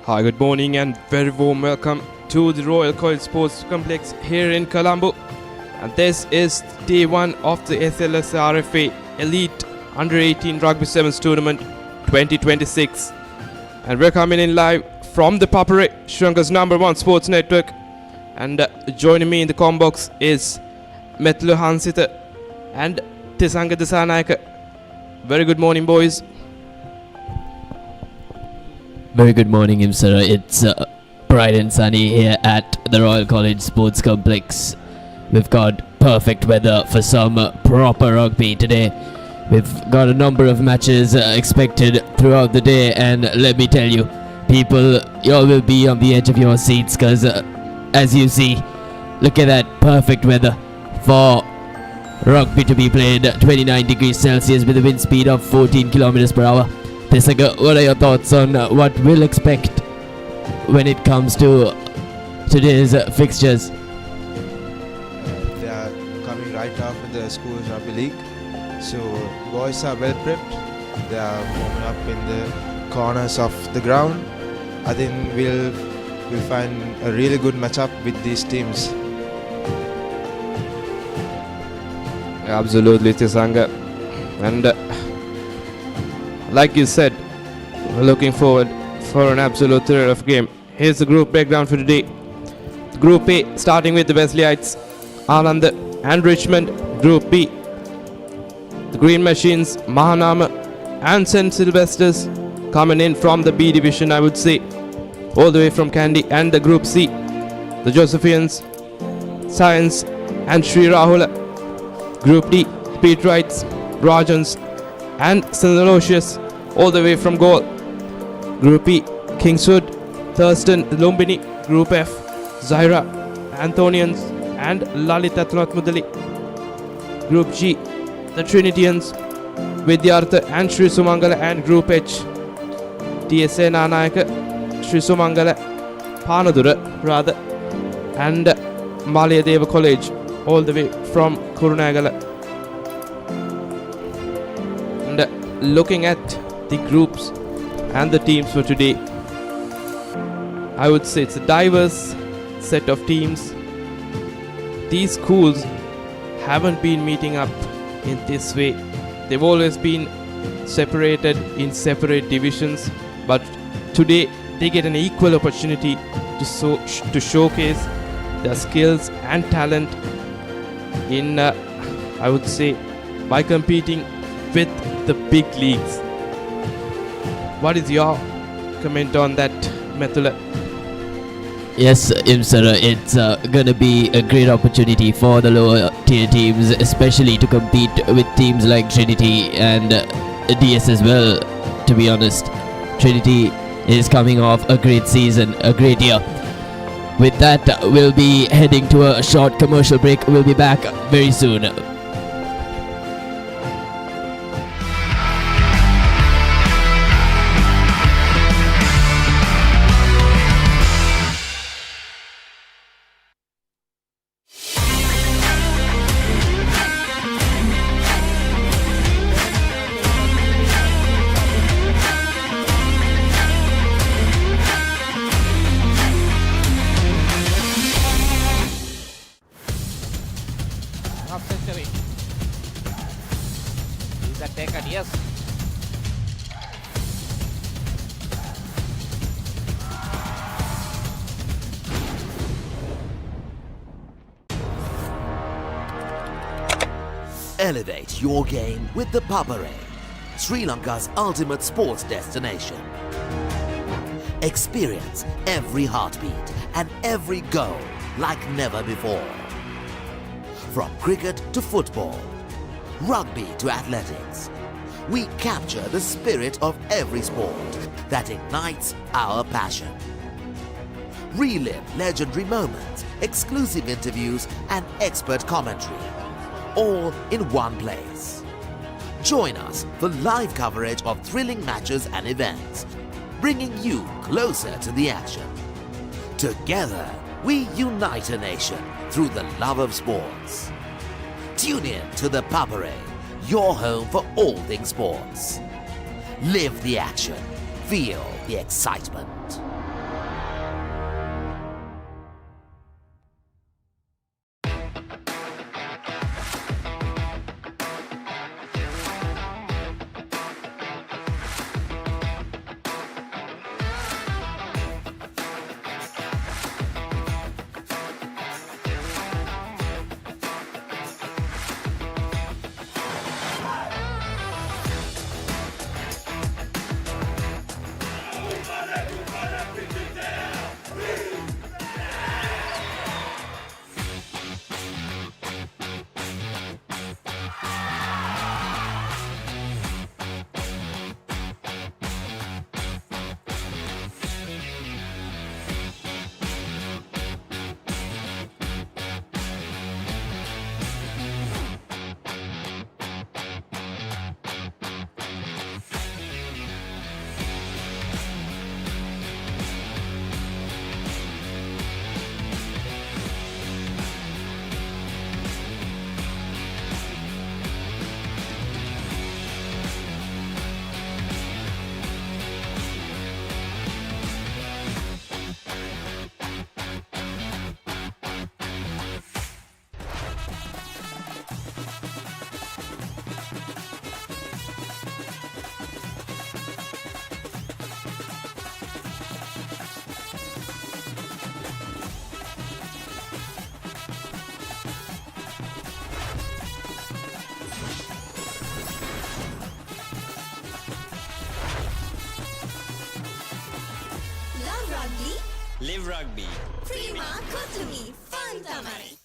Hi, good morning and very warm welcome to the Royal College Sports Complex here in Colombo. And this is day one of the SLSRFA Elite Under 18 Rugby Sevens Tournament 2026. And we're coming in live from the Papare, Sri Lanka's #1 sports network. And joining me in the comm box is Metlu Hansita and Tisanga Disanayaka. Very good morning, boys. Very good morning, Imsara. It's bright and sunny here at the Royal College Sports Complex. We've got perfect weather for some proper rugby today. We've got a number of matches expected throughout the day, and let me tell you, people, you all will be on the edge of your seats because as you see, look at that perfect weather for rugby to be played. 29 degrees Celsius with a wind speed of 14 kilometers per hour. Tisanga, what are your thoughts on what we'll expect when it comes to today's fixtures? They are coming right after the school's rugby league, so boys are well prepped. They are warming up in the corners of the ground. I think we'll find a really good matchup with these teams. Absolutely, Tisanga. And like you said, we're looking forward for an absolute thrill of game. Here's the group breakdown for today. Group A, starting with the Wesleyites, Anand and Richmond. Group B, the Green Machines, Mahanama and St. Sylvester's coming in from the B division, I would say, all the way from Kandy. And the Group C, the Josephians, Science and Sri Rahula. Group D, Peterites, Rajans and St. Aloysius, all the way from Gaul. Group E, Kingswood, Thurston, Lumbini. Group F, Zaira, Anthonians and Lalitatnath Mudali. Group G, the Trinitians, Vidyartha and Sri Sumangala. And Group H, TSA Nanayaka, Sri Sumangala, Panadura rather, and Malayadeva College, all the way from Kurunagala. Looking at the groups and the teams for today, I would say it's a diverse set of teams. These schools haven't been meeting up in this way. They've always been separated in separate divisions, but today they get an equal opportunity to showcase their skills and talent in I would say by competing with the big leagues. What is your comment on that, Methula? Yes, Imsara, it's gonna be a great opportunity for the lower tier teams, especially to compete with teams like Trinity and DS as well. To be honest, Trinity is coming off a great season, a great year. With that, we'll be heading to a short commercial break. We'll be back very soon. Half century. Is that taken? Yes. Elevate your game with the Papare, Sri Lanka's ultimate sports destination. Experience every heartbeat and every goal like never before. From cricket to football, rugby to athletics, we capture the spirit of every sport that ignites our passion. Relive legendary moments, exclusive interviews and expert commentary, all in one place. Join us for live coverage of thrilling matches and events, bringing you closer to the action. Together, we unite a nation through the love of sports. Tune in to the Papare, your home for all things sports. Live the action. Feel the excitement. Live Rugby. Prima Kotumi Fantamari.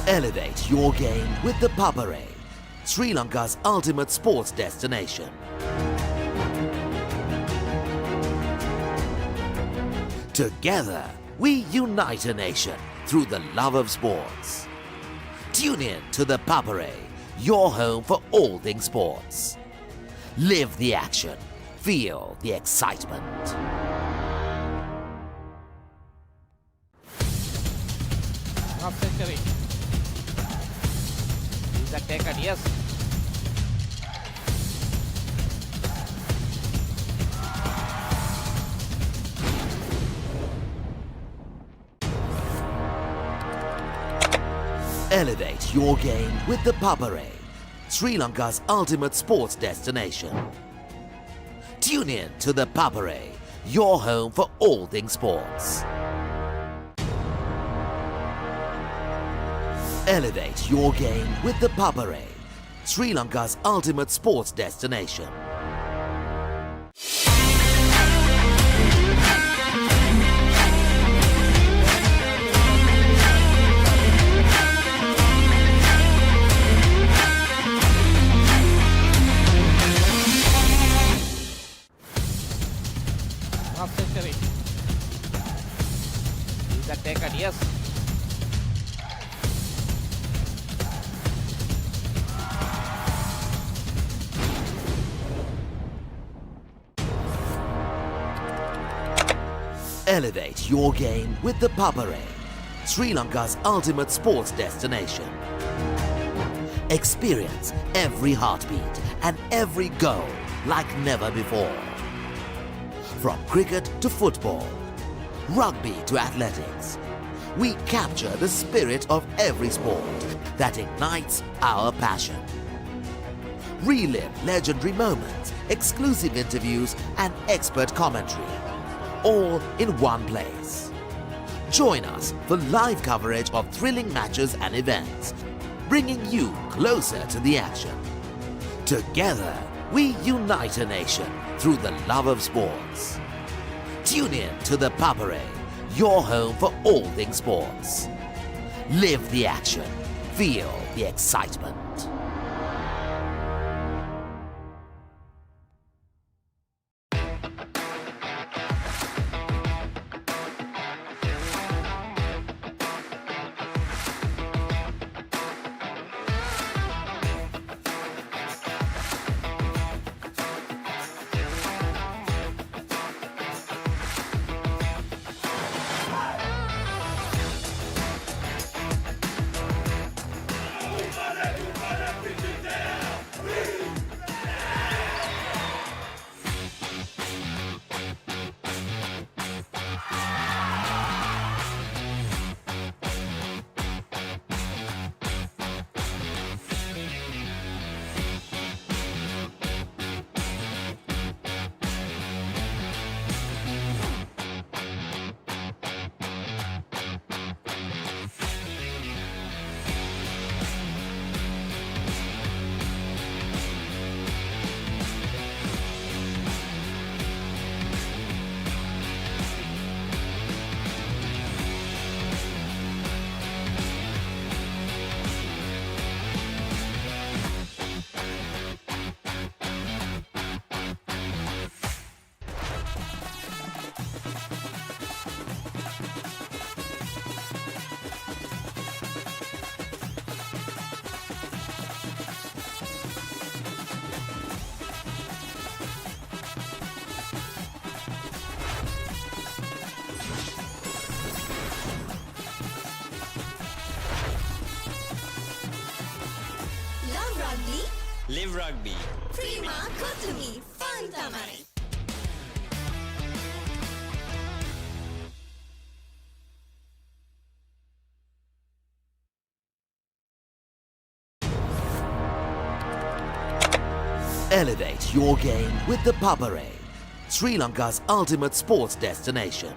Elevate your game with the Papare, Sri Lanka's ultimate sports destination. Together, we unite a nation through the love of sports. Tune in to the Papare, your home for all things sports. Live the action, feel the excitement. Half century. Is that taken? Yes. Elevate your game with the Papare, Sri Lanka's ultimate sports destination. Tune in to the Papare, your home for all things sports. Elevate your game with the Papare, Sri Lanka's ultimate sports destination. Half century. Is that taken? Yes. Elevate your game with the Papare, Sri Lanka's ultimate sports destination. Experience every heartbeat and every goal like never before. From cricket to football, rugby to athletics, we capture the spirit of every sport that ignites our passion. Relive legendary moments, exclusive interviews, and expert commentary, all in one place. Join us for live coverage of thrilling matches and events, bringing you closer to the action. Together, we unite a nation through the love of sports. Tune in to the Papare, your home for all things sports. Live the action, feel the excitement. Love Rugby. Live Rugby. Prima Kotumi Fantamari. Elevate your game with the Papare, Sri Lanka's ultimate sports destination.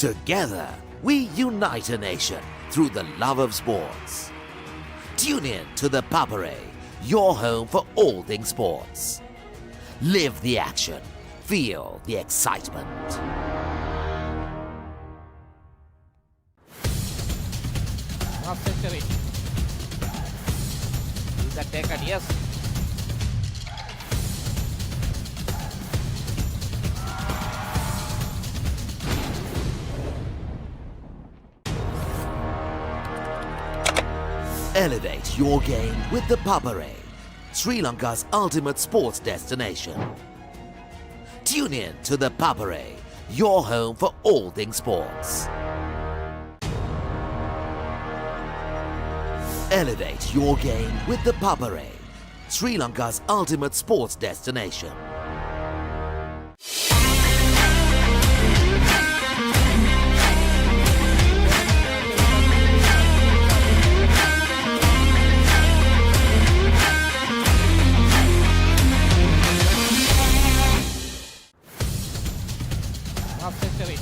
Together, we unite a nation through the love of sports. Tune in to the Papare, your home for all things sports. Live the action, feel the excitement. Half century. Is that taken? Yes. Elevate your game with the Papare, Sri Lanka's ultimate sports destination. Tune in to the Papare, your home for all things sports. Elevate your game with the Papare, Sri Lanka's ultimate sports destination. Half century.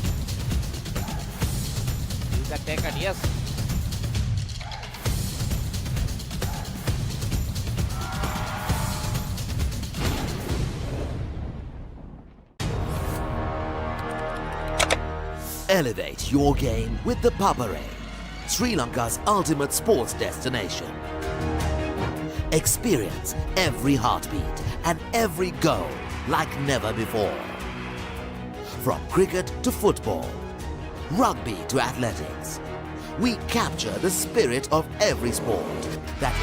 Is that taken? Yes. Elevate your game with the Papare, Sri Lanka's ultimate sports destination. Experience every heartbeat and every goal like never before. From cricket to football, rugby to athletics, we capture the spirit of every sport that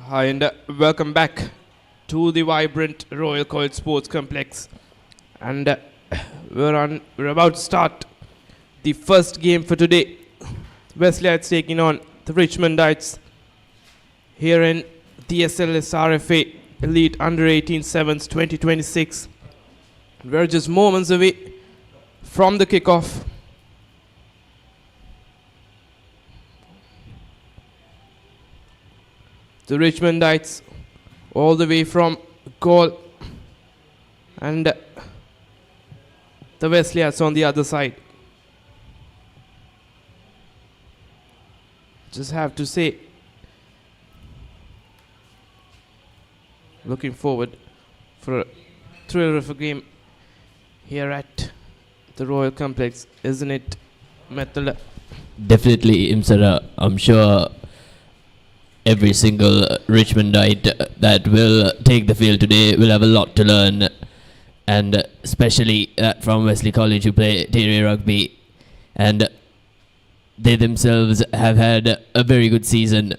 Hi and welcome back to the vibrant Royal College Sports Complex, and we're about to start the first game for today. Wesleyates taking on the Richmond Knights here in the SLSRFA Elite Under 18 Sevens 2026. We're just moments away from the kickoff. The Richmond Knights all the way from goal, and the Wesleyates on the other side. Just have to say, looking forward for a thriller of a game here at the Royal Complex, isn't it, Methala? Definitely, Imsara. I'm sure every single Richmond Knight that will take the field today will have a lot to learn, and especially from Wesley College, who play Papare Rugby, and they themselves have had a very good season.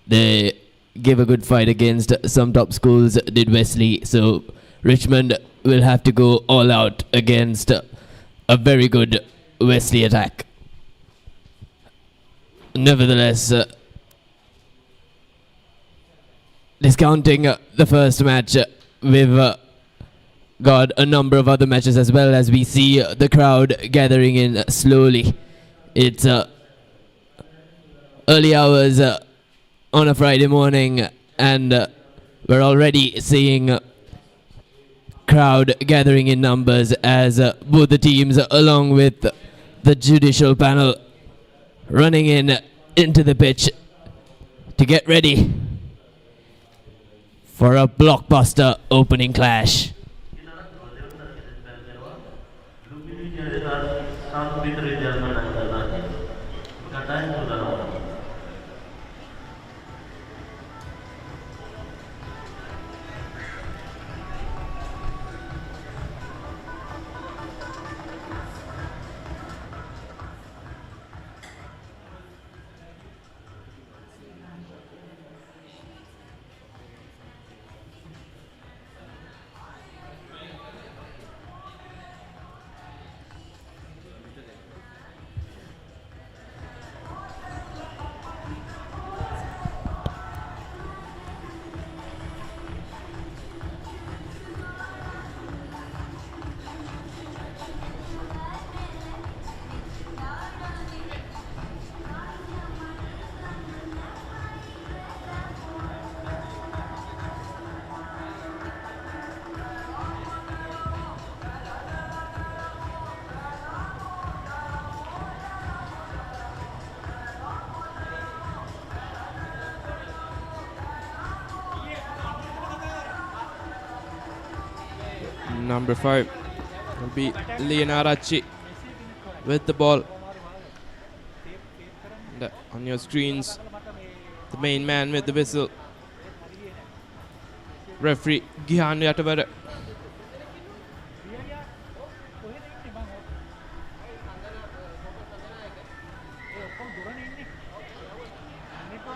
They gave a good fight against some top schools, did Wesley, so Richmond will have to go all out against a very good Wesley attack. Nevertheless, discounting the first match, we've got a number of other matches as well, as we see the crowd gathering in slowly. It's early hours on a Friday morning, and we're already seeing crowd gathering in numbers as both the teams, along with the judicial panel, running into the pitch to get ready for a blockbuster opening clash. number 5 will be Leonaracci with the ball. And, on your screens, the main man with the whistle, referee Gihan Yatavara.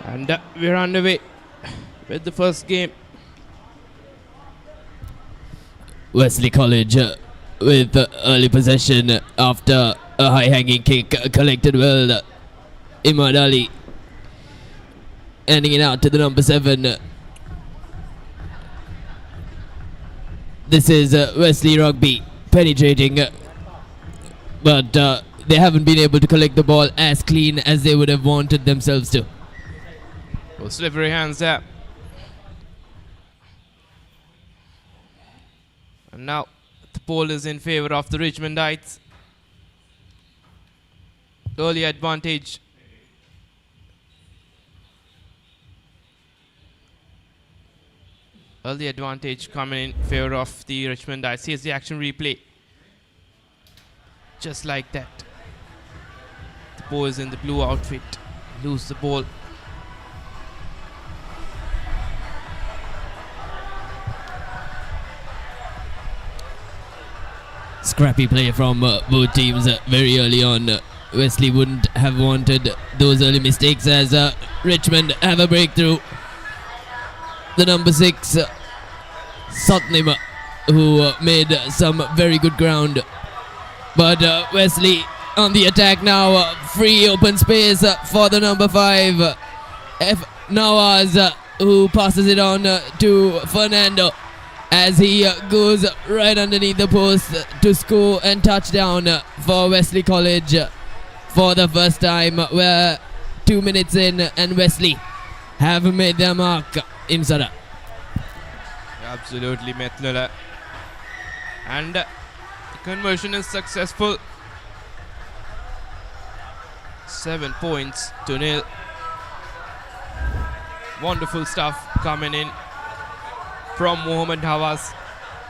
And we're underway with the first game. Wesley College with early possession after a high-hanging kick collected well. Imad Ali handing it out to the number 7. This is Wesley Rugby penetrating, but they haven't been able to collect the ball as clean as they would have wanted themselves to. Oh, slippery hands there. And now the ball is in favor of the Richmondites. Early advantage. Early advantage coming in favor of the Richmondites. Here's the action replay. Just like that. The boys in the blue outfit lose the ball. Scrappy play from both teams very early on. Wesley wouldn't have wanted those early mistakes as Richmond have a breakthrough. The number 6, Satnima, who made some very good ground. But Wesley on the attack now. Free open space for the number 5, F. Nawaz, who passes it on to Fernando as he goes right underneath the post to score and touchdown for Wesley College for the first time. We're 2 minutes in and Wesley have made their mark. Imsara. Absolutely, Methnula. And the conversion is successful. 7 points to 0. Wonderful stuff coming in from Mohammad Hawas.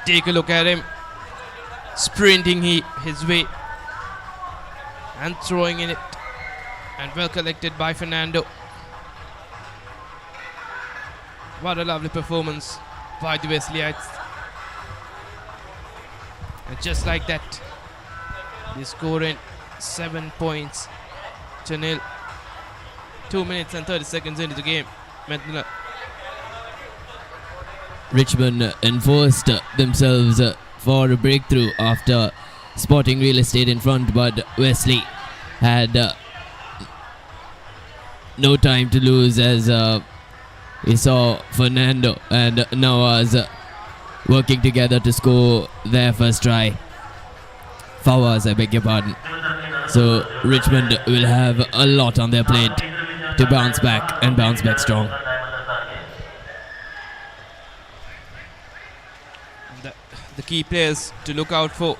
Take a look at him sprinting his way and throwing in it, and well collected by Fernando. What a lovely performance by the Wesleyites. And just like that, they score in 7 points to 0. 2 minutes and 30 seconds into the game. Medina. Richmond enforced themselves for a breakthrough after spotting real estate in front, but Wesley had no time to lose as we saw Fernando and Nawaz working together to score their first try. Fawaz, I beg your pardon. So Richmond will have a lot on their plate to bounce back and bounce back strong. The key players to look out for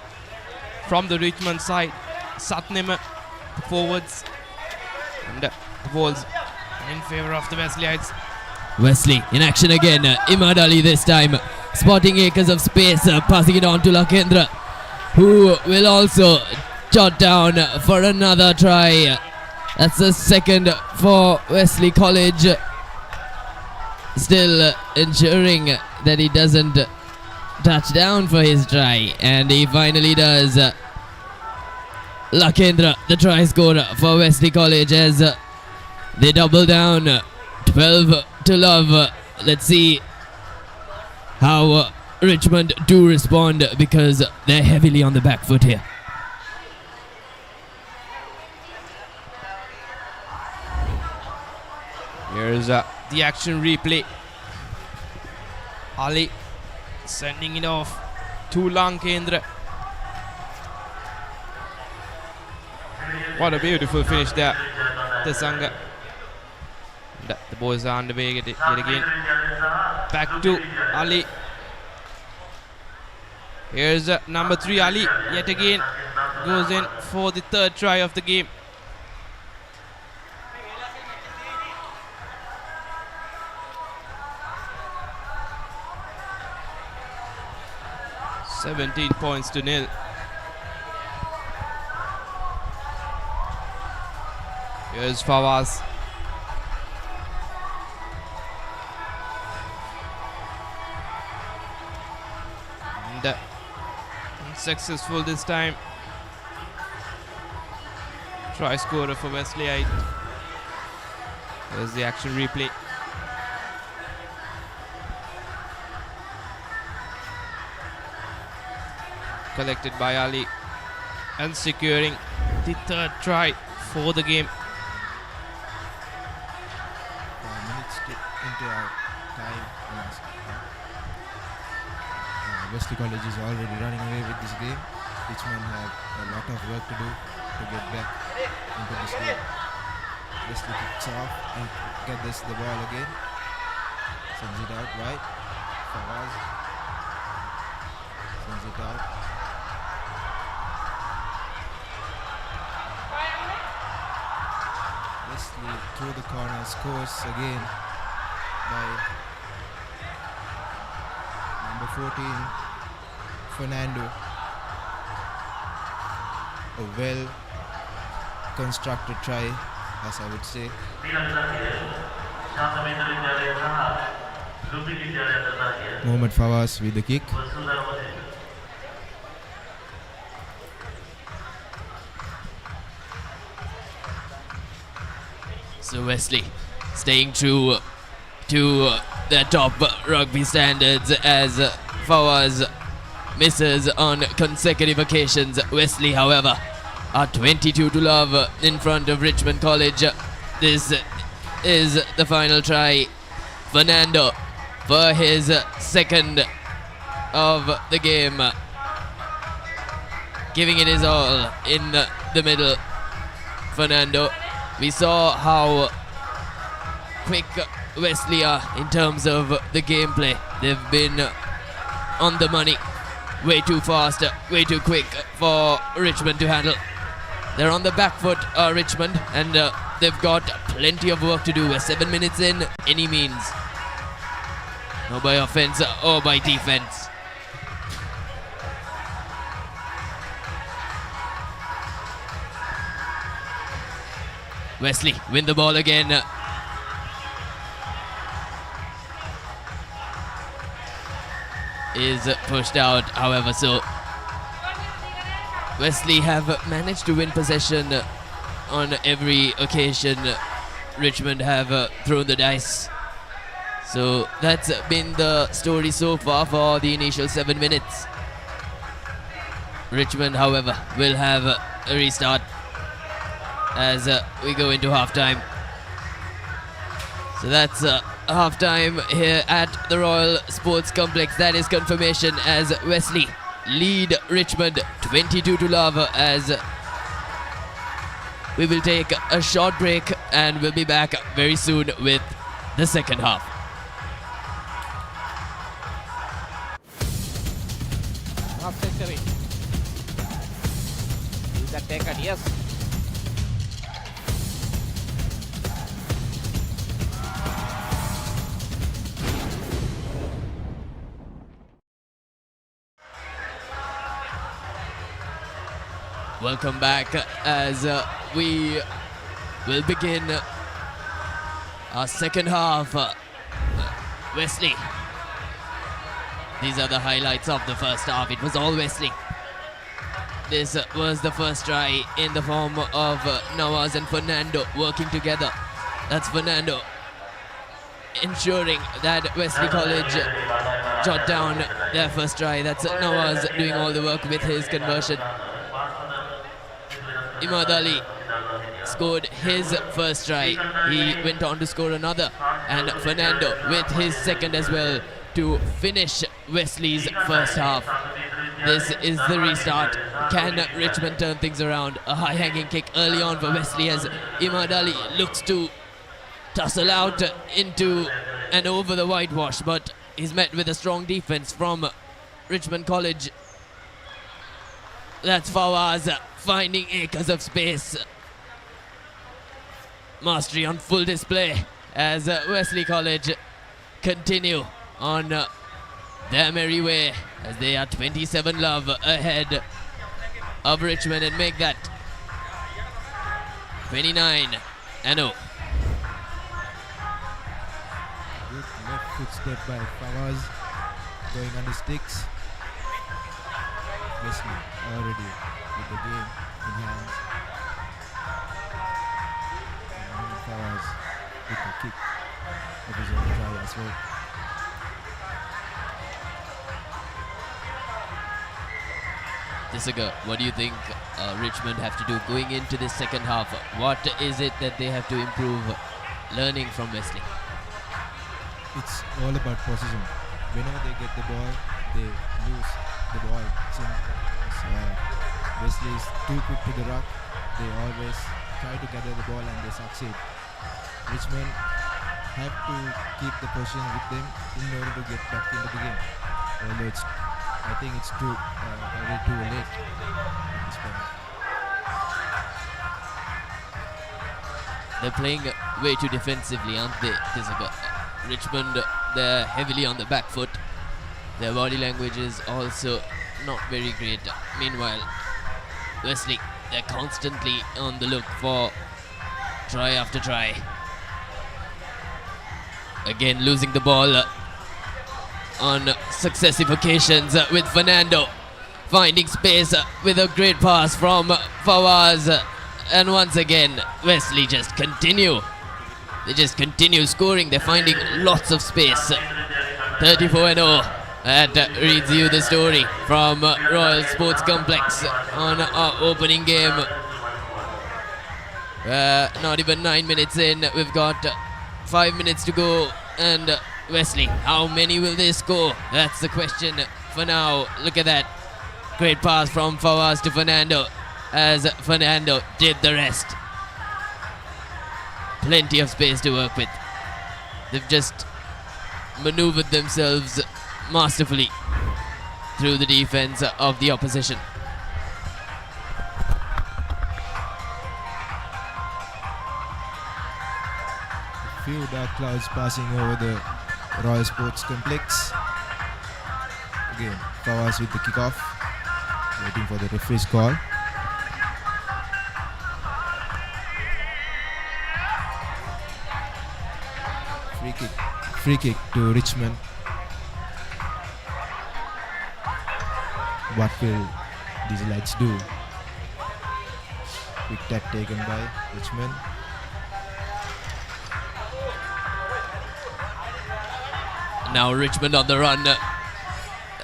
from the Richmond side: Satnima, the forwards, and the balls in favour of the Wesleyites. Wesley in action again. Imad Ali this time spotting acres of space, passing it on to Lakendra, who will also jot down for another try. That's the second for Wesley College. Still ensuring that he doesn't touch down for his try, and he finally does. Lakendra, the try scorer for Wesley College, as they double down 12 to love. Let's see how Richmond do respond, because they're heavily on the back foot here. Here's the action replay. Ali sending it off to Lankendra. What a beautiful finish there, Tesanga. The boys are underway yet again. Back to Ali. Here's number 3 Ali yet again. Goes in for the third try of the game. 17 points to nil. Here's Fawaz. And successful this time. Try scorer for Wesleyite. There's the action replay. Collected by Ali and securing the third try for the game. Minutes into our time. Wesley College is already running away with this game. Richmond have a lot of work to do to get back into this game. Wesley kicks off and get the ball again. Sends it out wide. Fawaz sends it out. Wesley through the corner scores again by number 14, Fernando. A well constructed try, as I would say. Mohammad Fawaz with the kick. So Wesley staying true to their top rugby standards as Fawaz misses on consecutive occasions. Wesley, however, are 22 to love in front of Richmond College. This is the final try. Fernando for his second of the game, giving it his all in the middle. Fernando, we saw how quick Wesley are in terms of the gameplay. They've been on the money, way too fast, way too quick for Richmond to handle. They're on the back foot, Richmond, and they've got plenty of work to do. We're 7 minutes in, any means. No by offense or by defense. Wesley win the ball again. Is pushed out, however, so Wesley have managed to win possession on every occasion. Richmond have thrown the dice. So that's been the story so far for the initial 7 minutes. Richmond, however, will have a restart as we go into halftime. So that's halftime here at the Royal Sports Complex. That is confirmation as Wesley lead Richmond 22 to love, as we will take a short break and we'll be back very soon with the second half. Half century. Is that taken? Yes. Welcome back as we will begin our second half. Wesley. These are the highlights of the first half. It was all Wesley. This was the first try in the form of Nawaz and Fernando working together. That's Fernando ensuring that Wesley College jot down their first try. That's Nawaz doing all the work with his conversion. Imad Ali scored his first try. He went on to score another, and Fernando with his second as well to finish Wesley's first half. This is the restart. Can Richmond turn things around? A high-hanging kick early on for Wesley as Imad Ali looks to tussle out into and over the whitewash, but he's met with a strong defense from Richmond College. That's Fawaz finding acres of space. Mastery on full display as Wesley College continue on their merry way as they are 27 love ahead of Richmond and make that 29-0. Good left foot step by Fawaz, going under sticks. Wesley already with the game in hands. And Fawaz with the kick of his own try as well. Jessica, what do you think Richmond have to do going into this second half? What is it that they have to improve learning from Wesley? It's all about possession. Whenever they get the ball, they lose the ball. Since Wesley is too quick to the ruck, they always try to gather the ball and they succeed. Richmond have to keep the possession with them in order to get back into the game. Although I think it's already too late at this point. They're playing way too defensively, aren't they, Jessica? Richmond, they're heavily on the back foot. Their body language is also not very great. Meanwhile, Wesley, they're constantly on the look for try after try. Again, losing the ball on successive occasions with Fernando. Finding space with a great pass from Fawaz. And once again, Wesley just continue. They just continue scoring. They're finding lots of space. 34-0. That reads you the story from Royal Sports Complex on our opening game. Not even 9 minutes in. We've got 5 minutes to go. And Wesley, how many will they score? That's the question for now. Look at that. Great pass from Fawaz to Fernando, as Fernando did the rest. Plenty of space to work with. They've just maneuvered themselves masterfully through the defense of the opposition. A few dark clouds passing over the Royal Sports Complex. Again, Fawaz with the kickoff, waiting for the referee's call. Free kick to Richmond. What will these lads do? Quick tap taken by Richmond. Now Richmond on the run.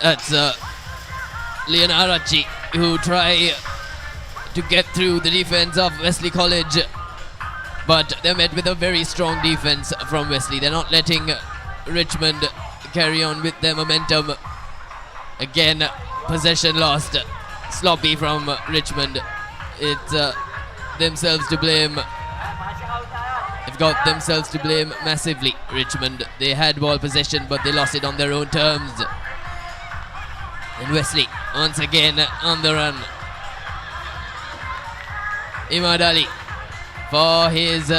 That's Leon Arachi, who try to get through the defense of Wesley College, but they're met with a very strong defense from Wesley. They're not letting Richmond carry on with their momentum. Again, possession lost. Sloppy from Richmond. It's themselves to blame. They've got themselves to blame massively, Richmond. They had ball possession, but they lost it on their own terms. And Wesley, once again, on the run. Imad Ali for his...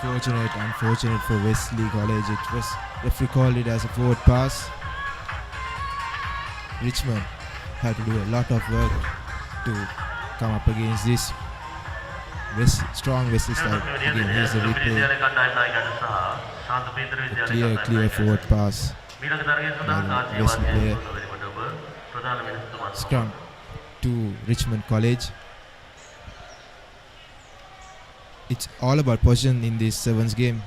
Unfortunate for Wesley College. It was, referee called it as a forward pass. Richmond had to do a lot of work to come up against this strong Wesley side. Again, here's the replay. A clear forward pass by the Wesley player. Scrum to Richmond College. It's all about possession in these sevens games,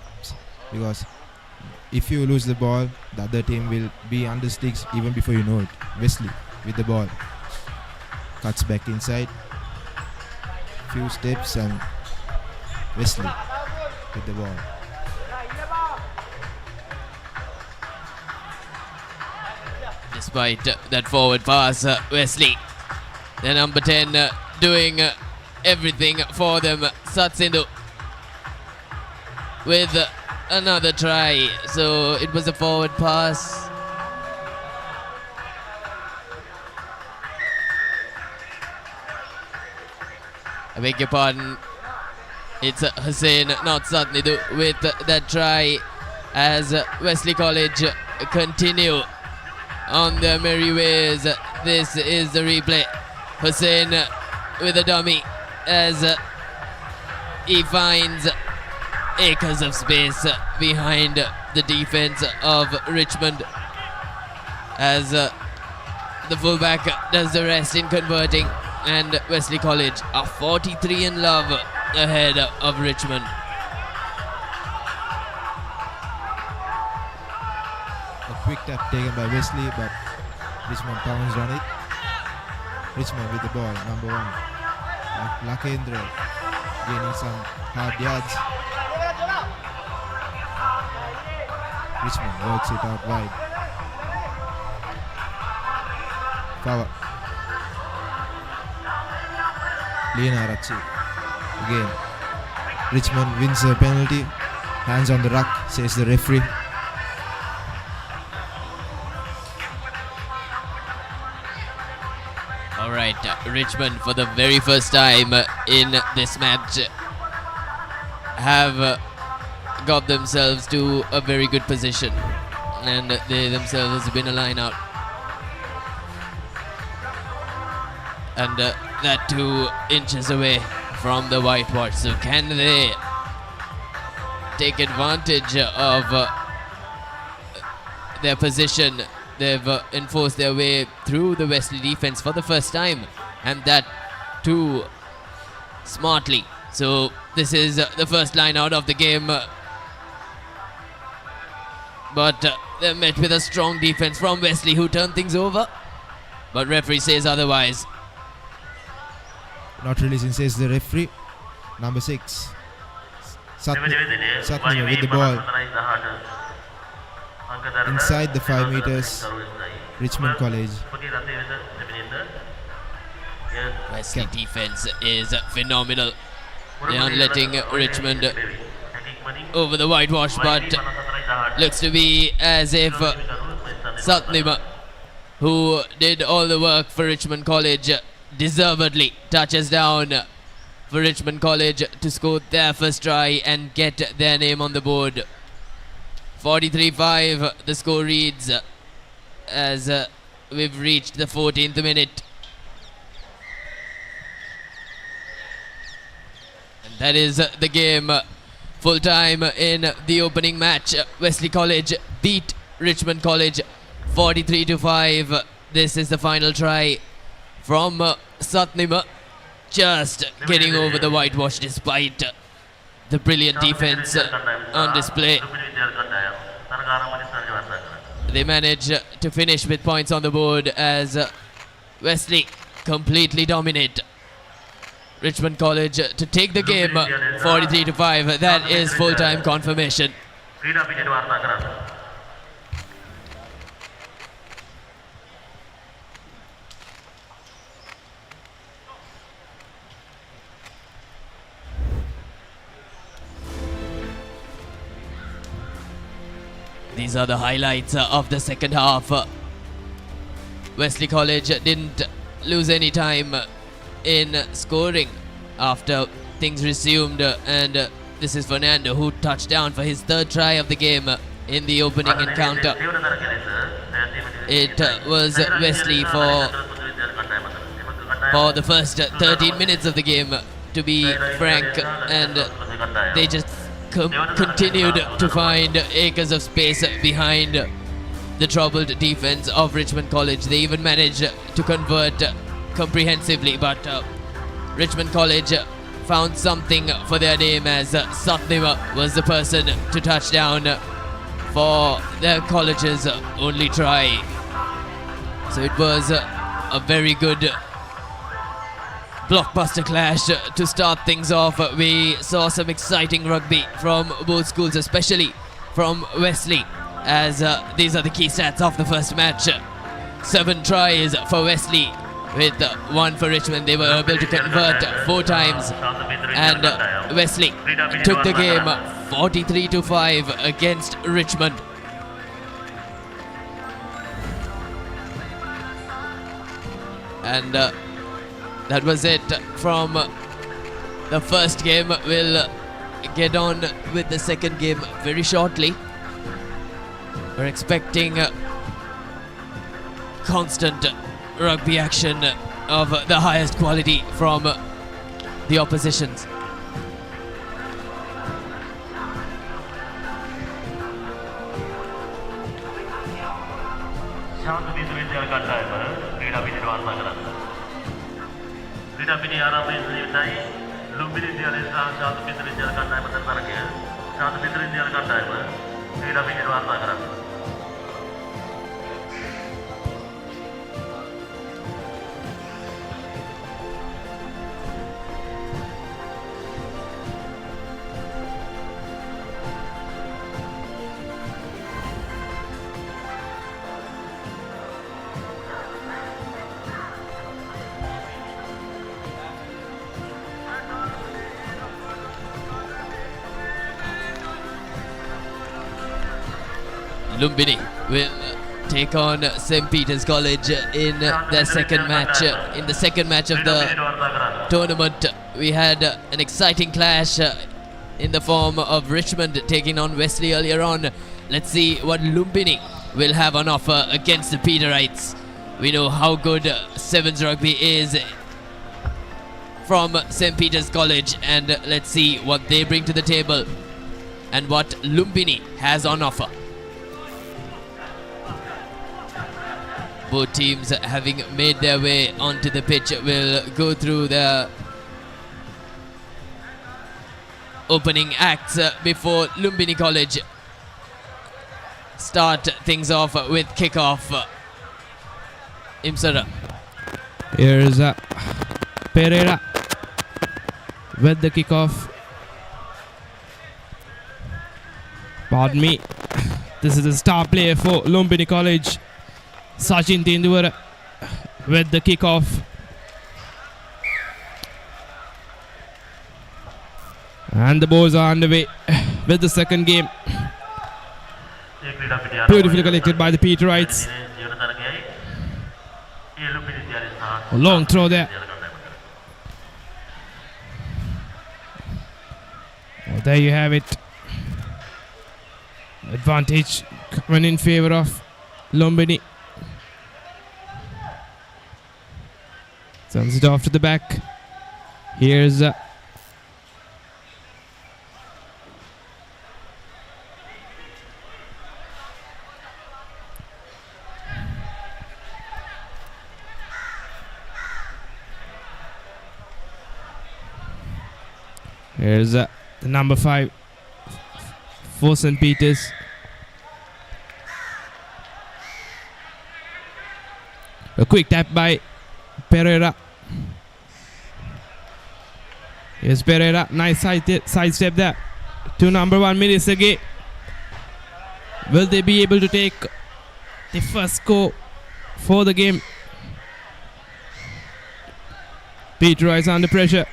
because if you lose the ball, the other team will be under sticks even before you know it. Wesley with the ball, cuts back inside, few steps, and Wesley with the ball. Despite that forward pass, Wesley, the number 10, doing everything for them. Satsindu with another try. So it was a forward pass. I beg your pardon. It's Hussein, not Satsindu, with that try. as Wesley College continue on their merry ways. This is the replay. Hussein with a dummy as he finds acres of space behind the defense of Richmond as the fullback does the rest in converting, and Wesley College are 43 in love ahead of Richmond. A quick tap taken by Wesley, but Richmond pounced on it. Richmond with the ball, number 1. Lakendra gaining some hard yards. Richmond works it out wide. Power. Lena Rachi. Again. Richmond wins a penalty. Hands on the ruck, says the referee. Alright, Richmond for the very first time in this match have got themselves to a very good position, and they themselves have been a line out, and that 2 inches away from the whitewash. So can they take advantage of their position? They've enforced their way through the Wesley defense for the first time, and that too smartly. So this is the first line out of the game, but they're met with a strong defense from Wesley, who turned things over, but referee says otherwise. Not releasing, says the referee. Number 6. Satnima with the ball. Inside the 5 meters, Richmond College. Wesley defense is phenomenal. They aren't letting Richmond over the whitewash, but looks to be as if Satnima, who did all the work for Richmond College, deservedly touches down for Richmond College to score their first try and get their name on the board. 43-5 the score reads as we've reached the 14th minute. And that is the game. Full time in the opening match. Wesley College beat Richmond College 43-5. This is the final try from Satnima, just getting over the whitewash despite the brilliant defense on display. They manage to finish with points on the board as Wesley completely dominate Richmond College to take the game 43-5. That is full-time confirmation. These are the highlights of the second half. Wesley College didn't lose any time in scoring after things resumed, and this is Fernando, who touched down for his 3rd try of the game in the opening encounter. It was Wesley for the first 13 minutes of the game, to be frank, and they just continued to find acres of space behind the troubled defense of Richmond College. They even managed to convert comprehensively, but Richmond College found something for their name as Satnima was the person to touch down for their college's only try. So it was a very good blockbuster clash to start things off. We saw some exciting rugby from both schools, especially from Wesley, as these are the key stats of the first match. 7 tries for Wesley with 1 for Richmond. They were able to convert 4 times, and Wesley took the game 43-5 against Richmond. And that was it from the first game. We'll get on with the second game very shortly. We're expecting constant rugby action of the highest quality from the oppositions. ශාන්ත විශ්වවිද්‍යාල කණ්ඩායම ක්‍රීඩා පිටියට වාර්තා කරන්න. ක්‍රීඩා පිටිය ආරම්භයෙන් සිටයි ලුම්බිනි විද්‍යාලයේ සහ ශාන්ත විශ්වවිද්‍යාල කණ්ඩායම අතර තරගය. ශාන්ත විශ්වවිද්‍යාල කණ්ඩායම ක්‍රීඩා පිටියට වාර්තා කරන්න. Lumbini will take on St. Peter's College in their second match. In the second match of the tournament, we had an exciting clash in the form of Richmond taking on Wesley earlier on. Let's see what Lumbini will have on offer against the Peterites. We know how good Sevens rugby is from St. Peter's College, and let's see what they bring to the table and what Lumbini has on offer. Both teams, having made their way onto the pitch, will go through the opening acts before Lumbini College start things off with kickoff. Imsara. Here's Pereira with the kickoff. Pardon me. This is the star player for Lumbini College, Sachin Tendulkar, with the kickoff. And the Bows are underway with the second game. Beautifully collected by the Peterites. A long throw there. Well, there you have it. Advantage coming in favor of Lumbini. Sends it off to the back. Here's the number 5 for St. Peter's. A quick tap by Pereira. Here's Pereira. Nice side step there to number 1 Mirisage. Will they be able to take the first score for the game? Peterites under pressure.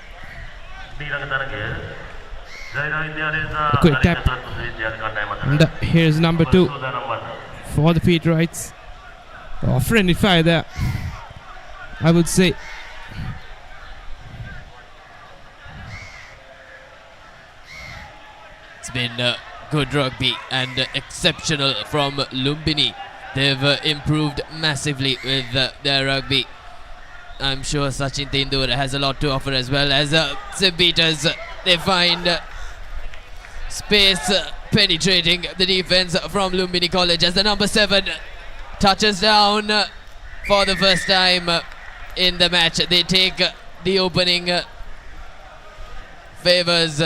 A quick tap. And here's number 2 for the Peterites. Oh, friendly fire there, I would say. It's been good rugby and exceptional from Lumbini. They've improved massively with their rugby. I'm sure Sachin Tendulkar has a lot to offer, as well as St. Peter's. They find space penetrating the defense from Lumbini College as the number 7 touches down for the first time in the match. They take the opening favors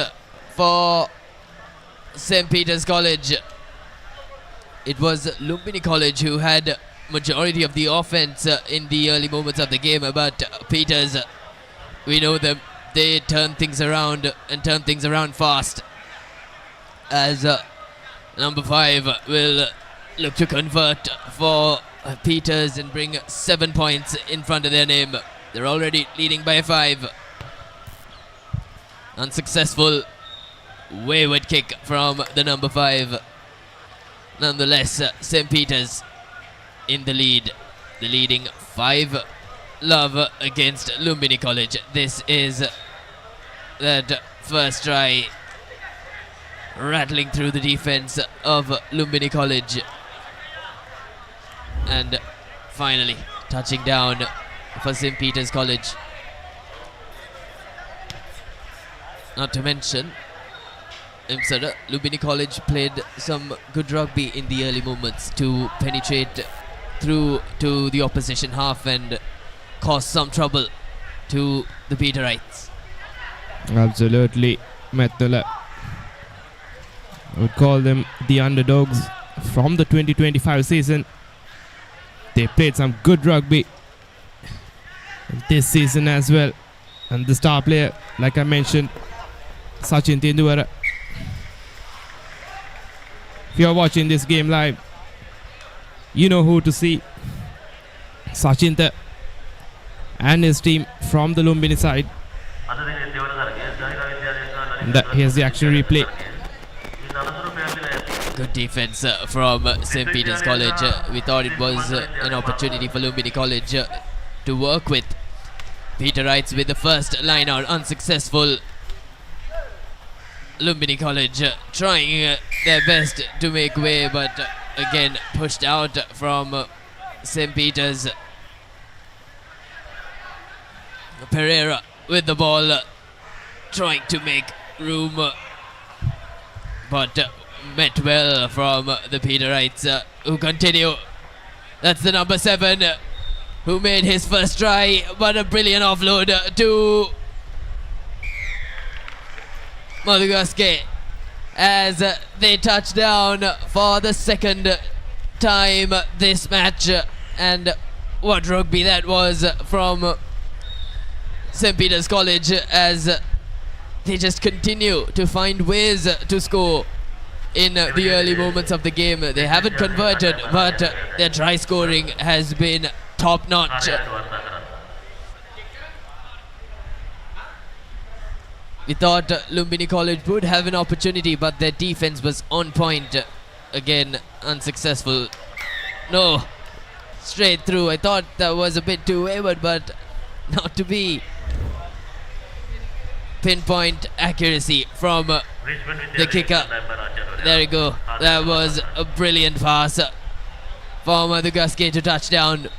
for St. Peter's College. It was Lumbini College who had majority of the offense in the early moments of the game, but Peters, we know them, they turn things around and turn things around fast, as number 5 will look to convert for Peters and bring 7 points in front of their name. They're already leading by 5. Unsuccessful wayward kick from the number 5. Nonetheless, St. Peter's in the lead. The leading 5 love against Lumbini College. This is that first try rattling through the defense of Lumbini College. and finally touching down for St. Peter's College. Not to mention, Lumbini College played some good rugby in the early moments to penetrate through to the opposition half and cause some trouble to the Peterites. Absolutely. Methala would call them the underdogs from the 2025 season. They played some good rugby this season as well. And the star player, like I mentioned, Sachin Tendulkar. If you're watching this game live, you know who to see. Sachin and his team from the Lumbini side. And here's the action replay. Good defense from St. Peter's College. We thought it was an opportunity for Lumbini College to work with. Peterites with the first line out unsuccessful. Lumbini College trying their best to make way, but again pushed out from St. Peter's. Pereira with the ball, trying to make room, but met well from the Peterites, who continue. That's the number 7 who made his first try, but a brilliant offload to Madhugaske as they touch down for the second time this match. And what rugby that was from St. Peter's College, as they just continue to find ways to score in the early moments of the game. They haven't converted, but their try scoring has been top notch. We thought Lumbini College would have an opportunity, but their defense was on point. Again, unsuccessful. No, straight through. I thought that was a bit too wayward, but not to be. Pinpoint accuracy from the kicker. There we go. That was a brilliant pass for Madhugaske to touchdown.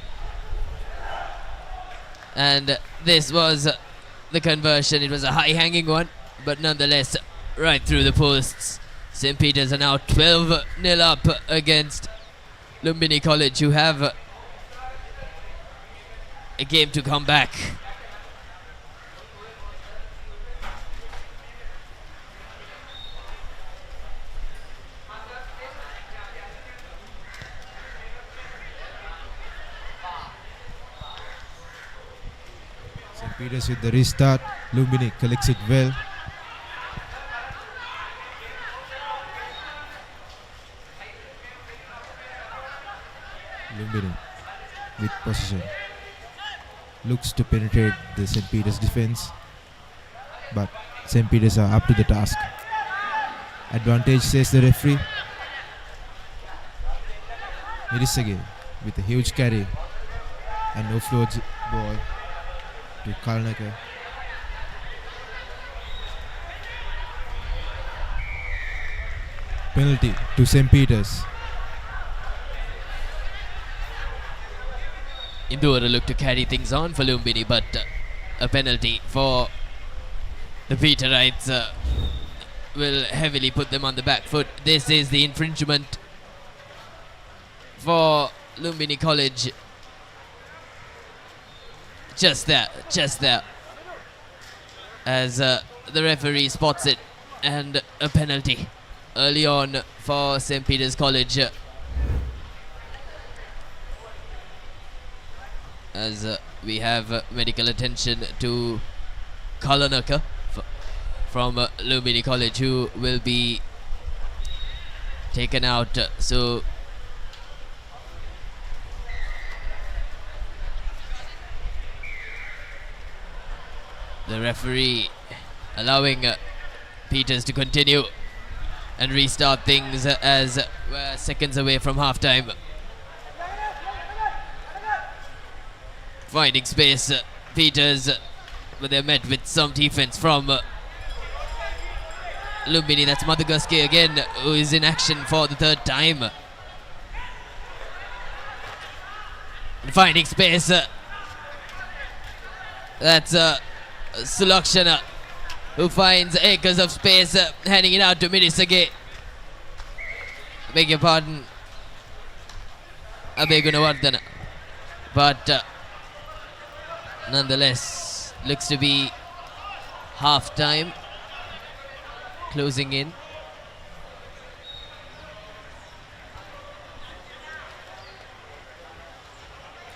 And this was the conversion. It was a high-hanging one, but nonetheless, right through the posts. St. Peter's are now 12-0 up against Lumbini College, who have a game to come back. St. Peter's with the restart. Lumbini collects it well. Lumbini with possession. Looks to penetrate the St. Peter's defense, but St. Peter's are up to the task. Advantage, says the referee. Mirisage with a huge carry and offloads ball to Kalnaka. Penalty to St. Peter's. Indura looked to carry things on for Lumbini, but a penalty for the Peterites will heavily put them on the back foot. This is the infringement for Lumbini College. Just there. As the referee spots it, and a penalty early on for St. Peter's College. As we have medical attention to Kalanaka from Lumbini College, who will be taken out. So the referee allowing Peters to continue and restart things as we're seconds away from halftime. Finding space, Peters, but they're met with some defense from Lumbini. That's Madhugaske again, who is in action for the third time. And finding space. That's Sulakshana, who finds acres of space, handing it out to Minisage. Beg your pardon. Abegunawardana. But nonetheless, looks to be half time closing in.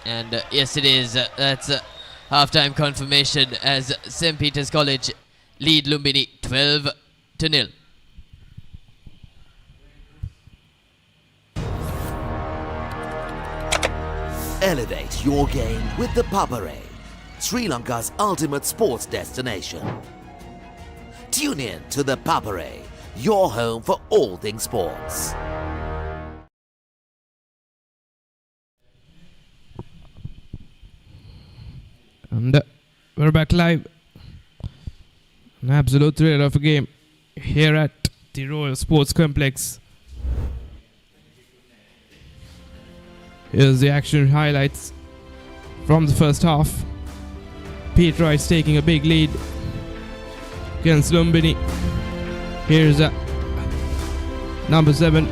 And yes, it is. That's half-time confirmation as St. Peter's College lead Lumbini 12-0. Elevate your game with the Papare, Sri Lanka's ultimate sports destination. Tune in to the Papare, your home for all things sports. And we're back live. An absolute thrill of a game here at the Royal Sports Complex. Here's the action highlights from the first half. Pete Rice taking a big lead against Lumbini. Here's number 7,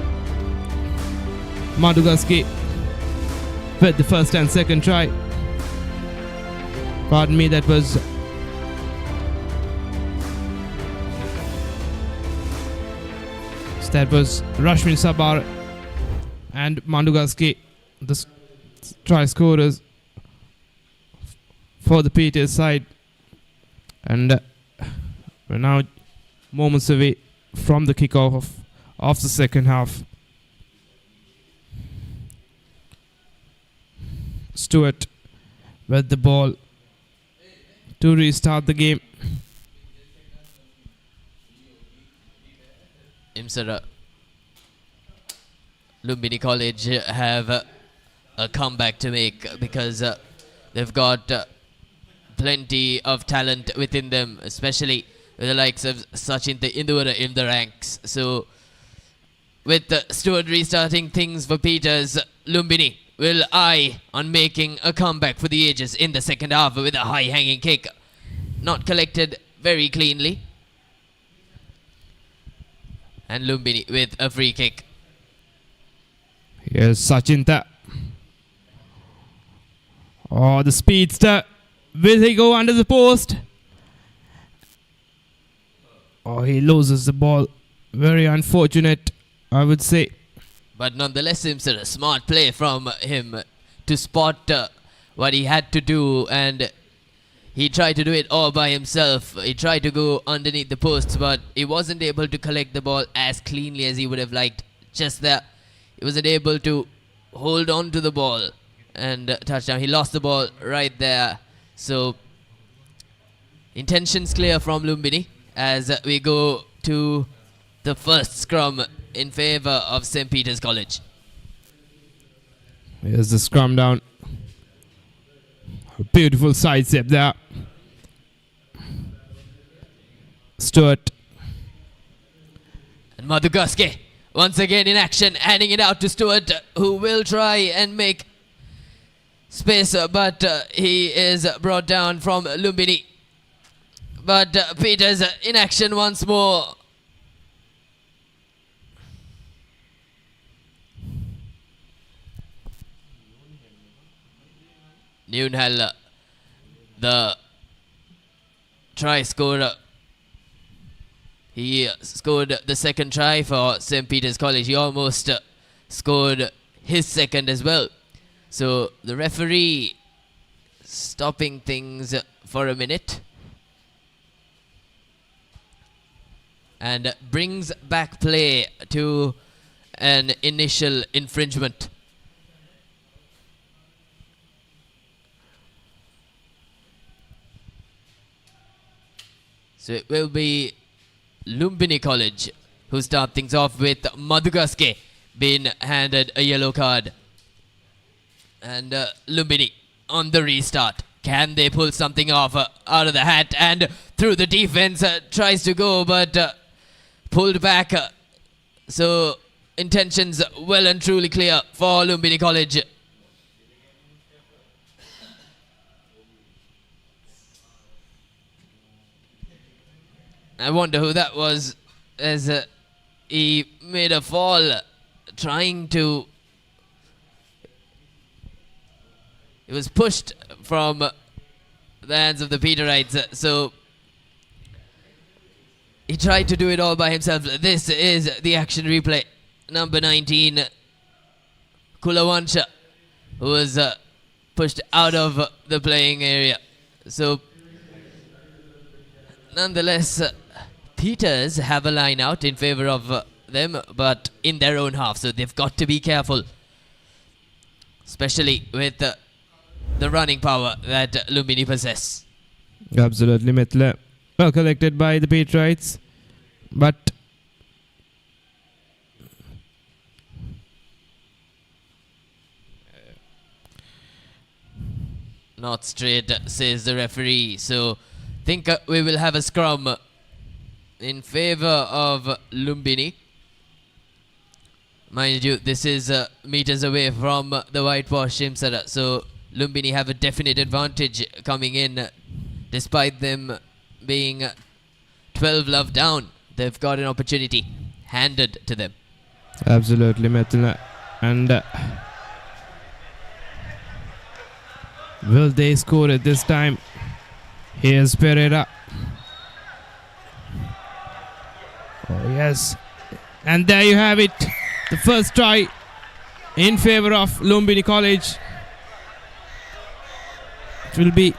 Madugaski, with the first and second try. Pardon me, that was Rashmin Sabar and Mandugaski, the try scorers for the Peters side. And we're now moments away from the kickoff of the second half. Stewart with the ball to restart the game. Imsara, Lumbini College have a comeback to make because they've got plenty of talent within them, especially with the likes of Sachin Indura in the ranks. So with Stewart restarting things for Peters, Lumbini will eye on making a comeback for the ages in the second half with a high-hanging kick. Not collected very cleanly. And Lumbini with a free kick. Here's Sachinta. Oh, the speedster. Will he go under the post? Oh, he loses the ball. Very unfortunate, I would say. But nonetheless, it's a smart play from him to spot what he had to do, and he tried to do it all by himself. He tried to go underneath the posts, but he wasn't able to collect the ball as cleanly as he would have liked. Just that he wasn't able to hold on to the ball and touchdown. He lost the ball right there. So intentions clear from Lumbini as we go to the first scrum in favour of St. Peter's College. Here's the scrum down. A beautiful side step there. Stewart. And Madugaske once again in action, handing it out to Stewart, who will try and make space, but he is brought down from Lumbini. But Peters in action once more. Nunhal, the try scorer. He scored the second try for St. Peter's College. He almost scored his second as well. So the referee stopping things for a minute and brings back play to an initial infringement. So it will be Lumbini College who start things off with Madugaske being handed a yellow card. And Lumbini on the restart. Can they pull something off out of the hat? And through the defense tries to go, but pulled back. So intentions well and truly clear for Lumbini College. I wonder who that was, as he made a fall, trying to... He was pushed from the hands of the Peterites, so he tried to do it all by himself. This is the action replay. Number 19, Kulawansha, who was pushed out of the playing area. So, nonetheless, Peters have a line out in favor of them, but in their own half, so they've got to be careful, especially with the running power that Lumbini possess. Absolutely, Mithla. Well collected by the Patriots, but not straight, says the referee. So, think we will have a scrum in favor of Lumbini. Mind you, this is meters away from the whitewash Imsara, so Lumbini have a definite advantage coming in, despite them being 12 love down. They've got an opportunity handed to them. absolutely, Mithla. And will they score it this time? Here's Pereira. Oh, yes. And there you have it. The first try in favor of Lumbini College. It will be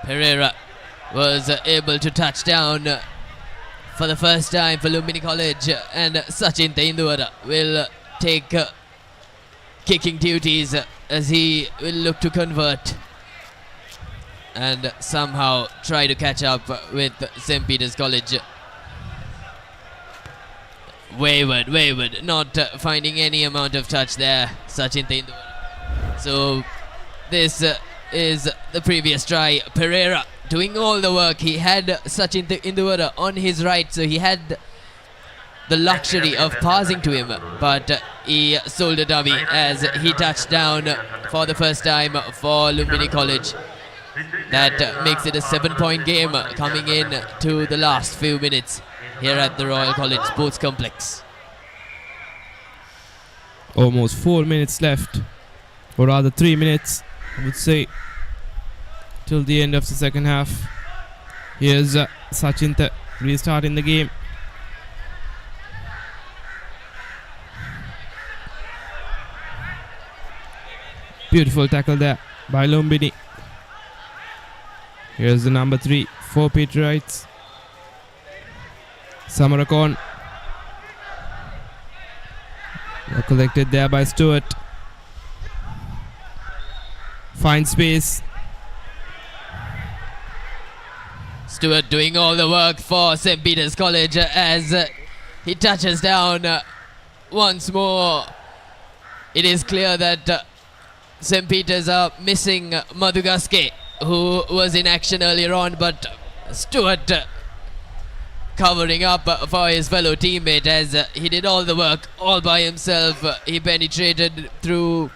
Pereira was able to touch down for the first time for Lumbini College, and Sachin Tendura will take kicking duties as he will look to convert and somehow try to catch up with St. Peter's College. Wayward, not finding any amount of touch there, Sachin Tendura. So this is the previous try. Pereira doing all the work. He had Sachin Tendura on his right, so he had the luxury of passing to him, but he sold a dummy as he touched down for the first time for Lumbini College. That makes it a 7-point game coming in to the last few minutes here at the Royal College Sports Complex. almost 4 minutes left, or rather 3 minutes, I would say, till the end of the second half. Here's Sachin restarting the game. Beautiful tackle there by Lumbini. Here's the number 3 for Patriots, Samarakon. Collected there by Stewart. Finds space. Stewart doing all the work for St. Peter's College as he touches down once more. It is clear that St. Peter's are missing Madhugaske, who was in action earlier on, but Stewart covering up for his fellow teammate as he did all the work all by himself. He penetrated through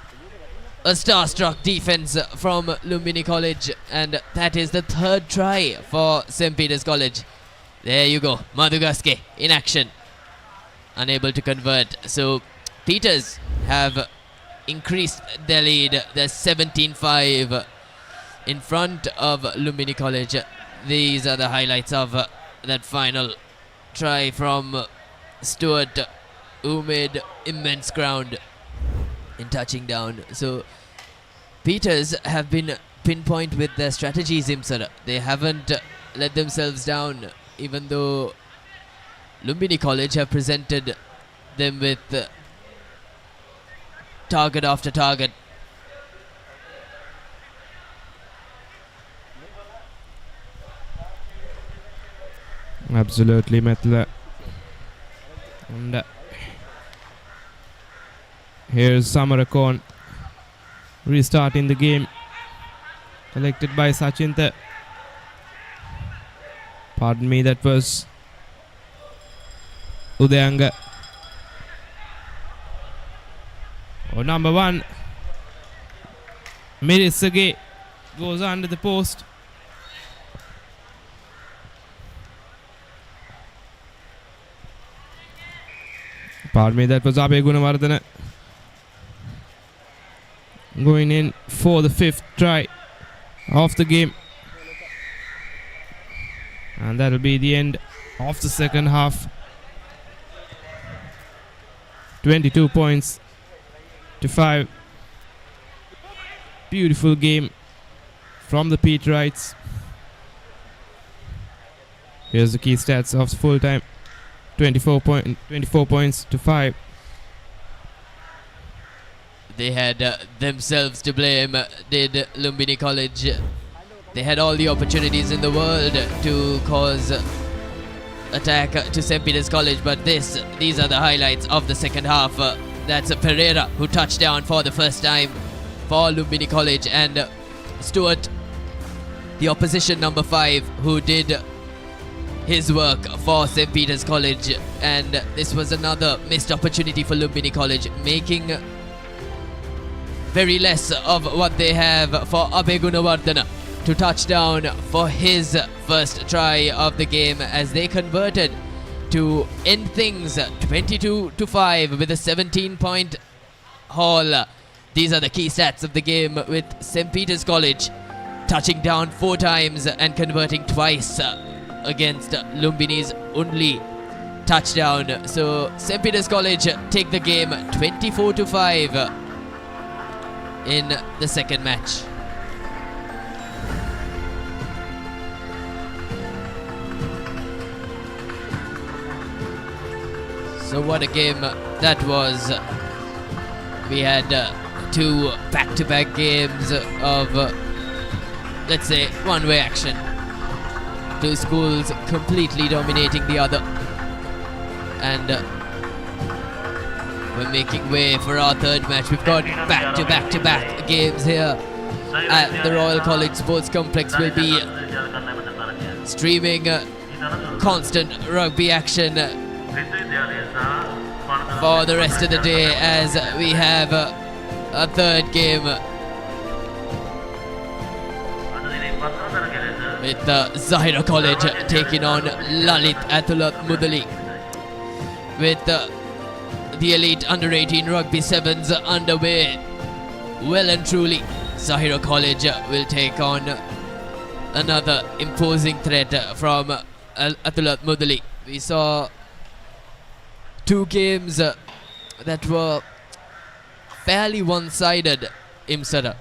a starstruck defense from Lumbini College, and that is the third try for St. Peter's College. There you go, Madhugaske in action, unable to convert. So Peters have increased their lead. They're 17-5 in front of Lumbini College. These are the highlights of that final try from Stewart, who made immense ground in touching down. So Peters have been pinpoint with their strategies, Imsara. They haven't let themselves down, even though Lumbini College have presented them with target after target. Absolutely, Mithla. And here's Samarakon restarting the game. Collected by Sachin. Pardon me, that was Udayanga. Oh, number 1, Mirisage goes under the post. Pardon me, that was Abe Gunawardena going in for the 5th try of the game. And that'll be the end of the second half. 22 points to 5. Beautiful game from the Peterites. Here's the key stats of the full time. 24 points to 5. They had themselves to blame, did Lumbini College. They had all the opportunities in the world to cause attack to St. Peter's College, but these are the highlights of the second half. That's Pereira, who touched down for the first time for Lumbini College, and Stewart, the opposition number 5, who did his work for St. Peter's College. And this was another missed opportunity for Lumbini College, making very less of what they have for Abe Gunawardena to touch down for his first try of the game, as they converted to end things 22-5 with a 17-point haul. These are the key stats of the game, with St. Peter's College touching down 4 times and converting twice against Lumbini's only touchdown. So St. Peter's College take the game 24-5 in the second match. So what a game that was. We had 2 back-to-back games of, let's say, one-way action. 2 schools completely dominating the other. And we're making way for our third match. We've got back-to-back games here at the Royal College Sports Complex. We'll be streaming constant rugby action for the rest of the day, as we have a third game with Zahira College taking on Lalit Athulat Mudali, with the elite under-18 rugby 7s underway. Well and truly, Zahira College will take on another imposing threat from Athulat Mudali. We saw 2 games that were fairly one-sided, Imsara.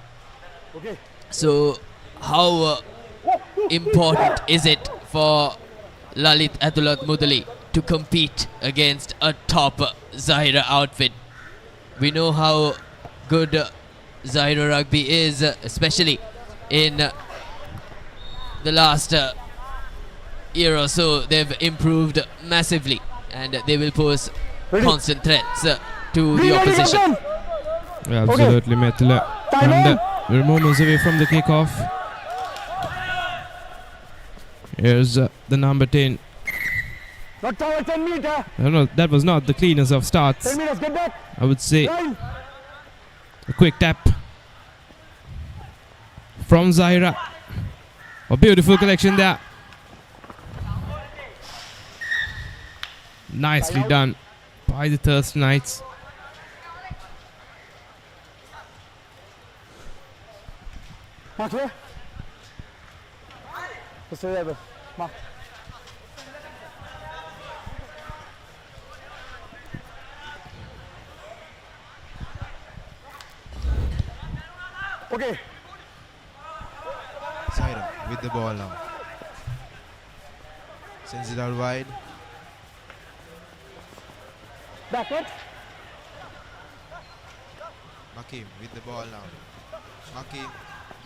Okay. So how important is it for Lalit Athulat Mudali to compete against a top Zahira outfit? We know how good Zahira Rugby is, especially in the last year or so. They've improved massively, and they will pose constant threats to the opposition. Absolutely, Metla. And we're moments away from the kickoff. Here's the number 10. Not over 10 meters. No, that was not the cleanest of starts. 10 meters, get back. I would say Line. a quick tap from Zahira. A beautiful collection there. Nicely done by the Thurstonites. Mark here. Let's stay there, bro. Mark. Okay. Zahira with the ball now. Sends it out wide. Backward. Makim with the ball now. Makim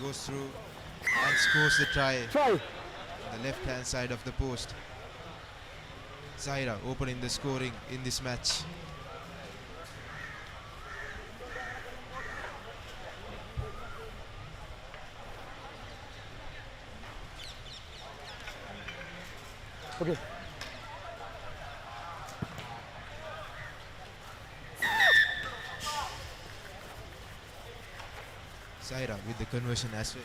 goes through and scores the try Try. on the left hand side of the post. Zahira opening the scoring in this match. Okay. Zahira with the conversion as well.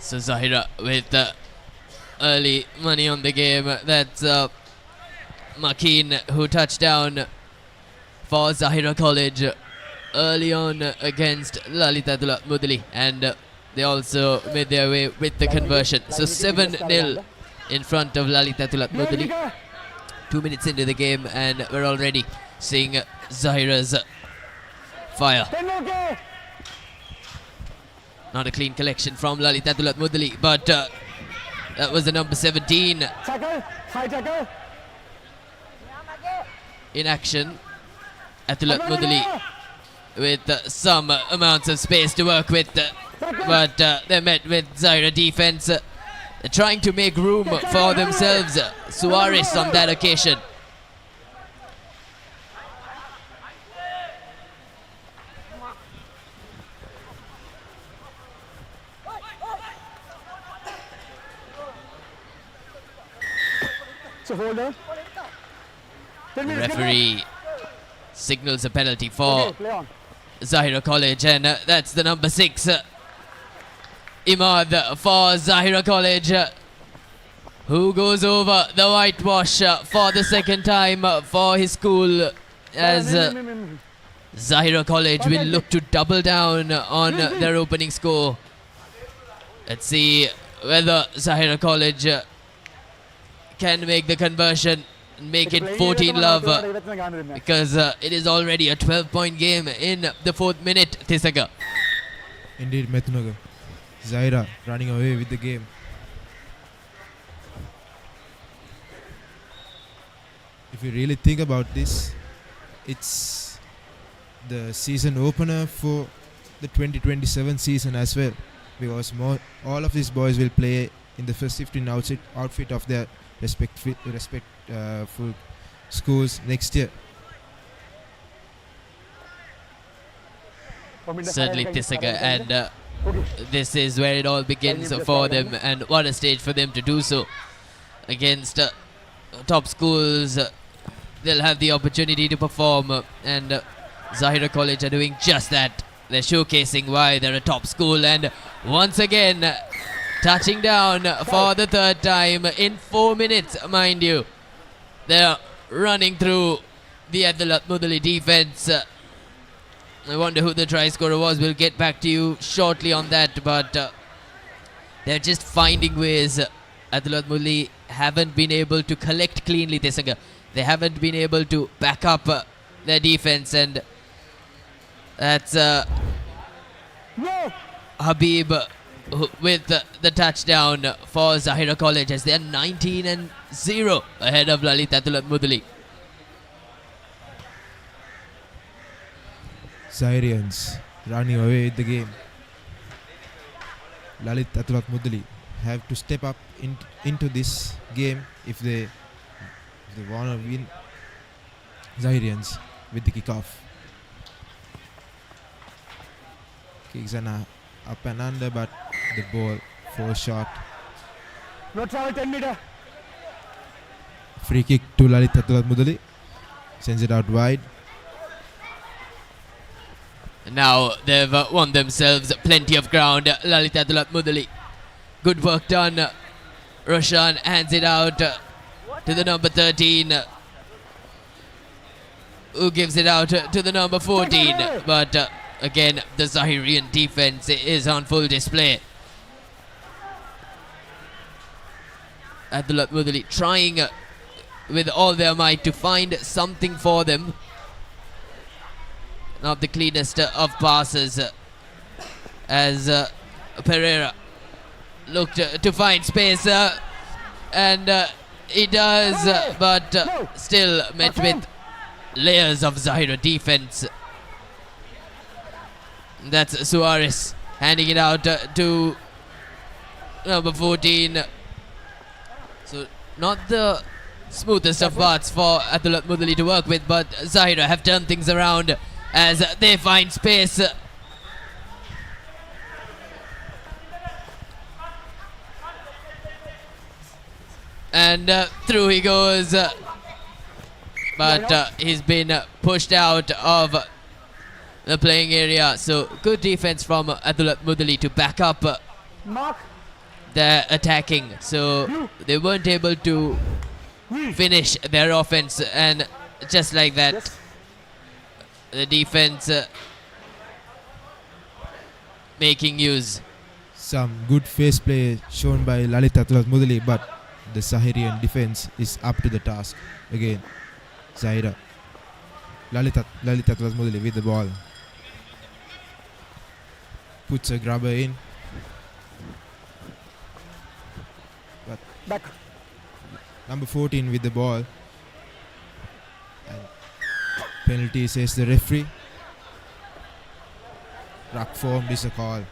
So Zahira with the early money on the game. That's Makeen who touched down for Zahira College early on against Lalitatullah Mudali, and they also made their way with the conversion. So 7-0 in front of Lalitatullah Mudali. 2 minutes into the game and we're already seeing Zahira's fire. Not a clean collection from Lalitatullah Mudali, but that was the number 17 in action. Atullah Mudali with some amounts of space to work with, but they're met with Zahira defense. They're trying to make room for themselves. Suarez on that occasion. So hold on. The referee signals a penalty for Okay, play on. Zahira College, and that's the number 6 Imad for Zahira College, who goes over the whitewash for the second time for his school, as Zahira College will look to double down on their opening score. Let's see whether Zahira College can make the conversion and make it 14-love, because it is already a 12-point game in the 4th minute. Tisaga. Indeed, Methunaga. Zahira running away with the game. If you really think about this, it's the season opener for the 2027 season as well, because all of these boys will play in the first 15 outfit of their respectful schools next year. Certainly Tisaga, and this is where it all begins for them, and what a stage for them to do so against top schools. They'll have the opportunity to perform, and Zahira College are doing just that. They're showcasing why they're a top school, and once again touching down for the 3rd time in 4 minutes, mind you. They're running through the Atullah Mudali defense. I wonder who the try scorer was. We'll get back to you shortly on that, but they're just finding ways. Atullah Mudali haven't been able to collect cleanly, Tisaga. They haven't been able to back up their defense, and that's Habib with the touchdown for Zahira College, as they're 19-0 ahead of Lalitatullah Mudali. Zahirians running away with the game. Lalitatullah Mudali have to step up into this game if they want to win. Zahirians with the kickoff. Kicks an up and under, but the ball falls short. No travel 10 meter. Free kick to Lalitatullah Mudali. Sends it out wide. Now they've won themselves plenty of ground. Lalitatullah Mudali. Good work done. Roshan hands it out to the number 13, who gives it out to the number 14. But again, the Zahirian defense is on full display. Atullah Mudali trying with all their might to find something for them. Not the cleanest of passes, as Pereira looked to find space, and he does, but still met with layers of Zahira defense. That's Suarez handing it out to number 14. So not the smoothest of paths for Atullah Mudali to work with, but Zahira have turned things around as they find space. And through he goes, but he's been pushed out of the playing area. So good defense from Atullah Mudali to back up their attacking, so they weren't able to finish their offense, and just like that, Yes. the defense making use. Some good face play shown by Lalita Mudali, but the Zahirian defense is up to the task again. Zahira. Lalita Mudali with the ball. Puts a grabber in. But Back. number 14 with the ball. And penalty, says the referee. Ruck form is a call.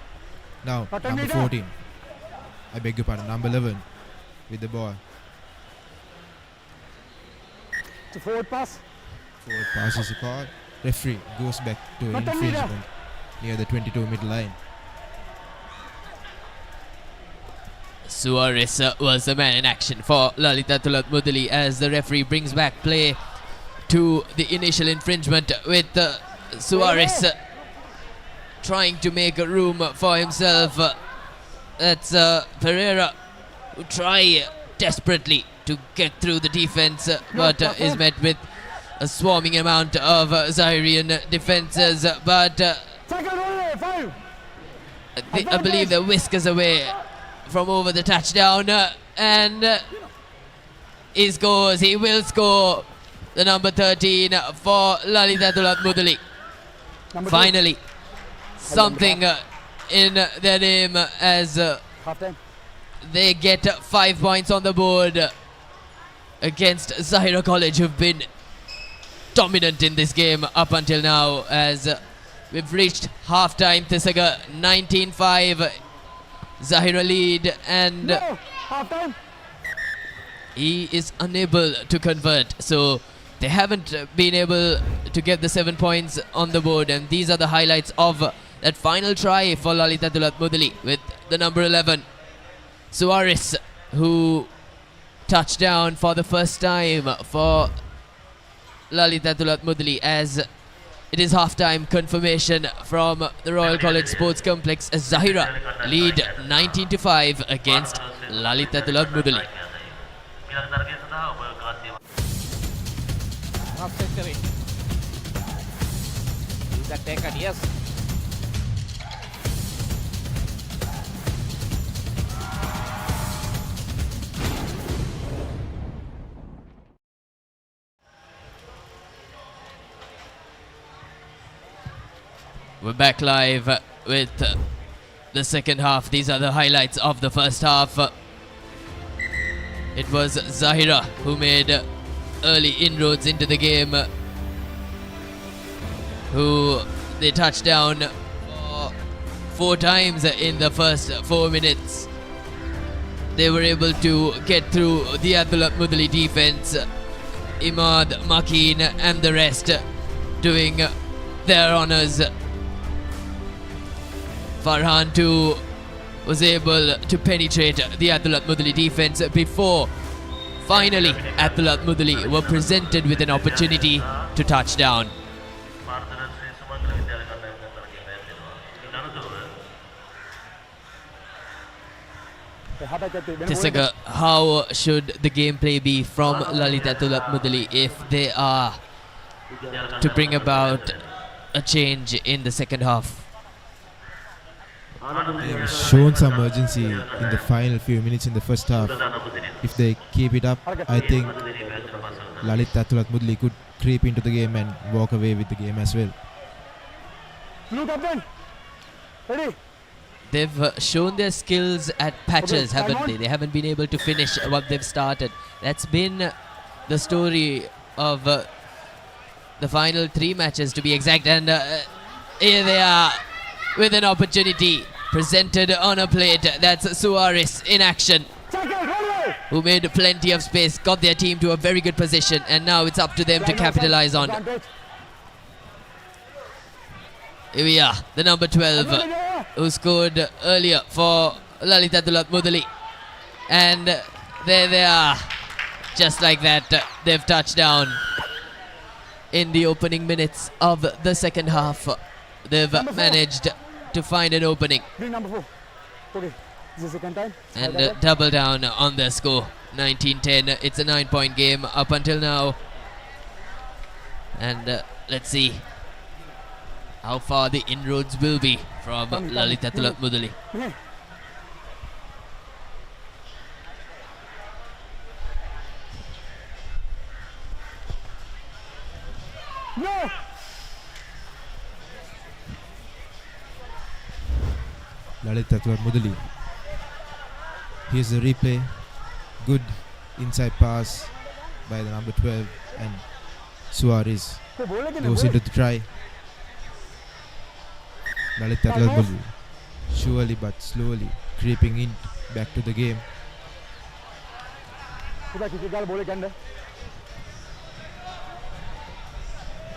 Now, number 14. I beg your pardon, number 11 with the ball. It's a forward pass. Forward pass is a call. Referee goes back to infringement near the 22 middle line. Suarez was the man in action for Lalita Mudali as the referee brings back play to the initial infringement with Suarez trying to make a room for himself. That's Pereira who try desperately to get through the defense, but is met with a swarming amount of Zahirian defenses. But Second away, 5. I believe the whiskers away from over the touchdown, and he scores. He will score. The number 13 for Lalita Mudali. Number 2. Finally, something in their name as Half time. they get 5 points on the board against Zahira College, who've been dominant in this game up until now, as we've reached half-time. Tisaga 19-5, Zahira lead, and No. Half time. he is unable to convert, so they haven't been able to get the 7 points on the board. And these are the highlights of that final try for Lalita Mudali with the number 11 Suarez, who touched down for the first time for Lalita Mudali, as it is halftime confirmation from the Royal College Sports Complex as Zahira lead 19-5 against Lalita Mudali. Bilang target sudah berkasi. Half century. Is that taken? Yes. We're back live with the second half. These are the highlights of the first half. It was Zahira who made early inroads into the game, who they touched down for 4 times in the first 4 minutes. They were able to get through the Mudali defense. Imad, Makin and the rest doing their honors. Farhan too was able to penetrate the Mudali defense before finally Mudali were presented with an opportunity to touch down. Tisaga, how should the gameplay be from Lalita Mudali if they are to bring about a change in the second half? They have shown some urgency in the final few minutes in the first half. If they keep it up, I think Lalita Mudali could creep into the game and walk away with the game as well. Blue captain. Ready. They've shown their skills at patches, haven't they? They haven't been able to finish what they've started. That's been the story of the final 3 matches, to be exact. And here they are with an opportunity presented on a plate. That's Suarez in action, who made plenty of space, got their team to a very good position, and now it's up to them to capitalize on. Here we are, the number 12 who scored earlier for Lalita Mudali, and there they are, just like that. They've touched down in the opening minutes of the second half. They've managed to find an opening. Bring number 4. Okay. This is the second time. and double down on their score. 19-10. It's a 9-point game up until now. And let's see how far the inroads will be from Lalita Tulat Mudali. No! Lalita Tulat Mudali. Here's the replay. Good inside pass by the number 12, and Suarez goes into the try. Lalita Tulat Mudali surely but slowly creeping in back to the game.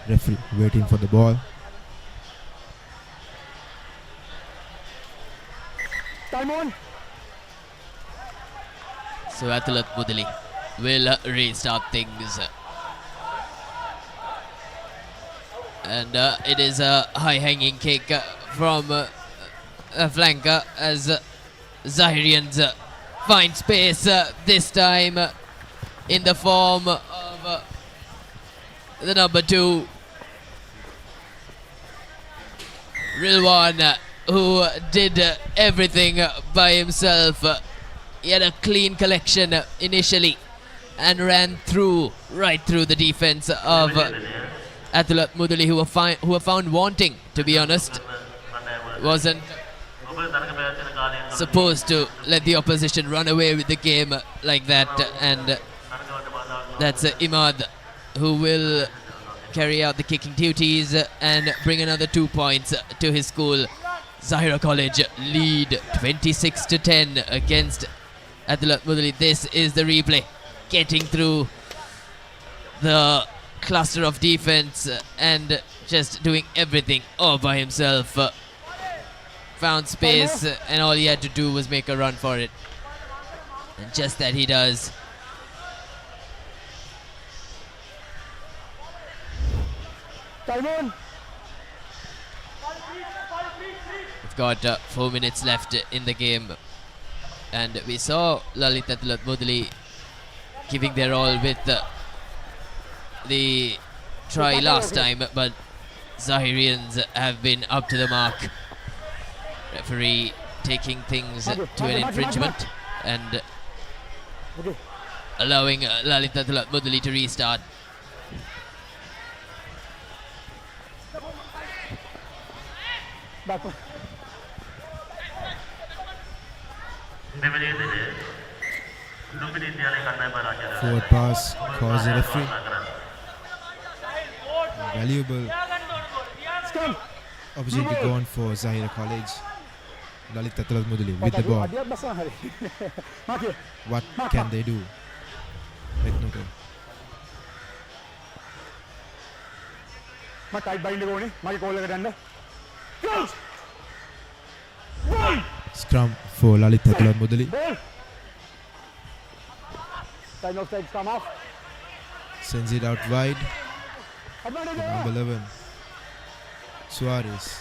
Referee waiting for the ball. Time on! So Atulat Mudali will restart things. And it is a high-hanging kick from a flanker as Zahirians find space this time in the form of the number 2, Rilwan, who did everything by himself. He had a clean collection initially and ran right through the defense of Atulat Mudali, who were found wanting, to be honest. Wasn't supposed to let the opposition run away with the game like that, and that's Imad, who will carry out the kicking duties and bring another 2 points to his school. Zahira College lead 26-10 against Atulat Mudali. This is the replay, getting through the cluster of defense and just doing everything all by himself. Found space and all he had to do was make a run for it, and just that he does. Time on! We've got 4 minutes left in the game, and we saw Lalita Tulat Mudali giving their all with the try last time, but Zahirians have been up to the mark. Referee taking things to an infringement and allowing Lalita Tulat Mudali to restart. Backward. Forward pass calls the referee. Valuable Scrum! opportunity gone for Zahira College. Lalita Tulat Mudali with the ball. Mark here. What can they do? Reknuto. Mark tight bind the goal. Mark call again. Scrum for Lalita Tulat Mudali. Ball! Time of side, scrum off. Sends it out wide. Advantage. Number 11, Suarez.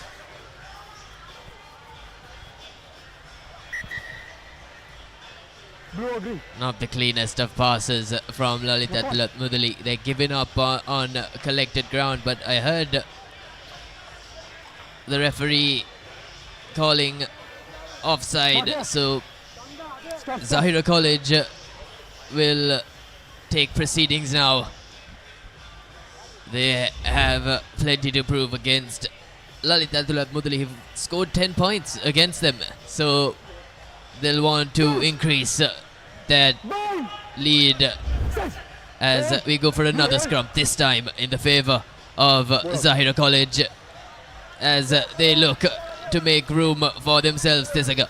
Blue or green? Not the cleanest of passes from Lalita Tulat Mudali. They're giving up on collected ground, but I heard the referee calling offside, so Zahira College will take proceedings now. They have plenty to prove against Lalita Tulat Mudali, who've scored 10 points against them, so they'll want to increase that lead as we go for another scrum, this time in the favour of Zahira College, as they look to make room for themselves. Tesaga.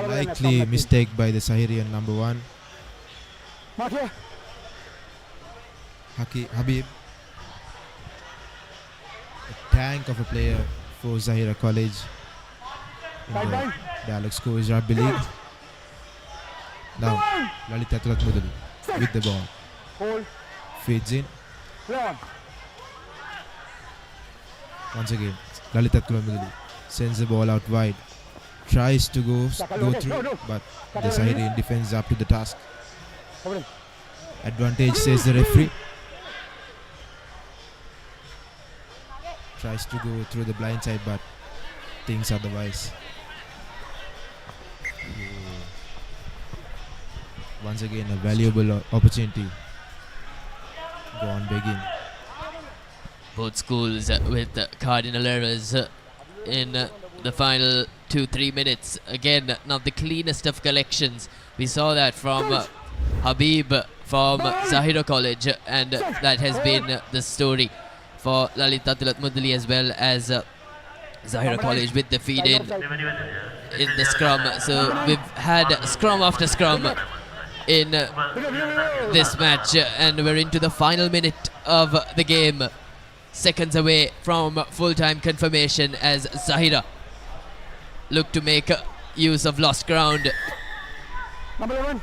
Likely mistake by the Sahirian number 1, Mark here. Habib. A tank of a player for Zahira College in the Dialog Schools Rugby League. Now Lalita Tulat Mudali with the ball. Hold. Feeds in. Play on. Once again, Lalitha Tulamudali sends the ball out wide. Tries to go through, but the Saharian defense is up to the task. Come in. Advantage, says the referee. Tries to go through the blind side, but thinks otherwise. Once again, a valuable opportunity. Go on, begin. Both schools with cardinal errors in the final 2-3 minutes. Again, not the cleanest of collections. We saw that from Habib from Zahira College, and that has been the story for Lalitha Tulamudali as well as Zahira College with the feed in the scrum. So we've had scrum after scrum in this match, and we're into the final minute of the game. Seconds away from full-time confirmation as Zahira look to make use of lost ground. Number 11.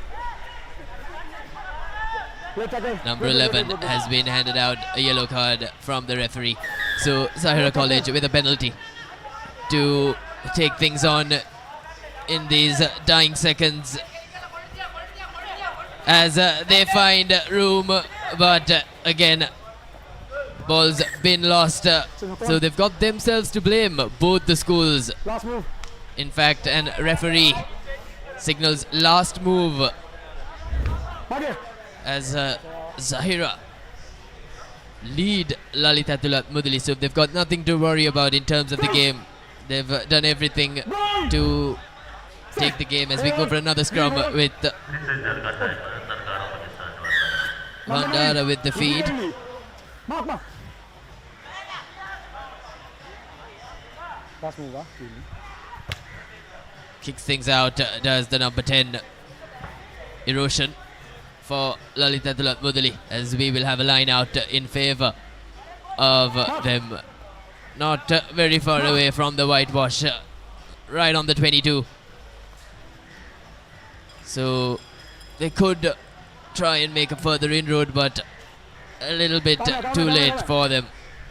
Number 11 has been handed out a yellow card from the referee. So Zahira College with a penalty to take things on in these dying seconds as they find room, but again, ball's been lost, so they've got themselves to blame, both the schools. Last move. In fact, and referee signals last move as Zahira lead Lalitha Tulamudali. So they've got nothing to worry about in terms of the game. They've done everything to take the game as we go for another scrum with Vandara with the feed. Mark. Last move, huh? Kicks things out, does the number 10 erosion for Lalitha Tulamudali, as we will have a line out in favour of them. Not very far away from the whitewash, right on the 22. So they could try and make a further inroad, but a little bit too late for them.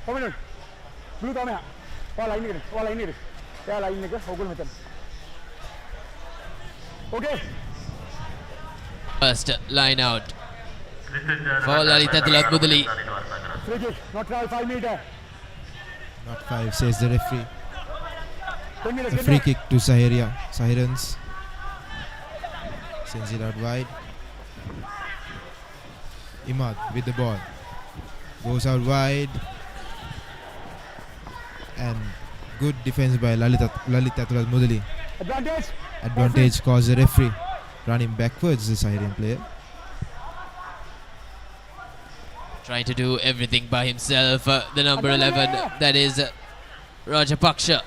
Blue down here. All I need. Yeah, line nigga. Okay. First line out for Lalitha Tulamudali. Free kick. Not 5 meter. Not 5, says the referee. 10 meters. A free kick to Sahirans. Sends it out wide. Imad with the ball. Goes out wide. And good defense by Lalitha Tulamudali. Advantage caused the referee. Running backwards, the Saharian player. Trying to do everything by himself. The number 11, that is Rajapaksha,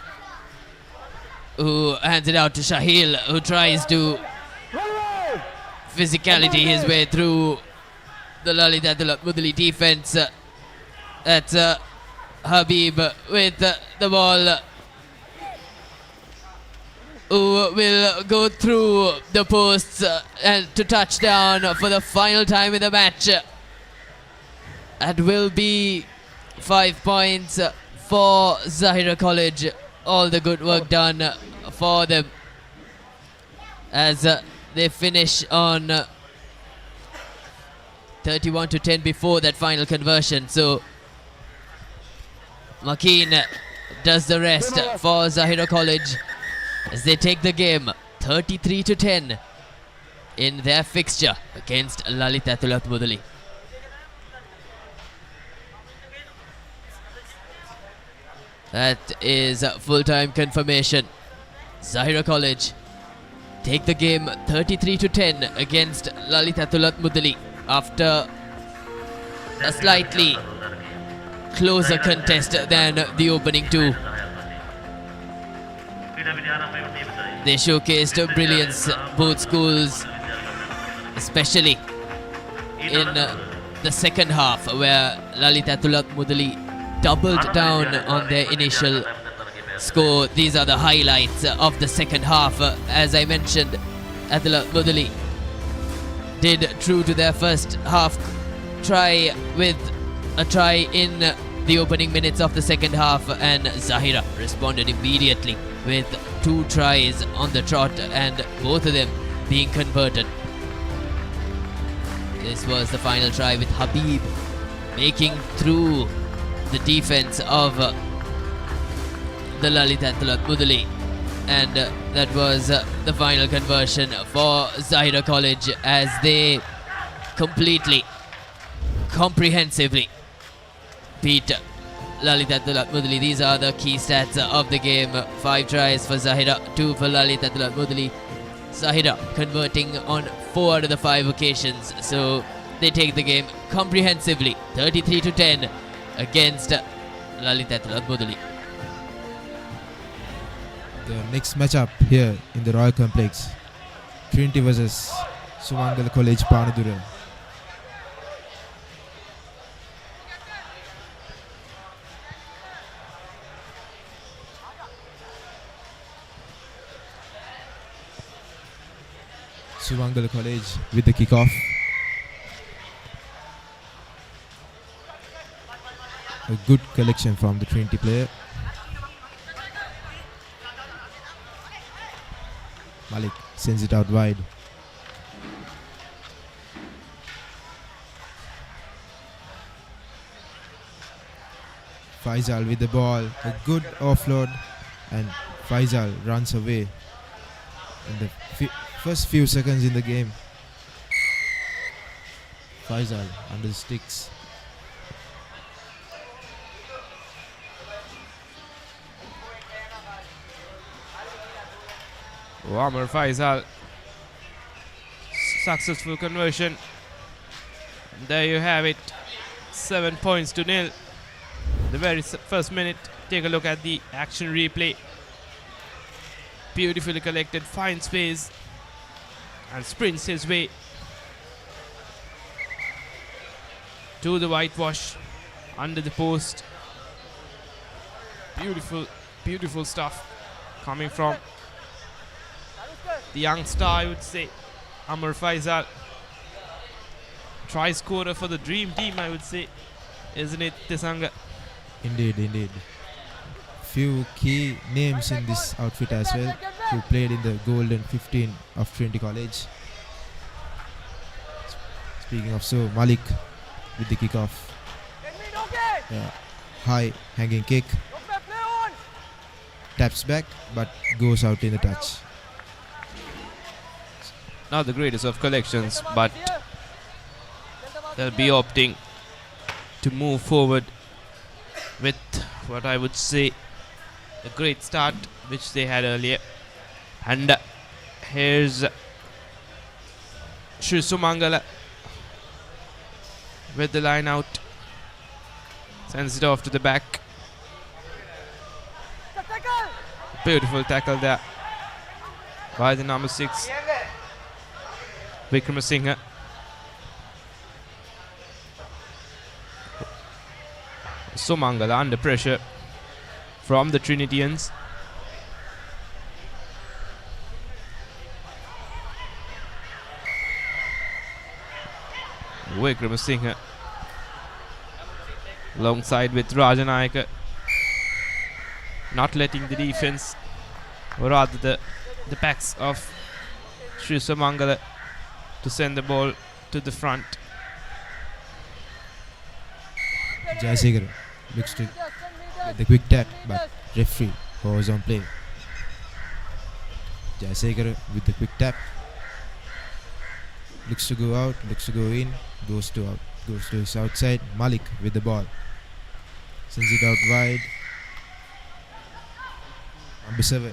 who hands it out to Shahil, who tries to physicality his way through the Lalitha Tulamudali defense. That's Habib with the ball, who will go through the posts and to touchdown for the final time in the match. That will be 5 points for Zahira College. All the good work done for them as they finish on 31-10 before that final conversion. So Makeen does the rest for Zahira College as they take the game 33-10 in their fixture against Lalitha Tulamudali. That is full-time confirmation. Zahira College take the game 33-10 against Lalitha Tulamudali after a slightly closer contest than the opening two. They showcased brilliance, both schools, especially in the second half, where Lalitha Tulamudali doubled down on their initial score. These are the highlights of the second half. As I mentioned, Tulamudali did true to their first half try with a try in the opening minutes of the second half, and Zahira responded immediately with 2 tries on the trot, and both of them being converted. This was the final try with Habib making through the defense of the Lalitathalat Mudali, and that was the final conversion for Zahira College as they completely, comprehensively beat Lalitathalat Mudali. These are the key stats of the game. 5 tries for Zahira, 2 for Lalitathalat Mudali. Zahira converting on 4 out of the 5 occasions, so they take the game comprehensively, 33-10 against Lalitathalat Mudali. The next matchup here in the Royal Complex, Trinity versus Sumangala College Panadura. Sumangala College with the kickoff. A good collection from the Trinity player. Malik sends it out wide. Faisal with the ball. A good offload, and Faisal runs away in the first few seconds in the game. Faisal under the sticks. Amar Faisal, successful conversion. There you have it, 7 points to nil. The very first minute. Take a look at the action replay. Beautifully collected, finds space and sprints his way to the whitewash under the post. Beautiful, beautiful stuff coming from the young star, I would say, Amar Faisal. Try scorer for the dream team, I would say, isn't it, Tisanga? Indeed, indeed. Few key names in this outfit as well, who played in the Golden 15 of Trinity College. Speaking of so, Malik with the kickoff. Yeah, high hanging kick. Taps back, but goes out in the touch. Not the greatest of collections, but they'll be opting to move forward with what I would say a great start which they had earlier. And here's Shri Sumangala with the line out, sends it off to the back. Beautiful tackle there by the number 6 Vikramasinghe. Sumangala under pressure from the Trinitians. Vikramasinghe alongside with Rajanayaka, not letting the defense, or rather the backs of Sri Sumangala, to send the ball to the front. Jayasekhar looks to get the quick tap, but referee goes on play. Jayasekhar with the quick tap. Looks to go out, looks to go in, goes to out, goes to his outside. Malik with the ball. Sends it out wide. Number 7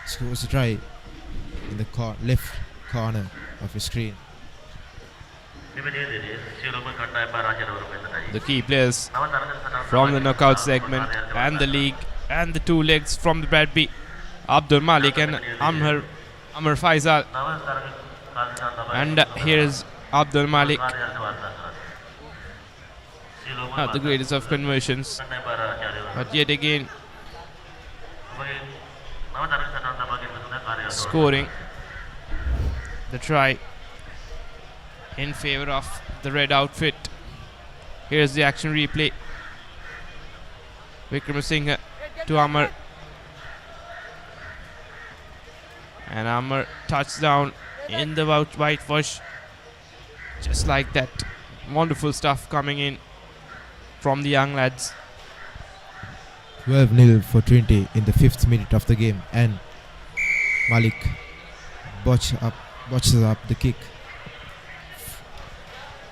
scores a try in the left corner of the screen. The key players from the knockout segment and the league and the 2 legs from the Bradby, Abdul Malik and Amar Faisal. And here's Abdul Malik. Not the greatest of conversions, but yet again scoring the try in favor of the red outfit. Here's the action replay. Vikramasinghe to Amar. And Amar touchdown in the white wash. Just like that. Wonderful stuff coming in from the young lads. 12-0 for Trinity in the 5th minute of the game, and Malik botches up the kick.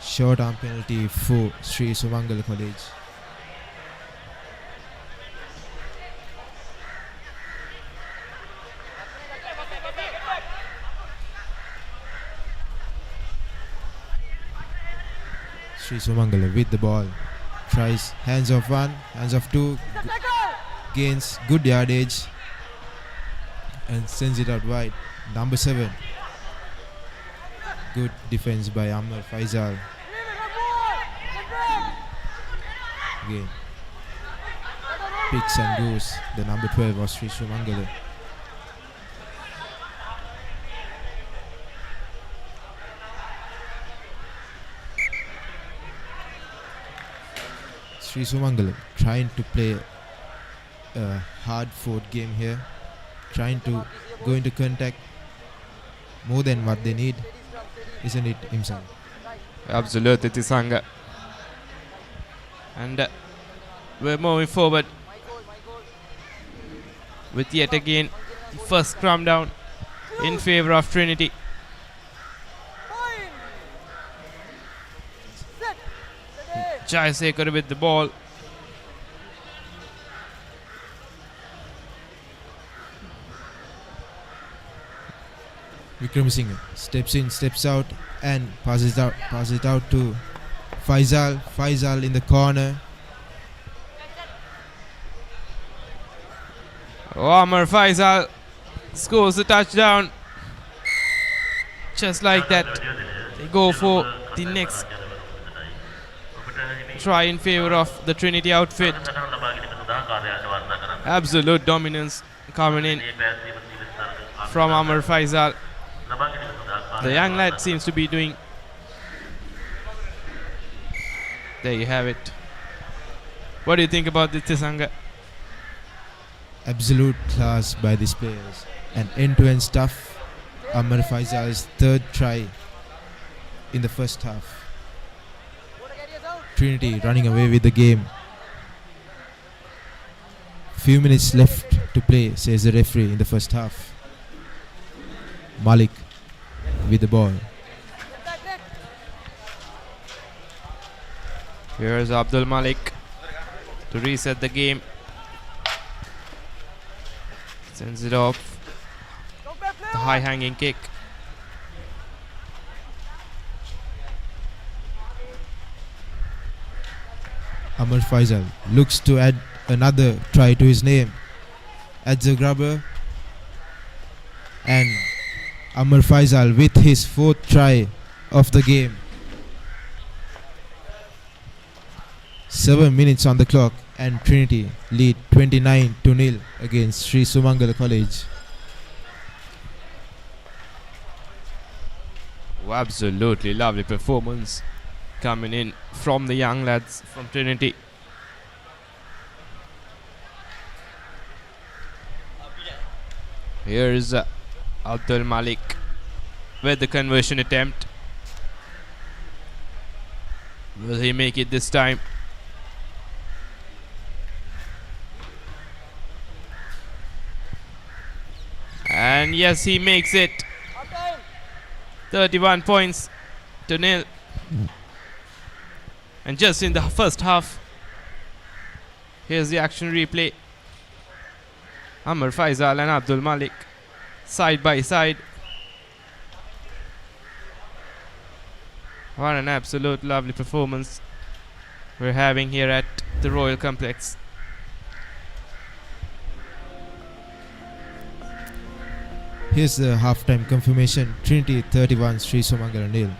Short arm penalty for Sri Sumangala College. Sri Sumangala with the ball. Tries hands off one, hands off two. Gains good yardage and sends it out wide. Number 7. Good defense by Amar Faisal. Again. Picks and goes. The number 12 of Sri Sumangala. Sri Sumangala trying to play a hard-fought game here, trying to go into contact more than what they need, isn't it, Imsan? Absolutely, Tisanga. And we're moving forward with yet again the first scrum down in favor of Trinity. Jayasekar with the ball. Vikramasinghe steps in, steps out, and passes it out to Faisal. Faisal in the corner. Amar Faisal scores a touchdown. Just like that, they go for the next try in favor of the Trinity outfit. Absolute dominance coming in from Amar Faisal. The young lad seems to be doing. There you have it. What do you think about this, Tisanga? Absolute class by these players. And end-to-end stuff. Amar Faisal's 3rd try in the first half. Trinity running away with the game. Few minutes left to play, says the referee in the first half. Malik with the ball. Here's Abdul Malik to reset the game. Sends it off. The high hanging kick. Amar Faisal looks to add another try to his name. Adds a grubber. And Amar Faisal with his 4th try of the game. 7 minutes on the clock, and Trinity lead 29-0 against Sri Sumangala College. Oh, absolutely lovely performance coming in from the young lads from Trinity. Here's Abdul Malik with the conversion attempt. Will he make it this time? And yes, he makes it. 31 points to 0. And just in the first half, here's the action replay. Amar Faisal and Abdul Malik side by side. What an absolute lovely performance we're having here at the Royal Complex. Here's the halftime confirmation. Trinity 31, Sri Sumangala 0.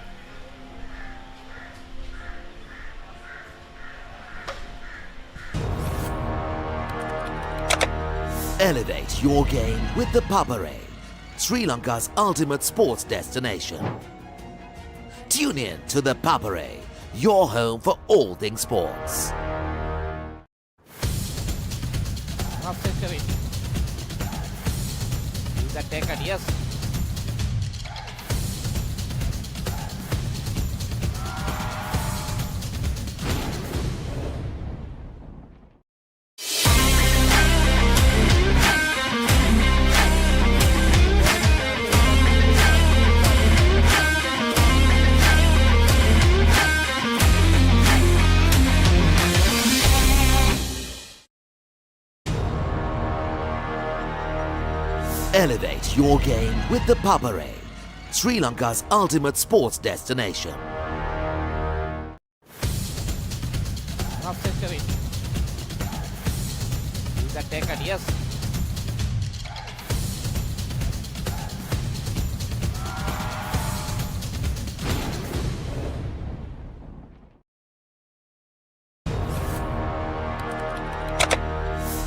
Elevate your game with the Papare, Sri Lanka's ultimate sports destination. Tune in to the Papare, your home for all things sports. that taken? Yes. Elevate your game with the Papare, Sri Lanka's ultimate sports destination. Half century. Is that taken? Yes.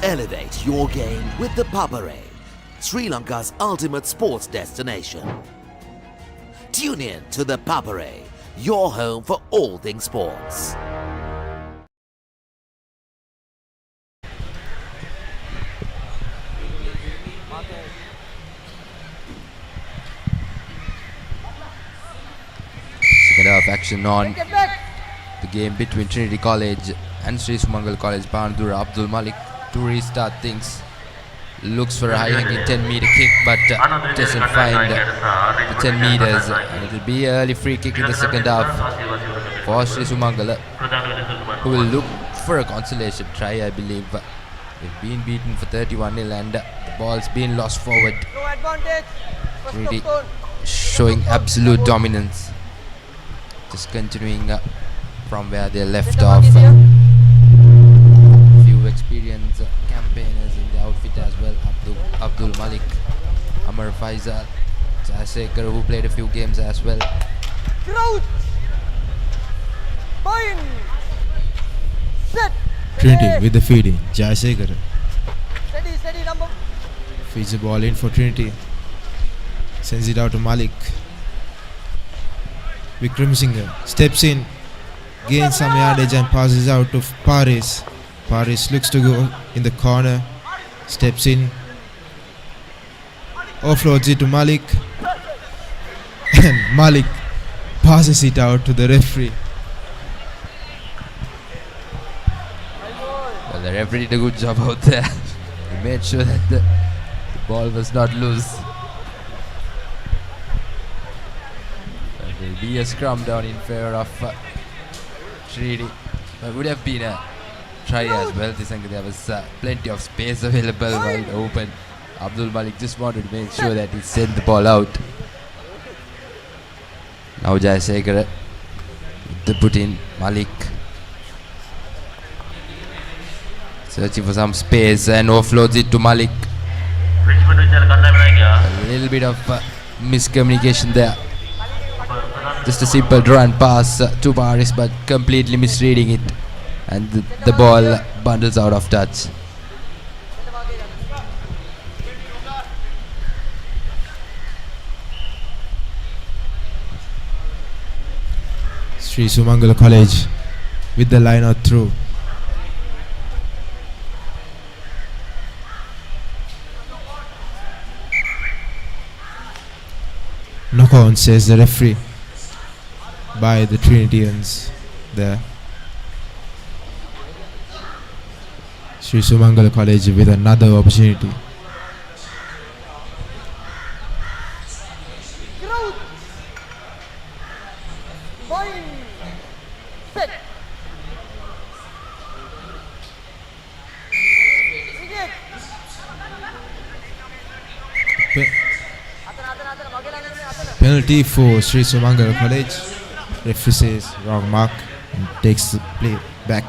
Elevate your game with the Papare, Sri Lanka's ultimate sports destination. Tune in to the Papare, your home for all things sports. Second half action on the game between Trinity College and Sri Sumangal College. Bandura Abdul Malik to restart things. Looks for a high hanging 10-meter kick, but doesn't find the 10 meters. And it will be an early free kick in the second half for Sri Sumangal, who will look for a consolation try, I believe. They've been beaten for 31-0 and the ball's been lost forward. Trinity showing absolute dominance. Just continuing from where they left off. Few experienced campaigners in the outfit as well. Abdul Malik, Amar Faisal, Jayasekar, who played a few games as well. Trinity with the feeding. Jayasekar feeds the ball in for Trinity. Sends it out to Malik. Vikram Singh steps in, gains some yardage and passes out to Paris. Paris looks to go in the corner, steps in, offloads it to Malik, and Malik passes it out to the referee. Well, the referee did a good job out there. He made sure that the ball was not loose. There will be a scrum down in favour of Trinity. It would have been a try as well. There was plenty of space available wide open. Abdul Malik just wanted to make sure that he sent the ball out. Now Jayasekar to put in Malik. Searching for some space and offloads it to Malik. A little bit of miscommunication there. Just a simple run pass to Paris, but completely misreading it, and the ball bundles out of touch. Sri Sumangal College with the line out through. Knock on, says the referee, by the Trinitians there. Sri Sumangal College with another opportunity. Penalty for Sri Sumangal College. Referee says wrong mark and takes the play back.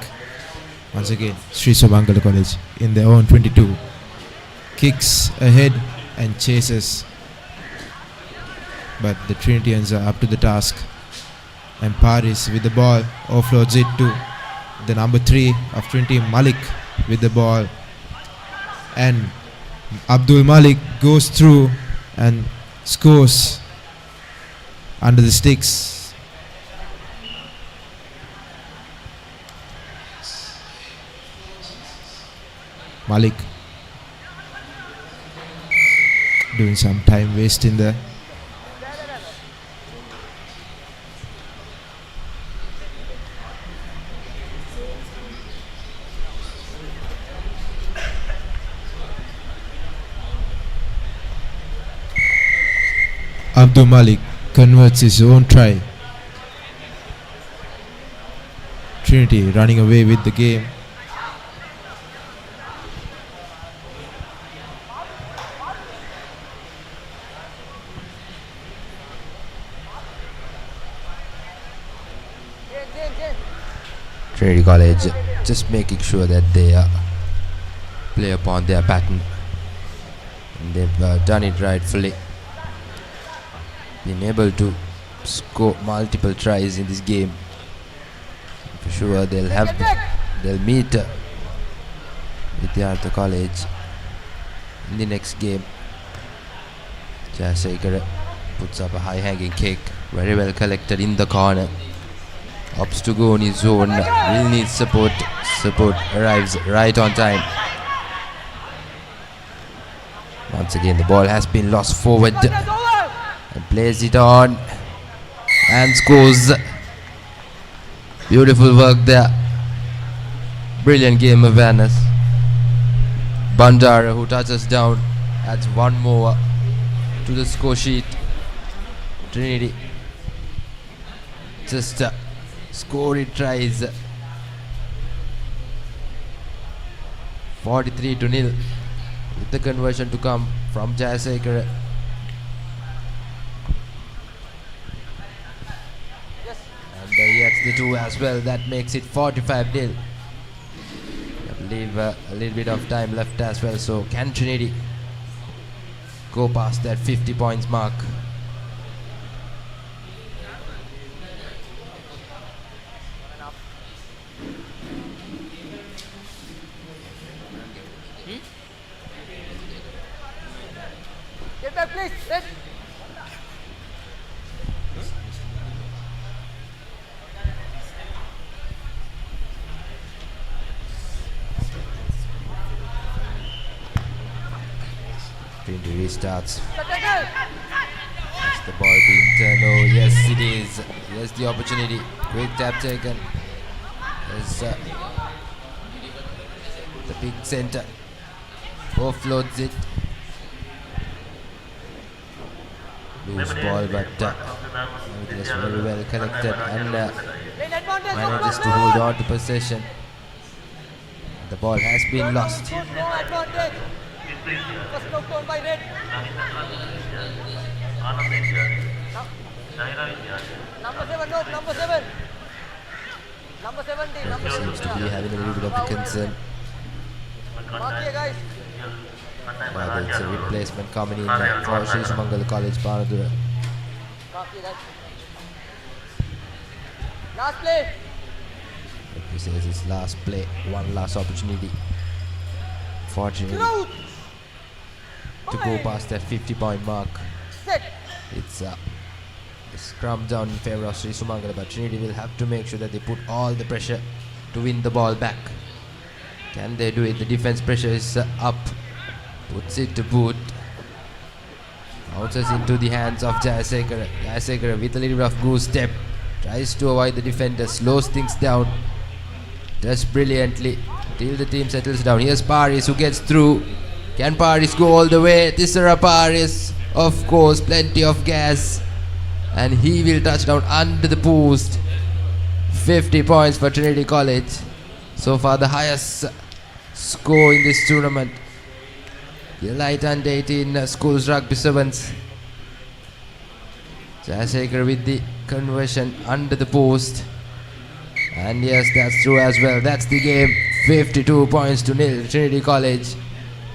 Once again, Sri Sumangal College in their own 22. Kicks ahead and chases. But the Trinitians are up to the task. And Paris with the ball offloads it to the number 3 of Trinity, Malik, with the ball. And Abdul Malik goes through and scores under the sticks. Malik doing some time wasting there. Abdul Malik converts his own try. Trinity running away with the game. Trinity College just making sure that they play upon their pattern, and they've done it rightfully. Been able to score multiple tries in this game. For sure they'll meet Vidyartha College in the next game. Jayasekara puts up a high hanging kick, very well collected in the corner. Opts to go on his own, will need support. Support arrives right on time. Once again the ball has been lost forward and plays it on and scores. Beautiful work there. Brilliant game awareness. Bandara, who touches down, adds one more to the score sheet. Trinity just scoring tries. 43-0 with the conversion to come from Jayasekara. And he gets the 2 as well. That makes it 45-0. I believe a little bit of time left as well. So can Trinity go past that 50 points mark? Get back, please. Red. Trinity restarts. Is the ball being turned? Oh, yes, it is. Yes, the opportunity. Quick tap taken. There's the big center. Offloads it. Loose ball, but it is very well collected and manages to hold on to possession. The ball has been lost. Referee seems to be having a little bit of a concern. Rather, it's a replacement coming in for Sri Sumangal College, Panadura. Last play. He says his last play, one last opportunity. Fortunately, to go past that 50-point mark. It's a scrum down in favor of Sri Sumangal, but Trinity will have to make sure that they put all the pressure to win the ball back. Can they do it? The defense pressure is up. Puts it to boot. Bounces into the hands of Jayasekara. Jayasekara with a little bit of goose step. Tries to avoid the defender. Slows things down. Does brilliantly till the team settles down. Here's Paris who gets through. Can Paris go all the way? Tisera Paris. Of course, plenty of gas. And he will touch down under the post. 50 points for Trinity College. So far the highest score in this tournament. The light under 18 schools rugby sevens. Jayasekara with the conversion under the post. And yes, that's true as well. That's the game. 52 points to nil. Trinity College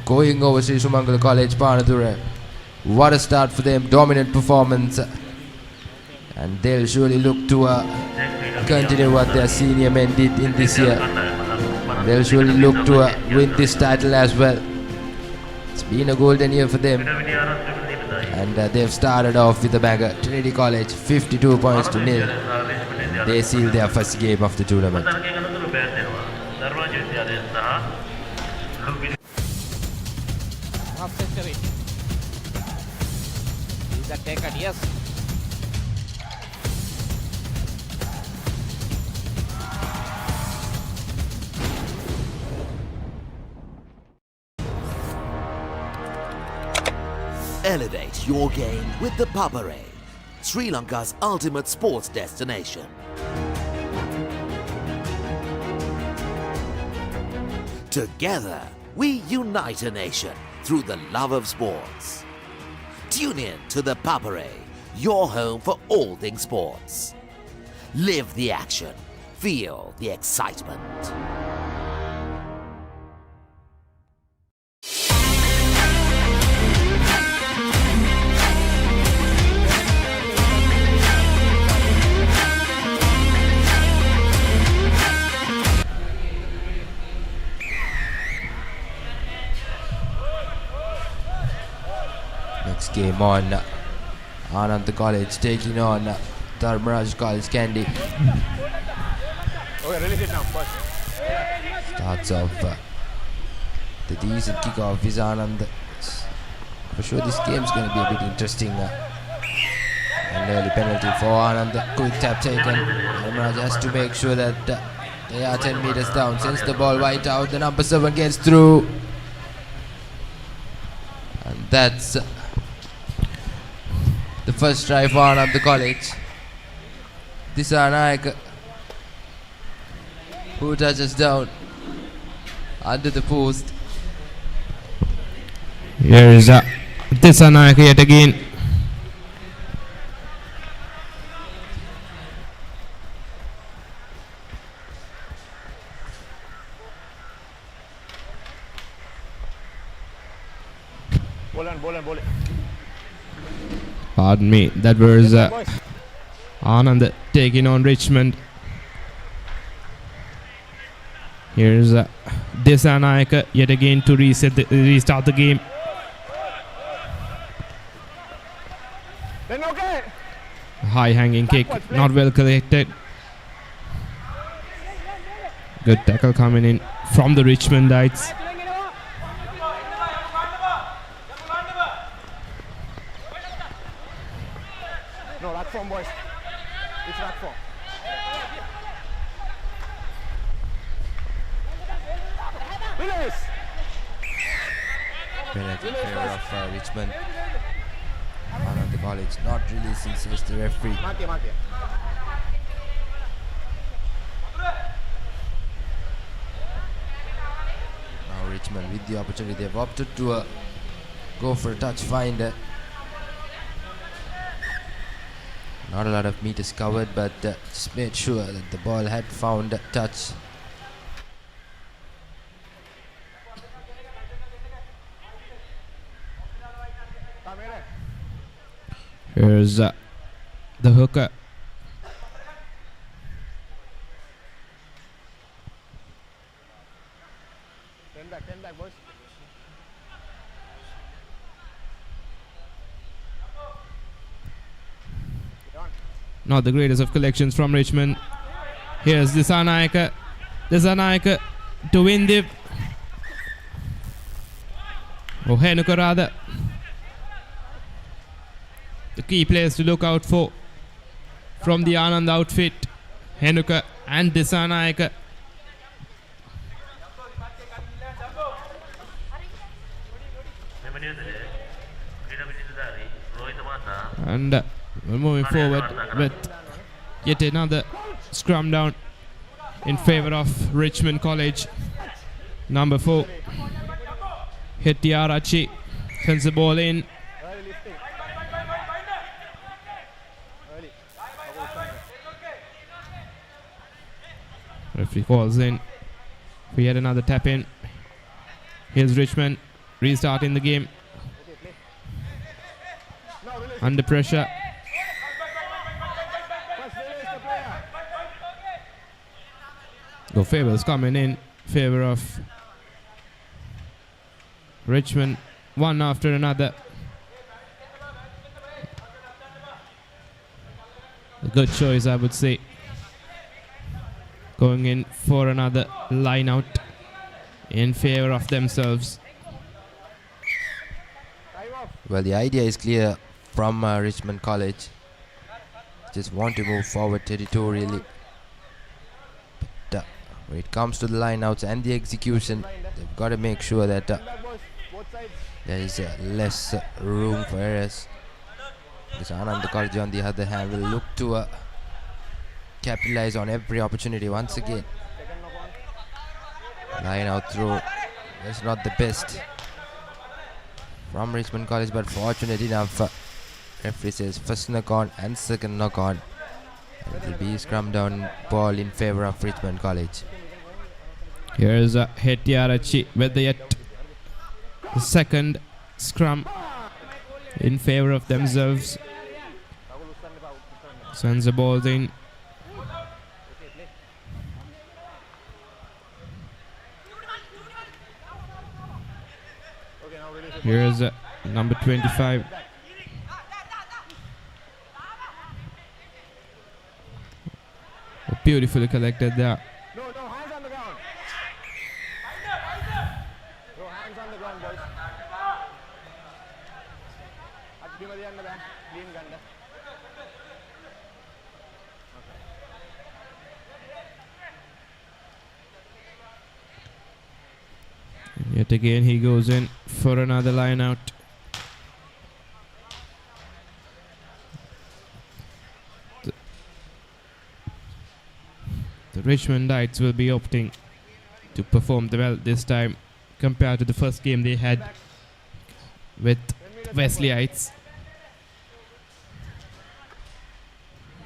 going over Sri Sumangal College, Panadura. What a start for them. Dominant performance. And they'll surely look to continue what their senior men did in this year. They'll surely look to win this title as well. It's been a golden year for them. And they've started off with a banger. Trinity College 52 points to nil. They seal their first game of the tournament. Half century. Is that taken? Yes. Elevate your game with the Papare, Sri Lanka's ultimate sports destination. Together, we unite a nation through the love of sports. Tune in to the Papare, your home for all things sports. Live the action, feel the excitement. Next game on Anand College taking on Dharmaraj College Candy. Okay, release it now. First. Starts off the decent kickoff is Anand. For sure this game's going to be a bit interesting. An early penalty for Anand. Quick tap taken. Dharmaraj has to make sure that they are 10 meters down. Sends the ball wide out. The number 7 gets through. And that's the first try for Anand College. Disanayak, who touches down under the post. Here is Disanayak yet again. Ball. Pardon me, that was Anand taking on Richmond. Here's Disanayak yet again to restart the game. Then okay. High hanging kick, not well collected. Good tackle coming in from the Richmondites. No, back form, boys. It's back form. Release. Penalty in favor of Richmond. Anand College not releasing, says the referee. Mark here. Now Richmond with the opportunity, they've opted to go for a touch find. Not a lot of meters covered, but just made sure that the ball had found a touch. Here's the hooker. Ten back, boys. Not the greatest of collections from Richmond. Here's Disanayak to win the Henuka rather. The key players to look out for from the Anand outfit, Henuka and Disanayak. And we're moving forward with yet another scrum down in favor of Richmond College. Number 4, Hetiarachi sends the ball in. Referee calls in. We had another tap in. Here's Richmond restarting the game. Under pressure. Go favors coming in favor of Richmond, one after another. A good choice, I would say. Going in for another line out in favor of themselves. Well, the idea is clear from Richmond College. Just want to move forward territorially. But when it comes to the lineouts and the execution, they've got to make sure that there is less room for errors. Because Anand College, on the other hand, will look to capitalize on every opportunity once again. Line out throw was not the best from Richmond College, but fortunate enough, referee says first knock on and second knock on. And it will be scrum down ball in favor of Richmond College. Here's Hetiarachi with the second scrum in favor of themselves. Sends the ball in. Here's number 25. Beautifully collected there. No, hands on the ground. No, hands on the ground, boys. Yet again he goes in for another line out. The Richmondites will be opting to perform well this time compared to the first game they had with Wesleyites.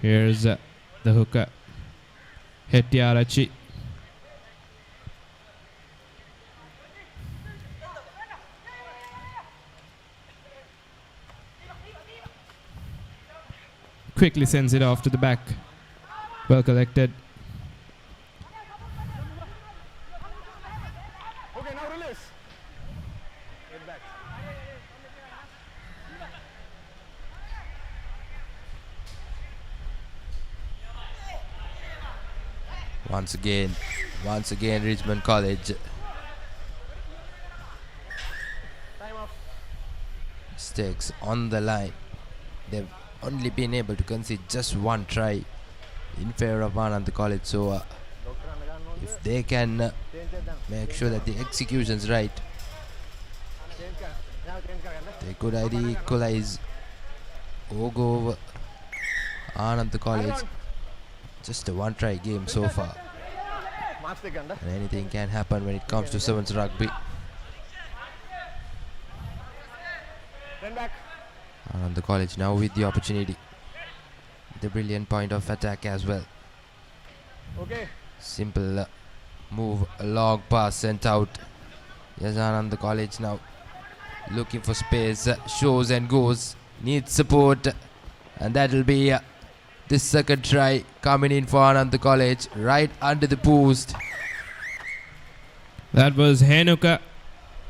Here's the hooker, Hetiarachi. Quickly sends it off to the back. Well collected. Okay, now release. Get back. Once again, Richmond College. Time off. Mistakes on the line. They've only been able to concede just one try in favor of Anand College. So if they can make sure that the execution's right, they could either equalize or go over Anand College. Just a one try game so far, and anything can happen when it comes to sevens rugby. Then back. Anand College now with the opportunity, the brilliant point of attack as well. Okay. Simple move, a long pass sent out. Yes, Anand College now looking for space, shows and goes, needs support, and that will be the second try coming in for Anand College, right under the post. That was Henuka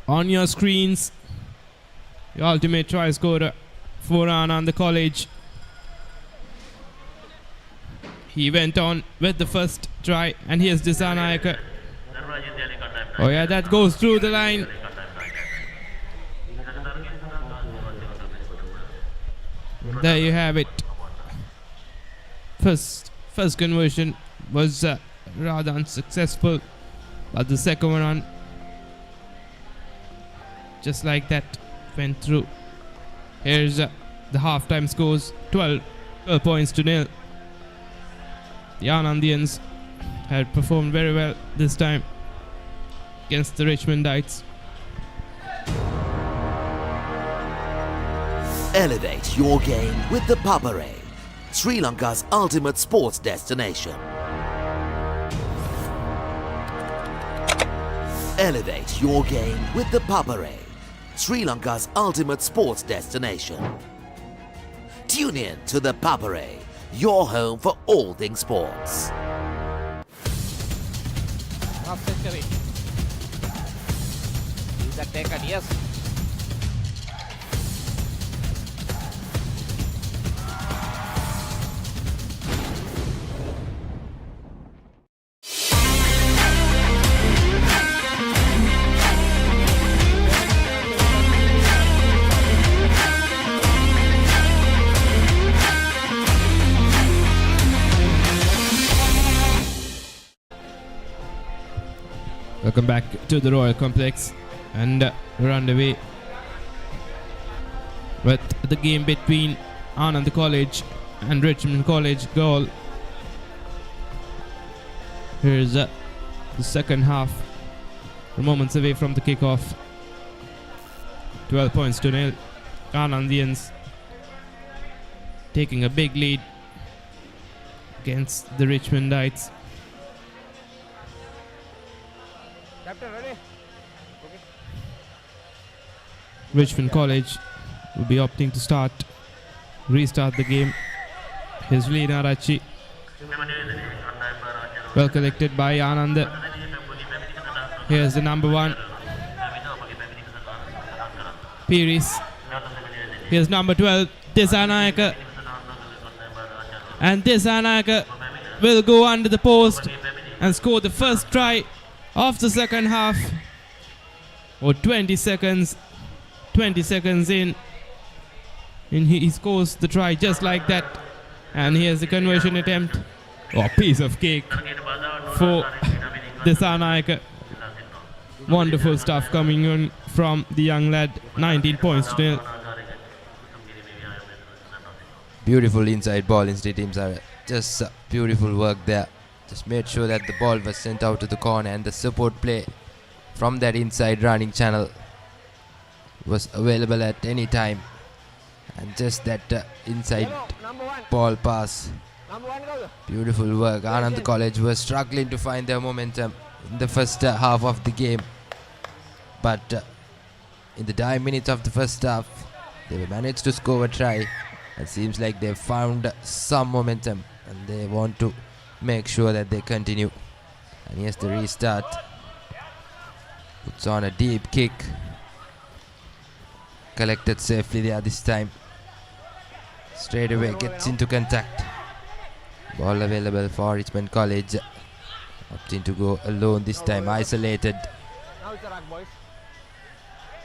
on your screens. The ultimate try scorer for Anand College. He went on with the first try, and here's Disanayaka. Oh yeah, that goes through the line. There you have it. First conversion was rather unsuccessful, but the second one, just like that, went through. Here's the halftime scores: 12 points to nil. The Anandians had performed very well this time against the Richmondites. Elevate your game with the Papare, Sri Lanka's ultimate sports destination. Elevate your game with the Papare, Sri Lanka's ultimate sports destination. Tune in to the Papare, your home for all things sports. Half century. Is that taken? Yes. Welcome back to the Royal Complex, and we're underway with the game between Anand College and Richmond College goal. Here's the second half. We're moments away from the kickoff. 12 points to nil. Anandians taking a big lead against the Richmondites. Captain, ready? Richmond College will be opting to restart the game. Here's Lina Rachi. Well collected by Anand. Here's the number 1, Piris. Here's number 12, Disanayaka. And Disanayaka will go under the post and score the first try of the second half. 20 seconds in, and he scores the try just like that. And here's the conversion attempt. Piece of cake for Disanayaka. Wonderful stuff coming in from the young lad. 19 points to nil. Beautiful inside ball. Instead teams are just beautiful work there. Just made sure that the ball was sent out to the corner, and the support play from that inside running channel was available at any time. And just that inside ball pass. Beautiful work. Anand College was struggling to find their momentum in the first half of the game. But in the dying minutes of the first half, they managed to score a try. It seems like they've found some momentum, and they want to make sure that they continue. And here's the restart. Puts on a deep kick. Collected safely there this time. Straight away gets into contact. Ball available for Richmond College. Opting to go alone this time, isolated.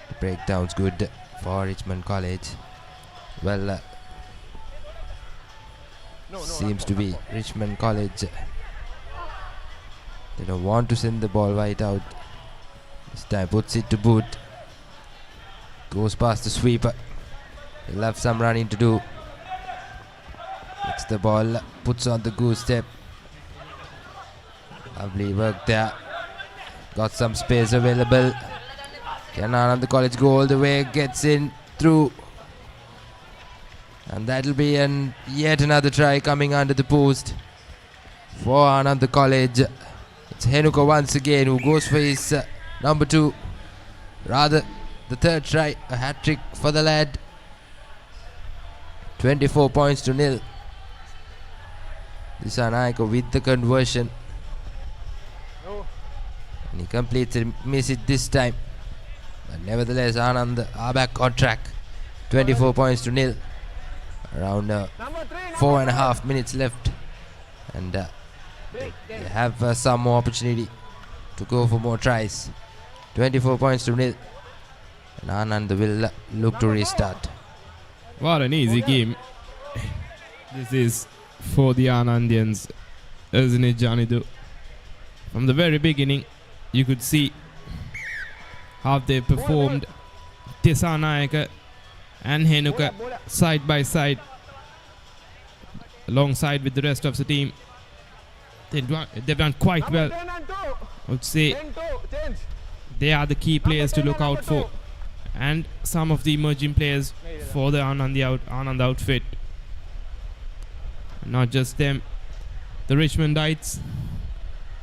The breakdown's good for Richmond College. Well, seems to be Richmond College. They don't want to send the ball right out. This time puts it to boot. Goes past the sweeper. He'll have some running to do. Gets the ball, puts on the goose step. Lovely work there. Got some space available. Can Anand College go all the way? Gets in through. And that'll be yet another try coming under the post for Anand College. It's Henuka once again who goes for his number 2. Rather, the third try. A hat-trick for the lad. 24 points to nil. Disanayaka with the conversion. And he completes it, miss it this time. But nevertheless, Anand are back on track. 24 points to nil. Around 4.5 minutes left. And they have some more opportunity to go for more tries. 24 points to nil. And Anand will look to restart. What an easy game this is for the Anandians, isn't it, Janidu? From the very beginning, you could see how they performed. Disanayaka and Henuka side by side, alongside with the rest of the team. They've done quite well. I would say they are the key players to look out for, and some of the emerging players for the Anand outfit. Not just them, the Richmondites,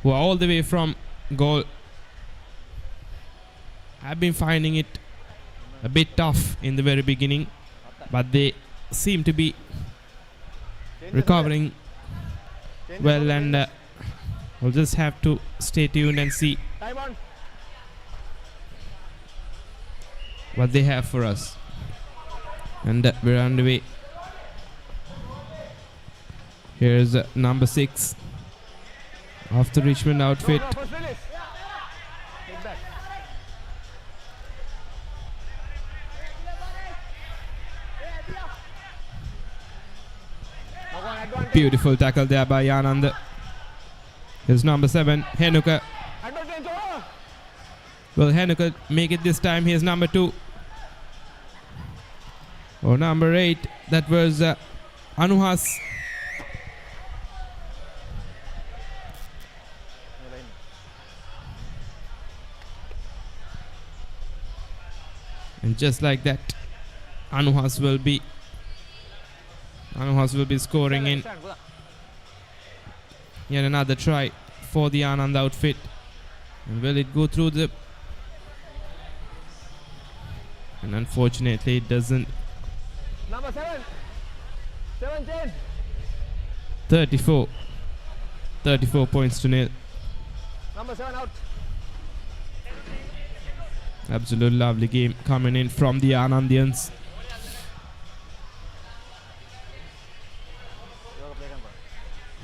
who are all the way from goal, have been finding it a bit tough in the very beginning, but they seem to be recovering well, and we'll just have to stay tuned and see what they have for us. And we're underway. Here's number 6 of the Richmond outfit. Beautiful tackle there by Anand. Here's number 7, Henuka. Will Henry could make it this time? Here's number 2. Or number 8. That was Anuhas. And just like that, Anuhas will be scoring in yet another try for the Anand outfit. And will it go through the... And unfortunately it doesn't. Number 7. 17. 34 points to nil. Number 7 out. Absolute lovely game coming in from the Anandians.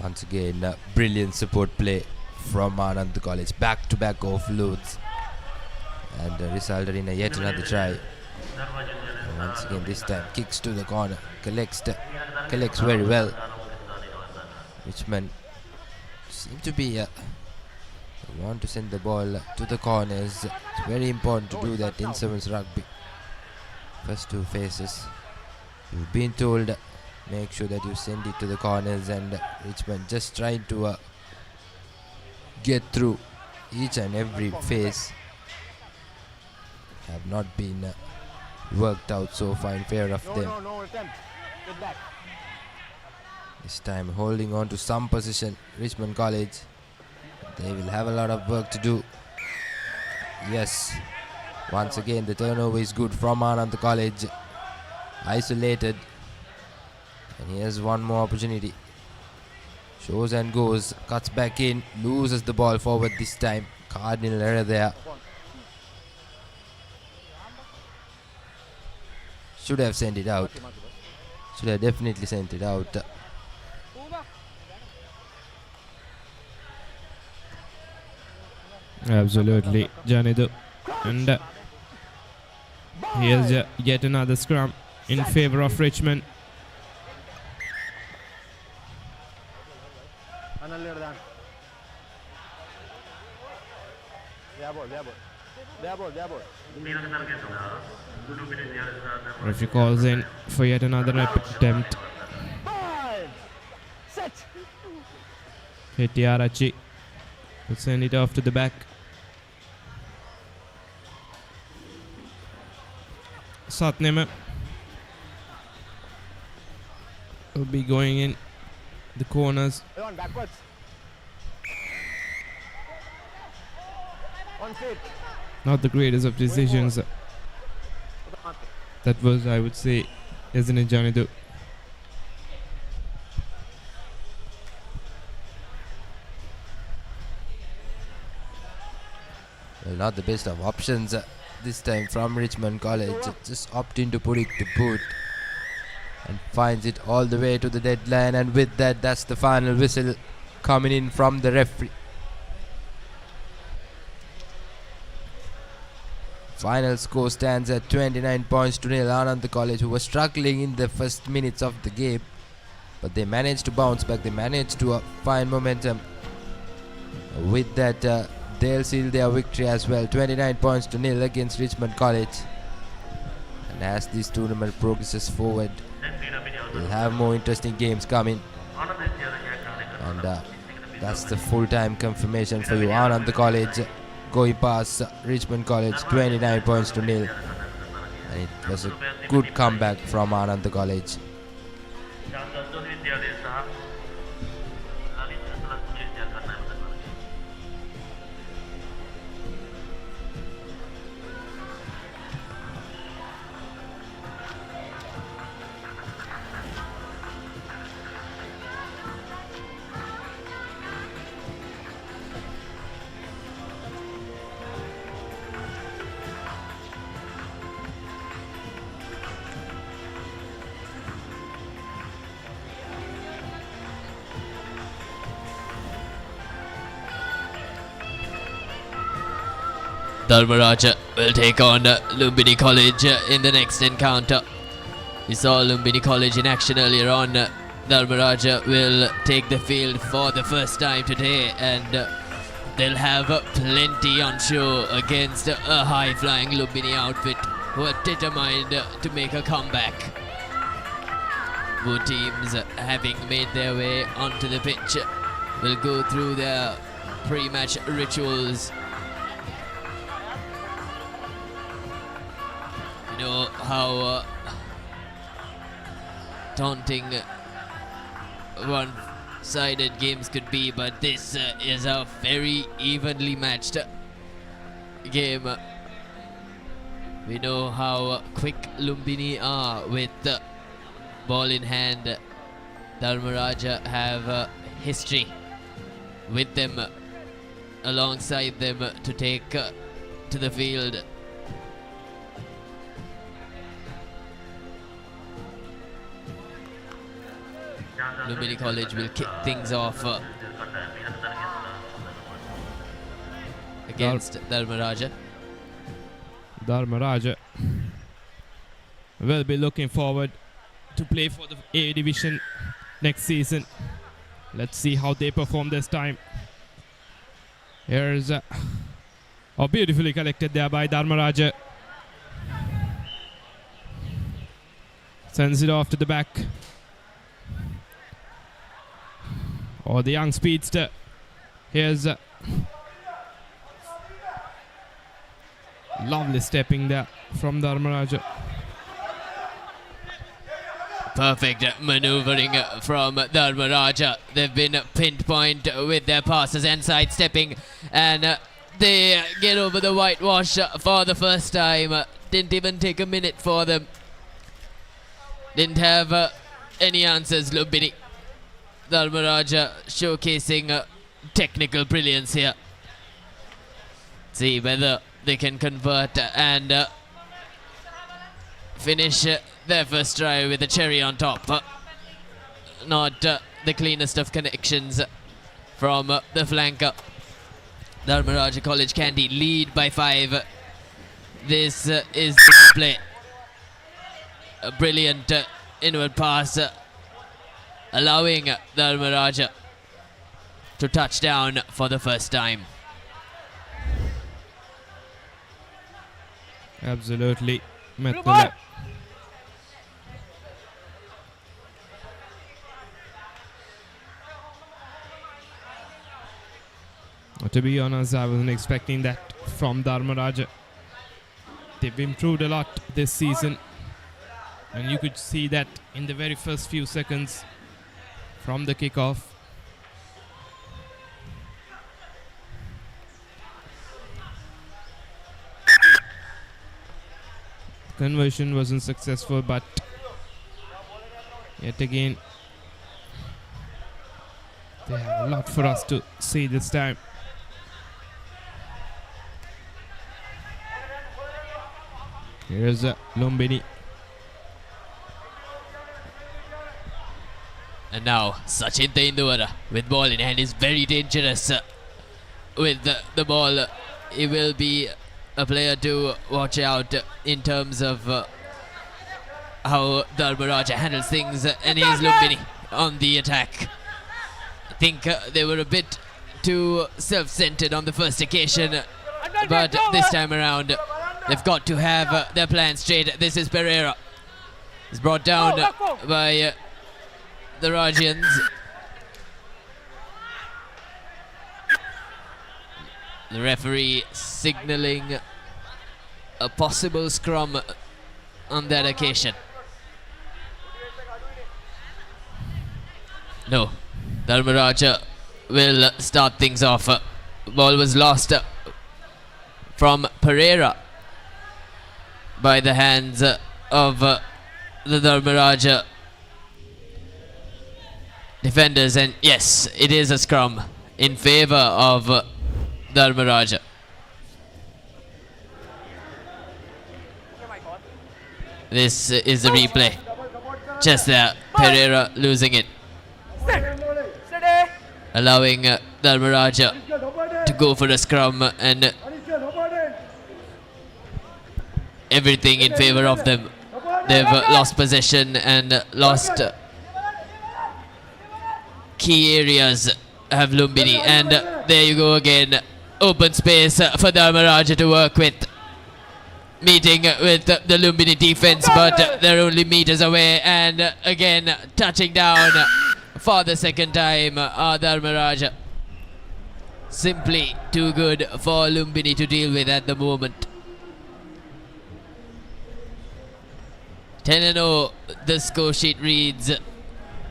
Once again, brilliant support play from Anand College. Back-to-back offloads. And resulted in yet another try. And once again, this time kicks to the corner. Collects very well. Richmond seem to be... They want to send the ball to the corners. It's very important to do that in sevens rugby. First 2 phases. You've been told, make sure that you send it to the corners, and Richmond just trying to get through each and every phase. Have not been worked out so far in favor of them. No attempt. Get back. This time holding on to some position, Richmond College. They will have a lot of work to do. Yes. Once again, the turnover is good from Anand College. Isolated. And here's one more opportunity. Shows and goes. Cuts back in. Loses the ball forward this time. Cardinal error there. Should have sent it out. Should have definitely sent it out. Absolutely, Janidu. And here's yet another scrum in favor of Richmond. Referee calls in for yet another attempt. Hetiarachi will send it off to the back. Satnema will be going in the corners. Backwards. On feet. Not the greatest of decisions. That was, I would say, isn't it, Janidu? Well, not the best of options this time from Richmond College. Just opting to put it to boot. And finds it all the way to the deadline. And with that, that's the final whistle coming in from the referee. Final score stands at 29 points to nil. Anand College, who was struggling in the first minutes of the game, but they managed to bounce back. They managed to find momentum. With that, they'll seal their victory as well. 29 points to nil against Richmond College. And as this tournament progresses forward, we'll have more interesting games coming. And that's the full-time confirmation for you. Anand College going past Richmond College, 29 points to nil. And it was a good comeback from Anand College. Dharmaraja will take on Lumbini College in the next encounter. We saw Lumbini College in action earlier on. Dharmaraja will take the field for the first time today, and they'll have plenty on show against a high-flying Lumbini outfit who are determined to make a comeback. Both teams, having made their way onto the pitch, will go through their pre-match rituals. You know how daunting one-sided games could be, but this is a very evenly matched game. We know how quick Lumbini are with the ball in hand. Dharmaraja have history with them, alongside them, to take to the field. Lumbini College will kick things off against Dharmaraja. Dharmaraja will be looking forward to play for the A division next season. Let's see how they perform this time. Here's beautifully collected there by Dharmaraja. Sends it off to the back. The young speedster. Here's lovely stepping there from Dharmaraja. Perfect maneuvering from Dharmaraja. They've been pinpoint with their passes and sidestepping, and they get over the whitewash for the first time. Didn't even take a minute for them. Didn't have any answers, Lumbini. Dharmaraja showcasing technical brilliance here. See whether they can convert and finish their first try with a cherry on top. Not the cleanest of connections from the flanker. Dharmaraja College Kandy lead by 5. This is the play. A brilliant inward pass, allowing Dharmaraja to touch down for the first time. Absolutely. Met the net. To be honest, I wasn't expecting that from Dharmaraja. They've improved a lot this season, and you could see that in the very first few seconds from the kickoff. Conversion wasn't successful, but yet again they have a lot for us to see this time. Here's Lumbini. And now Sachin Tendulkar with ball in hand is very dangerous with the ball. He will be a player to watch out in terms of how Dharmaraja handles things, and here's Lumbini on the attack. I think they were a bit too self-centered on the first occasion, but this time around they've got to have their plan straight. This is Pereira. He's brought down by the Rajians. The referee signaling a possible scrum on that occasion. No, Dharmaraja will start things off. Ball was lost from Pereira by the hands of the Dharmaraja defenders, and yes, it is a scrum in favor of Dharmaraja. This is the replay. Just there, Pereira losing it, allowing Dharmaraja to go for a scrum, and everything in favor of them. They've lost possession and lost key areas have Lumbini. And there you go again. Open space for Dharmaraja to work with. Meeting with the Lumbini defense, but they're only meters away. And again, touching down for the second time. Dharmaraja. Simply too good for Lumbini to deal with at the moment. 10-0, the score sheet reads.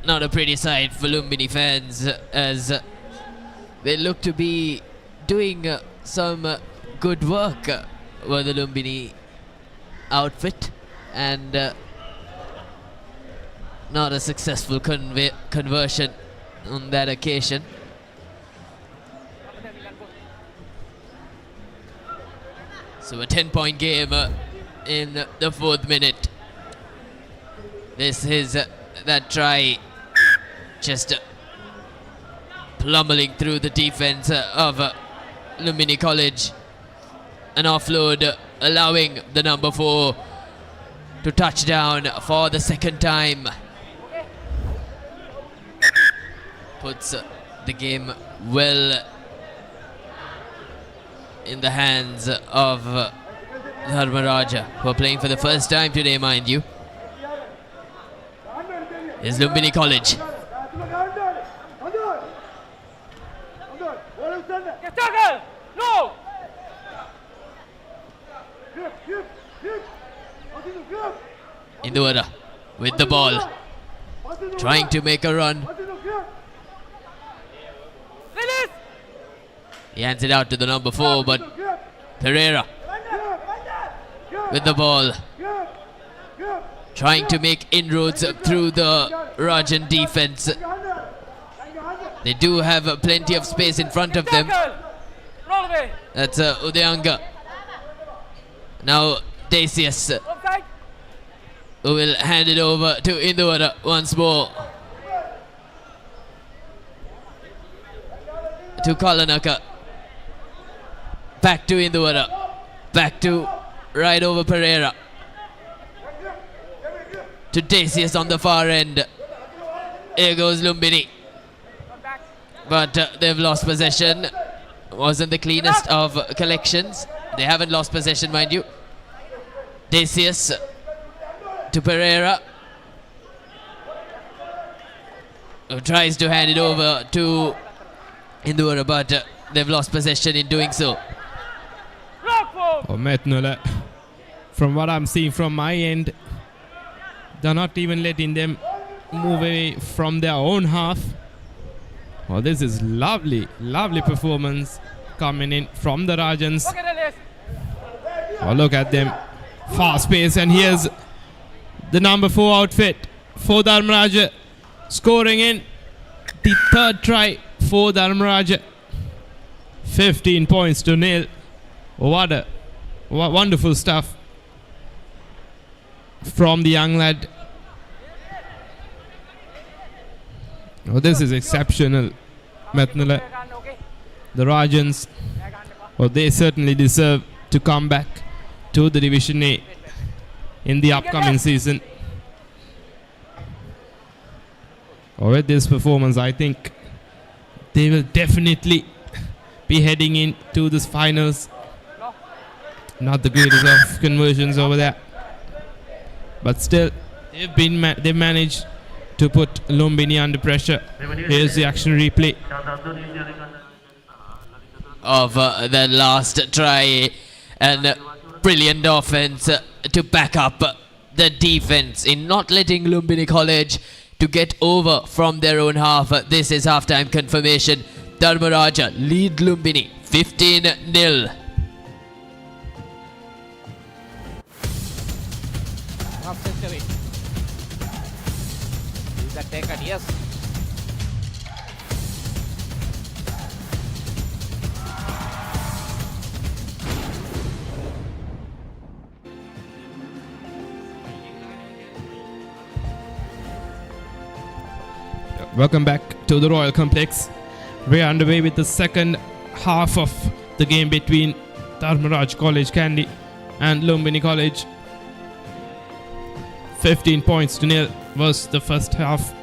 Not a pretty sight for Lumbini fans, as they look to be doing some good work for the Lumbini outfit, and not a successful conversion on that occasion. So a 10-point game in the 4th minute. This is that try just plummeting through the defense of Lumbini College. An offload allowing the number 4 to touch down for the second time. Puts the game well in the hands of Dharmaraja, who are playing for the first time today, mind you. Is Lumbini College. Induara with the ball, trying to make a run. He hands it out to the number 4, but Pereira with the ball, trying to make inroads through the Rajan defense. They do have plenty of space in front of them. That's Udayanga. Now Decius, who will hand it over to Induara once more. To Kalanaka. Back to Induara. Back to right over Pereira. To Decius on the far end. Here goes Lumbini. But they've lost possession. Wasn't the cleanest of collections. They haven't lost possession, mind you. Decius to Pereira, who tries to hand it over to Induara, but they've lost possession in doing so. Metnula, from what I'm seeing from my end, they're not even letting them move away from their own half. Oh, this is lovely performance coming in from the Rajans. Oh, look at them. Fast pace, and here's the number 4 outfit for Dharmaraja, scoring in the 3rd try for Dharmaraja. 15 points to nil. What wonderful stuff from the young lad. Oh, this is exceptional, Metnula. The Rajans, oh, they certainly deserve to come back to the Division A in the upcoming season. Oh, with this performance, I think they will definitely be heading into this finals. Not the greatest of conversions over there, but still they've managed to put Lumbini under pressure. Here's the action replay of the last try, and brilliant offense to back up the defense in not letting Lumbini College to get over from their own half. This is halftime confirmation. Dharmaraja lead Lumbini 15-0. Half century. Is that taken? Yes. Welcome back to the Royal Complex. We're underway with the second half of the game between Dharmaraj College Kandy and Lumbini College. 15 points to nil was the first half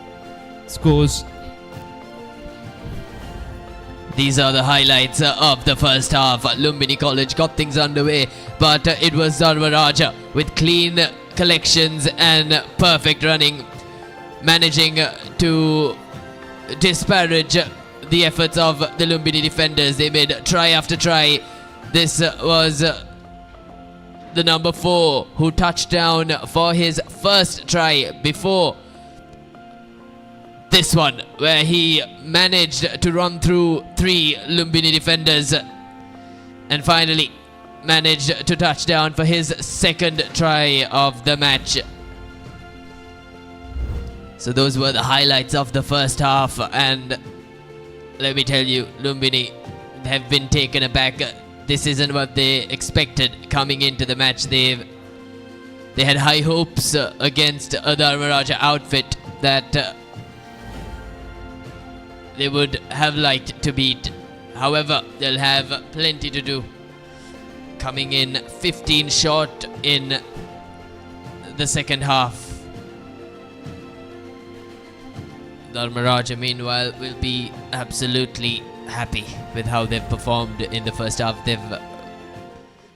scores. These are the highlights of the first half. Lumbini College got things underway, but it was Dharmaraja with clean collections and perfect running, managing to disparage the efforts of the Lumbini defenders. They made try after try. This was the number 4 who touched down for his first try before this one, where he managed to run through 3 Lumbini defenders and finally managed to touch down for his second try of the match. So those were the highlights of the first half, and let me tell you, Lumbini have been taken aback. This isn't what they expected coming into the match. They had high hopes against a Dharmaraja outfit that they would have liked to beat. However, they'll have plenty to do. Coming in 15 short in the second half. Dharmaraja, meanwhile, will be absolutely happy with how they've performed in the first half. They've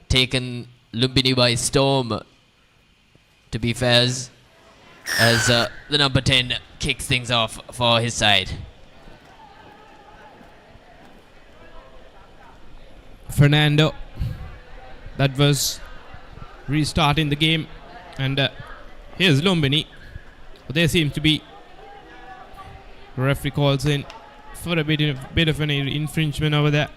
taken Lumbini by storm, to be fair, as the number 10 kicks things off for his side. Fernando, that was restarting the game, and here's Lumbini. There seems to be referee calls in for a bit of an infringement over there.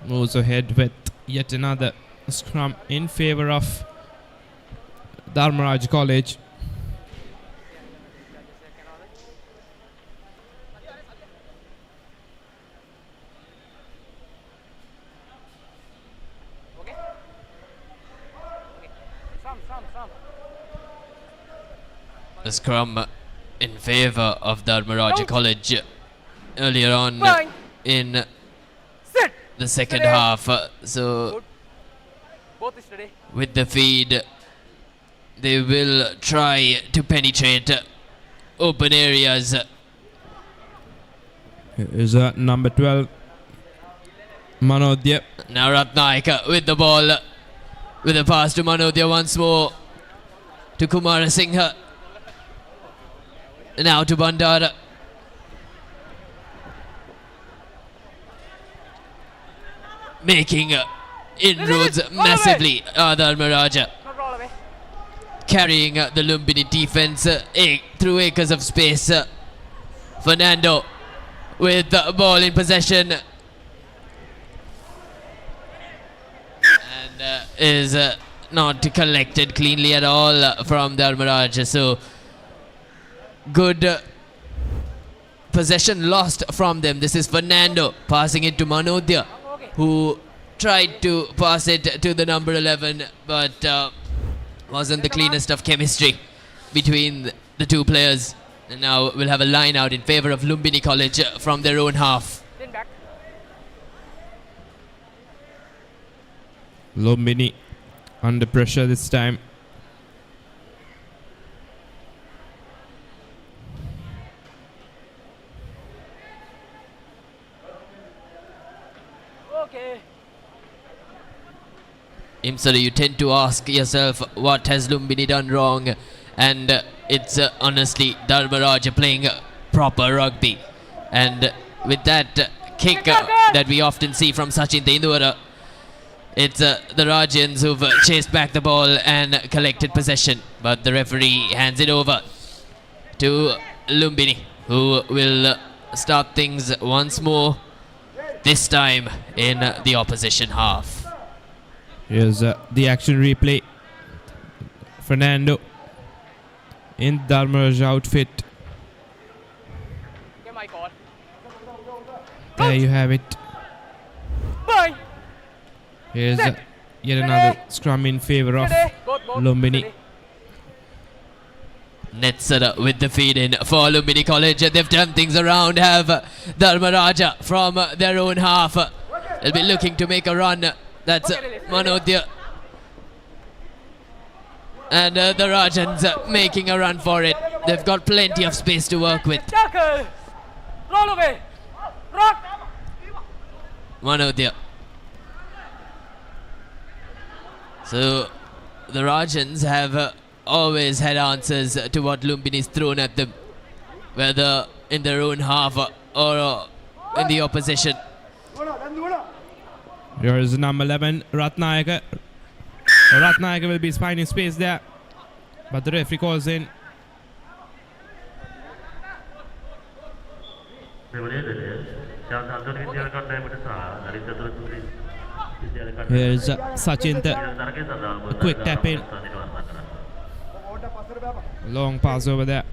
Moves ahead with yet another scrum in favor of Dharmaraj College. A scrum in favor of Dharmaraja College earlier on in the second half. So with the feed, they will try to penetrate open areas. Here is number 12, Manodya. Now Ratnaika with the ball, with a pass to Manodya once more, to Kumara Singha. Now to Bandara. Making inroads massively. Dharmaraja carrying the Lumbini defense through acres of space. Fernando with the ball in possession. And is not collected cleanly at all from Dharmaraja. So good possession lost from them. This is Fernando passing it to Manodya, who tried to pass it to the number 11, but wasn't the cleanest of chemistry between the two players. And now we'll have a line out in favor of Lumbini College from their own half. Lumbini under pressure this time. Imsara, you tend to ask yourself, what has Lumbini done wrong? And it's honestly Dharmaraja playing proper rugby. And with that kick that we often see from Sachin Tendulkar, it's the Rajans who've chased back the ball and collected possession. But the referee hands it over to Lumbini, who will start things once more, this time in the opposition half. Here's the action replay. Fernando in Dharmaraj outfit. There you have it. Here's yet another scrum in favor of Lumbini. Netsara with the feed in for Lumbini College. They've turned things around, have Dharmaraja from their own half. They'll be looking to make a run. That's Manodya. And the Rajans making a run for it. they've got plenty of space to work with. Tackle. Roll away. Rock. Manodya. So the Rajans have always had answers to what Lumbini's thrown at them, whether in their own half or in the opposition. Here is number 11, Ratnayaka. Ratnayaka will be finding space there, but the referee calls in. Here's Sachin, a quick tap in. Long pass over there.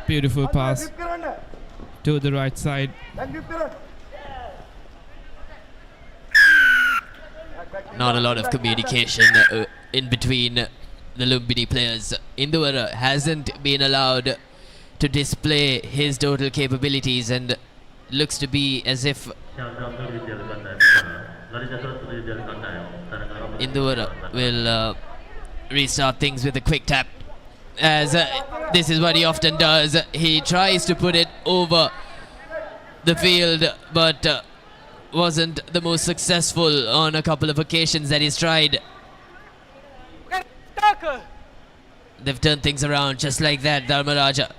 Beautiful pass to the right side. Not a lot of communication in between the Lumbini players. Induvara hasn't been allowed to display his total capabilities and looks to be as if Induvara will restart things with a quick tap, as this is what he often does. He tries to put it over the field, but wasn't the most successful on a couple of occasions that he's tried. They've turned things around just like that. Dharmaraja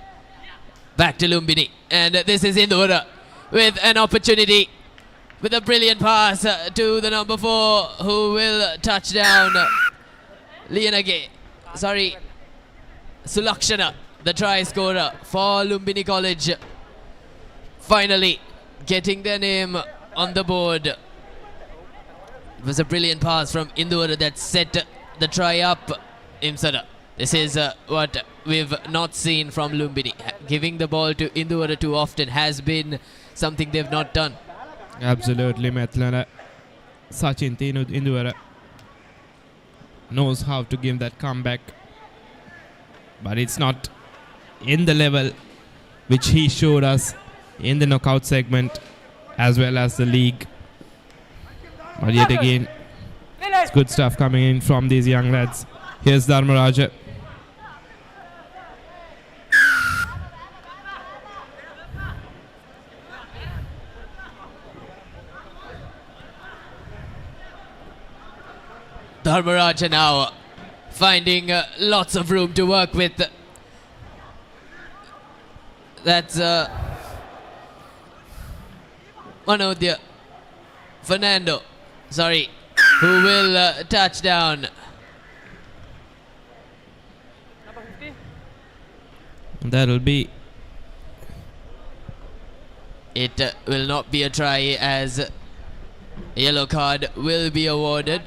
back to Lumbini, and this is Indura with an opportunity, with a brilliant pass to the number 4, who will touch down Sulakshana, the try scorer for Lumbini College, finally getting their name on the board. It was a brilliant pass from Indura that set the try up. Imsara, this is what we've not seen from Lumbini. Giving the ball to Indura too often has been something they've not done. Absolutely, Metlana. Sachin Indura knows how to give that comeback, but it's not in the level which he showed us in the knockout segment as well as the league. But yet again, it's good stuff coming in from these young lads. Here's Dharmaraja. Dharmaraja now finding lots of room to work with. That's Manodya Fernando, who will touch down. That'll be. It will not be a try, as a yellow card will be awarded.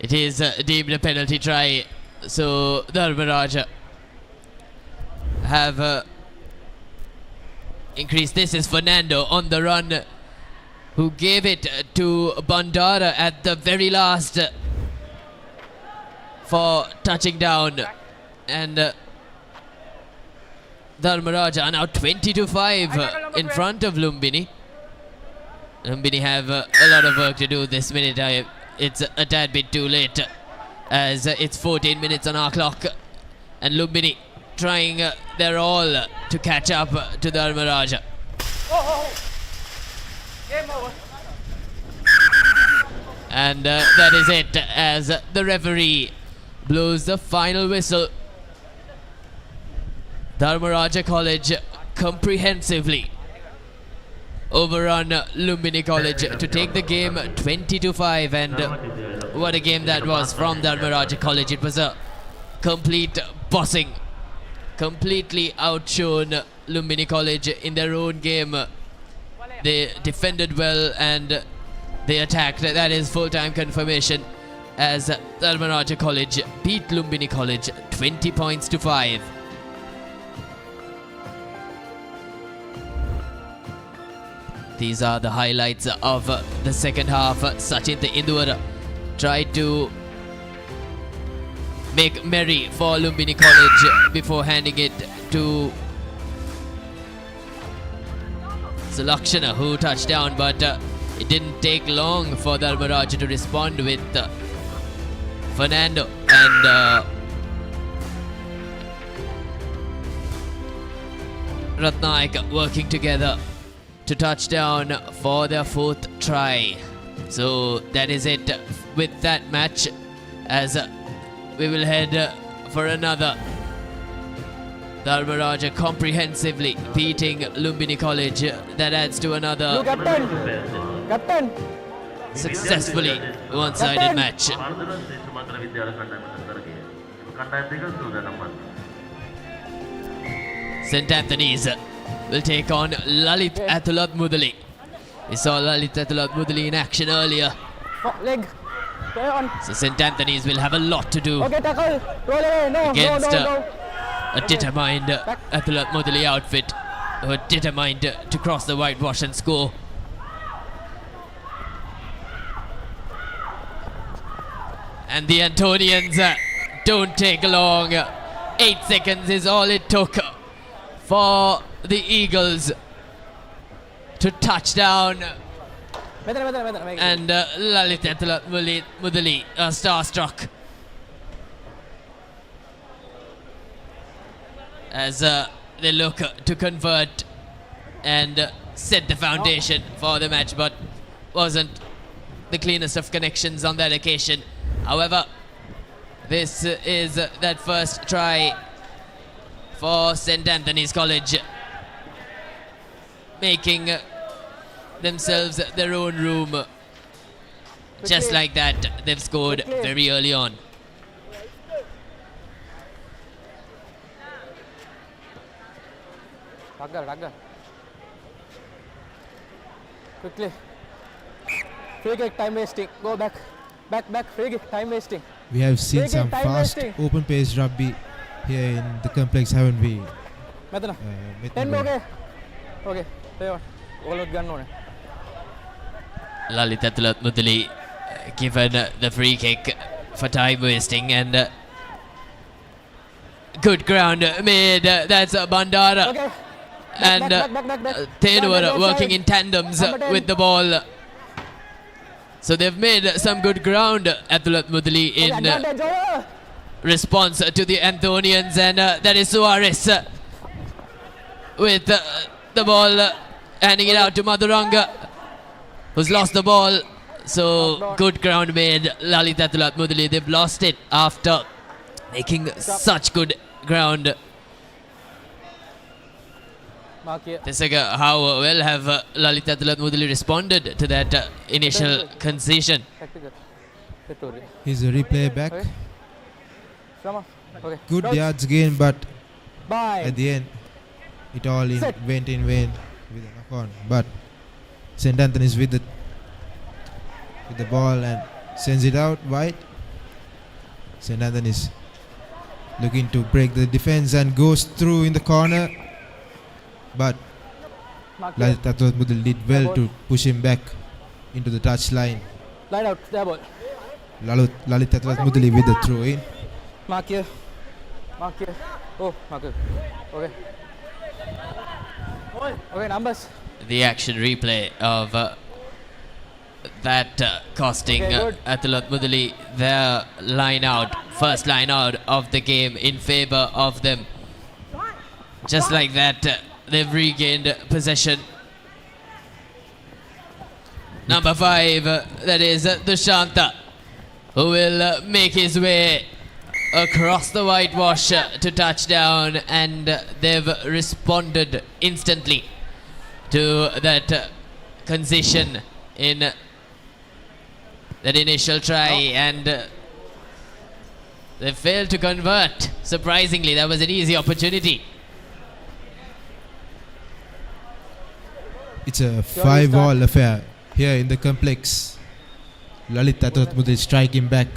It is deemed a penalty try, so Dharmaraja have increased. This is Fernando on the run, who gave it to Bandara at the very last for touching down. And Dharmaraja are now 20-5 in front of Lumbini. Lumbini have a lot of work to do this minute. It's a tad bit too late, as it's 14 minutes on our clock, and Lumbini trying their all to catch up to Dharmaraja. Game over. And that is it, as the referee blows the final whistle. Dharmaraja College comprehensively overrun Lumbini College to take the game 20-5, and what a game that was from Dharmaraja College. It was a complete bossing, completely outshone Lumbini College in their own game. They defended well and they attacked. That is full-time confirmation, as Dharmaraja College beat Lumbini College 20 points to 5. These are the highlights of the second half. Sachin Indura tried to make merry for Lumbini College before handing it to Sulakshana, who touched down, but it didn't take long for Dharmaraja to respond with Fernando and Ratnaik working together to touch down for their fourth try. So that is it with that match, as we will head for another. Dharmaraja comprehensively beating Lumbini College. That adds to another Captain. successfully one-sided match. St. Anthony's will take on Lalit Athulat Mudali. We saw Lalit Athulat Mudali in action earlier. Leg. Play on. So St. Anthony's will have a lot to do Okay, tackle. Roll away. No, against no. a determined Athulat Mudali outfit who are determined to cross the whitewash and score. And the Antonians don't take long. 8 seconds is all it took for the Eagles to touch down. And Lalit Athulat Mudali starstruck as they look to convert and set the foundation for the match, but wasn't the cleanest of connections on that occasion. However, this is that first try for St. Anthony's College, making themselves their own room. Just like that, they've scored very early on. Rugger. Quickly. Free kick, time wasting. Go back. Free kick, time wasting. We have seen Free kick, some time fast, wasting. open-paced rugby here in the complex, haven't we? Metana. Mithun 10 okay. Okay. Play on. All gun on. Lalit Athulat Mudali given the free kick for time wasting, and good ground made. That's Bandara. Okay. And Tenur working in tandems with the ball. So they've made some good ground, Athulat Mudali, in response to the Anthonians, and that is Suarez with the ball, handing it out to Madhuranga, who's lost the ball. So good ground made, Lalit Athulat Mudali. They've lost it after making such good ground. Tesaga, how well have Lalit Athulat Mudali responded to that initial concession? Here's a replay back. Okay. Good yards gain, but Bye. at the end, it all went in vain with a knock-on. But St. Anthony's with the ball and sends it out wide. St. Anthony's looking to break the defense and goes through in the corner. But Lalit Athulat Mudali did well to push him back into the touchline. Line out, there ball. Lalit Athulat Mudali with the throw in. Mark here. Oh, mark here. Okay. Okay, numbers. The action replay of that costing Athulat Mudali their line out, first line out of the game in favour of them. Just like that, they've regained possession. Number 5, that is Dushanta, who will make his way across the whitewash to touchdown, and they've responded instantly to that concession in that initial try, and they failed to convert. Surprisingly, that was an easy opportunity. It's a 5-all affair here in the complex. Lalit Athulat Mudali striking back.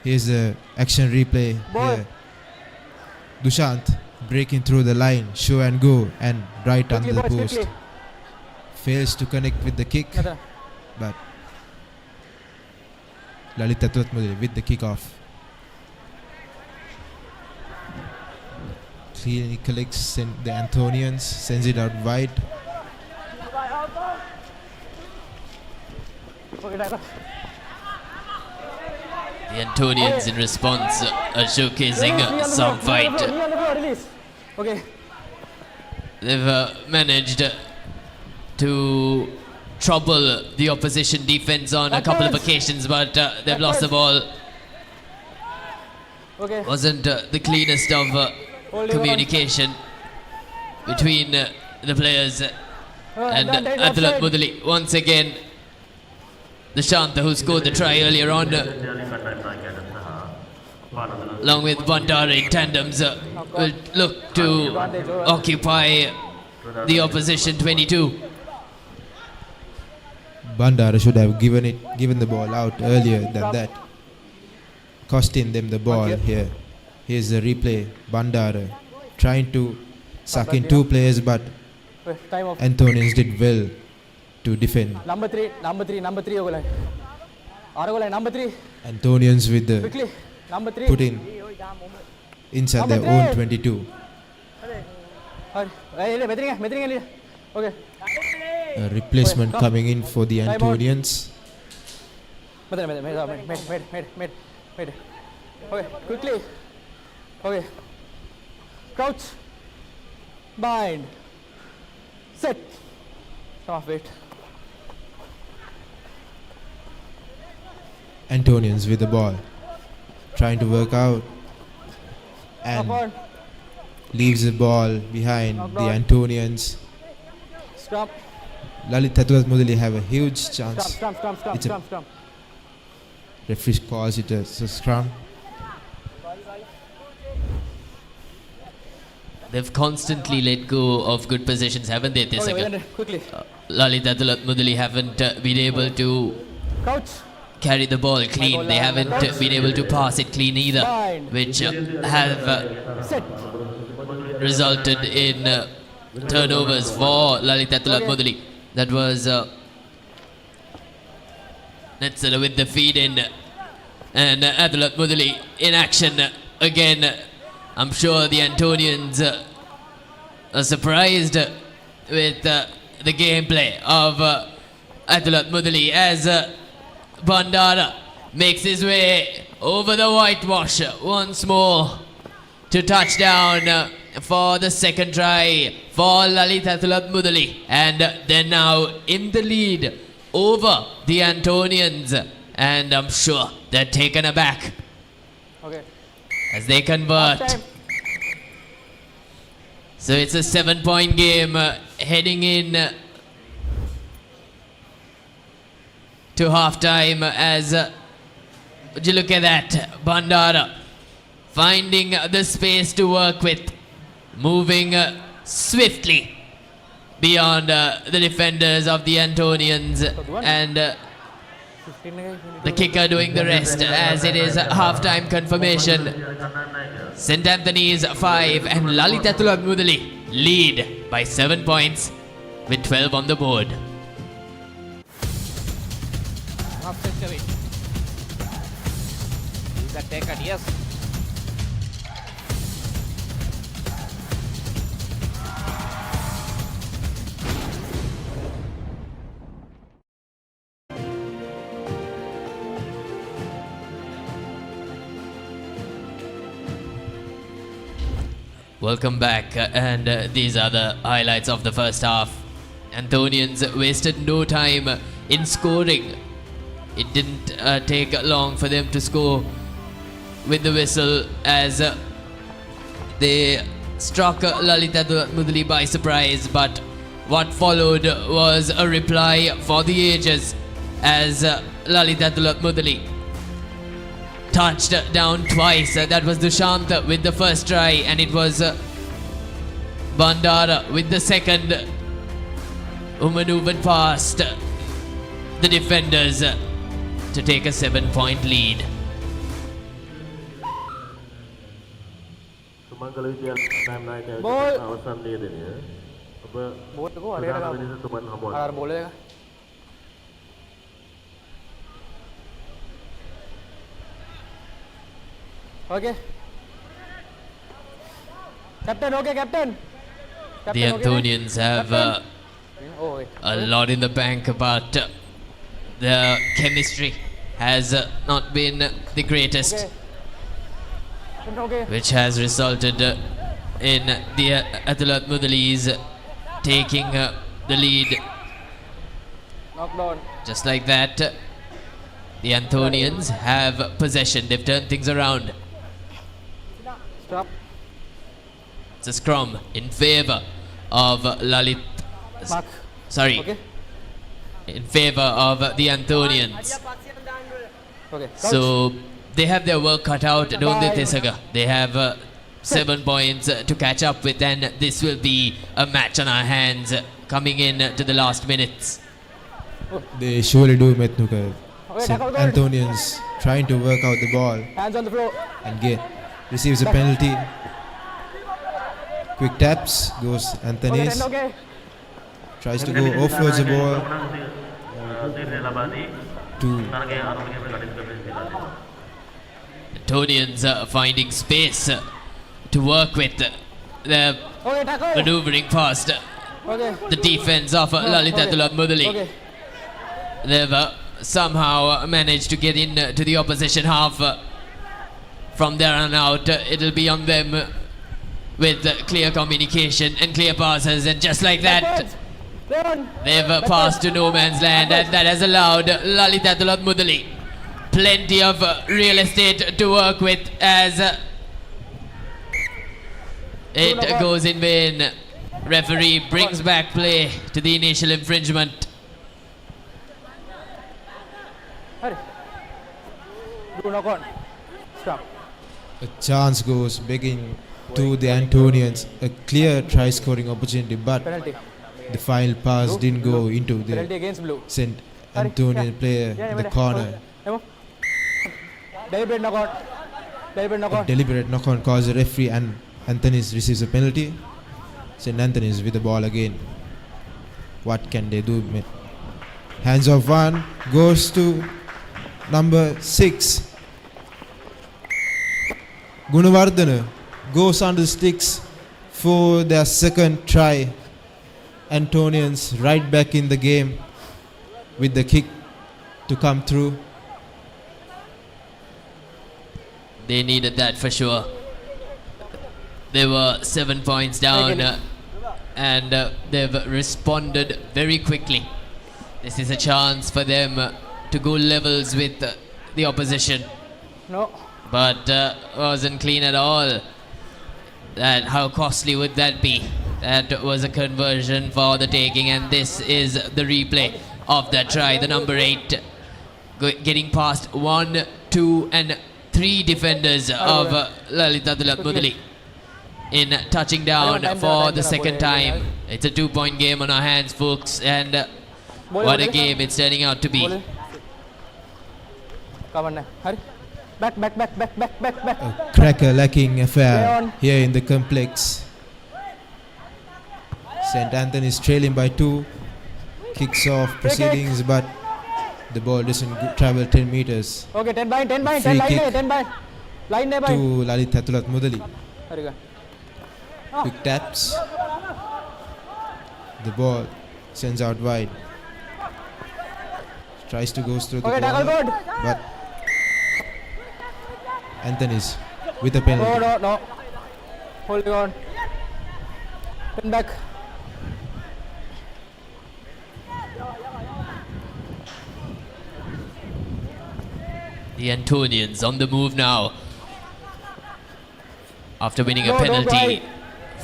Here's the action replay here. Dushant breaking through the line, show and go, and right under the post. fails to connect with the kick, Nada. but Lalit Tatwatmudali with the kick off. Clearly collects the Anthonians, sends it out wide. Okay, Dada. The Antonians in response are showcasing some fight. Knee on the floor, release. Okay. They've managed to trouble the opposition defense on a couple of occasions, but they've lost the ball. Okay. Wasn't the cleanest of Hold it communication between the players and that is Athalat offside. Mudali. Once again, the Shanta who scored the try earlier on, along with Bandara in tandems, will look to occupy the opposition 22. Bandara should have given the ball out earlier than that, costing them the ball here. Here's the replay. Bandara trying to suck in two players, but Wait, time off. Anthonians did well to defend. Number three go line. Go line, number 3. Anthonians with the Quickly. Number 3. put in inside their Number own three. 22. Okay. A replacement Come. coming in for the Time out. Antonians. Made. Okay, quickly. Okay. Crouch. Bind. Set. Come off, wait. Antonians with the ball, trying to work out, and Upward. leaves the ball behind Knock the down. Antonians. Scrum. Lalit Tatwatmudali have a huge chance. Scrum. It's a- Referee calls it a scrum. They've constantly let go of good positions, haven't they, Okay, Tisaka? well, quickly. Lalit Athalat Mudali haven't been able to Crouch. carry the ball clean. They haven't been able to pass it clean either, which have Set. resulted in turnovers for Lalit Athalat Mudali. That was Netsala with the feed in, and Athalat Mudali in action again. I'm sure the Antonians are surprised with the gameplay of Athalat Mudali as Bandara makes his way over the whitewash once more to touchdown for the second try for Lalit Athalat Mudali, and they're now in the lead over the Antonians, and I'm sure they're taken aback Okay. as they convert. Time. So it's a 7-point game heading in to halftime as would you look at that, Bandara finding the space to work with, moving swiftly beyond the defenders of the Antonians, and the kicker doing the rest as it is halftime confirmation. St. Anthony's 5 and Lalit Athalat Mudali lead by 7 points with 12 on the board. Half century. Is that taken? Yes. Welcome back, and these are the highlights of the first half. Anthonians wasted no time in scoring. It didn't take long for them to score with the whistle as they struck Lalit Athalat Mudali by surprise, but what followed was a reply for the ages as Lalit Athalat Mudali touched down twice. That was Dushant with the first try, and it was Bandara with the second, who maneuvered past the defenders to take a 7-point lead. Sumangala විද්‍යාලය නායකයා Ball. අවසන් නියෝජනය बोल को अरे लगा यार बोलेगा okay captain okay captain The Anthonians have a lot in the bank, but the chemistry has not been the greatest, which has resulted in the Athalat Mudalis taking the lead. Knockdown. Just like that, the Anthonians have possession. They've turned things around. Stop. It's a scrum in favor of Lalit. Mark. Sorry. Okay. In favor of the Anthonians. Okay. So they have their work cut out, don't they, Tesaga? They have 7 points to catch up with, and this will be a match on our hands coming in to the last minutes. They surely do, Metnuka. Okay, St. tackle good. Anthonians trying to work out the ball Hands on the floor. and receives a penalty. Quick taps, goes Okay, Anthony's, 10 okay. tries to go offloads the ball to Antonians finding space to work with. They're Okay, tackle. maneuvering past Okay. the defense of Lalitatullah Mudali. Okay. They've somehow managed to get in to the opposition half. From there on out, it'll be on them with clear communication and clear passes, and just like that, they've passed to no man's land, and that has allowed Lalitatullah Mudali plenty of real estate to work with as it goes in vain. Referee brings back play to the initial infringement. Hurry. Do knock on. Stop. a chance goes begging to the Antonians, a clear try scoring opportunity, but Penalty. the final pass didn't go into Penalty the against blue. St. Antonian player in the corner. Deliberate knockout. Deliberate A knockout. deliberate knock-on caused the referee, and Anthony's receives a penalty. St. Anthony's with the ball again. What can they do, mate? Hands off one goes to number 6. Gunawardana goes on the sticks for their second try. Antonians right back in the game with the kick to come through. They needed that for sure. They were 7 points down and they've responded very quickly. This is a chance for them to go levels with the opposition. No. But wasn't clean at all. That how costly would that be? That was a conversion for the taking, and this is the replay of that try. The number 8 getting past 1, 2 and 3 defenders of Lalitatullah Mudali in touching down for the second time. It's a 2-point game on our hands, folks, and what a game it's turning out to be. Come on now. Hurry. Back. A cracker-lacking affair here in the complex. St. Anthony's trailing by 2. Kicks off proceedings, but the ball doesn't travel 10 meters. Okay, 10 bind. Free 10 kick line bind. Line to bind. Lalitatullah Mudali. Hurry go. Quick taps. The ball sends out wide. Tries to go through the Okay, tackle corner, good. but Anthony's with a penalty. No. Hold on. Turn back. The Antonians on the move now. After winning a No, don't penalty cry.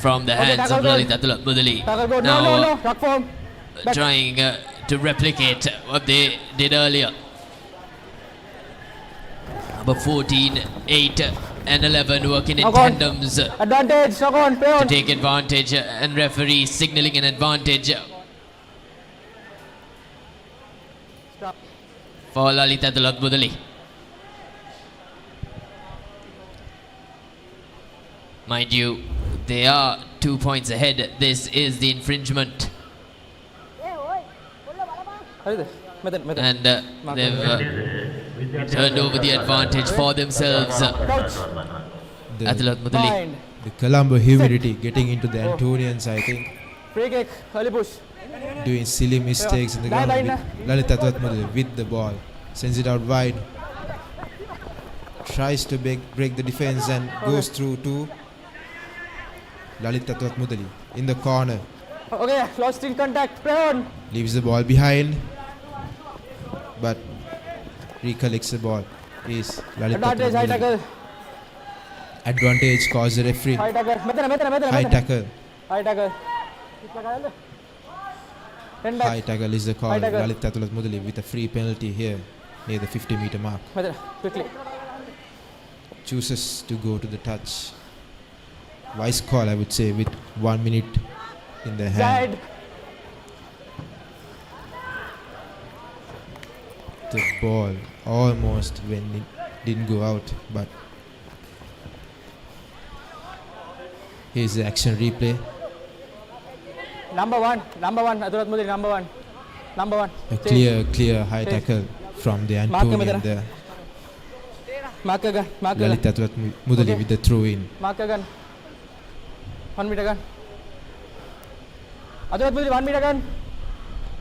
from the Okay, hands of tackle good. Lalitatullah Mudali. Tackle good. Now No. Rock form. Back. trying to replicate what they did earlier. Number 14, 8 and 11 working in Knock on. tandems to Advantage. Knock on. Play on. take advantage, and referee signaling an advantage Stop. for Lalitatullah Mudali. Mind you, they are 2 points ahead. This is the infringement. And they've turned over the advantage for themselves. Athalat Mudali. The Colombo humidity getting into the Antonians, I think. Free kick, early push. Doing silly mistakes in the ground. Lalit Athalat Mudali with the ball. Sends it out wide. Tries to break the defense and goes through to Lalit Athalat Mudali in the corner. Okay, lost in contact. Play on. Leaves the ball behind. But recollects the ball. Is Lalit Advantage, high Athalat Mudali. tackle. Advantage caused the referee. High tackle. High tackle. High tackle. High tackle is the call. High tackle. Lalit Athalat Mudali with a free penalty here near the 50-meter mark. Quickly. Chooses to go to the touch. Wise call, I would say, with 1 minute in the hand. Side. The ball almost when it didn't go out, but here's the action replay. Number one, Athalat Mudali, number one. A clear high tackle from the Antonian there. Mark again. Lalit Athalat Mudali with the throw in. Mark again. 1 meter gun. Athalat Mudali, 1 meter gun.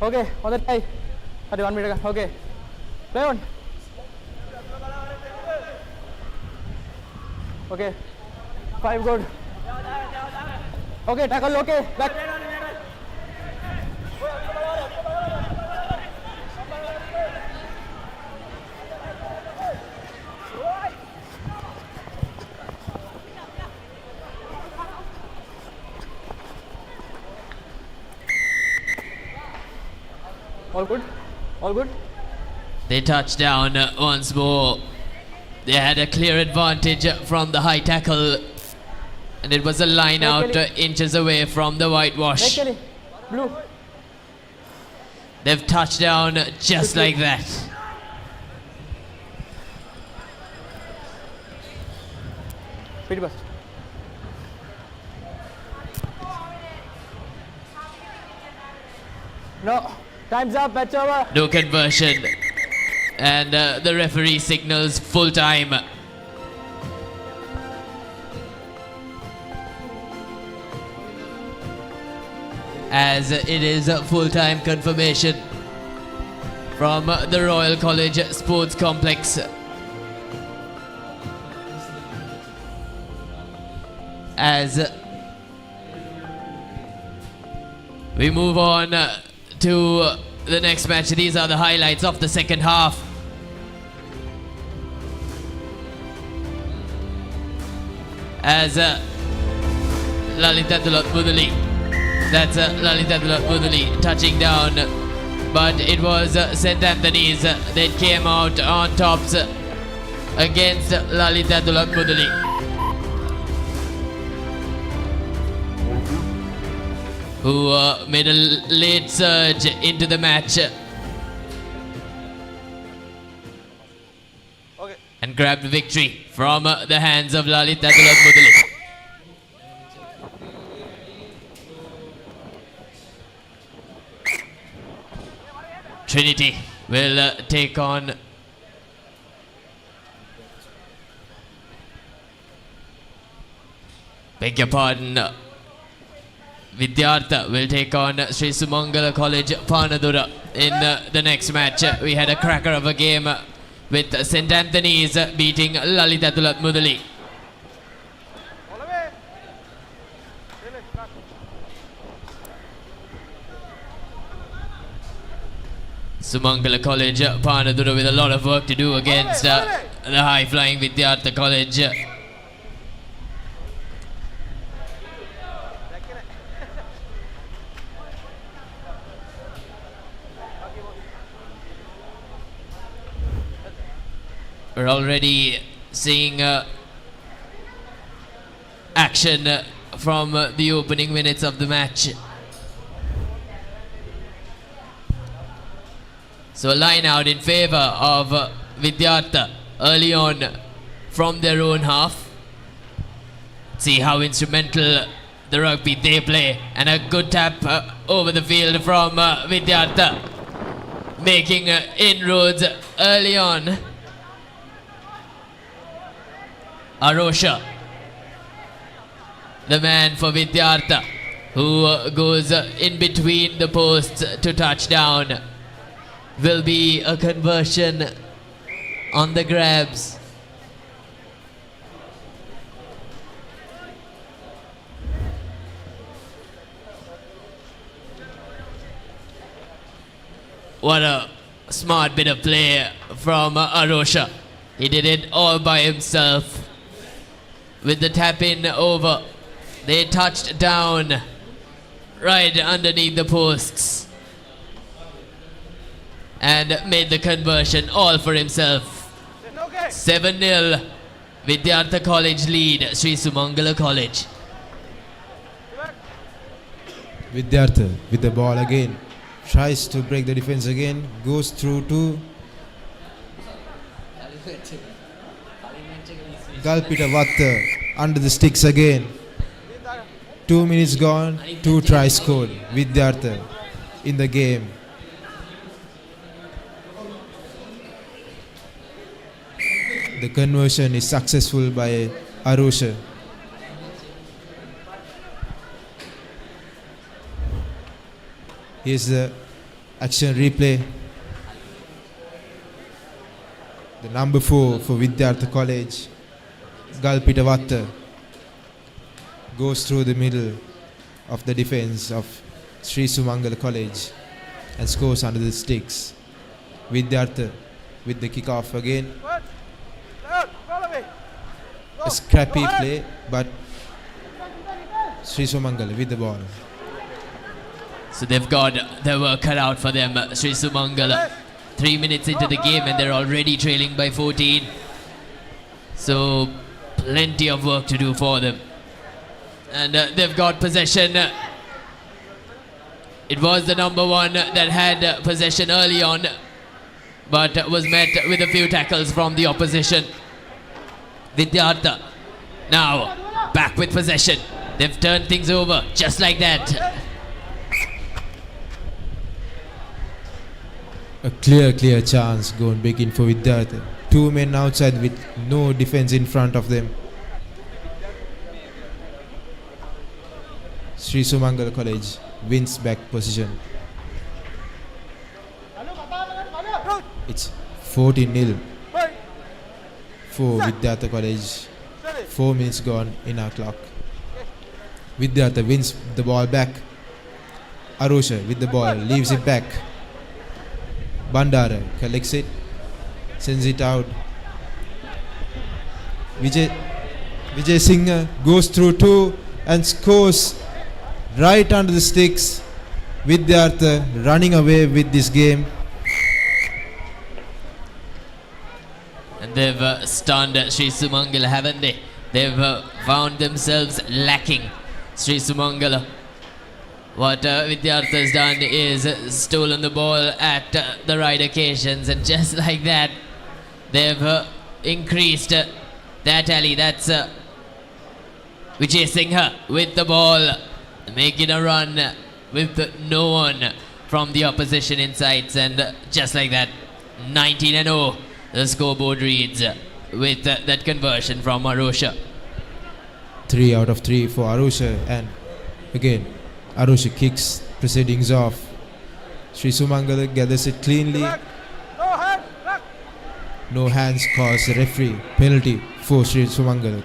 Okay, on the tie. 1 meter gun. Okay. Play on. Okay. 5 good. Okay, tackle, okay. Back. All good. They touched down once more. They had a clear advantage from the high tackle. And it was a line out inches away from the whitewash. Blue. They've touched down just like that. Speed bust. No. Time's up, match over. No conversion. And the referee signals full time. As it is a full time confirmation from the Royal College Sports Complex. As we move on to the next match. These are the highlights of the second half. As Lalit Athalat Mudali, that's Lalit Athalat Mudali touching down, but it was St. Anthony's that came out on tops against Lalit Athalat Mudali, who made a late surge into the match and grabbed victory from the hands of Lalit Athalat Mudali. Trinity will take on beg your pardon, Vidyartha will take on Sri Sumangala College Panadura in the next match. We had a cracker of a game with St. Anthony's beating Lalit Athalat Mudali. Sumangala College Panadura with a lot of work to do against the high-flying Vidyartha College. We're already seeing action from the opening minutes of the match. So a line out in favor of Vidyartha early on from their own half. See how instrumental the rugby they play. And a good tap over the field from Vidyartha, making inroads early on. Arosha, the man for Vidyartha, who goes in between the posts to touchdown. Will be a conversion on the grabs. What a smart bit of play from Arosha. He did it all by himself. With the tap in over, they touched down right underneath the posts and made the conversion all for himself. 7-0, Vidyartha College lead, Sri Sumangala College. Vidyartha with the ball again. Tries to break the defense again. Goes through to Galpita Vatta under the sticks again. 2 minutes gone, 2 tries scored. Vidyartha in the game. The conversion is successful by Arosha. Here's the action replay. The number 4 for Vidyartha College, Galpita Vatta, goes through the middle of the defense of Sri Sumangala College and scores under the sticks. Vidyartha with the kickoff again. A scrappy play, but Sri Sumangala with the ball. So they've got their work cut out for them, Sri Sumangala. 3 minutes into the game and they're already trailing by 14. So plenty of work to do for them. And they've got possession. It was the number 1 that had possession early on, but was met with a few tackles from the opposition. Vidyartha now back with possession. They've turned things over just like that. A clear chance going big in for Vidyartha. 2 men outside with no defense in front of them. Sri Sumangala College wins back position. It's 14-0 for Vidyartha College. 4 minutes gone in our clock. Vidyartha wins the ball back. Arosha with the ball, leaves it back. Bandara collects it, sends it out. Vijay Singh goes through 2 and scores right under the sticks. Vidyartha running away with this game. And they've stunned Sri Sumangala, haven't they? They've found themselves lacking. Sri Sumangala. What Vidyartha has done is stolen the ball at the right occasions, and just like that, they've increased that tally. That's Vijay Singh with the ball, making a run with no one from the opposition in sights, and just like that, 19-0, the scoreboard reads with that conversion from Arosha. 3 out of 3 for Arosha, and again Arosha kicks proceedings off. Sri Sumangala gathers it cleanly. No hands cause referee penalty for Sri Sumangala.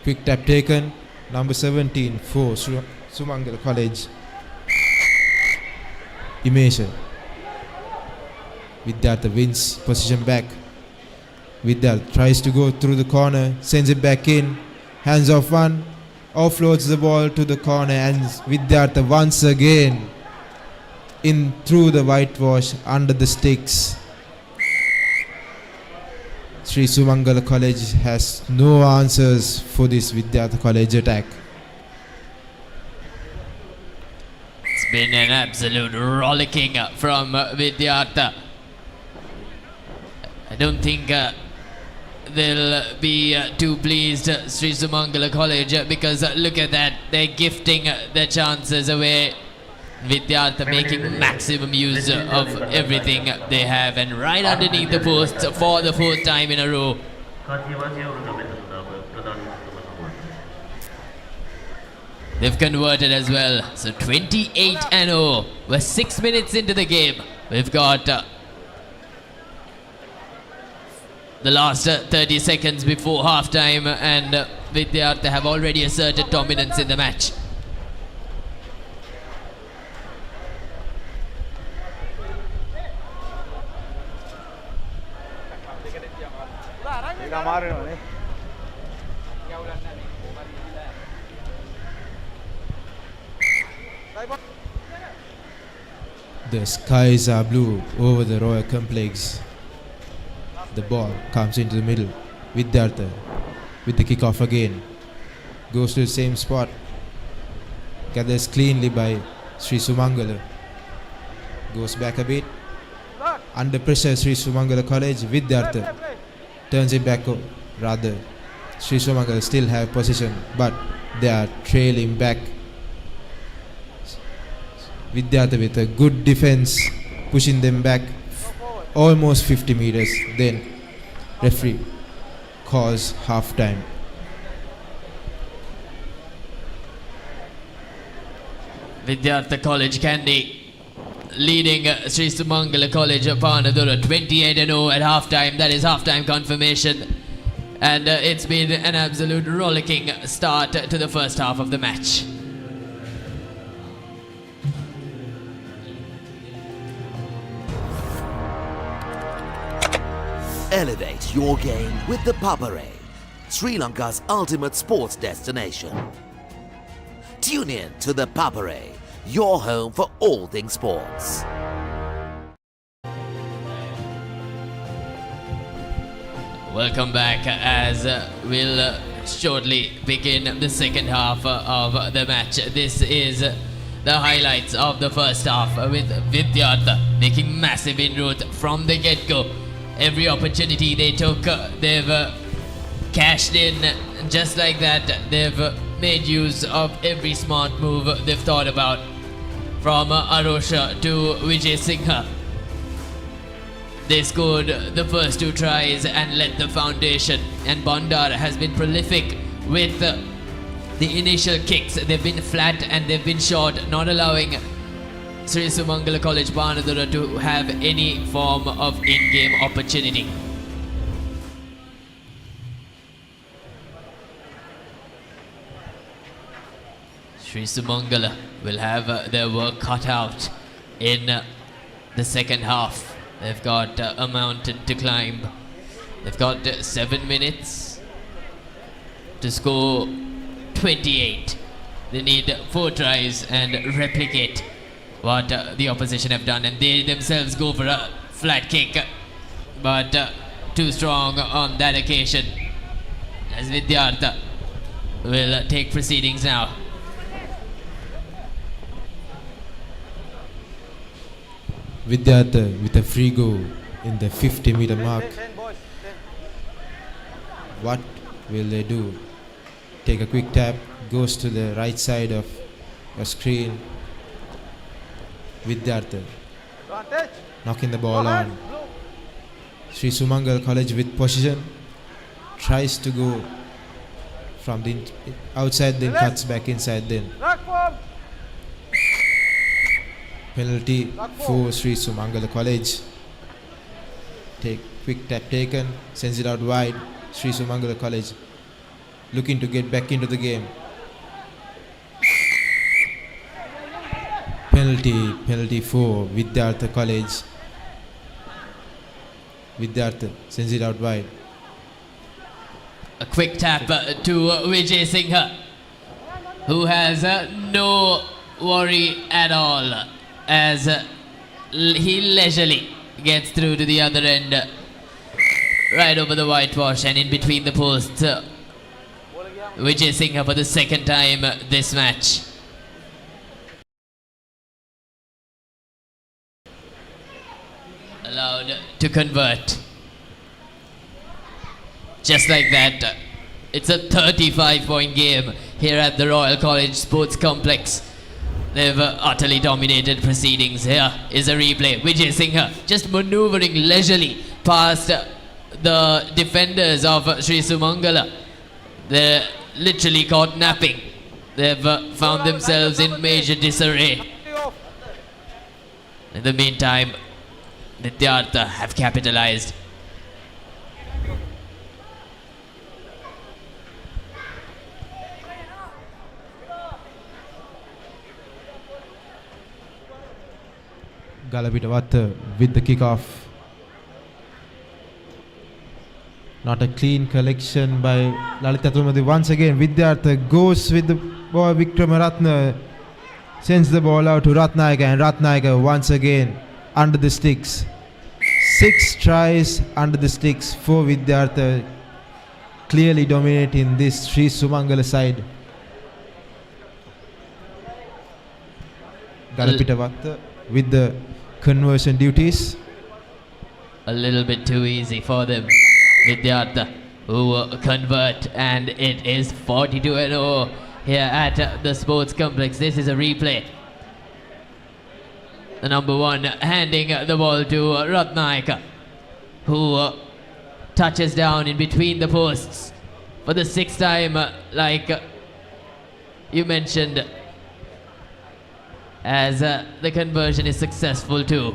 Quick tap taken, number 17 for Sumangala College. Imesha. Vidyartha wins position back. Vidyartha tries to go through the corner, sends it back in, hands off one, offloads the ball to the corner, and Vidyartha once again in through the whitewash under the sticks. Sri Sumangala College has no answers for this Vidyartha College attack. It's been an absolute rollicking from Vidyartha. I don't think they'll be too pleased, Sri Sumangala College, because look at that, they're gifting their chances away. Vidyartha making maximum use of everything they have, and right underneath the post for the fourth time in a row. They've converted as well, so 28-0. We're 6 minutes into the game. We've got the last 30 seconds before halftime, and Vidyartha have already asserted dominance in the match. The skies are blue over the Royal Complex. The ball comes into the middle. Vidyartha with the kick-off again. Goes to the same spot. Gathers cleanly by Sri Sumangala. Goes back a bit. Under pressure, Sri Sumangala College. Vidyartha turns it back. Rather, Sri Sumangala still have possession, but they are trailing back. Vidyartha with a good defense, pushing them back almost 50 meters. Then referee calls half time. Vidyartha College Kandy leading Sri Sumangala College Panadura 28-0 at half time. That is half time confirmation, and it's been an absolute rollicking start to the first half of the match. Elevate your game with the Papare, Sri Lanka's ultimate sports destination. Tune in to the Papare, your home for all things sports. Welcome back as we'll shortly begin the second half of the match. This is the highlights of the first half, with Vidyartha making massive inroads from the get-go. Every opportunity they took, they've cashed in just like that. They've made use of every smart move they've thought about. From Arosha to Vijay Singha, they scored the first two tries and let the foundation. And Bandar has been prolific with the initial kicks. They've been flat and they've been short, not allowing Sri Sumangala College Panadura to have any form of in-game opportunity. Sri Sumangala will have their work cut out in the second half. They've got a mountain to climb. They've got 7 minutes to score 28. They need 4 tries and replicate what the opposition have done, and they themselves go for a flat kick, but too strong on that occasion, as Vidyartha will take proceedings now. Vidyartha with a free go in the 50-meter mark. What will they do? Take a quick tap, goes to the right side of a screen. Vidyartha knocking the ball on. Sri Sumangala College with possession, tries to go from the outside, then cuts back inside. Then penalty for Sri Sumangala College. Quick tap taken, sends it out wide. Sri Sumangala College looking to get back into the game. Penalty for Vidyartha College. Vidyartha sends it out wide. A quick tap to Vijay Singha, who has no worry at all, as he leisurely gets through to the other end, right over the whitewash and in between the posts. Vijay Singha for the second time this match. Allowed to convert. Just like that, it's a 35-point game here at the Royal College Sports Complex. They've utterly dominated proceedings. Here is a replay. Vijay Singh just maneuvering leisurely past the defenders of Sri Sumangala. They're literally caught napping. They've found themselves in major disarray. In the meantime, Vidyartha have capitalized. Galapitavatta with the kick-off. Not a clean collection by Lalita Tumadi. Once again, Vidyartha goes with the boy Vikramaratne. Sends the ball out to Ratnayaka, and Ratnayaka once again under the sticks. 6 tries under the sticks for Vidyartha. Clearly dominating this Sri Sumangala side. Galapitavatta with the conversion duties. A little bit too easy for them. Vidyartha who convert, and it is 42-0 here at the sports complex. This is a replay. The number 1 handing the ball to Ratnayaka, who touches down in between the posts for the 6th time, like you mentioned, as the conversion is successful too.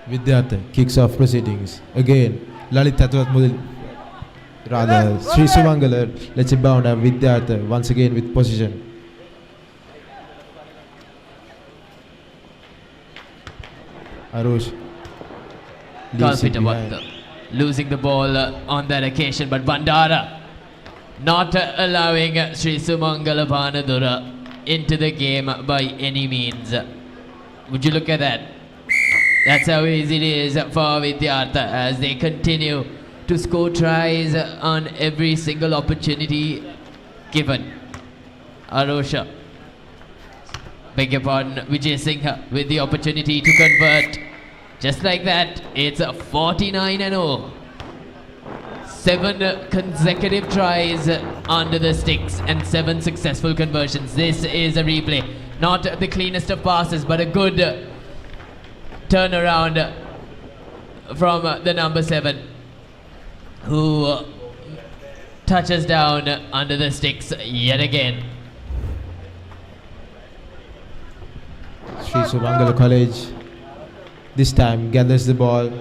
Vidyartha kicks off proceedings. Again, Lalit Tatwat Mudil, rather Sri Sumangala lets it bound, and Vidyartha once again with position. Arush leaves it behind. Kalpitavatta losing the ball on that occasion, but Bandara not allowing Sri Sumangala Bhanadura into the game by any means. Would you look at that? That's how easy it is for Vidyartha as they continue to score tries on every single opportunity given. Arosha, beg your pardon, Vijay Singh with the opportunity to convert. Just like that, it's 49-0. 7 consecutive tries under the sticks and 7 successful conversions. This is a replay. Not the cleanest of passes, but a good turnaround from the number 7, who touches down under the sticks yet again. Sri Sumangala College this time gathers the ball,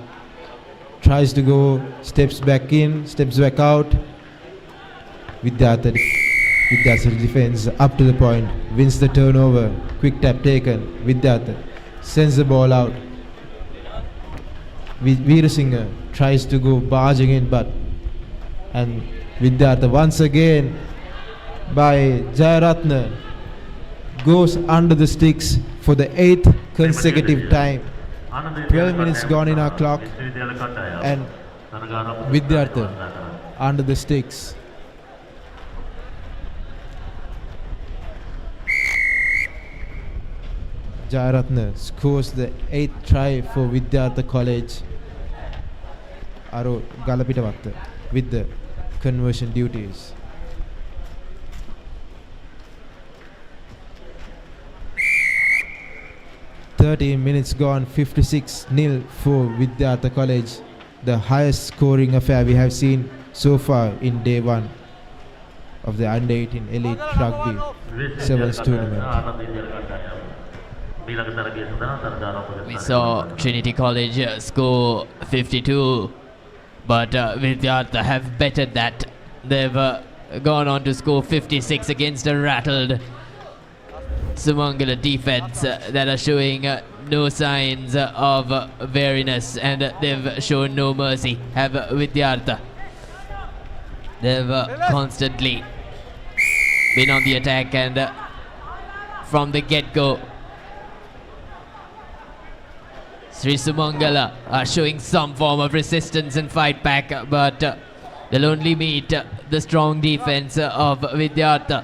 tries to go, steps back in, steps back out. Vidyartha defends up to the point, wins the turnover, quick tap taken. Vidyartha sends the ball out. Veerasinghe tries to go barging in, and Vidyartha once again by Jayaratne goes under the sticks for the 8th consecutive time. 12 minutes gone in our clock, and Vidyartha under the sticks. Jayaratne scores the 8th try for Vidyartha College. Aro Galapitavatta with the conversion duties. "13 minutes gone, 56-0 for Vidyartha College, the highest scoring affair we have seen so far in day 1 of the Under-18 Elite Rugby Sevens tournament." We saw Trinity College score 52, but Vidyartha have bettered that. They've gone on to score 56 against a rattled Sumangala defense that are showing no signs of wariness, and they've shown no mercy, have Vidyartha. They've constantly been on the attack, and from the get-go, Sri Sumangala are showing some form of resistance and fight back, but they'll only meet the strong defense of Vidyartha.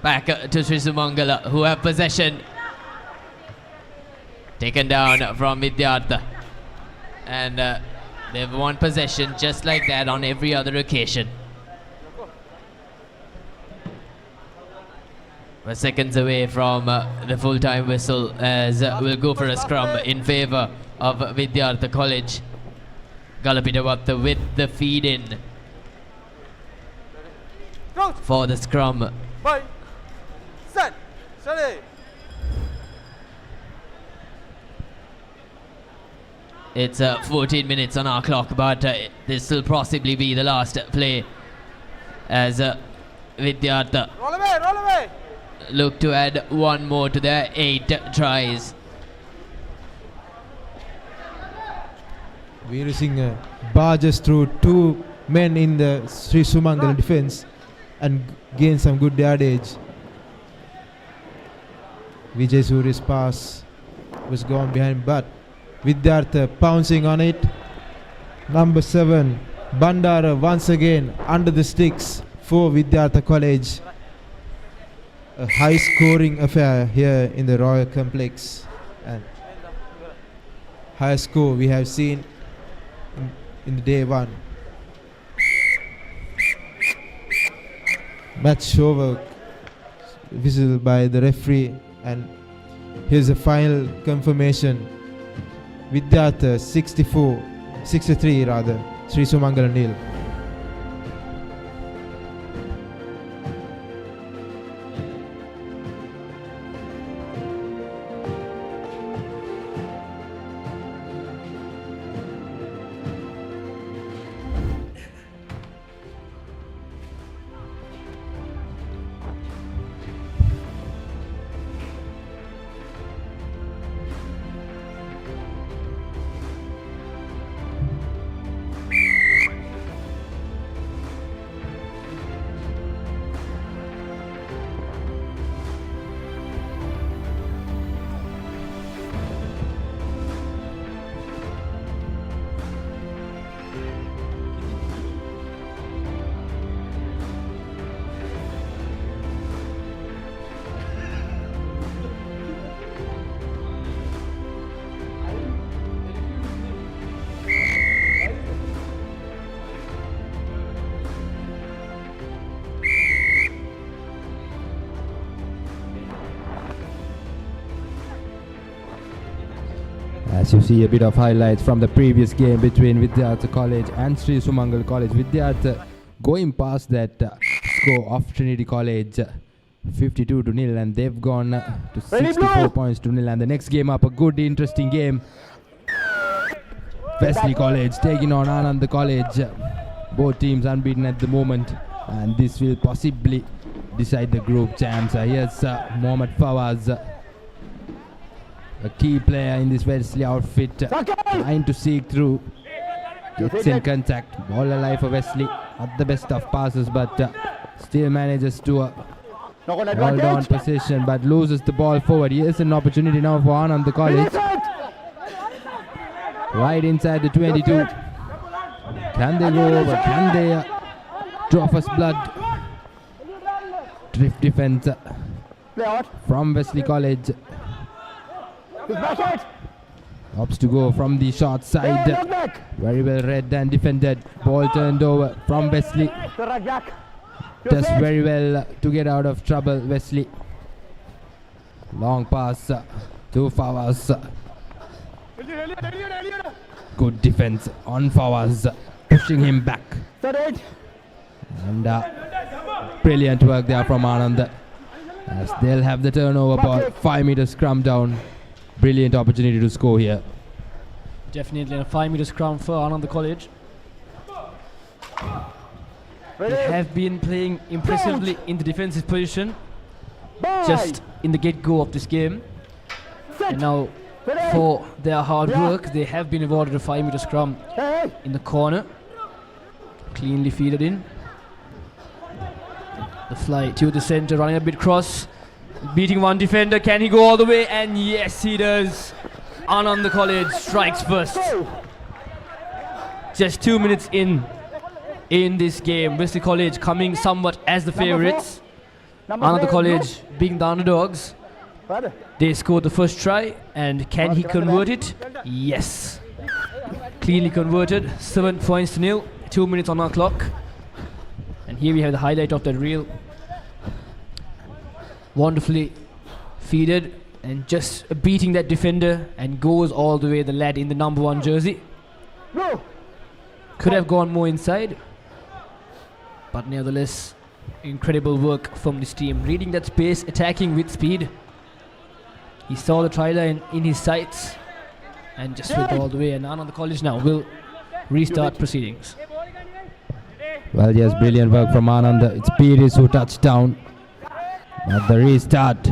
Back to Sri Sumangala, who have possession. Taken down from Vidyartha. And they've won possession just like that on every other occasion. We're seconds away from the full-time whistle as we'll go for a scrum in favour of Vidyartha College. Galapidavatta with the feed in for the scrum. Set. Steady. It's 14 minutes on our clock, but this will possibly be the last play as Vidyartha Roll away. look to add one more to their 8 tries. We're using barges through 2 men in the Sri Sumangal defense and gain some good yardage. Vijay Suri's pass was gone behind, but Vidyartha pouncing on it. Number 7, Bandara once again under the sticks for Vidyartha College. A high scoring affair here in the Royal Complex, and high score we have seen in the day 1. Match over whistle by the referee, and here's a final confirmation. Vidyartha 63 rather, Sri Sumangala nil. As you see a bit of highlights from the previous game between Vidyartha College and Sri Sumangal College. Vidyartha going past that score of Trinity College 52-0, and they've gone to 64 points to nil. And the next game up, a good interesting game. Wesley College taking on Anand College. Both teams unbeaten at the moment, and this will possibly decide the group champs. Here's Mohammad Fawaz, a key player in this Wesley outfit, trying to seek through, gets in contact, ball alive for Wesley, not the best of passes, but still manages to hold on possession, but loses the ball forward. Here's an opportunity now for Anand College, right inside the 22. Can they go over? Can they draw first blood? Drift defense from Wesley College. Opts to go from the short side. Very well read and defended. Ball turned over from Wesley. Does very well to get out of trouble, Wesley. Long pass to Fawaz. Good defense on Fawaz, pushing him back. And brilliant work there from Anand, as they'll have the turnover ball. 5 meter scrum down. Brilliant opportunity to score here. Definitely a 5 meter scrum for Anand College. They have been playing impressively in the defensive position just in the get-go of this game. And now for their hard work, they have been awarded a 5 meter scrum in the corner. Cleanly feeded in. The fly to the center, running a bit cross. Beating one defender, can he go all the way? And yes, he does. Anand College strikes first. Just 2 minutes in this game. Wesley College coming somewhat as the favourites. Anand College being the underdogs. They scored the first try, and can he convert it? Yes. Cleanly converted. 7 points to nil. 2 minutes on our clock. And here we have the highlight of that reel. Wonderfully feeded and just beating that defender, and goes all the way, the lad in the number 1 jersey. Could have gone more inside, but nevertheless, incredible work from this team. Reading that space, attacking with speed. He saw the try line in his sights and just went all the way. And Anand College now will restart proceedings. Well, yes, brilliant work from Anand. It's Pires who touched down. But the restart,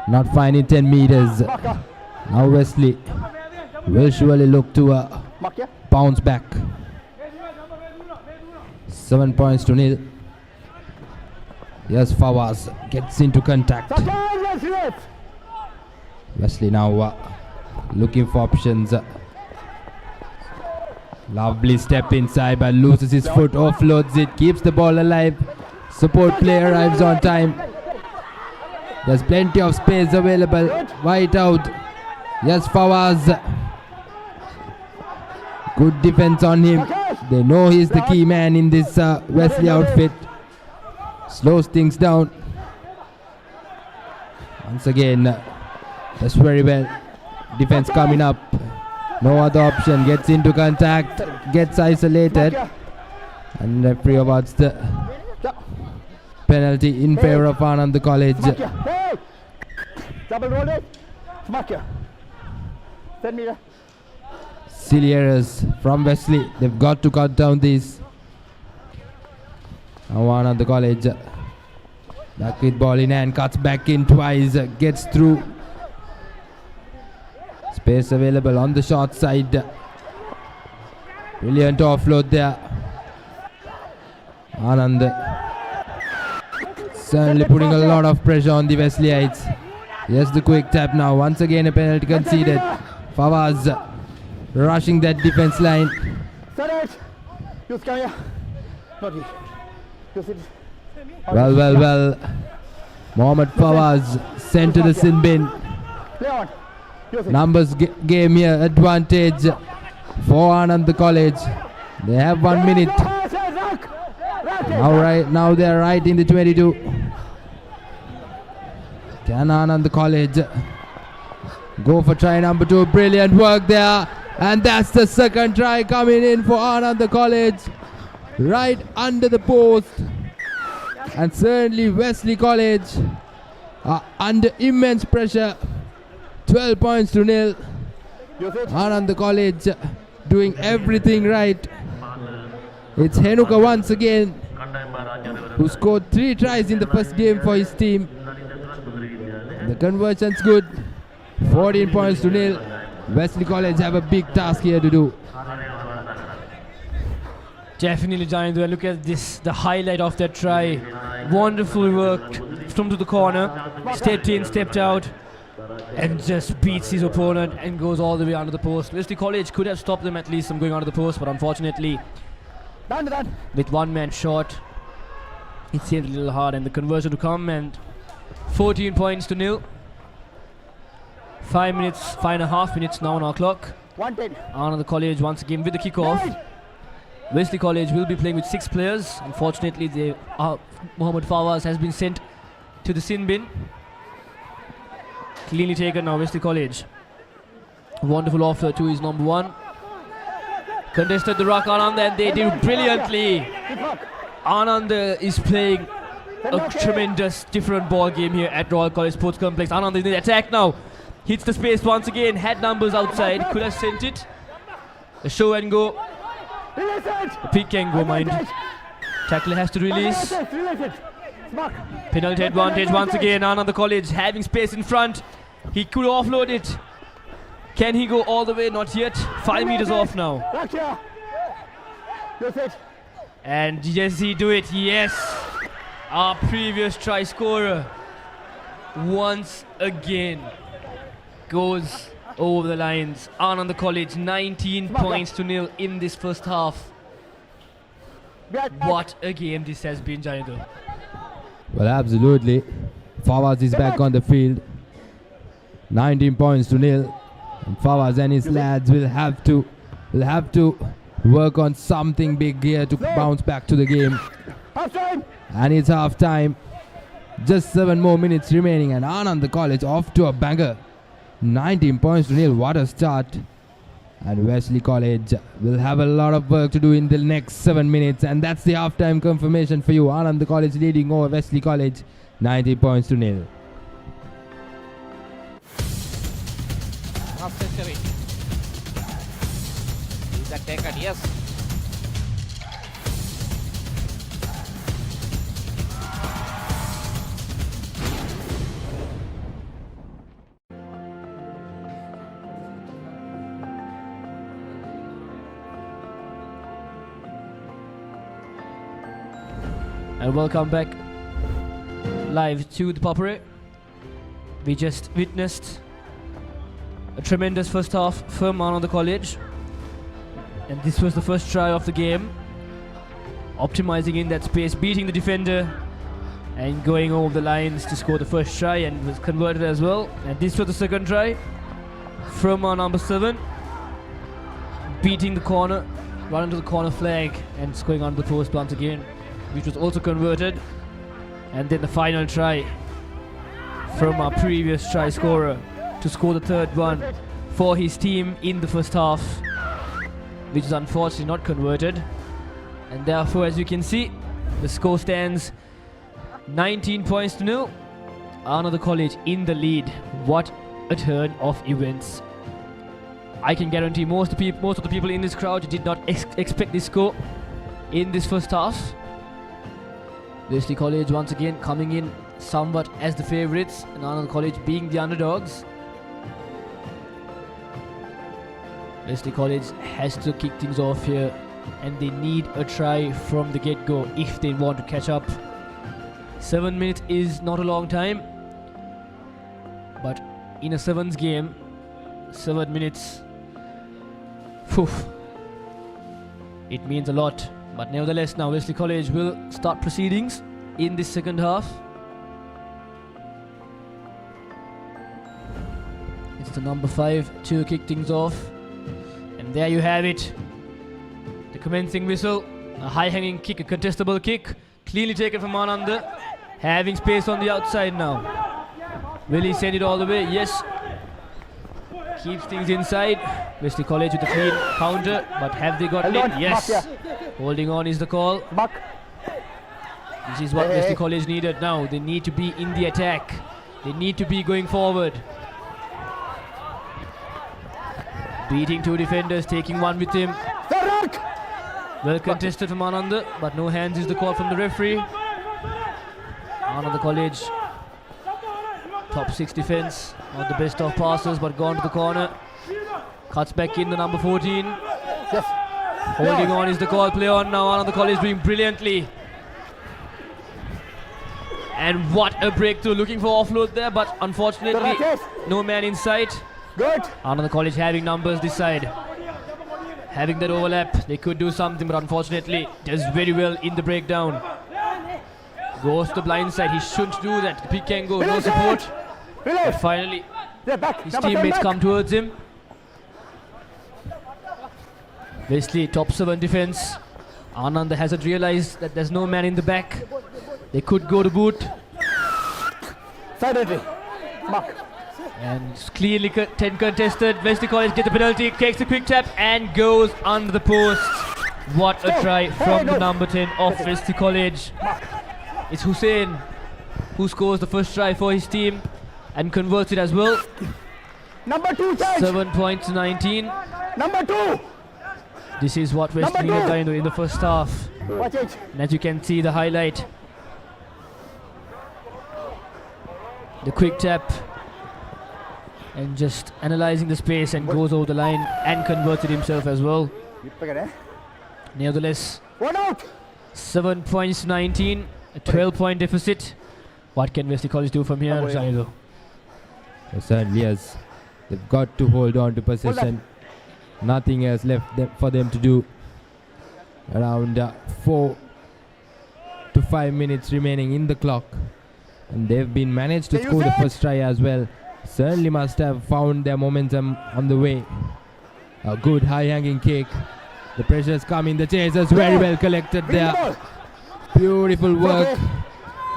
not finding 10 meters. Now Wesley will surely look to bounce back. 7 points to nil. Yes, Fawaz gets into contact. Wesley now looking for options. Lovely step inside, but loses his foot, offloads it, keeps the ball alive. Support play arrives on time. There's plenty of space available. White out. Yes, Fawaz. Good defense on him. They know he's the key man in this Wesley outfit. Slows things down. Once again, that's very well. Defense coming up. No other option. Gets into contact. Gets isolated. And referee awards the penalty in favor of Anand College. Double roll it. Smack here. 10 meter. Silly errors from Wesley. They've got to cut down these. Now Anand College. Back with ball in hand. Cuts back in twice. Gets through. Space available on the short side. Brilliant offload there. Anand certainly putting a lot of pressure on the Wesleyites. Yes, the quick tap now. Once again a penalty conceded. Fawaz rushing that defense line. Well. Mohammad Fawaz sent to the sin bin. Numbers game here, advantage for Anand College. They have 1 minute. Now they are right in the 22. Can Anand College go for try number 2? Brilliant work there. And that's the second try coming in for Anand College. Right under the post. And certainly Wesley College are under immense pressure. 12 points to nil. Anand College doing everything right. It's Henuka once again, who scored 3 tries in the first game for his team. The conversion's good. 14 points to nil. Wesley College have a big task here to do. Definitely, Giant. Look at this, the highlight of that try. Wonderfully worked from to the corner. Stepped in, stepped out, and just beats his opponent and goes all the way under the post. Wesley College could have stopped them at least from going under the post, but unfortunately, with one man short, it seemed a little hard, and the conversion to come, and 14 points to nil. 5.5 minutes now on our clock. Anand College once again with the kickoff. Wesley College will be playing with 6 players. Unfortunately, Mohammad Fawaz has been sent to the sin bin. Cleanly taken now, Wesley College. Wonderful offer to his number 1. Contested the ruck Anand, and they do brilliantly. Anand is playing a tremendous different ball game here at Royal College Sports Complex. Anand is in the attack now. Hits the space once again. Had numbers outside. Could have sent it. A show and go. A pick and go, mind. Tackler has to release. Penalty advantage once again. Anand College having space in front. He could offload it. Can he go all the way? Not yet. 5 meters off now. And does he do it? Yes. Our previous try scorer once again goes over the lines. Anand College 19 points to nil in this first half. What a game this has been, Jayendra. Well, absolutely. Fawaz is back on the field. 19 points to nil. And Fawaz and his lads will have to work on something big here to bounce back to the game. Half time. And it's half time. Just 7 more minutes remaining, and Anand College off to a banger. 19 points to nil. What a start. And Wesley College will have a lot of work to do in the next 7 minutes, and that's the half-time confirmation for you. Anand College leading over Wesley College, 19 points to nil. Half century. Is that taken? Yes. And welcome back live to the Papare. We just witnessed a tremendous first half from Anand College, and this was the first try of the game, optimizing in that space, beating the defender and going over the lines to score the first try, and was converted as well. And this was the second try from our number 7, beating the corner, running to the corner flag and scoring on the post once again, which was also converted. And then the final try from our previous try scorer to score the third one for his team in the first half, which is unfortunately not converted. And therefore, as you can see, the score stands 19 points to nil. Anand College in the lead. What a turn of events. I can guarantee most of the people in this crowd did not expect this score in this first half. Wesley College once again coming in somewhat as the favourites, and Anand College being the underdogs. Wesley College has to kick things off here, and they need a try from the get-go if they want to catch up. 7 minutes is not a long time, but in a sevens game, 7 minutes, it means a lot. But nevertheless, now Wesley College will start proceedings in this second half. It's the number 5 to kick things off. And there you have it. The commencing whistle. A high-hanging kick, a contestable kick. Cleanly taken from Anand. Having space on the outside now. Will he send it all the way? Yes. Keeps things inside. Wesley College with a clean counter. But have they got it? Yes. Holding on is the call. This is what Wesley College needed now. They need to be in the attack. They need to be going forward. Beating 2 defenders, taking one with him. Well contested from Anand, but no hands is the call from the referee. Anand College, top 6 defense. Not the best of passes, but gone to the corner. Cuts back in the number 14. Yes. Holding on is the call. Play on now. Anand College doing brilliantly. And what a breakthrough. Looking for offload there, but unfortunately no man in sight. Good. Anand College having numbers this side. Having that overlap, they could do something, but unfortunately does very well in the breakdown. Goes to the blind side. He shouldn't do that. The pick can go. No support. But finally, his teammates come towards him. Wesley, top 7 defense. Anand hasn't realized that there's no man in the back. They could go to boot. Side entry. Mark. And clearly 10 contested. Wesley College gets the penalty, takes the quick tap and goes under the post. What a try from the number 10 of Wesley College. It's Hussein who scores the first try for his team and converts it as well. Number 2 charge. 7 points to 19. Number 2. This is what Wesley have done in the first half. Watch it. And as you can see, the highlight. The quick tap. And just analysing the space and goes over the line and converts it himself as well. Nevertheless, 7 points to 19. A 12-point deficit. What can Wesley College do from here, Shanido? Certainly, yes. They've got to hold on to possession. Nothing else left for them to do. Around 4 to 5 minutes remaining in the clock. And they've been managed to score the first try as well. certainly must have found their momentum on the way. A good high-hanging kick. The pressure's coming. The chasers very well collected there. Beautiful work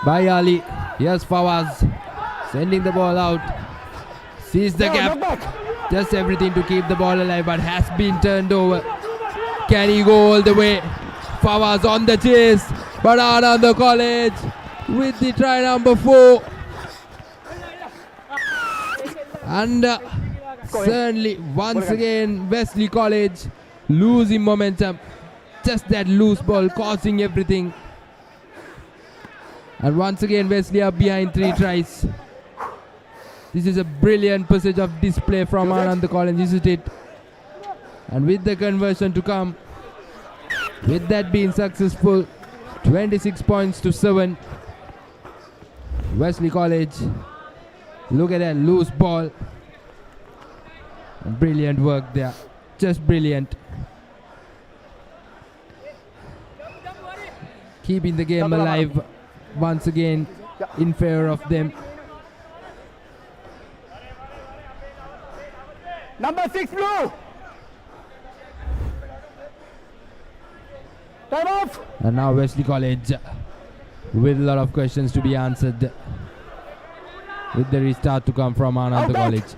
by Ali. Here's Fawaz sending the ball out. Sees the gap. Just everything to keep the ball alive, but has been turned over. Can he go all the way? Fawaz on the chase, but Anand College with the try number 4. And certainly once again Wesley College losing momentum. Just that loose ball causing everything. And once again Wesley are behind 3 tries. This is a brilliant passage of display from Anand College, isn't it? And with the conversion to come, with that being successful, 26 points to 7. Wesley College, look at that loose ball. Brilliant work there, just brilliant. Keeping the game alive once again in favor of them. Number 6 blue. Time off. And now Wesley College with a lot of questions to be answered, with the restart to come from Anand College.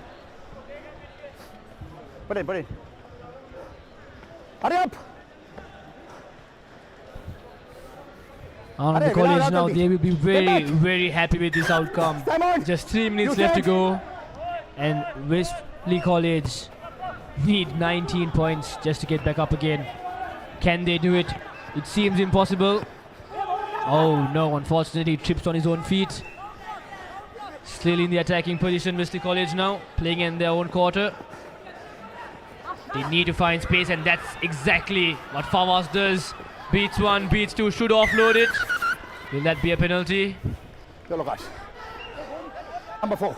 Put it. Hurry up. Anand College now, they will be very happy with this outcome. Just 3 minutes left to go, and Wesley College need 19 points just to get back up again. Can they do it? It seems impossible. Oh no, unfortunately he trips on his own feet. Still in the attacking position, Wesley College now, playing in their own quarter. They need to find space, and that's exactly what Fawaz does. Beats 1, beats 2, should offload it. Will that be a penalty? Yellow card. Number 4.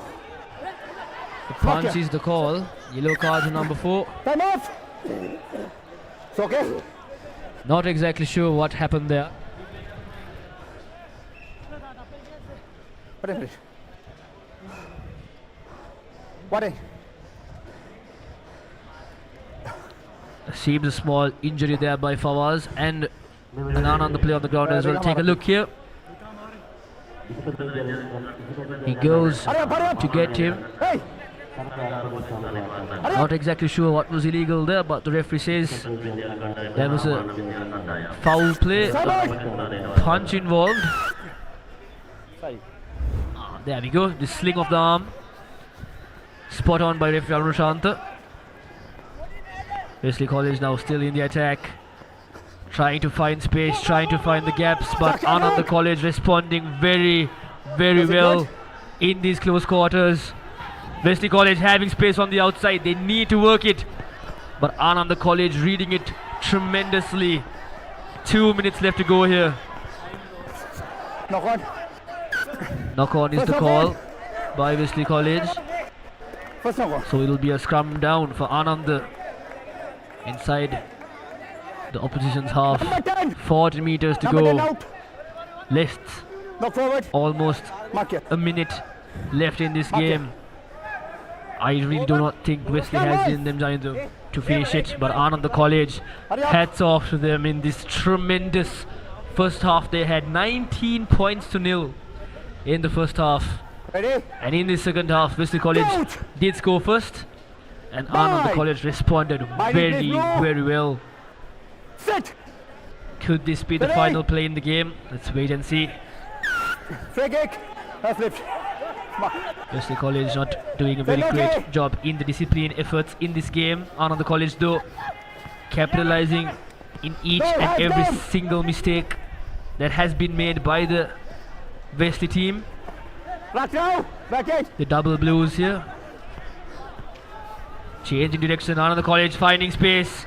The punch is the call. Yellow card to number 4. Time off. It's okay. Not exactly sure what happened there. Put it. What in? Seems a small injury there by Fawaz, and Anand on the play on the ground as well. Take a look here. He goes to get him. Not exactly sure what was illegal there, but the referee says there was a foul play, a punch involved. There we go, the sling of the arm. Spot on by referee Anushanta. Wesley College now still in the attack, trying to find space, trying to find the gaps, but Anand College responding very well in these close quarters. Wesley College having space on the outside, they need to work it, but Anand College reading it tremendously. 2 minutes left to go here. Knock on. Knock on is the call by Wesley College. First knock on. So it will be a scrum down for Anand inside the opposition's half. 40 meters to go. Left. Almost a minute left in this game. I really do not think Wesley has in them to finish it, but Anand College, hats off to them in this tremendous first half. They had 19 points to 0 in the first half. And in the second half, Wesley College did score first, and Anand College responded very well. Could this be the final play in the game? Let's wait and see. Free kick. That's lift. Wesley College not doing a very great job in the discipline efforts in this game. Anand College though capitalizing in each and every single mistake that has been made by the Wesley team. The double blues here. Changing direction, Anand College finding space.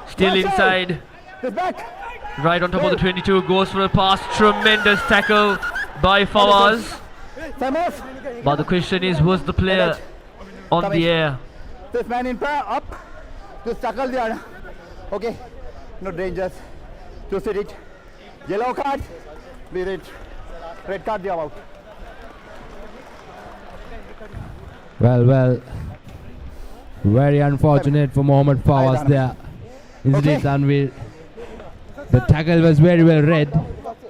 Still inside. Right on top of the 22, goes for a pass. Tremendous tackle by Fawaz. But the question is, was the player on the air? This man in prayer up. Just tackle the other. Okay. No dangers. Just hit it. Yellow card. Be it. Red card, they are out. Well. Very unfortunate for Mohammed Fawaz there. Isn't it, Tanvir? The tackle was very well read.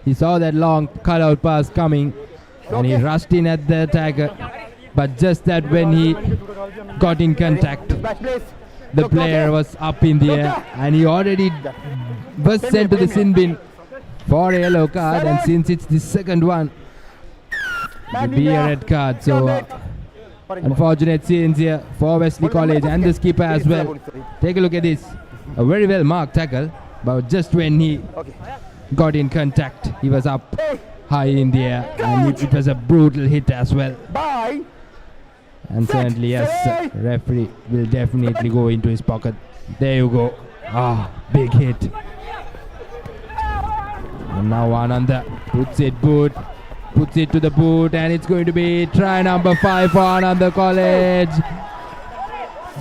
He saw that long cutout pass coming and he rushed in at the attacker. But just that when he got in contact, the player was up in the air and he already was sent to the sin bin for a yellow card, and since it's the second one, it will be a red card. So unfortunate scenes here for Wesley College and the skipper as well. Take a look at this. A very well marked tackle, but just when he got in contact, he was up high in the air, and it was a brutal hit as well. And certainly, yes, referee will definitely go into his pocket. There you go. Big hit. And now Ananda puts it to the boot, and it's going to be try number 5 for Ananda College.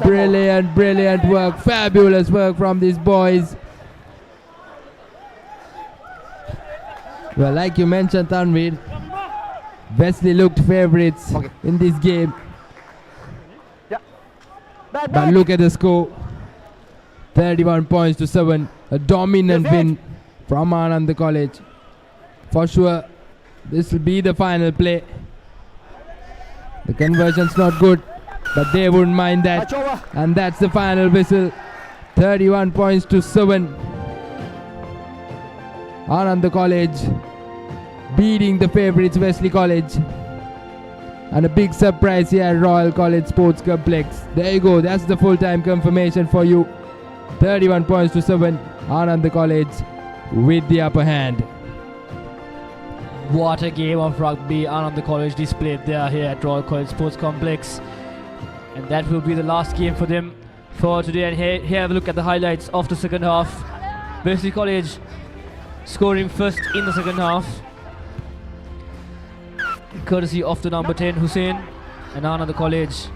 Brilliant work, fabulous work from these boys. Well, like you mentioned, Tanvir, Wesley looked favourites in this game. But look at the score. 31 points to 7. A dominant win from Ananda College. For sure, this will be the final play. The conversion's not good, but they wouldn't mind that. And that's the final whistle. 31 points to 7. Ananda College beating the favourites Wesley College. And a big surprise here at Royal College Sports Complex. There you go, that's the full-time confirmation for you. 31 points to 7. Ananda College with the upper hand. What a game of rugby Ananda College displayed there here at Royal College Sports Complex. And that will be the last game for them for today. And here have a look at the highlights of the second half. Wesley College scoring first in the second half, courtesy of the number 10 Hussein, and Ananda College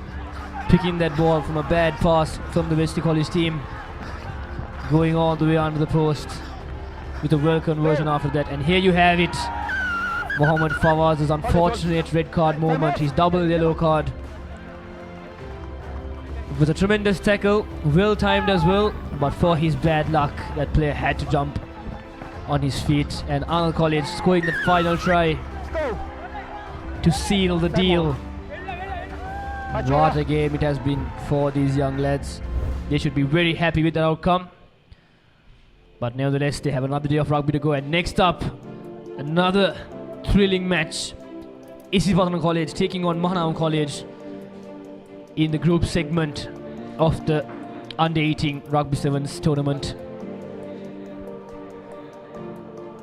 picking that ball from a bad pass from the Wesley College team, going all the way under the post with a well conversion after that. And here you have it, Mohammed Fawaz's unfortunate red card moment, his double yellow card. It was a tremendous tackle, well timed as well, but for his bad luck, that player had to jump on his feet, and Ananda College scoring the final try to seal the deal. What a game it has been for these young lads. They should be very happy with the outcome. But nevertheless, they have another day of rugby to go. And next up, another thrilling match. Isipatana College taking on Mahanama College in the group segment of the Under-18 Rugby Sevens tournament.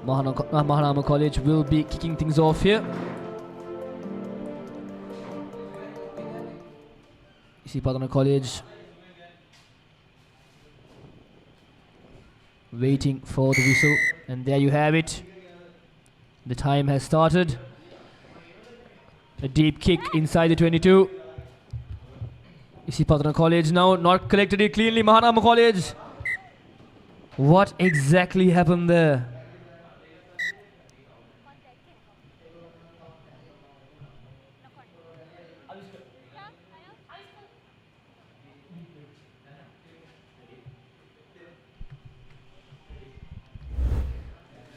Mahanama College will be kicking things off here. Isipatana College waiting for the whistle, and there you have it. The time has started. A deep kick inside the 22. Isipatana College now not collected it cleanly. Mahanama College. What exactly happened there?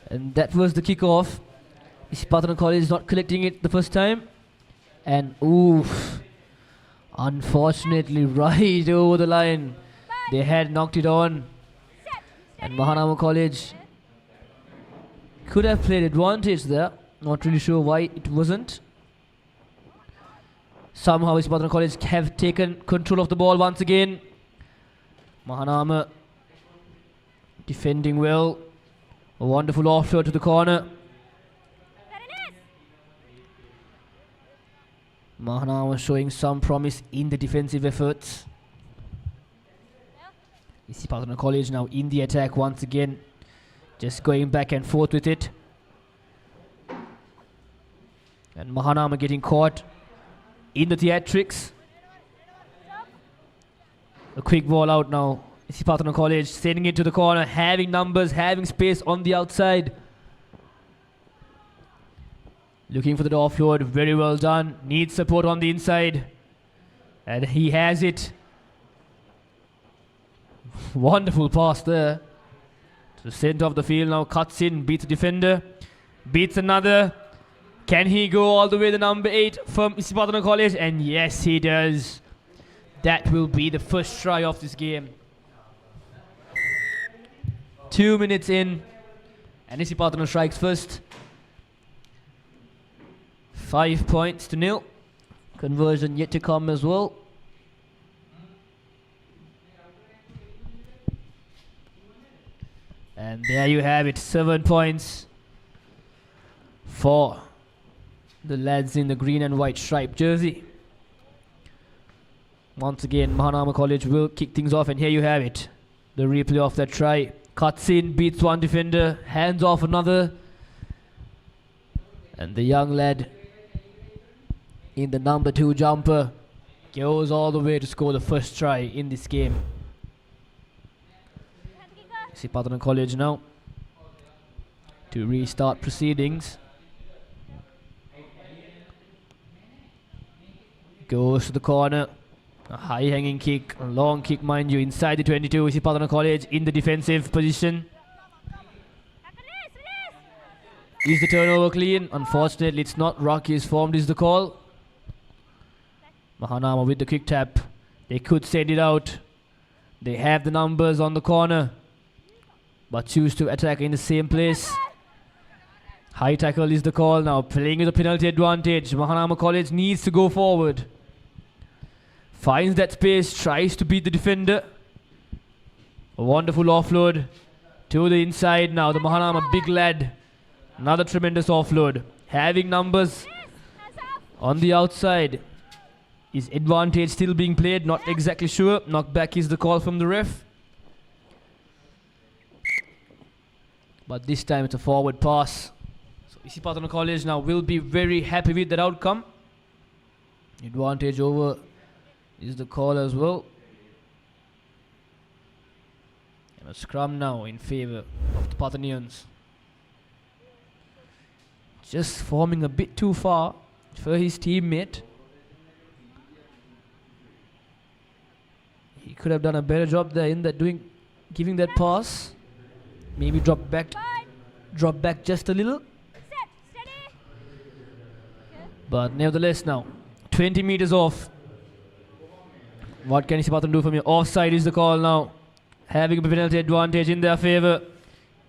And that was the kickoff. Isipatana College not collecting it the first time. And oof, unfortunately right over the line. They had knocked it on. And Mahanama College could have played advantage there. Not really sure why it wasn't. Somehow Isipatana College have taken control of the ball once again. Mahanama defending well. A wonderful offload to the corner. Mahanama showing some promise in the defensive efforts. Isipatana College now in the attack once again. Just going back and forth with it. And Mahanama getting caught in the theatrics. A quick ball out now. Isipatana College sending it to the corner, having numbers, having space on the outside. Looking for the offload, very well done. Needs support on the inside. And he has it. Wonderful pass there. To the center of the field now, cuts in, beats a defender, beats another. Can he go all the way to number 8 from Isipatana College? And yes, he does. That will be the first try of this game. 2 minutes in, and Isipatana strikes first. 5 points to 0. Conversion yet to come as well. And there you have it, 7 points for the lads in the green and white striped jersey. Once again, Mahanama College will kick things off, and here you have it. The replay of that try. Cuts in, beats one defender, hands off another. And the young lad in the number 2 jumper goes all the way to score the first try in this game. Isipatana College now to restart proceedings. Goes to the corner. A high hanging kick, a long kick mind you, inside the 22. Isipatana College in the defensive position. Is the turnover clean? Unfortunately, it's not. Rocky is formed is the call. Mahanama with the quick tap. They could send it out. They have the numbers on the corner, but choose to attack in the same place. High tackle is the call now. Playing with a penalty advantage. Mahanama College needs to go forward. Finds that space, tries to beat the defender. A wonderful offload to the inside now. The Mahanama big lad. Another tremendous offload. Having numbers on the outside. Is advantage still being played? Not exactly sure. Knockback is the call from the ref. But this time it's a forward pass. So Isipatana College now will be very happy with that outcome. Advantage over is the call as well. And a scrum now in favor of the Pathanians. Just forming a bit too far for his teammate. He could have done a better job there in that giving that pass. Maybe drop back just a little. But nevertheless now, 20 meters off. What can Isipatana do from here? Offside is the call now. Having a penalty advantage in their favor.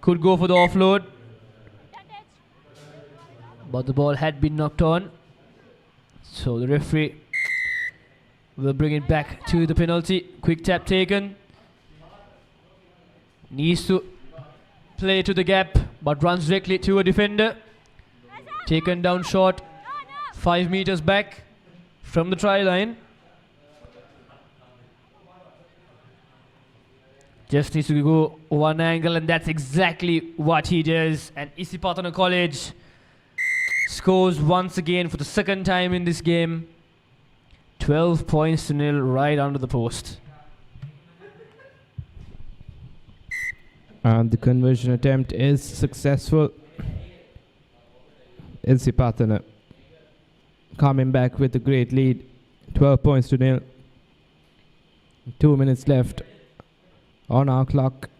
Could go for the offload. But the ball had been knocked on. So the referee will bring it back to the penalty. Quick tap taken. Needs to play to the gap, but runs directly to a defender. Taken down short. 5 meters back from the try line. Just needs to go one angle, and that's exactly what he does. And Isipatana College scores once again for the second time in this game. 12 points to 0 right under the post. And the conversion attempt is successful. Isipatana coming back with a great lead. 12 points to 0. 2 minutes left on our clock.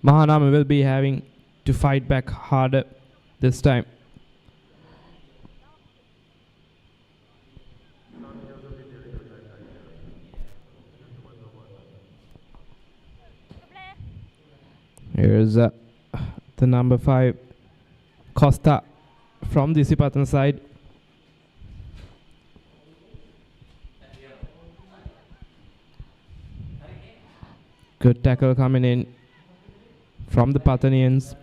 Mahanama will be having to fight back harder this time. Here's the number 5, Costa, from the Isipatana side. Good tackle coming in from the Pathanians.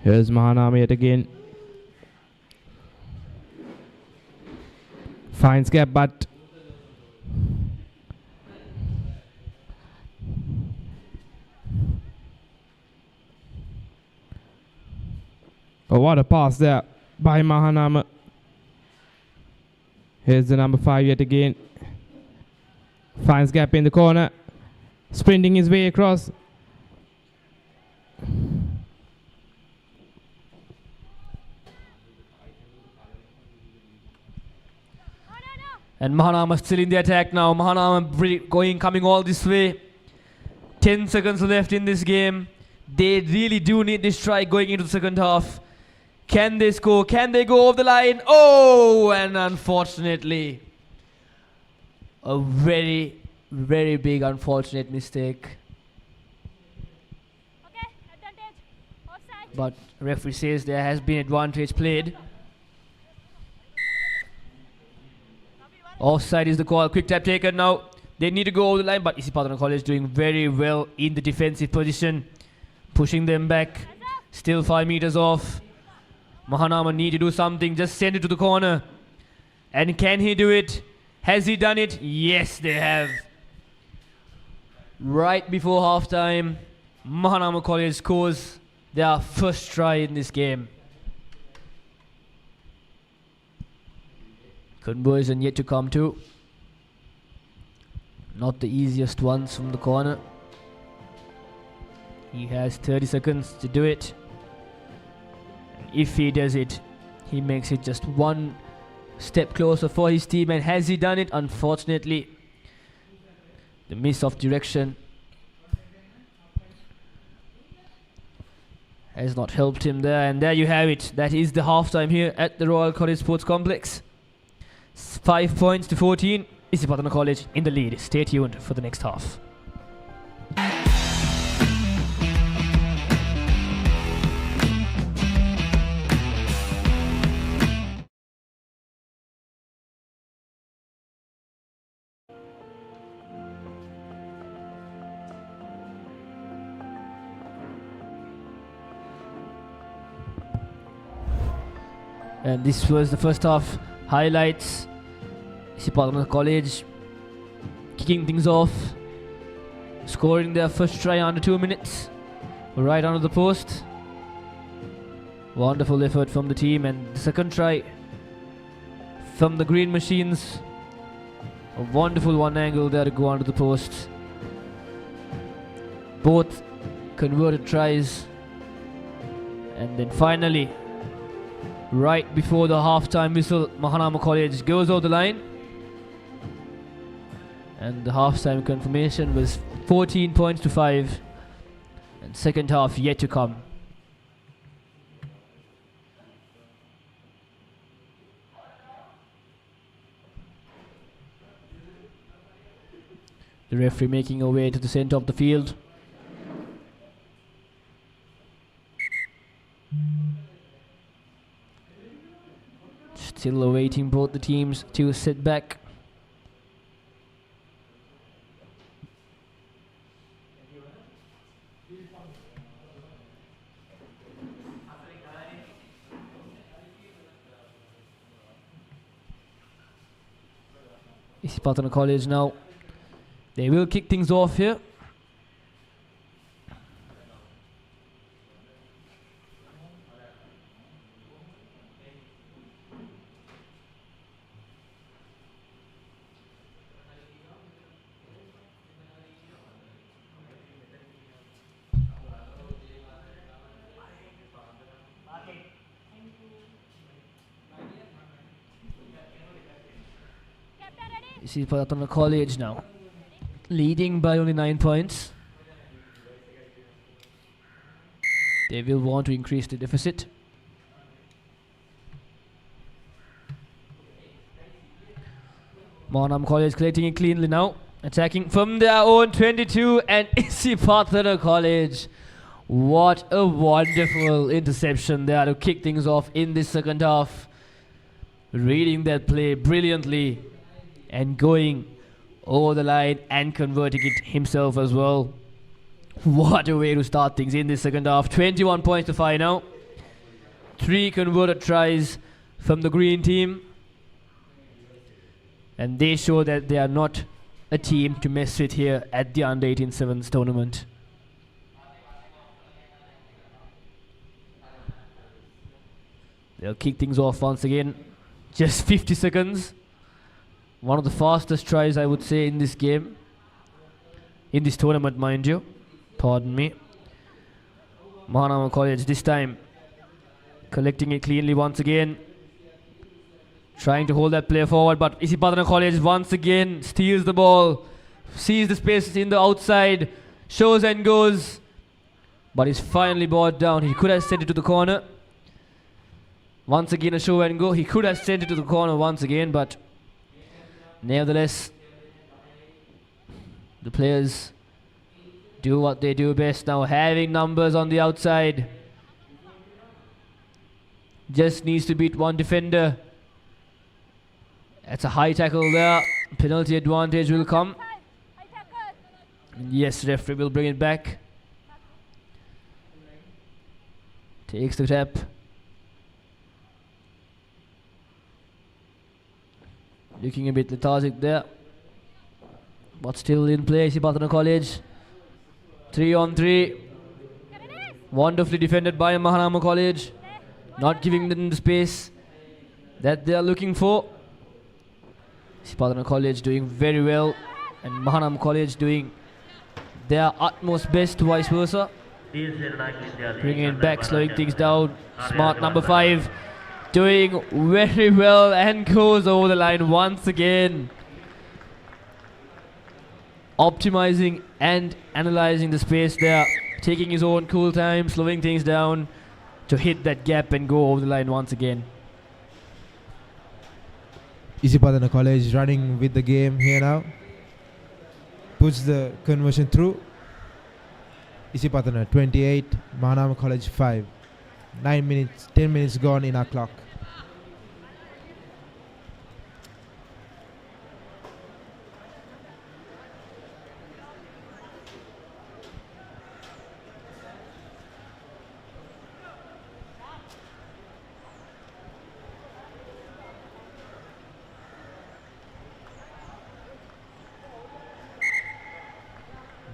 Here's Mahanama yet again. Finds gap, but oh, what a pass there by Mahanama. Here's the number 5 yet again. Finds gap in the corner. Sprinting his way across. And Mahanama still in the attack now. Mahanama coming all this way. 10 seconds left in this game. They really do need this try going into the second half. Can they score? Can they go over the line? Oh, and unfortunately, a very, very big unfortunate mistake. But referee says there has been advantage played. Offside is the call. Quick tap taken now. They need to go over the line, but Isipatana College doing very well in the defensive position. Pushing them back. Still 5 meters off. Mahanama need to do something. Just send it to the corner. And can he do it? Has he done it? Yes, they have. Right before halftime, Mahanama College scores their first try in this game. Conversion yet to come too. Not the easiest ones from the corner. He has 30 seconds to do it. If he does it, he makes it just one step closer for his team. And has he done it? Unfortunately, the miss of direction has not helped him there. And there you have it. That is the halftime here at the Royal College Sports Complex. 5 points to 14. Isipatana College in the lead. Stay tuned for the next half. And this was the first half highlights. Isipatana College kicking things off, scoring their first try under 2 minutes, right under the post. Wonderful effort from the team. And the second try from the Green Machines, a wonderful one angle there to go under the post. Both converted tries. And then finally, right before the halftime whistle, Mahanama College goes over the line. And the halftime confirmation was 14 points to 5. And second half yet to come. The referee making a way to the center of the field. Still awaiting both the teams to sit back. Isipatana College now. They will kick things off here. Isipatana College now, leading by only 9 points. They will want to increase the deficit. Mahanama College collecting it cleanly now, attacking from their own 22, and Isipatana College. What a wonderful interception there to kick things off in this second half. Reading that play brilliantly and going over the line and converting it himself as well. What a way to start things in this second half. 21 points to 5 now. 3 converted tries from the green team. And they show that they are not a team to mess with here at the Under-18 Sevens tournament. They'll kick things off once again. Just 50 seconds. One of the fastest tries, I would say, in this game. In this tournament, mind you. Pardon me. Mahanama College this time collecting it cleanly once again. Trying to hold that player forward, but Isipatana College once again steals the ball, sees the space in the outside, shows and goes, but is finally brought down. He could have sent it to the corner. Once again a show and go. He could have sent it to the corner once again, but nevertheless, the players do what they do best now, having numbers on the outside. Just needs to beat one defender. That's a high tackle there. Penalty advantage will come. Yes, referee will bring it back. Takes the tap. Looking a bit lethargic there, but still in play. Isipatana College 3-on-3. Wonderfully defended by Mahanama College, not giving them the space that they are looking for. Isipatana College doing very well, and Mahanama College doing their utmost best, vice versa. Bringing it back, slowing things down. Smart number 5. Doing very well and goes over the line once again. Optimizing and analyzing the space there. Taking his own cool time, slowing things down to hit that gap and go over the line once again. Isipatana College running with the game here now. Puts the conversion through. Isipatana 28, Mahanama College 5. 10 minutes gone in our clock.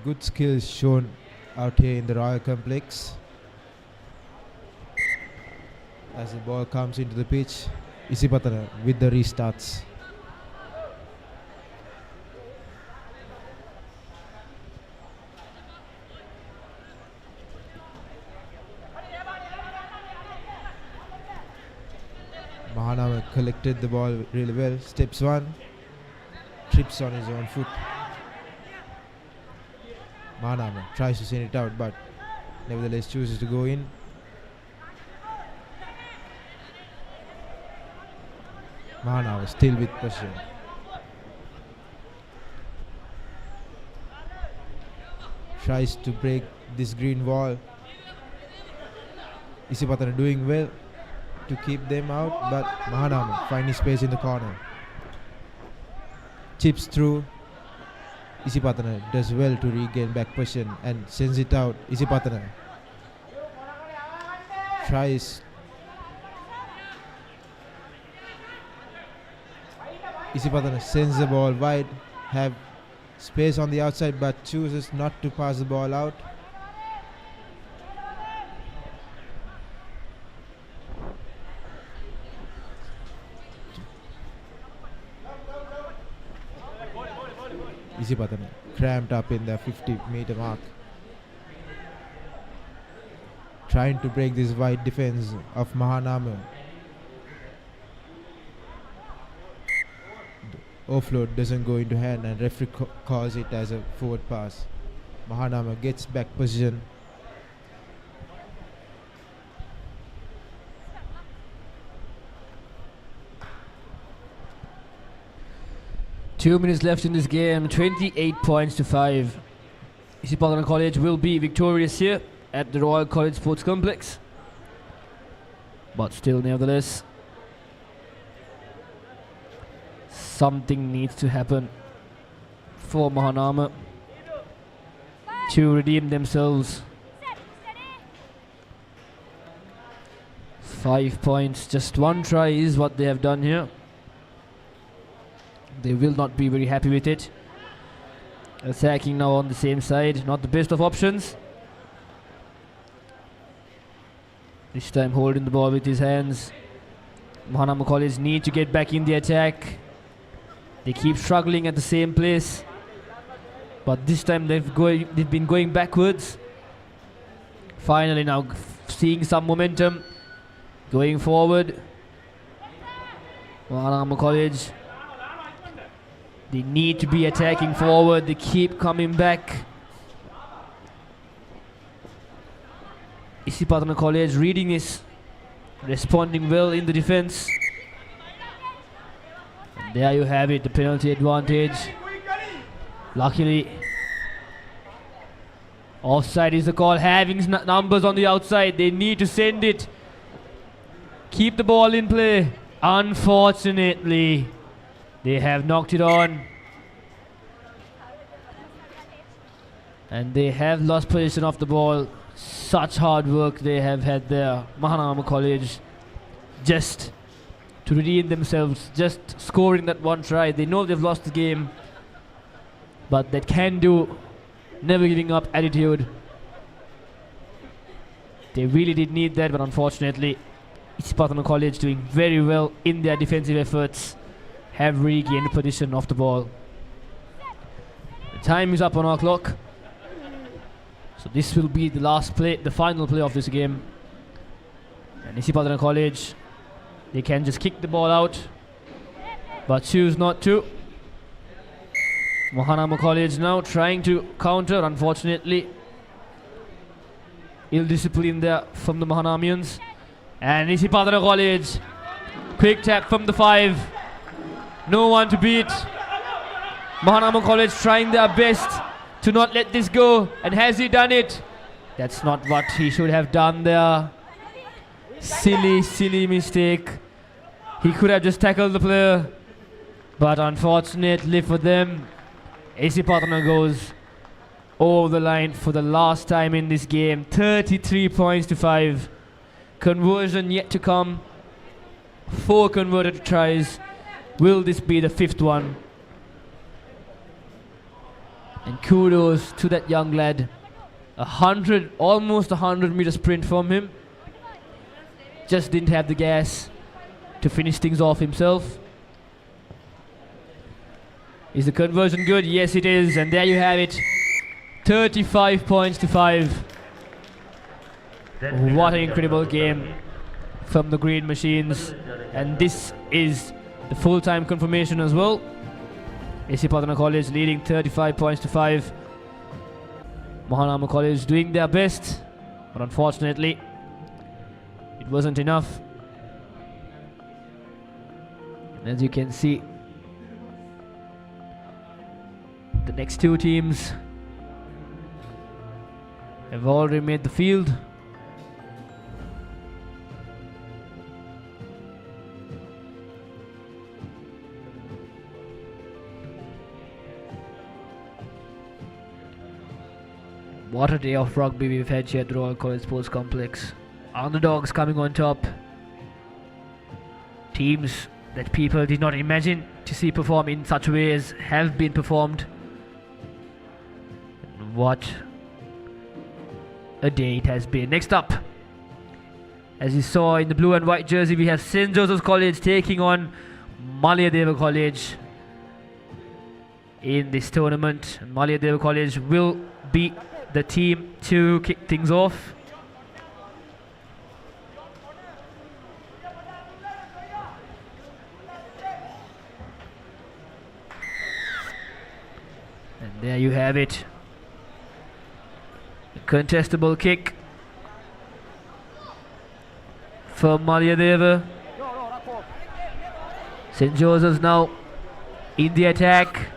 Good skills shown out here in the Royal Complex. As the ball comes into the pitch, Isipatana with the restarts. Mahanama collected the ball really well. Steps one, trips on his own foot. Mahanama tries to send it out, but nevertheless chooses to go in. Mahanama still with possession. Tries to break this green wall. Isipatana doing well to keep them out, but Mahanama finding space in the corner. Chips through. Isipatana does well to regain back possession and sends it out. Isipatana tries. Isipatana sends the ball wide, have space on the outside, but chooses not to pass the ball out. Isipatana cramped up in the 50-meter mark, trying to break this wide defense of Mahanama. Offload doesn't go into hand and referee calls it as a forward pass. Mahanama gets back position. Two minutes left in this game, 28 points to 5. Isipatana College will be victorious here at the Royal College Sports Complex. But still, nevertheless, something needs to happen for Mahanama to redeem themselves. 5 points, just one try is what they have done here. They will not be very happy with it. Attacking now on the same side, not the best of options. This time holding the ball with his hands. Mahanama College need to get back in the attack. They keep struggling at the same place, but this time they've been going backwards. Finally now seeing some momentum, going forward. Colombo College. They need to be attacking forward. They keep coming back. Isipatana College reading this, responding well in the defense. And there you have it, the penalty advantage. Luckily, offside is the call. Having numbers on the outside, they need to send it. Keep the ball in play. Unfortunately, they have knocked it on. And they have lost possession of the ball. Such hard work they have had there. Mahanama College just to redeem themselves, just scoring that one try. They know they've lost the game, but that can do, never giving up attitude. They really did need that, but unfortunately, Isipatana College doing very well in their defensive efforts, have regained position of the ball. The time is up on our clock. So this will be the last play, the final play of this game. And Isipatana College, they can just kick the ball out, but choose not to. Mahanama College now trying to counter, unfortunately. Ill discipline there from the Mahanamians. And Isipatana College, quick tap from the 5. No one to beat. Mahanama College trying their best to not let this go. And has he done it? That's not what he should have done there. Silly mistake. He could have just tackled the player. But unfortunately for them, Isipatana goes over the line for the last time in this game. 33 points to 5. Conversion yet to come. 4 converted tries. Will this be the 5th one? And kudos to that young lad. Almost 100 meter sprint from him. Just didn't have the gas to finish things off himself. Is the conversion good? Yes, it is. And there you have it. 35 points to 5. What an incredible game from the Green Machines. And this is the full-time confirmation as well. Isipatana College leading 35 points to 5. Mahanama College doing their best, but unfortunately, it wasn't enough. And as you can see, the next 2 teams have already made the field. What a day of rugby we've had here at the Royal College Sports Complex. Underdogs coming on top. Teams that people did not imagine to see perform in such ways have been performed. What a day it has been. Next up, as you saw in the blue and white jersey, we have St. Joseph's College taking on Malayadeva College in this tournament. And Malayadeva College will be the team to kick things off. And there you have it. A contestable kick for Malayadeva. St. Joseph's now in the attack,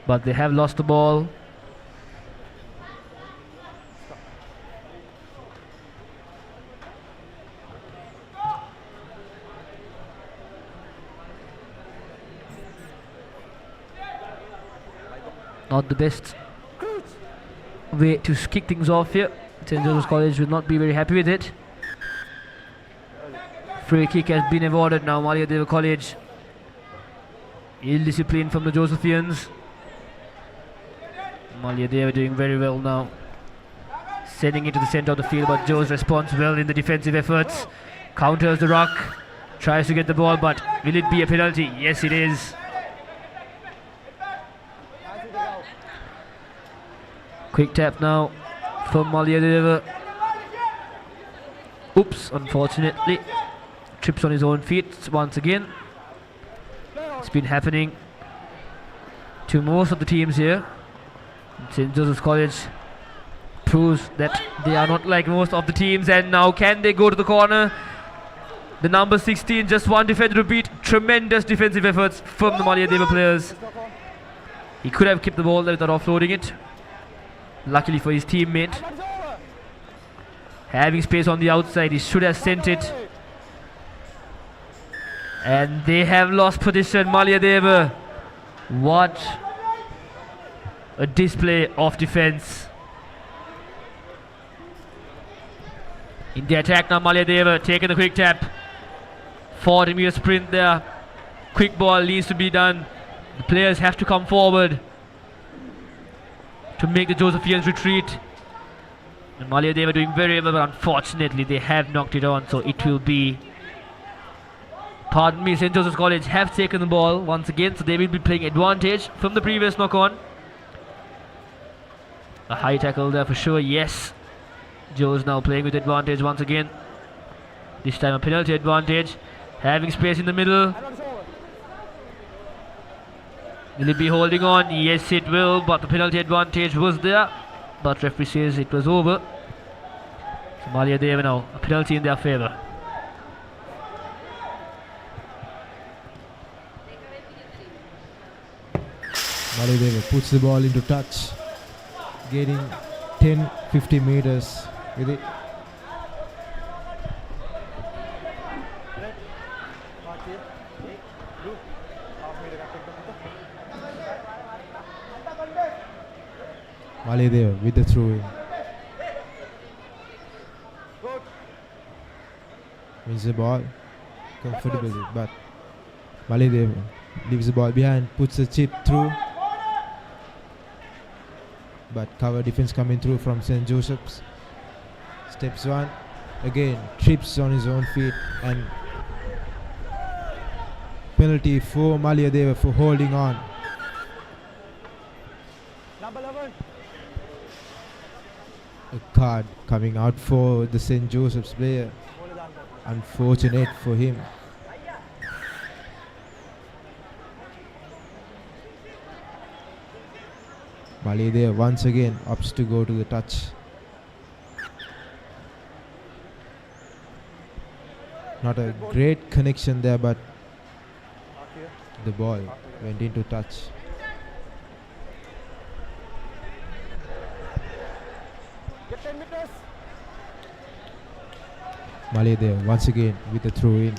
but they have lost the ball. Not the best way to kick things off here. St. Joseph's College will not be very happy with it. Free kick has been awarded now. Malayadeva College. Ill discipline from the Josephians. Malayadeva doing very well now. Sending it to the centre of the field, but Joe's responds well in the defensive efforts. Counters the ruck. Tries to get the ball, but will it be a penalty? Yes, it is. Quick tap now from Malayadeva. Oops, unfortunately. trips on his own feet once again. It's been happening to most of the teams here. St. Joseph's College proves that they are not like most of the teams, and now can they go to the corner? The number 16, just one defender to beat. Tremendous defensive efforts from the Malayadeva players. He could have kept the ball there without offloading it. Luckily for his teammate. Having space on the outside, he should have sent it. And they have lost position, Malayadeva. What a display of defense. In the attack now, Malayadeva taking the quick tap. 40-meter sprint there. Quick ball needs to be done. The players have to come forward to make the Josephians retreat. And Malayadeva doing very well, but unfortunately they have knocked it on, so it will be, pardon me, St. Joseph's College have taken the ball once again, so they will be playing advantage from the previous knock-on. A high tackle there for sure, yes. Joe's now playing with advantage once again. This time a penalty advantage. Having space in the middle. Will it be holding on? Yes, it will, but the penalty advantage was there. But referee says it was over. So Malayadeva now, a penalty in their favour. Malayadeva puts the ball into touch, getting 10-50 meters with it. Malayadeva with the throw-in. Wins the ball comfortably, but Malayadeva leaves the ball behind, puts the chip through. But cover defense coming through from St. Joseph's. Steps one, again trips on his own feet, and penalty for Malayadeva for holding on. A card coming out for the St. Joseph's player. Unfortunate for him. Malayadeva once again opts to go to the touch. Not a great connection there, but the ball went into touch. Malayadeva once again with the throw in.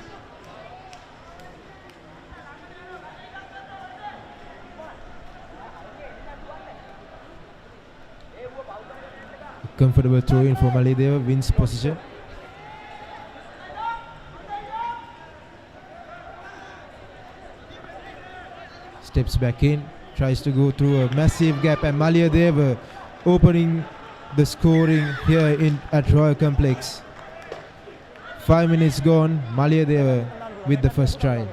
Comfortable throw in for Malayadeva, wins position. Steps back in, tries to go through a massive gap, and Malayadeva opening the scoring here at Royal Complex. 5 minutes gone, Malayadeva with the first try.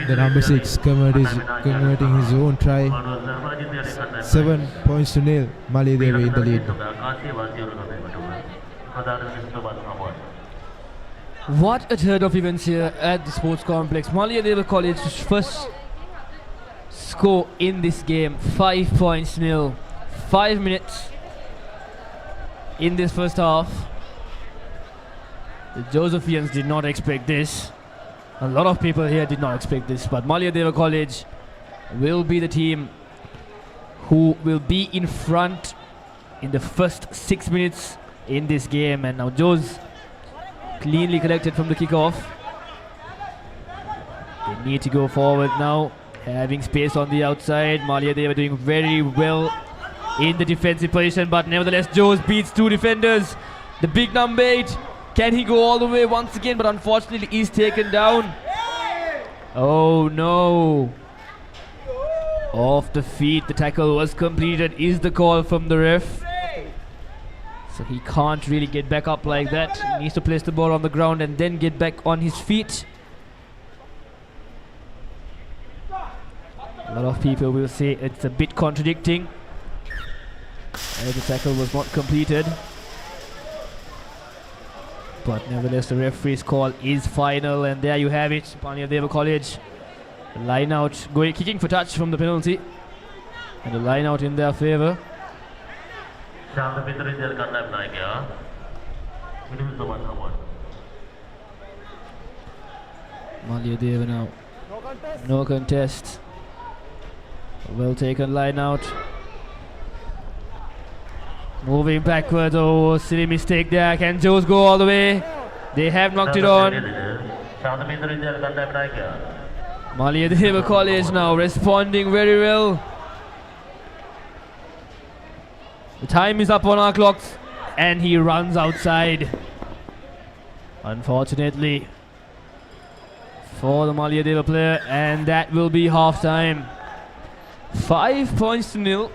The number 6 converting his own try. 7 points to nil. Malayadeva in the lead. What a turn of events here at the sports complex. Malayadeva College's first score in this game, 5 points to nil. 5 minutes in this first half. The Josephians did not expect this. A lot of people here did not expect this, but Malayadeva College will be the team who will be in front in the first 6 minutes in this game. And now Joe's cleanly collected from the kickoff. They need to go forward now, having space on the outside. Malayadeva doing very well in the defensive position, but nevertheless Joe's beats 2 defenders. The big number 8, can he go all the way once again? But unfortunately he's taken down. Oh no. Off the feet, the tackle was completed, is the call from the ref. So he can't really get back up like that. He needs to place the ball on the ground and then get back on his feet. A lot of people will say it's a bit contradicting as the tackle was not completed. But nevertheless, the referee's call is final, and there you have it. Palniadeva College line out, kicking for touch from the penalty, and a line out in their favour. Palniadeva now. No contest. Well taken line out. Moving backwards. Oh, silly mistake there. Can Joes go all the way? They have knocked it on. Palniadeva College now responding very well. The time is up on our clocks, and he runs outside. Unfortunately for the Palniadeva player, and that will be half time. 5 points to 0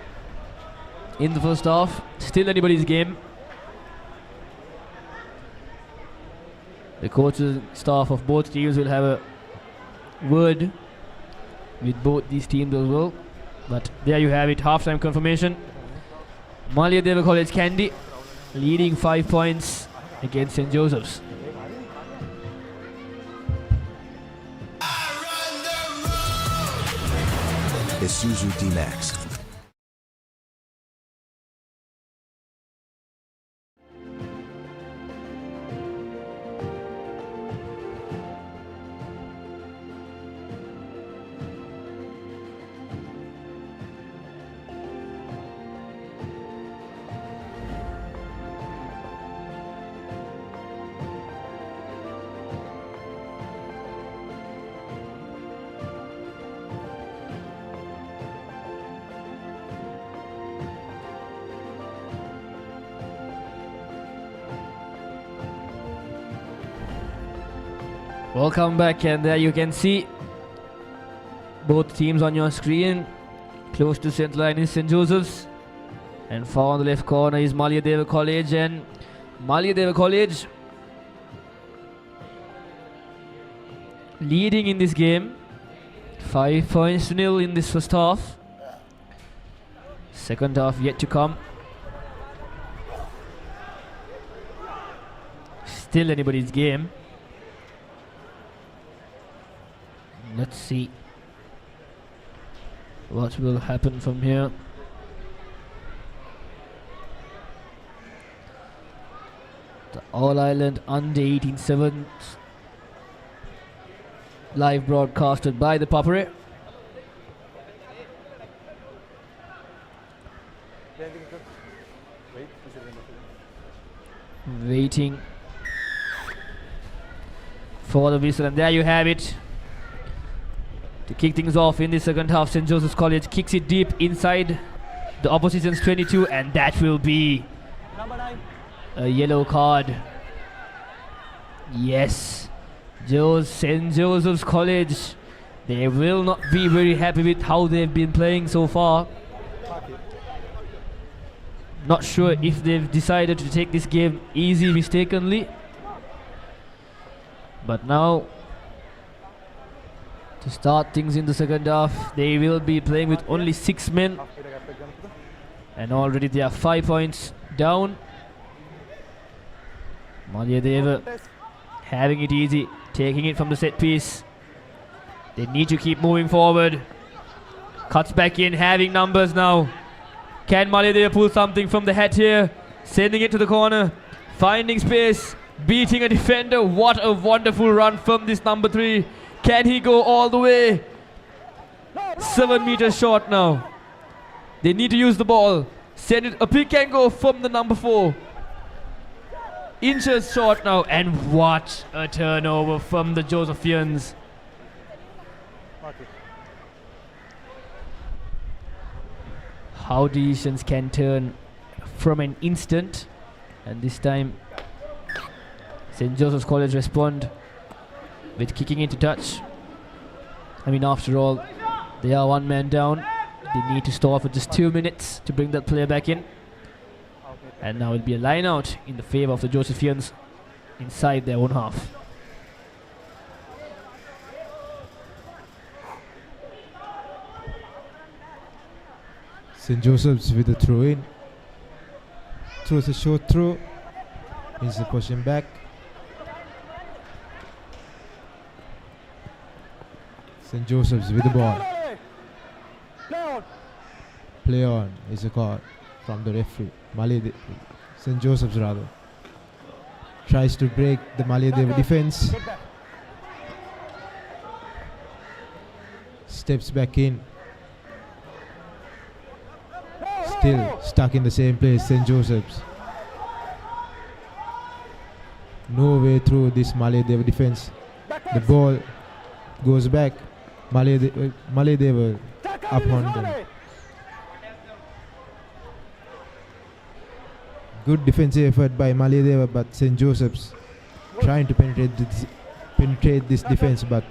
in the first half. Still anybody's game. The coaches and staff of both teams will have a word with both these teams as well. But there you have it, half-time confirmation. Palniadeva College Kandy leading 5 points against St. Joseph's. Isuzu D-Max. Welcome back, and there you can see both teams on your screen. Close to center line is St. Joseph's, and far on the left corner is Palniadeva College, and Palniadeva College leading in this game 5 points to 0 in this first half. Second half yet to come. Still anybody's game. Let's see what will happen from here. The All Ireland Under 18 Sevens live broadcasted by the Papare. Waiting for the whistle, and there you have it. To kick things off in the second half, St. Joseph's College kicks it deep inside the opposition's 22, and that will be a yellow card. Yes, St. Joseph's College, they will not be very happy with how they've been playing so far. Not sure if they've decided to take this game easy mistakenly, but now to start things in the second half, they will be playing with only 6 men, and already they are 5 points down. Palniadeva having it easy, taking it from the set piece. They need to keep moving forward. Cuts back in, having numbers now. Can Palniadeva pull something from the hat here? Sending it to the corner, finding space, beating a defender. What a wonderful run from this number 3. Can he go all the way? 7 meters short now. They need to use the ball. Send it a pick and go from the number 4. Inches short now, and what a turnover from the Josephians. How decisions can turn from an instant, and this time St. Joseph's College respond with kicking into touch. I mean, after all, they are 1 man down. They need to stall for just 2 minutes to bring that player back in. And now it'll be a line out in the favour of the Josephians inside their own half. St. Joseph's with a throw in. Throws a short throw. Is the pushing back. St. Joseph's with the ball. Play on is a call from the referee. St. Joseph's rather. Tries to break the Malayadeva defense. Steps back in. Still stuck in the same place, St. Joseph's. No way through this Malayadeva defense. The ball goes back. Malayadeva up on them. Good defensive effort by Malayadeva, but St. Joseph's trying to penetrate this defense, but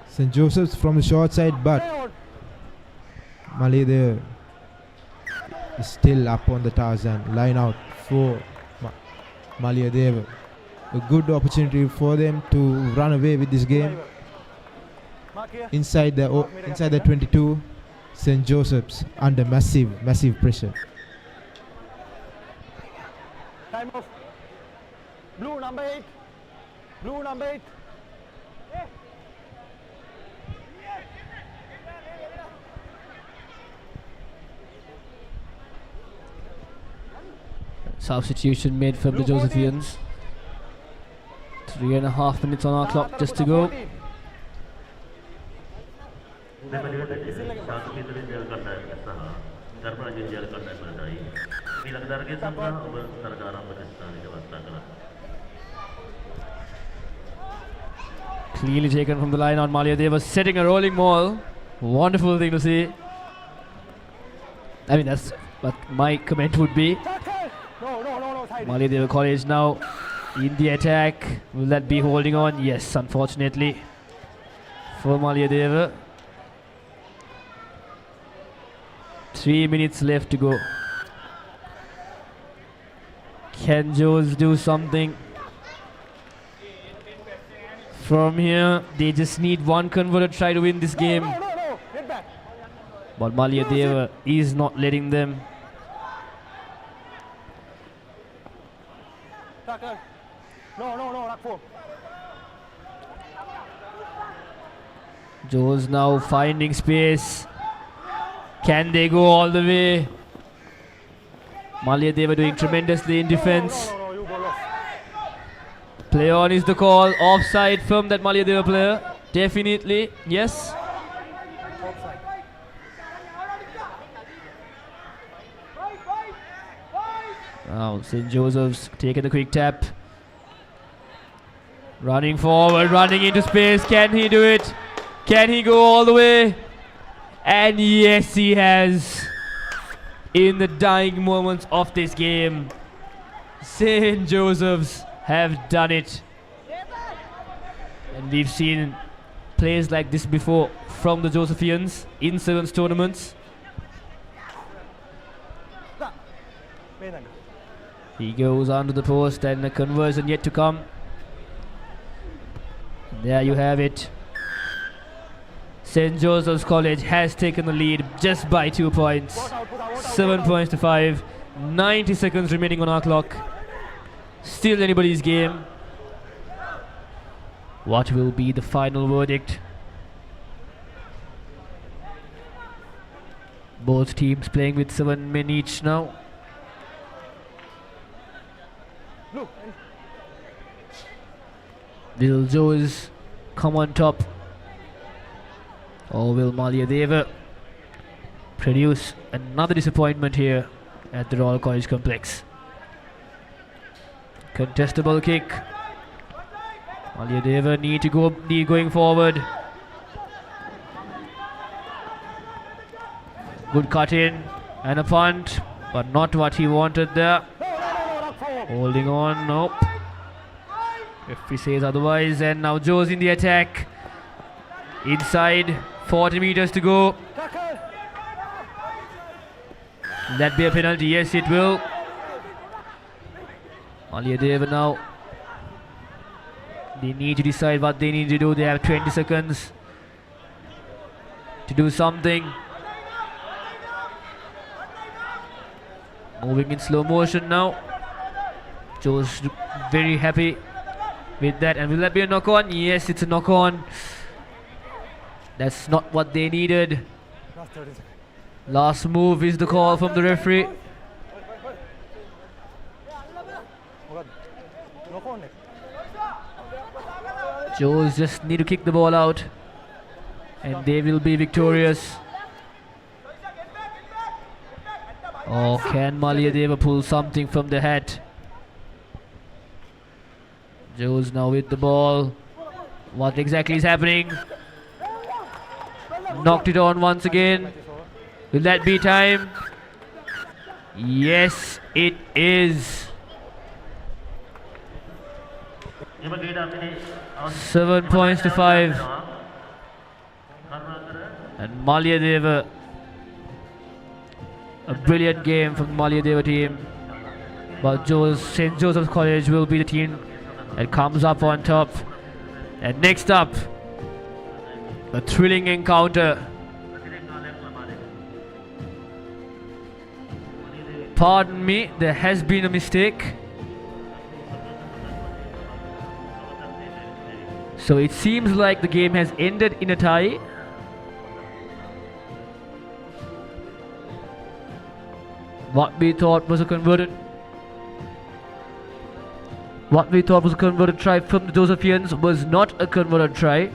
St. Joseph's from the short side, but Malayadeva is still up on the Tarzan. Line out for Malayadeva. A good opportunity for them to run away with this game. Inside the 22, St. Joseph's under massive pressure. Time off. Blue number 8. Blue number 8. Substitution made from the Josephians. 3.5 minutes on our clock just to go. Clearly taken from the line on Malayadeva, setting a rolling maul. Wonderful thing to see. I mean, that's what my comment would be. Malayadeva College now in the attack. Will that be holding on? Yes, unfortunately for Malayadeva. 3 minutes left to go. Can Joes do something from here? They just need one converter to try to win this game. But Malayadeva is not letting them. Joes now finding space. Can they go all the way? Malayadeva doing tremendously in defense. Play on is the call. Offside from that Malayadeva player. Definitely, yes. Now St. Joseph's taking the quick tap. Running forward, running into space. Can he do it? Can he go all the way? And yes, he has. In the dying moments of this game, St. Joseph's have done it. And we've seen plays like this before from the Josephians in sevens tournaments. He goes onto the post and a conversion yet to come. There you have it. St. Joseph's College has taken the lead just by 2 points. 7 points to 5. 90 seconds remaining on our clock. Still anybody's game. What will be the final verdict? Both teams playing with 7 men each now. Will Joes come on top? Or will Malayadeva produce another disappointment here at the Royal College Complex? Contestable kick. Malayadeva need going forward. Good cut in and a punt, but not what he wanted there. Holding on, nope. If he says otherwise, and now Joe's in the attack. Inside, 40 meters to go. Will that be a penalty? Yes, it will. Malayadeva now. They need to decide what they need to do. They have 20 seconds. to do something. Moving in slow motion now. Joe's very happy with that. And will that be a knock on? Yes, it's a knock on. That's not what they needed. Last move is the call from the referee. Joes just need to kick the ball out and they will be victorious. Oh, can Maliadeva pull something from the hat? Joes now with the ball. What exactly is happening? Knocked it on once again. Will that be time? Yes, it is. 7 points to 5. And Maliadeva, a brilliant game from the Maliadeva team. But St. Joseph's College will be the team that comes up on top. And next up, a thrilling encounter. Pardon me, there has been a mistake. So it seems like the game has ended in a tie. What we thought was a converted try from the Josephians was not a converted try.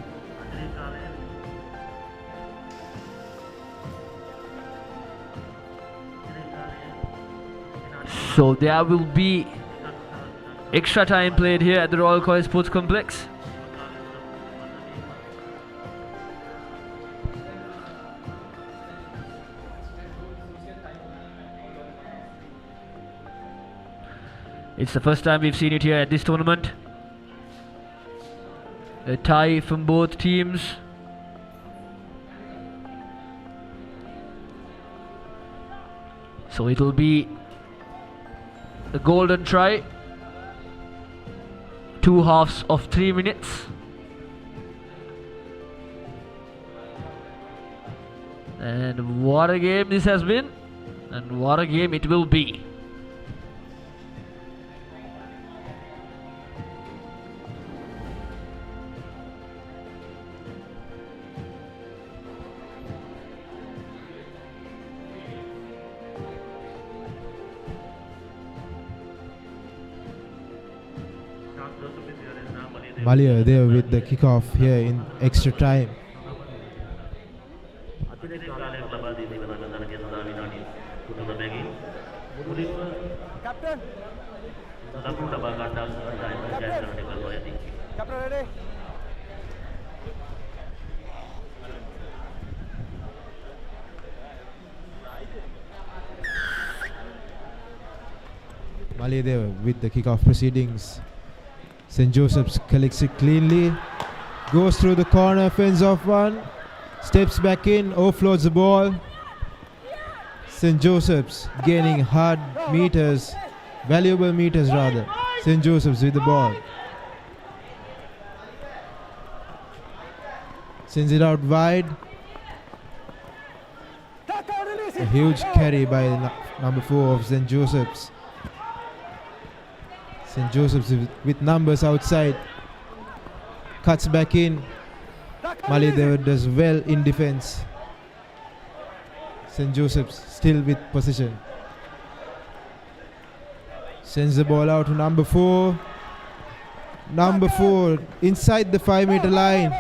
So there will be extra time played here at the Royal College Sports Complex. It's the first time we've seen it here at this tournament. A tie from both teams. So it will be a golden try. 2 halves of 3 minutes. And what a game this has been. And what a game it will be. Malia there with the kickoff here in extra time. Captain. Captain ready. Malia there with the kickoff proceedings. St. Joseph's collects it cleanly, goes through the corner, fends off one, steps back in, offloads the ball. St. Joseph's gaining hard meters, valuable meters rather. St. Joseph's with the ball. Sends it out wide. A huge carry by number 4 of St. Joseph's. St. Joseph's with numbers outside. Cuts back in. Maliadeva does well in defense. St. Joseph's still with possession. Sends the ball out to number 4. Number 4 inside the 5-meter line.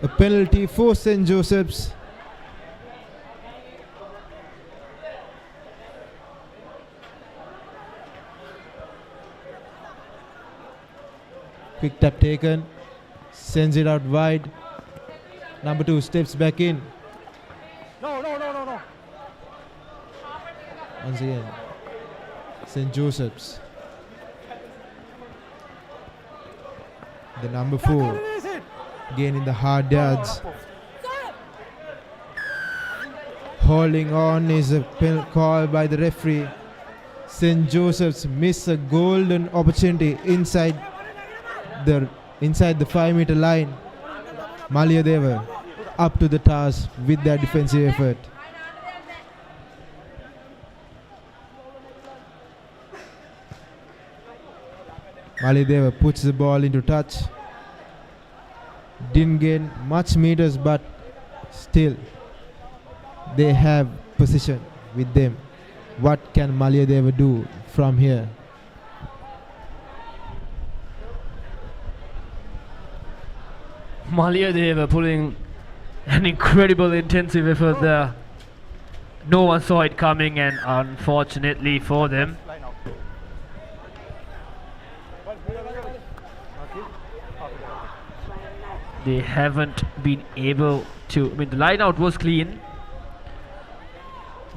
A penalty for St. Joseph's. Quick tap taken, sends it out wide. Number 2 steps back in. No. Once again, St. Joseph's. The number 4 gaining the hard yards. Holding on is a call by the referee. St. Joseph's miss a golden opportunity inside the 5-meter line. Maliadeva up to the task with their defensive effort. Malideva puts the ball into touch. Didn't gain much meters, but still they have position with them. What can Maliyadeva do from here? Maliyadeva pulling an incredible intensive effort there. No one saw it coming, and unfortunately for them, they haven't been able to. I mean, the line out was clean,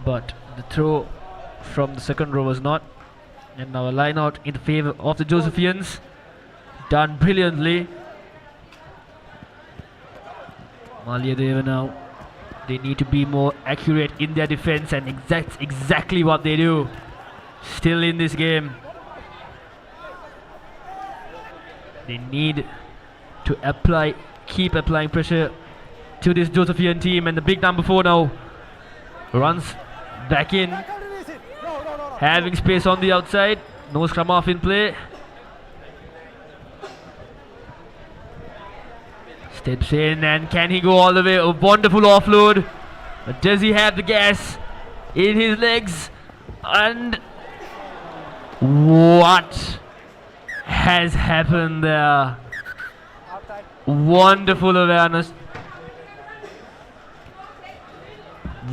but the throw from the second row was not. And now a line out in favor of the Josephians, done brilliantly. Maliyadeva now, they need to be more accurate in their defense, and that's exactly what they do. Still in this game, they need to keep applying pressure to this Josephian team. And the big number 4 now runs back in, having space on the outside. No scrum half in play. Steps in, and can he go all the way? A wonderful offload. But does he have the gas in his legs? And what has happened there? Wonderful awareness.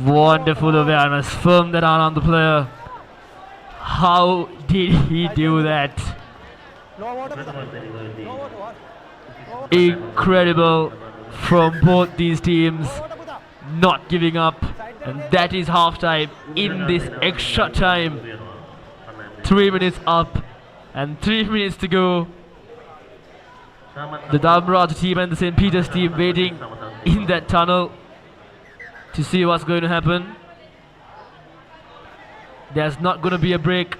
Wonderful awareness. Firm that on the player. How did he do that? Incredible from both these teams, not giving up. And that is half time in this extra time. 3 minutes up and 3 minutes to go. The Dharmaraj team and the St. Peter's team waiting in that tunnel to see what's going to happen. There's not going to be a break.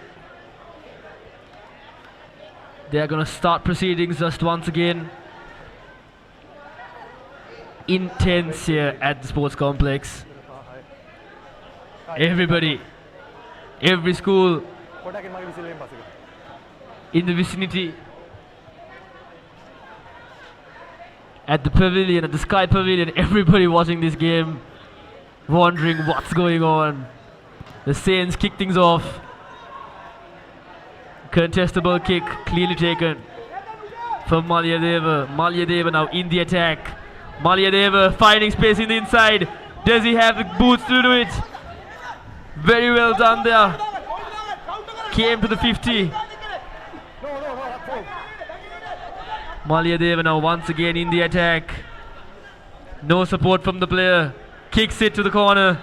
They're going to start proceedings just once again. Intense here at the sports complex. Everybody, every school in the vicinity, at the pavilion, at the Sky Pavilion, everybody watching this game, wondering what's going on. The Saints kick things off. Contestable kick, clearly taken from Maliyadeva. Maliyadeva now in the attack. Maliyadeva finding space in the inside. Does he have the boots to do it? Very well done there. Came to the 50. Maliyadeva now once again in the attack. No support from the player. Kicks it to the corner.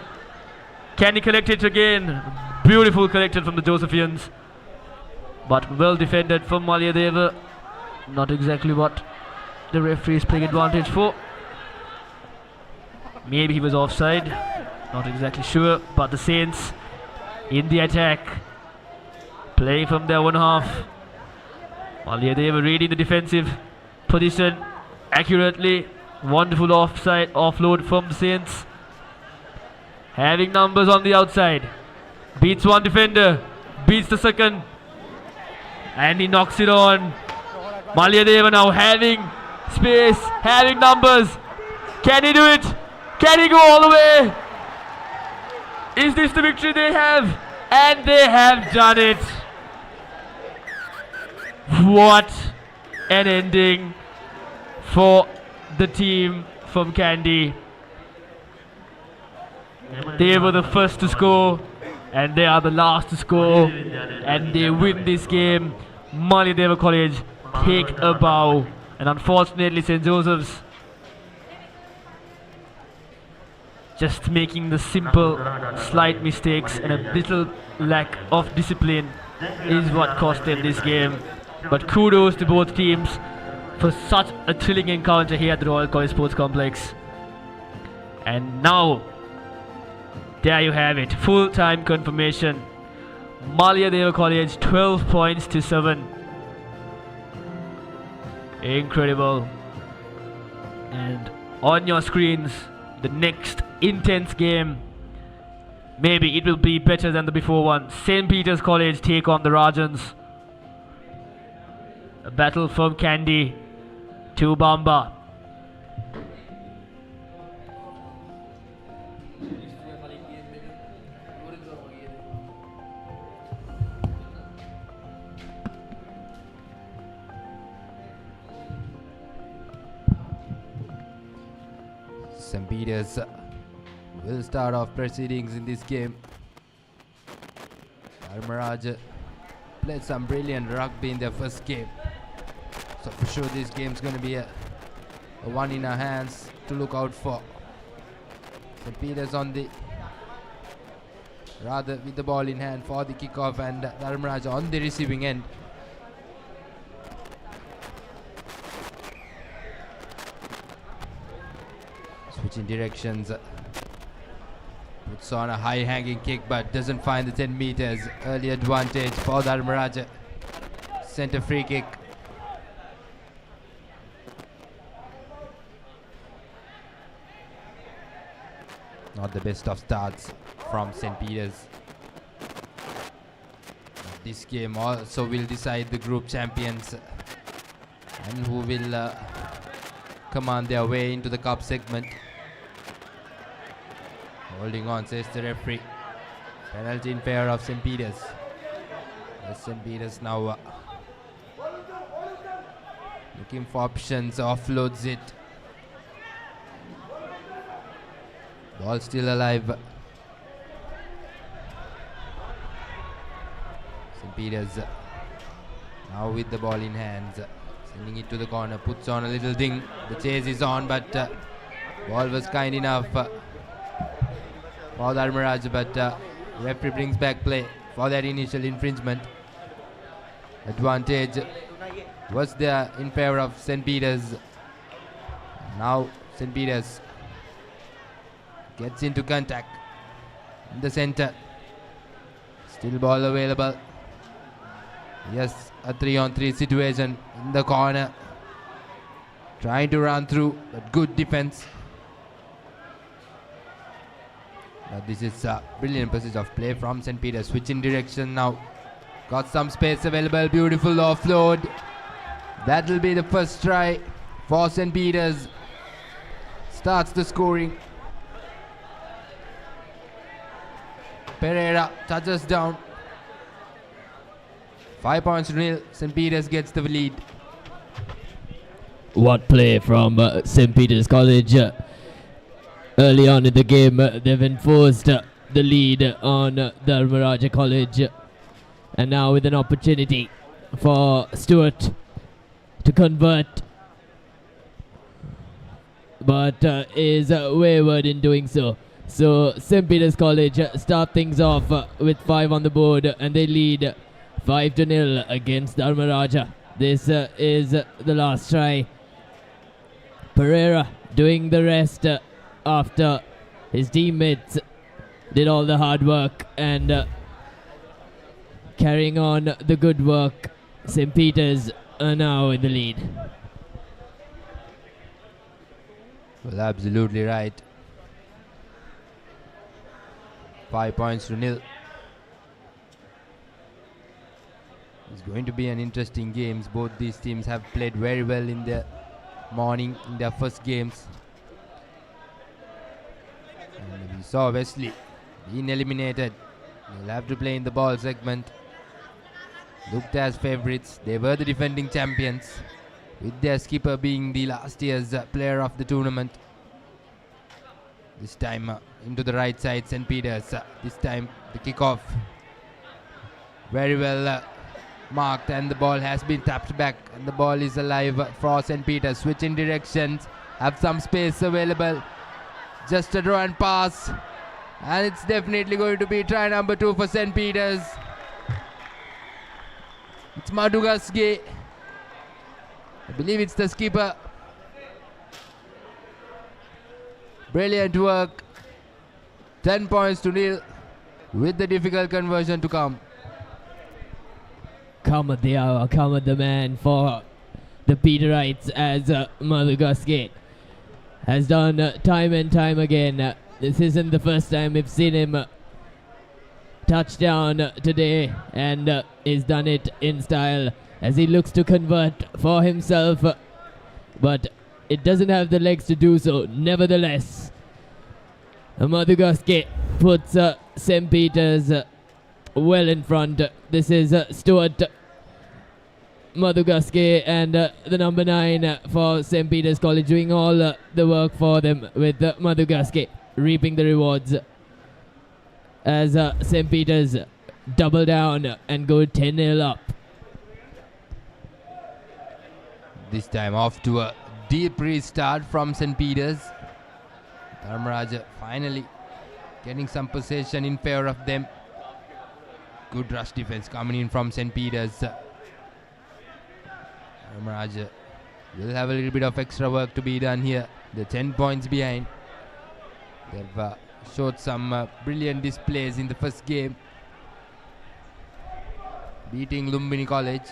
Can he collect it again? Beautiful collected from the Josephians. But well defended from Maliyadeva. Not exactly what the referee is playing advantage for. Maybe he was offside. Not exactly sure. But the Saints in the attack, playing from their own half. Maliyadeva reading the defensive position accurately. Wonderful offload from the Saints. Having numbers on the outside. Beats one defender. Beats the second. And he knocks it on. Maliyadeva now having space, having numbers. Can he do it? Can he go all the way? Is this the victory they have? And they have done it. What an ending for the team from Kandy. They were the first to score, and they are the last to score, and they win this game. Maliyadeva College take a bow, and unfortunately St. Joseph's just making the simple slight mistakes and a little lack of discipline is what cost them this game. But kudos to both teams for such a thrilling encounter here at the Royal College Sports Complex. And now, there you have it, full-time confirmation. Maliyadeva College 12 points to 7. Incredible. And on your screens, the next intense game. Maybe it will be better than the before one. St. Peter's College take on the Rajans. A battle from Kandy to Bamba. St. Peter's will start off proceedings in this game. Dharmaraj played some brilliant rugby in their first game. So for sure this game's going to be a one in our hands to look out for. St. Peter's on the rather with the ball in hand for the kickoff, and Dharmaraj on the receiving end. Switching directions, puts on a high hanging kick but doesn't find the 10 meters. Early advantage for Dharmaraj. Center free kick. Not the best of starts from St. Peter's. This game also will decide the group champions and who will command their way into the cup segment. Holding on, says the referee. Penalty in favor of St. Peter's. St. Peter's now looking for options, offloads it. Ball still alive. St. Peter's now with the ball in hands. Sending it to the corner, puts on a little ding. The chase is on, but ball was kind enough for Dharmaraj, but referee brings back play for that initial infringement. Advantage was there in favor of St. Peter's. Now St. Peter's gets into contact in the center. Still ball available. Yes, a 3-on-3 situation in the corner. Trying to run through, but good defense. But this is a brilliant passage of play from St. Peter's. Switching direction now. Got some space available. Beautiful offload. That will be the first try for St. Peter's. Starts the scoring. Pereira touches down. 5 points to nil. St. Peter's gets the lead. What play from St. Peter's College. Early on in the game, they've enforced the lead on Dharmaraj College. And now with an opportunity for Stewart to convert. But is wayward in doing so. So St. Peter's College start things off with 5 on the board, and they lead 5-0 against Dharmaraj. This is the last try. Pereira doing the rest after his teammates did all the hard work and carrying on the good work. St. Peter's are now in the lead. Well, absolutely right. 5 points to nil. It's going to be an interesting game. Both these teams have played very well in the morning in their first games. And we saw Wesley being eliminated. They'll have to play in the ball segment. Looked as favourites. They were the defending champions, with their skipper being the last year's player of the tournament. This time into the right side, St. Peter's. This time the kickoff very well marked, and the ball has been tapped back, and the ball is alive for St. Peter's. Switching directions, have some space available. Just a draw and pass, and it's definitely going to be try number 2 for St. Peter's. It's Madugasge. I believe it's the skipper. Brilliant work. 10 points to nil, with the difficult conversion to come. Come at the hour, come at the man for the Peterites as Madugasge has done time and time again. This isn't the first time we've seen him touchdown today, and he's done it in style as he looks to convert for himself, but it doesn't have the legs to do so. Nevertheless, Madhugaske puts St. Peter's well in front. This is Stuart Madhugaske and the number 9 for St. Peter's College doing all the work for them, with Madhugaske reaping the rewards as St. Peter's double down and go 10-0 up. This time off to a deep restart from St. Peter's. Dharmaraj finally getting some possession in favor of them. Good rush defense coming in from St. Peter's. Dharmaraj will have a little bit of extra work to be done here. They're 10 points behind. They've showed some brilliant displays in the first game, beating Lumbini College.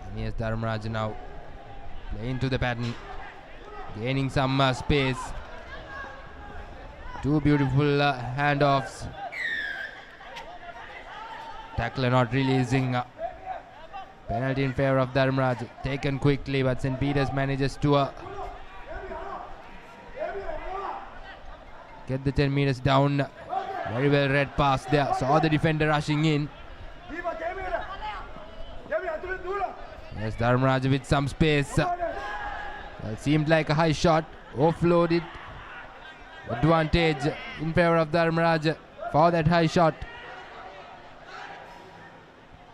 And here's Dharmaraj now playing to the pattern, gaining some space. Two beautiful handoffs. Tackler not releasing. Penalty in favor of Dharmaraj, taken quickly, but St. Peter's manages to get the 10 meters down. Very well read pass there. Saw the defender rushing in. Yes, Dharmaraj with some space. Well, seemed like a high shot. Offloaded. Advantage in favor of Dharmaraj for that high shot.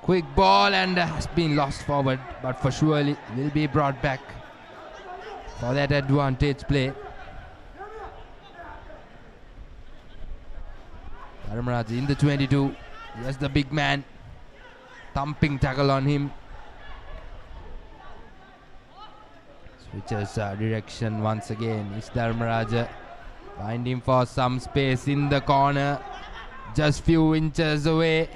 Quick ball and has been lost forward, but for surely will be brought back for that advantage play. Dharmaraj in the 22. Yes, the big man. Thumping tackle on him. Switches direction once again. Is Dharmaraj finding for some space in the corner. Just few inches away.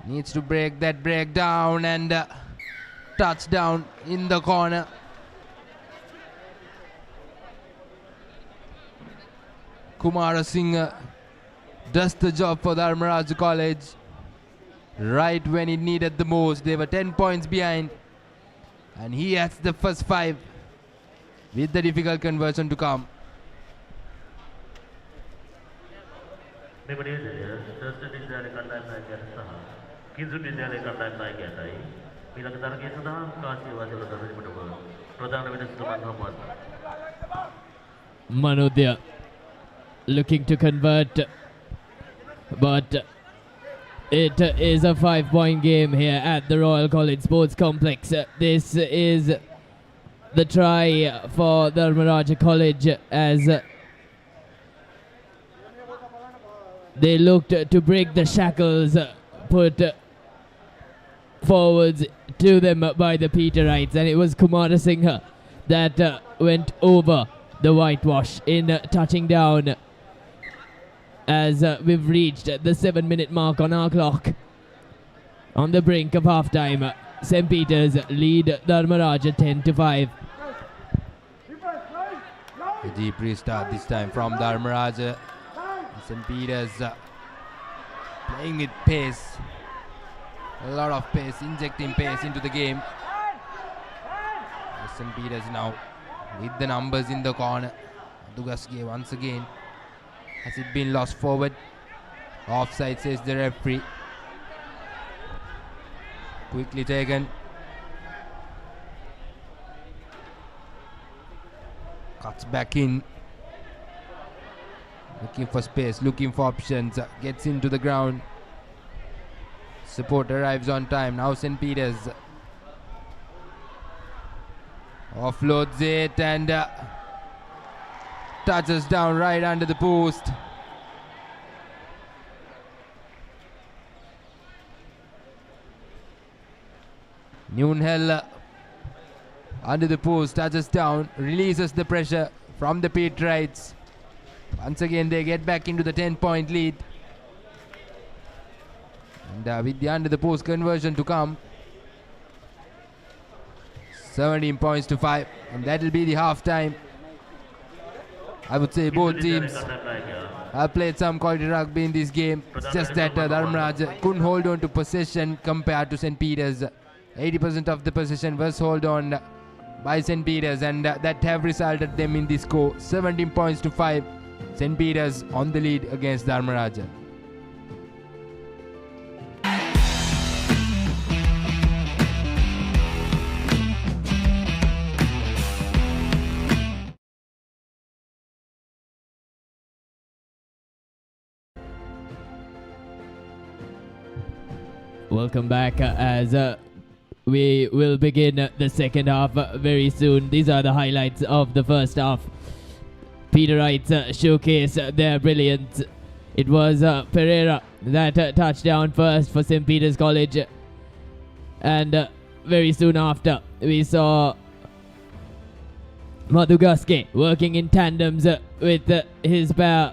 Needs to break that breakdown and touchdown in the corner. Kumara Singh does the job for Dharmaraj College right when it needed the most. They were 10 points behind, and he has the first 5 with the difficult conversion to come. Manodya looking to convert, but it is a 5-point game here at the Royal College Sports Complex. This is the try for Dharmaraj College as they looked to break the shackles put forwards to them by the Peterites, and it was Kumara Singh that went over the whitewash in touching down as we've reached the 7-minute mark on our clock. On the brink of halftime, St. Peter's lead Dharmaraj 10-5. A deep restart this time from Dharmaraj. St. Peter's playing with pace. A lot of pace, injecting pace into the game. St. Peter's now with the numbers in the corner. Dugaske once again. Has it been lost forward? Offside, says the referee. Quickly taken. Cuts back in. Looking for space, looking for options. Gets into the ground. Support arrives on time. Now St. Peter's offloads it and touches down right under the post. Nunhel under the post, touches down, releases the pressure from the Peterites. Once again they get back into the 10-point lead. And with the under the post conversion to come, 17 points to 5, and that will be the half time. I would say both teams have played some quality rugby in this game. It's just that Dharmaraj couldn't hold on to possession compared to St. Peter's. 80% of the possession was held on by St. Peter's, and that have resulted them in this score. 17 points to 5. St. Peter's on the lead against Dharmaraj. Welcome back as we will begin the second half very soon. These are the highlights of the first half. Peterites showcase their brilliance. It was Pereira that touched down first for St. Peter's College, and very soon after we saw Madhugaske working in tandems with his pair,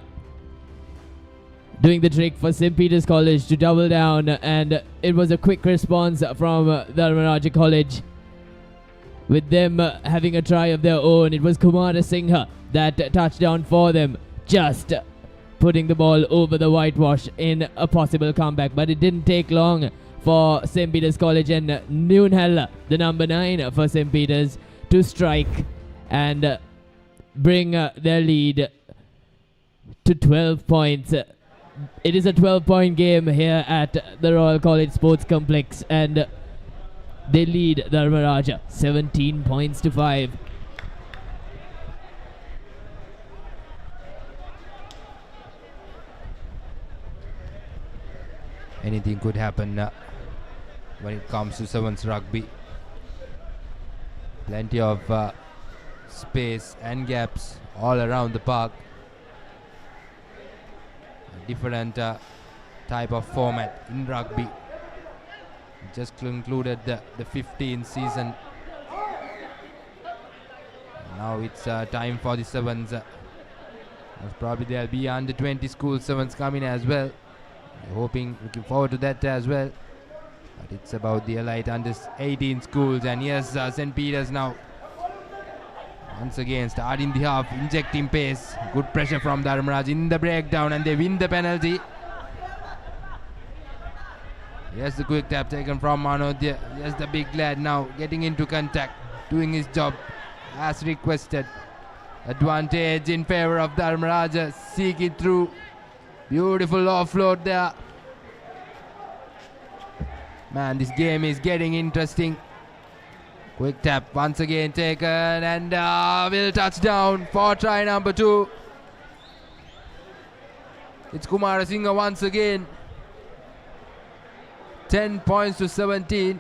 doing the trick for St. Peter's College to double down, and it was a quick response from Dharmaraj College. With them having a try of their own, it was Kumara Singha that touched down for them, just putting the ball over the whitewash in a possible comeback. But it didn't take long for St. Peter's College and Noonhella, the number 9 for St. Peter's, to strike and bring their lead to 12 points. It is a 12-point game here at the Royal College Sports Complex, and they lead Dharmaraj 17 points to 5. Anything could happen when it comes to sevens rugby. Plenty of space and gaps all around the park. A different type of format in rugby. Just concluded the 15th season. Now it's time for the sevens. Most probably there'll be under 20 school sevens coming as well. Looking forward to that as well. But it's about the elite under 18 schools. And yes, St. Peter's now once again starting the half, injecting pace. Good pressure from Dharmaraj in the breakdown, and they win the penalty. Yes, the quick tap taken from Manodya. Yes, the big lad now getting into contact, doing his job as requested. Advantage in favor of Dharmaraj, seeking through. Beautiful offload there. Man, this game is getting interesting. Quick tap once again taken, and will touch down for try number 2. It's Kumara Singha once again. 10 points to 17,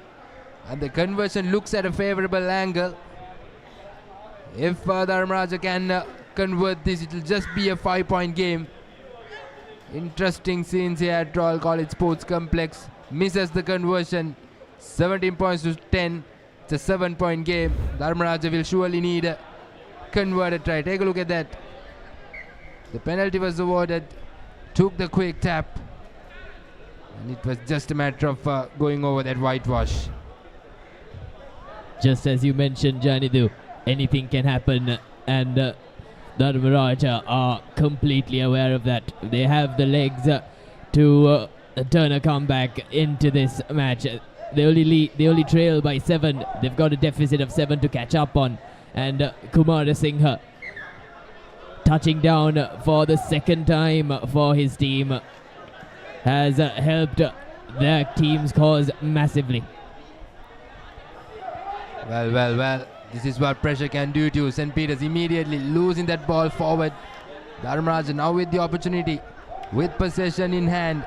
and the conversion looks at a favorable angle. If Dharmaraj can convert this, it will just be a 5-point game. Interesting scenes here at Royal College Sports Complex. Misses the conversion. 17 points to 10. It's a 7-point game. Dharmaraj will surely need a converted try. Take a look at that. The penalty was awarded. Took the quick tap. And it was just a matter of going over that whitewash. Just as you mentioned, Janidu, anything can happen, and Dharmaraj are completely aware of that. They have the legs to turn a comeback into this match. They only trail by 7. They've got a deficit of 7 to catch up on. And Kumara Singha touching down for the second time for his team has helped their team's cause massively. Well. This is what pressure can do to St. Peter's. Immediately losing that ball forward. Dharmaraj now with the opportunity, with possession in hand.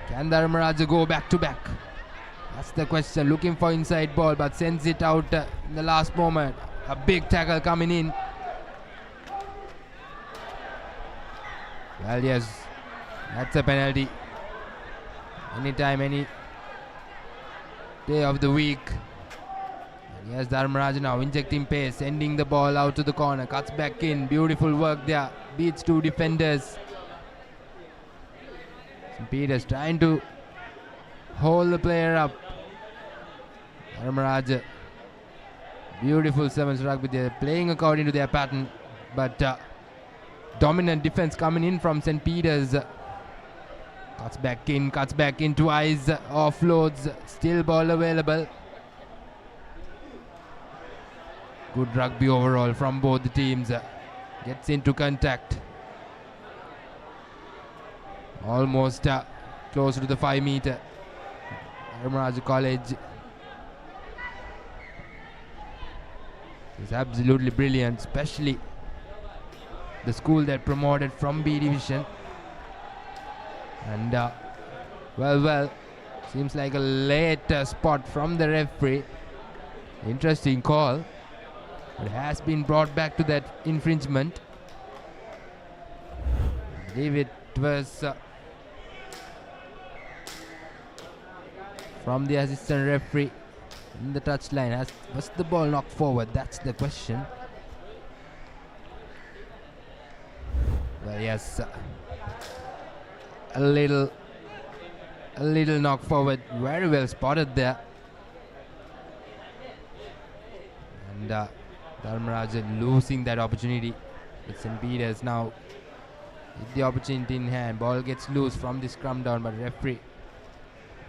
Can Dharmaraj go back to back? That's the question. Looking for inside ball, but sends it out in the last moment. A big tackle coming in. Well, yes, that's a penalty. Anytime, any day of the week. Yes, Dharmaraj now injecting pace, sending the ball out to the corner, cuts back in. Beautiful work there, beats 2 defenders. St. Peter's trying to hold the player up. Dharmaraj Beautiful Sevens Rugby. They're playing according to their pattern, but dominant defense coming in from St. Peter's. Cuts back in twice, offloads, still ball available. Good rugby overall from both the teams. Gets into contact. Almost closer to the 5 meter. Dharmaraja College is absolutely brilliant, especially the school that promoted from B division. And well, seems like a late spot from the referee. Interesting call. It has been brought back to that infringement. I believe it was from the assistant referee in the touchline. Was the ball knocked forward? That's the question. Well, yes, a little knock forward. Very well spotted there. And Dharmaraja losing that opportunity. With St. Peter's now with the opportunity in hand. Ball gets loose from the scrum down, but referee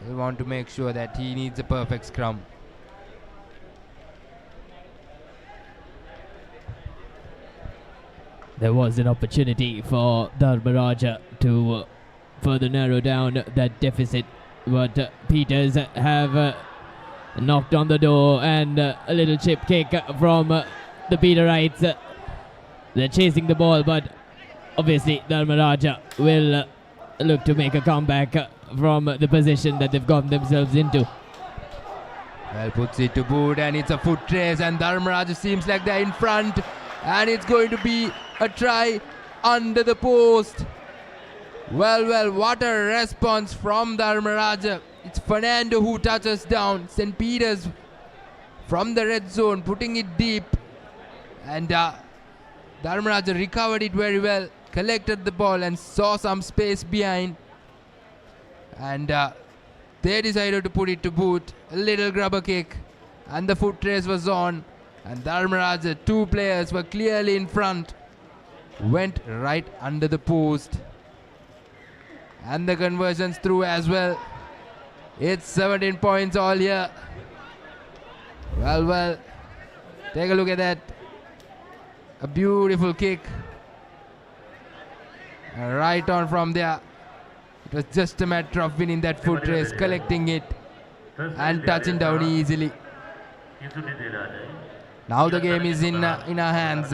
will want to make sure that he needs a perfect scrum. There was an opportunity for Dharmaraja to further narrow down that deficit, but Peters have knocked on the door, and a little chip kick from the Peterites. They're chasing the ball, but obviously Dharmaraja will look to make a comeback from the position that they've gotten themselves into. Well, puts it to boot, and it's a foot trace, and Dharmaraja seems like they're in front, and it's going to be a try under the post. Well, what a response from Dharmaraja. It's Fernando who touches down. St. Peter's from the red zone, putting it deep, and Dharmaraja recovered it very well, collected the ball and saw some space behind, and they decided to put it to boot. A little grubber kick, and the foot race was on, and Dharmaraja, two players were clearly in front, went right under the post, and the conversions through as well. It's 17 points all here. Well, take a look at that. A beautiful kick, and right on from there. It was just a matter of winning that foot race, collecting it and touching down easily. Now the game is in our hands.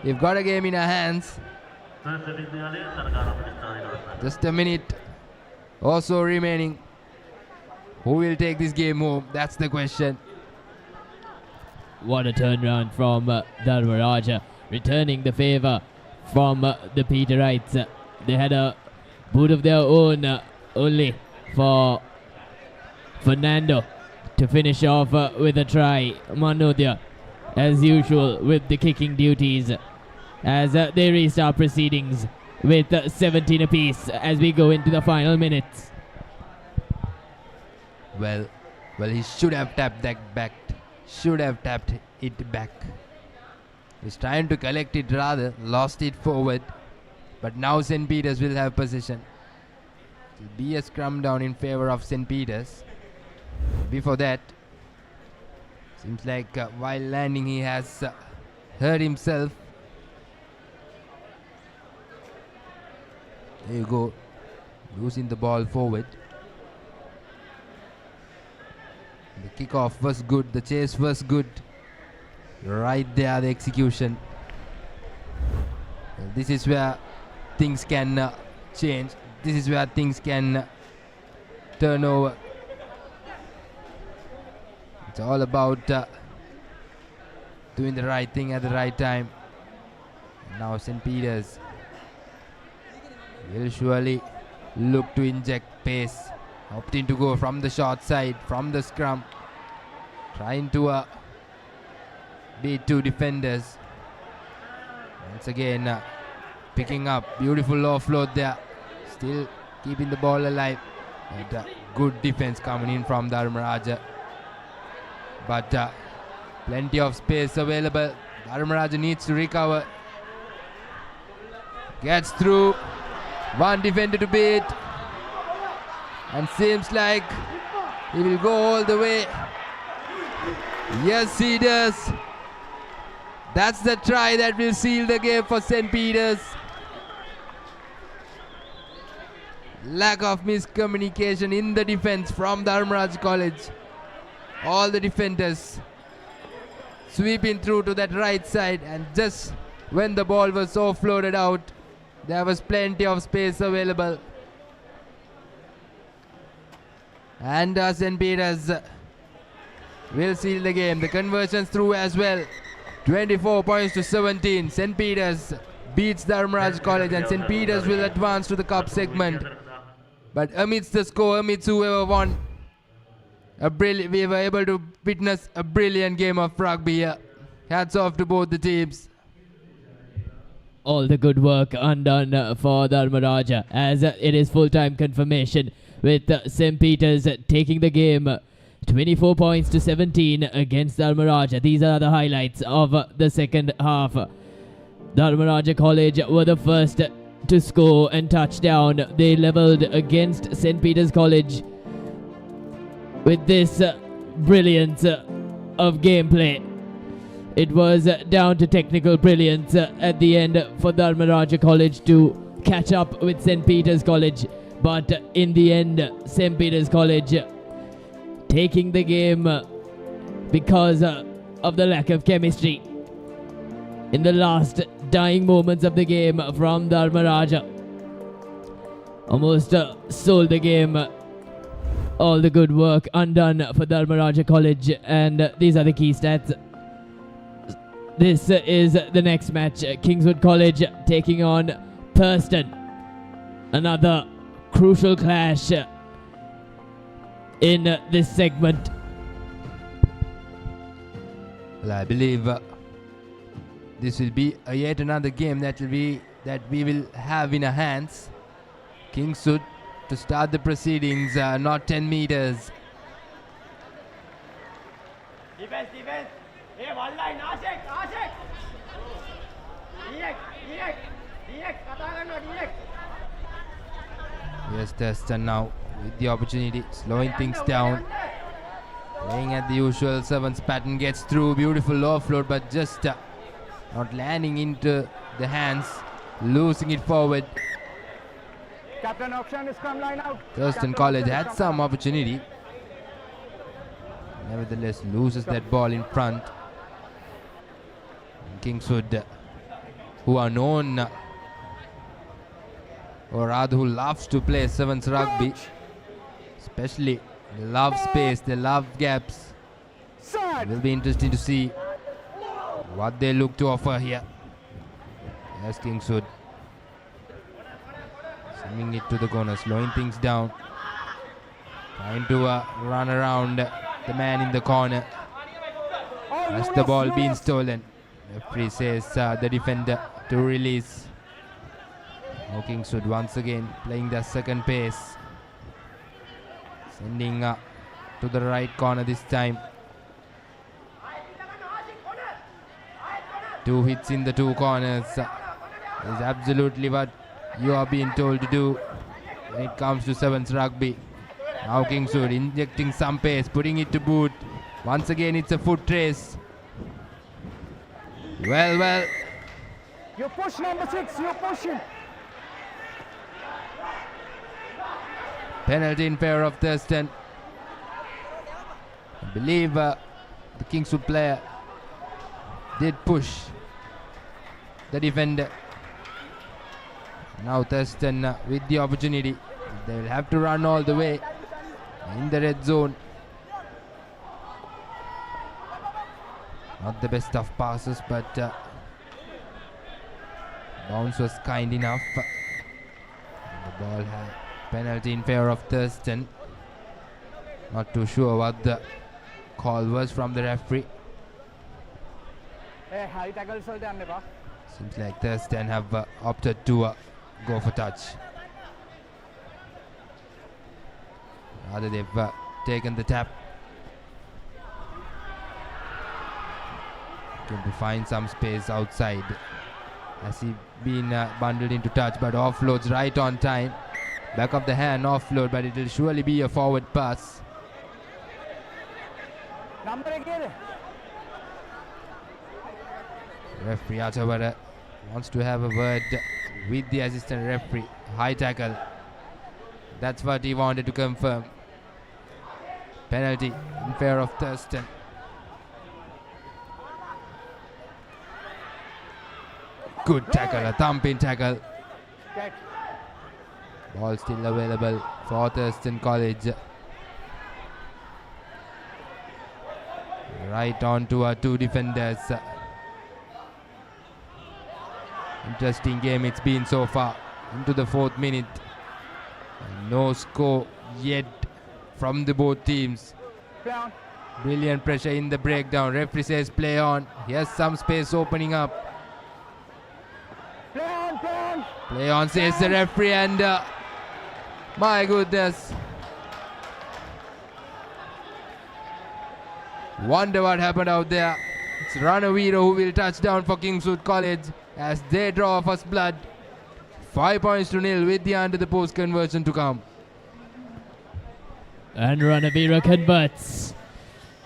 We've got a game in our hands. Just a minute or so remaining. Who will take this game home? That's the question. What a turnaround from Dharmaraja, returning the favour from the Peterites. They had a boot of their own only for Fernando to finish off with a try. Manodya, as usual, with the kicking duties as they restart proceedings with 17 apiece as we go into the final minutes. Well, he should have tapped that back. Should have tapped it back. He's trying to collect it rather, lost it forward. But now St. Peter's will have possession. It will be a scrum down in favor of St. Peter's. Before that, seems like while landing he has hurt himself. There you go, losing the ball forward. The kickoff was good, the chase was good. Right there, the execution. Well, this is where things can change. This is where things can turn over. It's all about doing the right thing at the right time. Now St. Peter's will surely look to inject pace, opting to go from the short side, from the scrum, trying to beat two defenders. Once again picking up, beautiful offload there, still keeping the ball alive, and good defense coming in from Dharmaraja. But Plenty of space available. Dharmaraja needs to recover. Gets through. One defender to beat. And seems like he will go all the way. Yes, he does. That's the try that will seal the game for St. Peter's. Lack of miscommunication in the defense from Dharmaraj College. All the defenders sweeping through to that right side, and just when the ball was offloaded out, there was plenty of space available. And St. Peter's will seal the game. The conversions through as well. 24 points to 17. St. Peter's beats Dharmaraj College, and St. Peter's will advance to the cup segment. But amidst the score, amidst whoever won, we were able to witness a brilliant game of rugby here. Hats off to both the teams. All the good work undone for Dharmaraja, as it is full-time confirmation with St. Peter's taking the game 24 points to 17 against Dharmaraja. These are the highlights of the second half. Dharmaraja College were the first to score and touchdown. They levelled against St. Peter's College with this brilliance of gameplay. It was down to technical brilliance at the end for Dharmaraja College to catch up with St. Peter's College, but in the end, St. Peter's College taking the game because of the lack of chemistry in the last dying moments of the game from Dharmaraja. Almost sold the game. All the good work undone for Dharmaraja College, and these are the key stats. This is the next match. Kingswood College taking on Thurston. Another crucial clash in this segment. Well, I believe this will be yet another game that we will have in our hands. Kingswood to start the proceedings, not 10 meters. Defense. Hey, one line. Ashek. DX. Yes, Thurston now with the opportunity, slowing things down. Playing at the usual sevens pattern, gets through. Beautiful offload, but just not landing into the hands, losing it forward. Captain option is come line out. Thurston College had some opportunity. Nevertheless, loses that ball in front. And Kingswood, who are known, or rather who loves to play sevens rugby, especially they love space, they love gaps. It will be interesting to see what they look to offer here. Yes, Kingswood sending it to the corner, slowing things down, trying to run around the man in the corner. Has the ball been stolen? Referee says the defender to release. Now Kingswood once again playing their second pace, sending to the right corner this time. 2 hits in the 2 corners is absolutely what you are being told to do when it comes to sevens rugby. Now Kingswood injecting some pace, putting it to boot. Once again it's a foot race. Well. You push number 6, you push him. Penalty in favor of Thurston. I believe the Kingswood player did push the defender. Now Thurston with the opportunity. They will have to run all the way in the red zone. Not the best of passes, but bounce was kind enough. The ball had penalty in favor of Thurston. Not too sure what the call was from the referee. Hey, high tackle Seems like Thurston have opted to go for touch. Rather they've taken the tap. Looking to find some space outside. Has he been bundled into touch, but offloads right on time. Back of the hand offload, but it will surely be a forward pass. Referee Atavara wants to have a word with the assistant referee. High tackle. That's what he wanted to confirm. Penalty in favor of Thurston. Good tackle, a thumping tackle. Ball still available for Thurston College. Right on to our two defenders. Interesting game it's been so far. Into the 4th minute. And no score yet from the both teams. Brilliant pressure in the breakdown. Referee says play on. Here's some space opening up. Play on says the referee, and my goodness. Wonder what happened out there. It's Ranavira who will touch down for Kingswood College as they draw first blood. 5 points to nil with the under the post conversion to come. And Ranavira converts.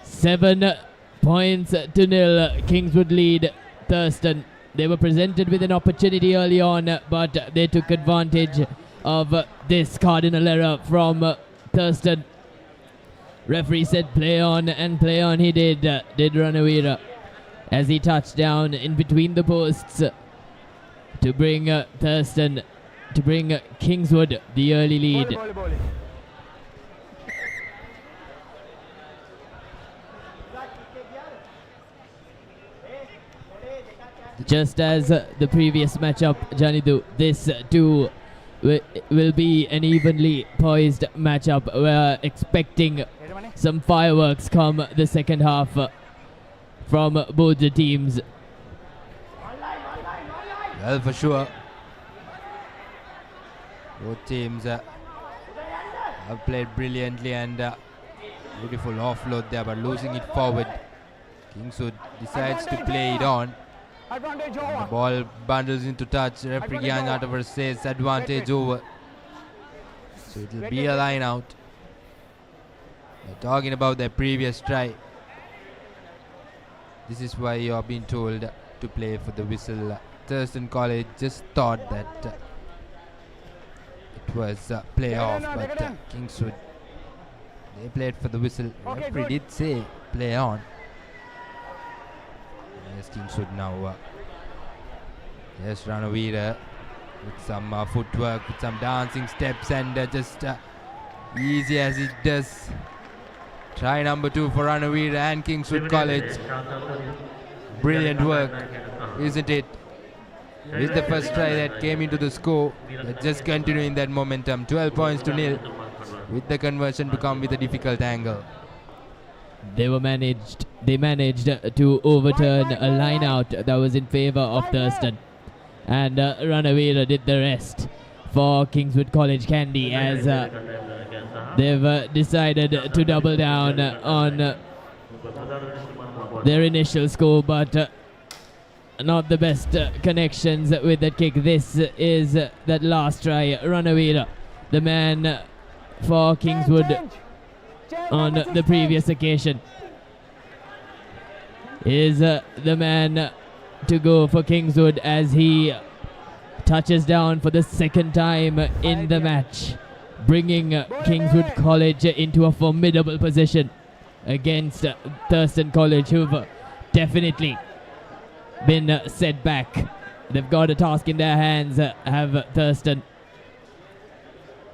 7 points to nil. Kingswood lead Thurston. They were presented with an opportunity early on, but they took advantage of this cardinal error from Thurston. Referee said play on, and play on he did Ranavira, as he touched down in between the posts to bring Thurston, to bring Kingswood the early lead. Just as the previous matchup, Janidu, this too will be an evenly poised matchup. We're expecting some fireworks come the second half from both the teams. Well, for sure. Both teams have played brilliantly, and beautiful offload there, but losing it forward. Kingswood decides to play it on. The ball bundles into touch. Referee Gyanatavar says advantage over. So it will be a line out. They're talking about their previous try. This is why you are being told to play for the whistle. Thurston College just thought that it was play off, but Kingswood, they played for the whistle. Referee did say play on. Yes, Kingswood now. Yes, Ranavira with some footwork, with some dancing steps, and just easy as it does. Try number 2 for Ranavira and Kingswood College. Brilliant work, isn't it? With the first try that came into the score, they're just continuing that momentum. 12 points to nil, with the conversion to come with a difficult angle. They managed to overturn a line out that was in favor of Thurston, and Ranavira did the rest for Kingswood College Candy, as they've decided to double down on their initial score, but not the best connections with the kick. This is that last try. Ranavira, the man for Kingswood on the previous occasion, is the man to go for Kingswood as he touches down for the second time in the match, bringing Kingswood College into a formidable position against Thurston College, who've definitely been set back. They've got a task in their hands, have Thurston.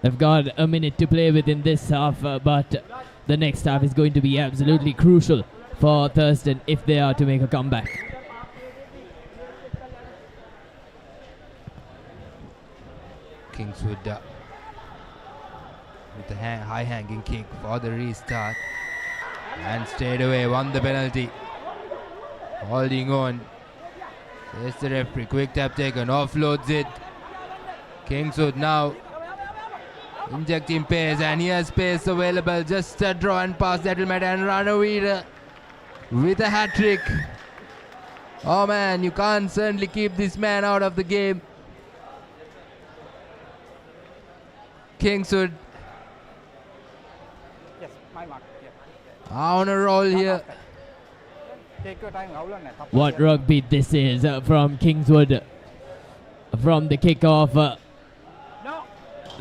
They've got a minute to play with in this half, but the next half is going to be absolutely crucial for Thurston if they are to make a comeback. Kingswood with a high hanging kick for the restart, and straight away won the penalty. Holding on. There's the referee. Quick tap taken. Offloads it. Kingswood now injecting pace, and here's space available. Just a draw and pass that will matter. And Ranavira with a hat trick. Oh man, you can't certainly keep this man out of the game. Kingswood Yes, my mark. on a roll here. Take your time. What rugby this is from Kingswood. From the kickoff,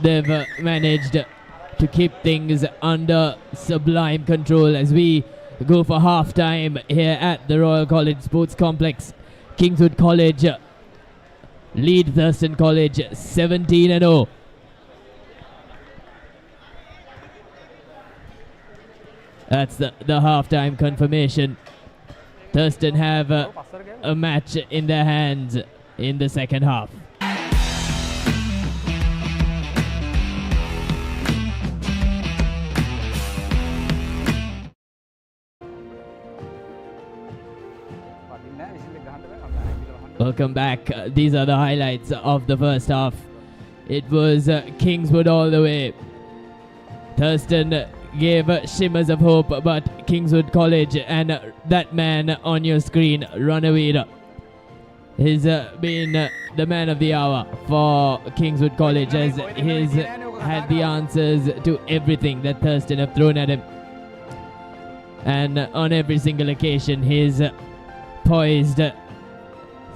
they've managed to keep things under sublime control as we go for half time here at the Royal College Sports Complex. Kingswood College lead Thurston College 17-0. That's the half-time confirmation. Thurston have a match in their hands in the second half. Welcome back. These are the highlights of the first half. It was Kingswood all the way. Thurston gave shimmers of hope, but Kingswood College and that man on your screen, Ranawira, has been the man of the hour for Kingswood College, as he's had the answers to everything that Thurston have thrown at him. And on every single occasion, he's poised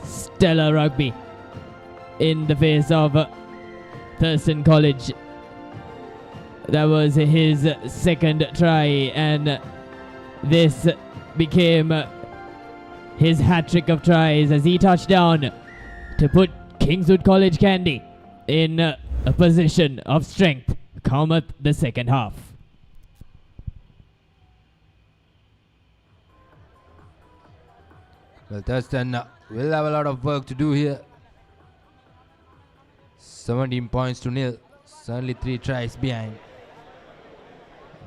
stellar rugby in the face of Thurston College. That was his second try, and this became his hat-trick of tries as he touched down to put Kingswood College Candy in a position of strength cometh the second half. Well, Thurston will have a lot of work to do here. 17 points to nil. Certainly 3 tries behind.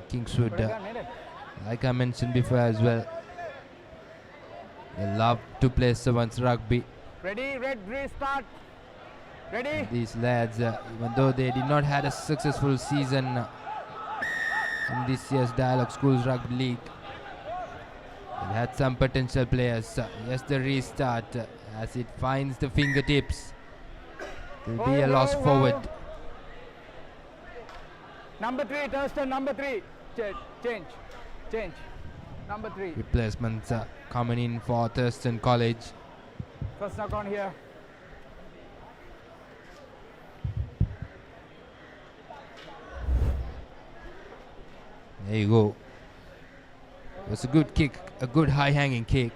Kingswood, like I mentioned before as well, they love to play sevens rugby. Ready, red, restart. Ready. These lads, even though they did not have a successful season in this year's Dialogue Schools Rugby League, they had some potential players. Yes, the restart as it finds the fingertips. It will be a loss forward. Number 3, Thurston, number 3. Change. Number 3. Replacements coming in for Thurston College. First knock on here. There you go. It was a good kick, a good high-hanging kick.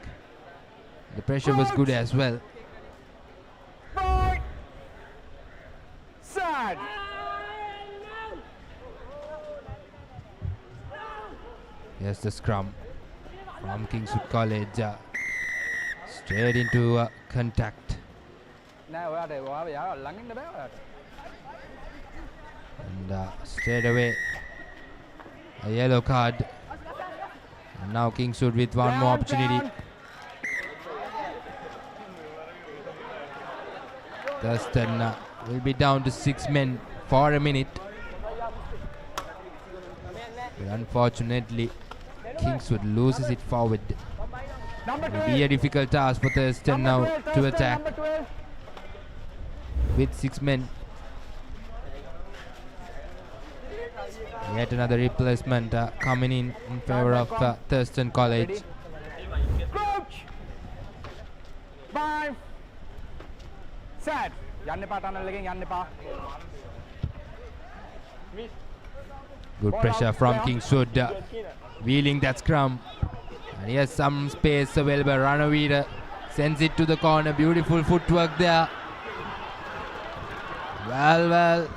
The pressure was good as well. Right. Side. Yes, the scrum from Kingswood College. Straight into contact. And straight away a yellow card. And now Kingswood with one more opportunity. Thurston will be down to 6 men for a minute. But unfortunately, Kingswood loses it forward. It will be a difficult task for Thurston now to attack with 6 men. Yet another replacement coming in favor of Thurston College. Coach. 5. Set. Good pressure from Kingswood, wheeling that scrum. And he has some space available. Ranawira sends it to the corner. Beautiful footwork there. Well.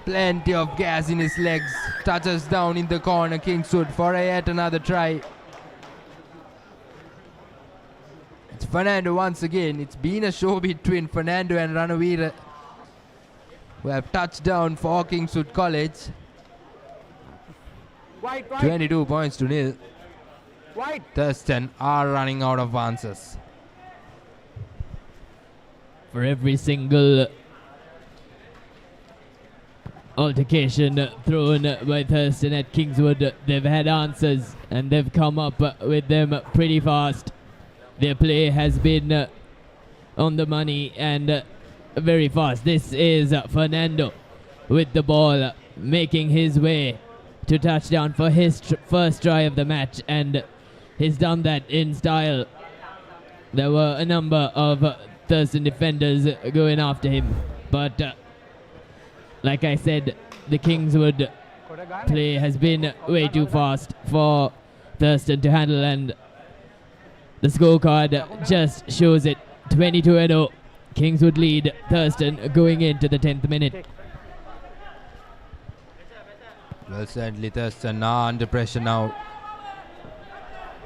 Plenty of gas in his legs. Touches down in the corner. Kingswood for yet another try. It's Fernando once again. It's been a show between Fernando and Ranawira, who have touched down for Kingswood College. 22 points to nil. Thurston are running out of answers. For every single altercation thrown by Thurston at Kingswood, they've had answers and they've come up with them pretty fast. Their play has been on the money and very fast. This is Fernando with the ball, making his way to touchdown for his first try of the match, and he's done that in style. There were a number of Thurston defenders going after him, but like I said, the Kingswood play has been way too fast for Thurston to handle, and the scorecard just shows it. 22-0. Kingswood lead Thurston going into the 10th minute. Well, certainly Thurston are under pressure now.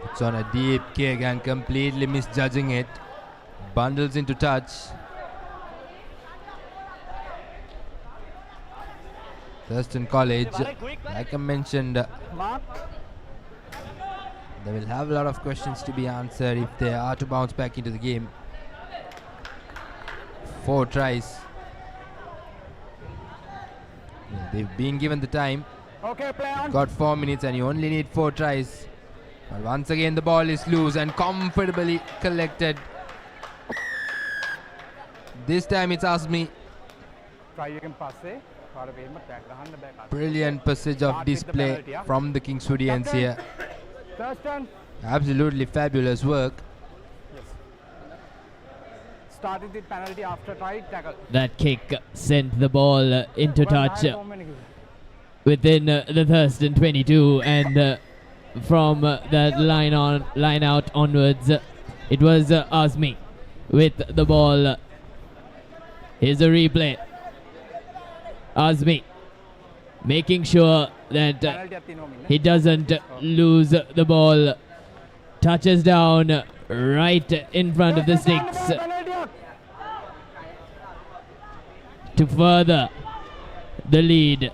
It's on a deep kick and completely misjudging it. Bundles into touch. Thurston College, like I mentioned, they will have a lot of questions to be answered if they are to bounce back into the game. 4 tries. They've been given the time. Okay, play on. Got 4 minutes and you only need 4 tries. But once again the ball is loose and comfortably collected. This time it's Azmi. Brilliant passage of display from the Kingswoodians here. Absolutely fabulous work. Started the penalty after try tackle. That kick sent the ball into touch within the Thurston 22, and from that line out onwards, it was Azmi with the ball. Here's a replay. Azmi making sure that he doesn't lose the ball. Touches down right in front of the sticks to further the lead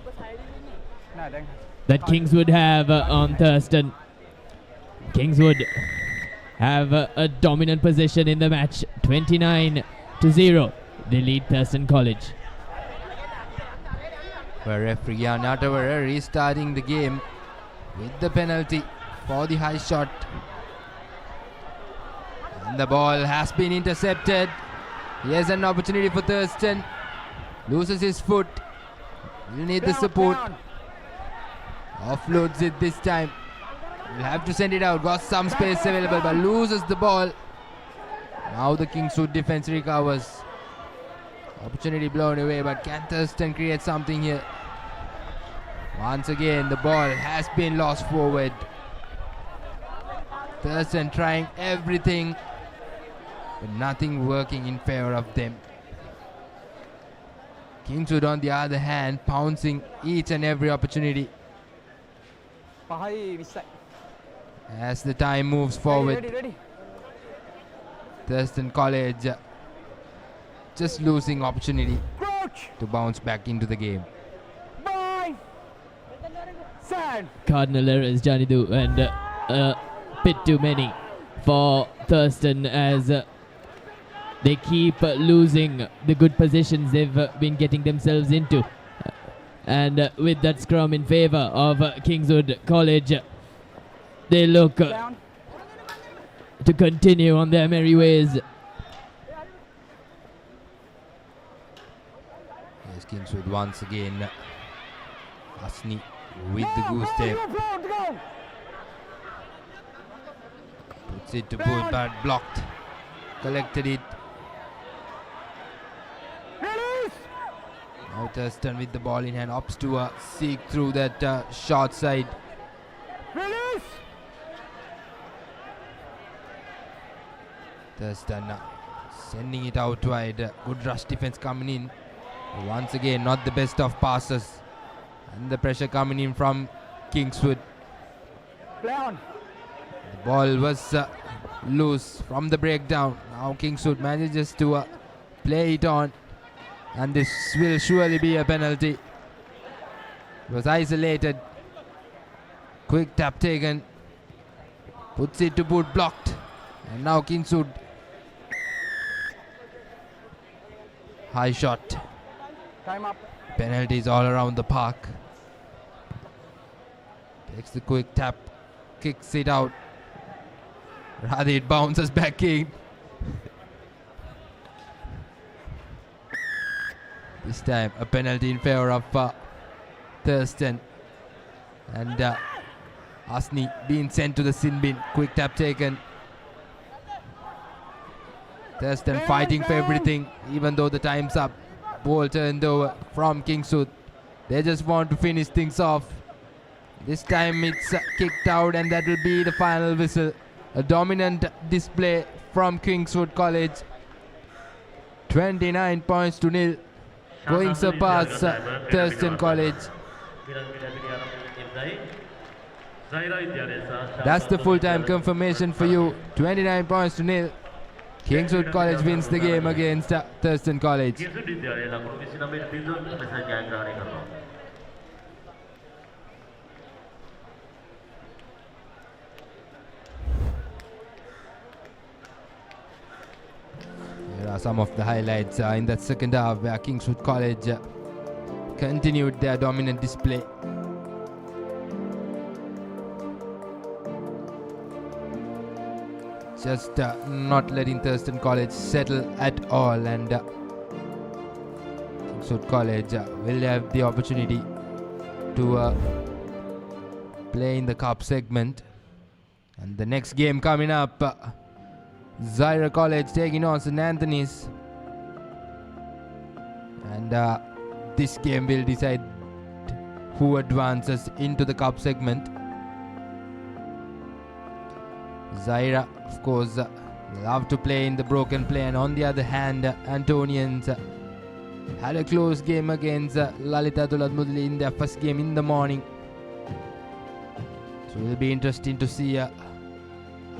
that Kingswood have on Thurston. Kingswood have a dominant position in the match, 29-0. They lead Thurston College. Where referee Natavara restarting the game with the penalty for the high shot. And the ball has been intercepted. Here's an opportunity for Thurston. Loses his foot. Will need the support. Offloads it this time. Will have to send it out. Got some space available but loses the ball. Now the Kingswood defense recovers. Opportunity blown away, but can Thurston create something here? Once again the ball has been lost forward. Thurston trying everything but nothing working in favor of them. Kingswood on the other hand pouncing each and every opportunity. As the time moves forward, Thurston College just losing opportunity to bounce back into the game. Cardinal errors, Janidu, and a bit too many for Thurston as they keep losing the good positions they've been getting themselves into. And with that scrum in favor of Kingswood College, they look to continue on their merry ways. Yes, Kingswood once again. Asni with the goose step. Puts it to boot, but blocked. Collected it. Now Thurston with the ball in hand, opts to seek through that short side. Thurston sending it out wide. Good rush defense coming in. Once again, not the best of passes. And the pressure coming in from Kingswood. The ball was loose from the breakdown. Now Kingswood manages to play it on. And this will surely be a penalty. It was isolated. Quick tap taken. Puts it to boot, blocked. And now Kingswood. High shot. Time up. Penalties all around the park. Takes the quick tap. Kicks it out. Rather, it bounces back in. This time, a penalty in favor of Thurston. And Asni being sent to the sin bin. Quick tap taken. Thurston fighting for everything, even though the time's up. Ball turned over from Kingswood. They just want to finish things off. This time it's kicked out, and that will be the final whistle. A dominant display from Kingswood College. 29 points to nil. Going surpass Thurston College. That's the full-time confirmation for you. 29 points to nil. Kingswood College wins the game against Thurston College. Here are some of the highlights in that second half where Kingswood College continued their dominant display. Just not letting Thurston College settle at all, and Kingswood College will have the opportunity to play in the cup segment. And the next game coming up, Zaira College taking on St. Anthony's, and this game will decide who advances into the cup segment. Zaira, of course, love to play in the broken play, and on the other hand, Antonians had a close game against Lalita Tuladmudli in their first game in the morning. So it will be interesting to see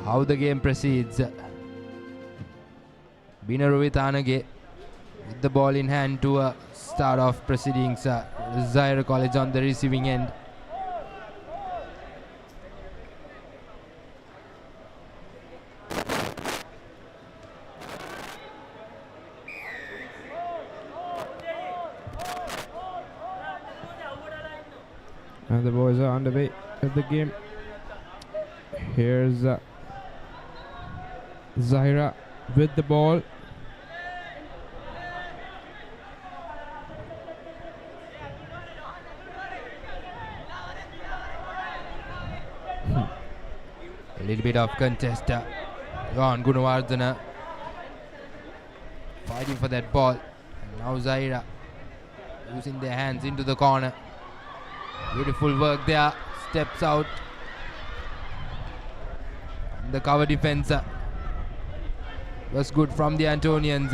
how the game proceeds. Binaru Vitanage with the ball in hand to start off proceedings. Zaira College on the receiving end. And the boys are underway at the game. Here's Zaira with the ball. A little bit of contest. Ron Gunawardana fighting for that ball. And now Zaira using their hands into the corner. Beautiful work there. Steps out. And the cover defense was good from the Antonians.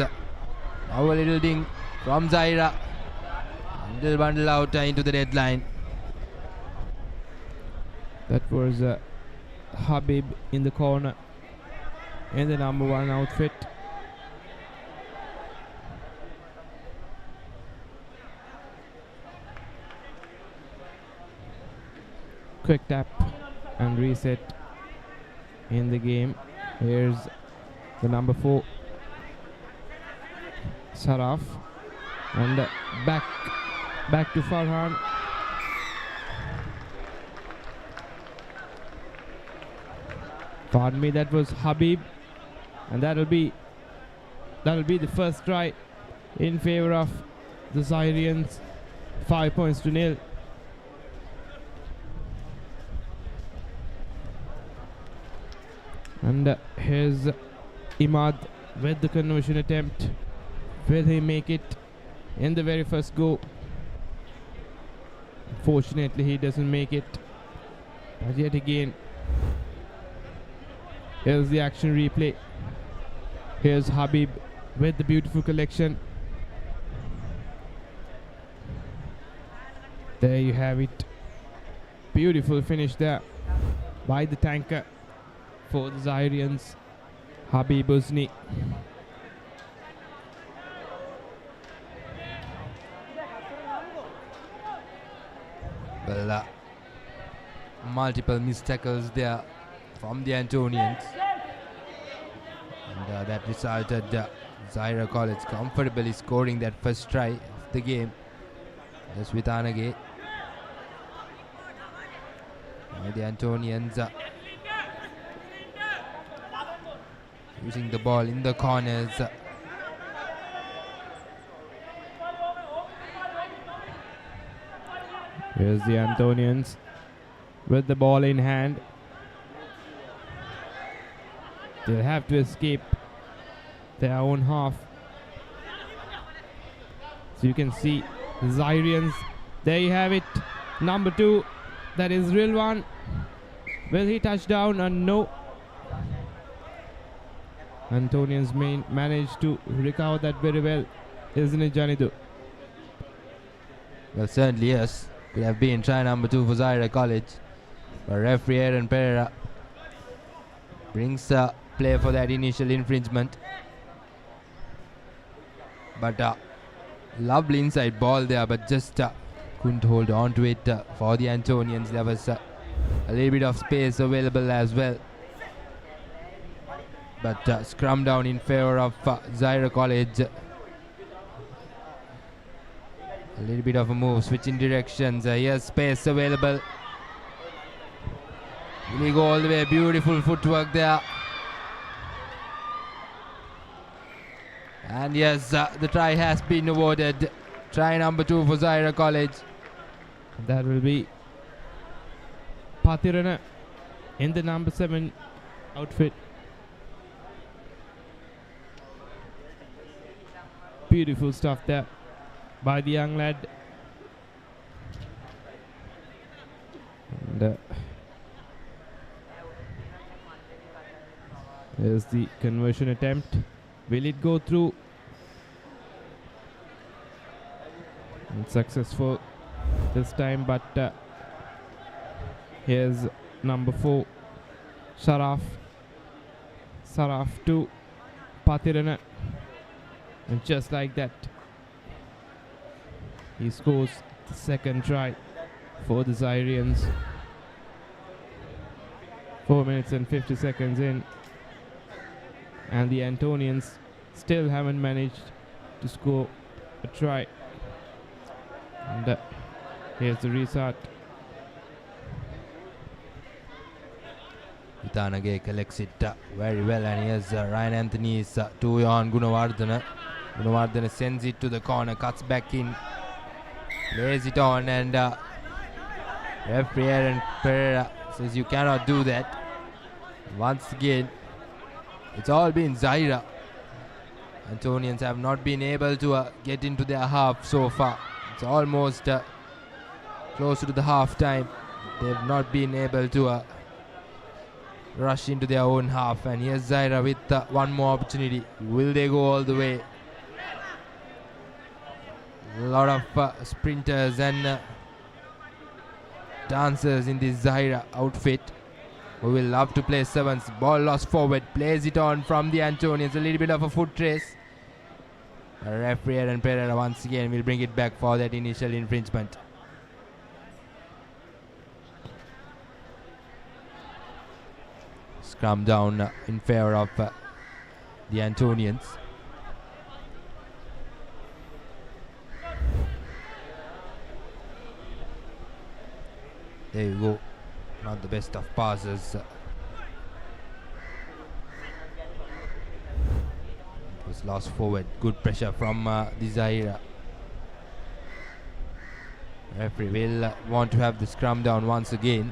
Now a little ding from Zaira. And they'll bundle out into the deadline. That was Habib in the corner in the number 1 outfit. Quick tap and reset in the game. Here's the number 4 Saraf, and back to Farhan. Pardon me, that was Habib, and that'll be the first try in favor of the Zairians. 5 points to nil. And here's Imad with the conversion attempt. Will he make it in the very first go? Unfortunately, he doesn't make it. But yet again, here's the action replay. Here's Habib with the beautiful collection. There you have it. Beautiful finish there by the tanker for the Zairians, Habib Uzni. Well, multiple missed tackles there from the Antonians. And that resulted Zaira College comfortably scoring that first try of the game. That's with Anage. Now the Antonians using the ball in the corners. Here's the Antonians with the ball in hand. They'll have to escape their own half. So you can see the Zairians. There you have it. Number 2. That is Rilwan. Will he touch down? No. Antonians managed to recover that very well. Isn't it, Janidu? Well, certainly yes. Could have been try number 2 for Zaire College. But referee Aaron Pereira brings a play for that initial infringement. But lovely inside ball there, but just couldn't hold on to it for the Antonians. There was a little bit of space available as well. But scrum down in favor of Zaire College. A little bit of a move, switching directions. Here's space available. Will he go all the way? Beautiful footwork there. And yes, the try has been awarded. Try number 2 for Zaire College. That will be Patirana in the number 7 outfit. Beautiful stuff there by the young lad. And there's the conversion attempt. Will it go through? Unsuccessful this time, but here's number 4, Saraf to Patirana, and just like that he scores the second try for the Zairians. 4 minutes and 50 seconds in, and the Antonians still haven't managed to score a try. And here's the restart. Vitanage collects it very well, and here's Ryan Anthony's 2 on Gunawardana. Gunawardana sends it to the corner, cuts back in, lays it on, and referee Aaron Pereira says you cannot do that. Once again, it's all been Zaire. Antonians have not been able to get into their half so far. It's almost close to the half time. They've not been able to rush into their own half, and here's Zaire with one more opportunity. Will they go all the way? A lot of sprinters and dancers in this Zaire outfit who will love to play sevens. Ball lost forward, plays it on from the Antonians. A little bit of a foot race. Referee Aaron Pereira once again will bring it back for that initial infringement. Scrum down in favor of the Antonians. There you go. Not the best of passes. It was lost forward. Good pressure from the Zaire. Referee will want to have the scrum down once again.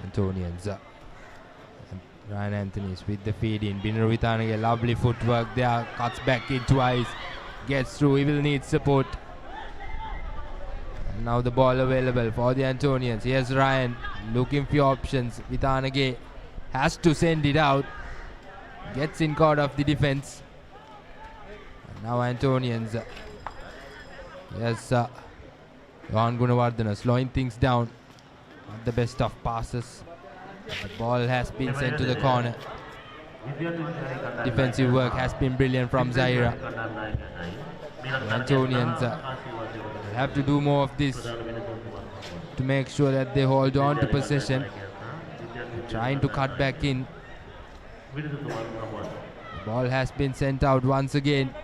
Antonians. Ryan Anthony's with the feed in. Binner Vitanage, lovely footwork there. Cuts back in twice. Gets through. He will need support. And now the ball available for the Antonians. Here's Ryan looking for options. Vitanage has to send it out. Gets in caught of the defense. And now Antonians. Yes, Johan Gunawardana slowing things down. Not the best of passes. The ball has been sent to the corner. Defensive work has been brilliant from Zaire. The Antonians will have to do more of this to make sure that they hold on to possession. Trying to cut back in. The ball has been sent out once again.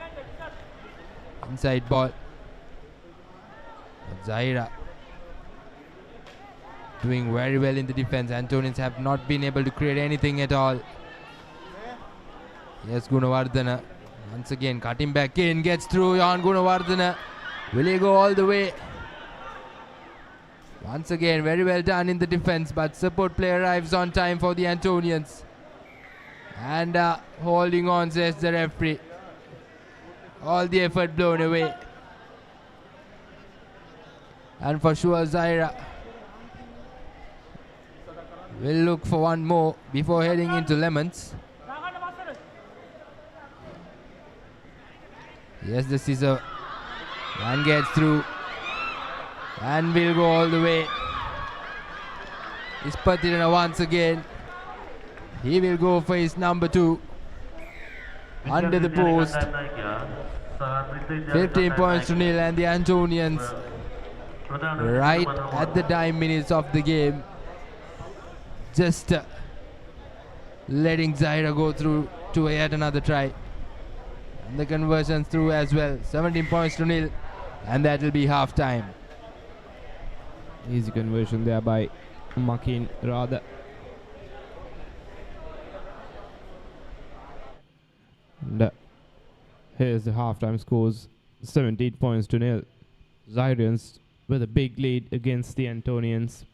Inside ball. But Zaira doing very well in the defense. Antonians have not been able to create anything at all. Yes, Gunawardana. Once again, cutting back in. Gets through on Gunawardana. Will he go all the way? Once again, very well done in the defense, but support play arrives on time for the Antonians. And holding on, says the referee. All the effort blown away. And for sure, Zaira will look for one more before heading into Lemons. Yes, the scissor. And gets through. And will go all the way. Ispatirana once again. He will go for his number 2. Under the post. 15 points to nil, and the Antonians right at the dying minutes of the game. Just letting Zaira go through to yet another try. And the conversions through as well. 17 points to nil, and that will be half time. Easy conversion there by Makin rather. And here's the halftime scores. 17 points to nil. Zairians with a big lead against the Antonians.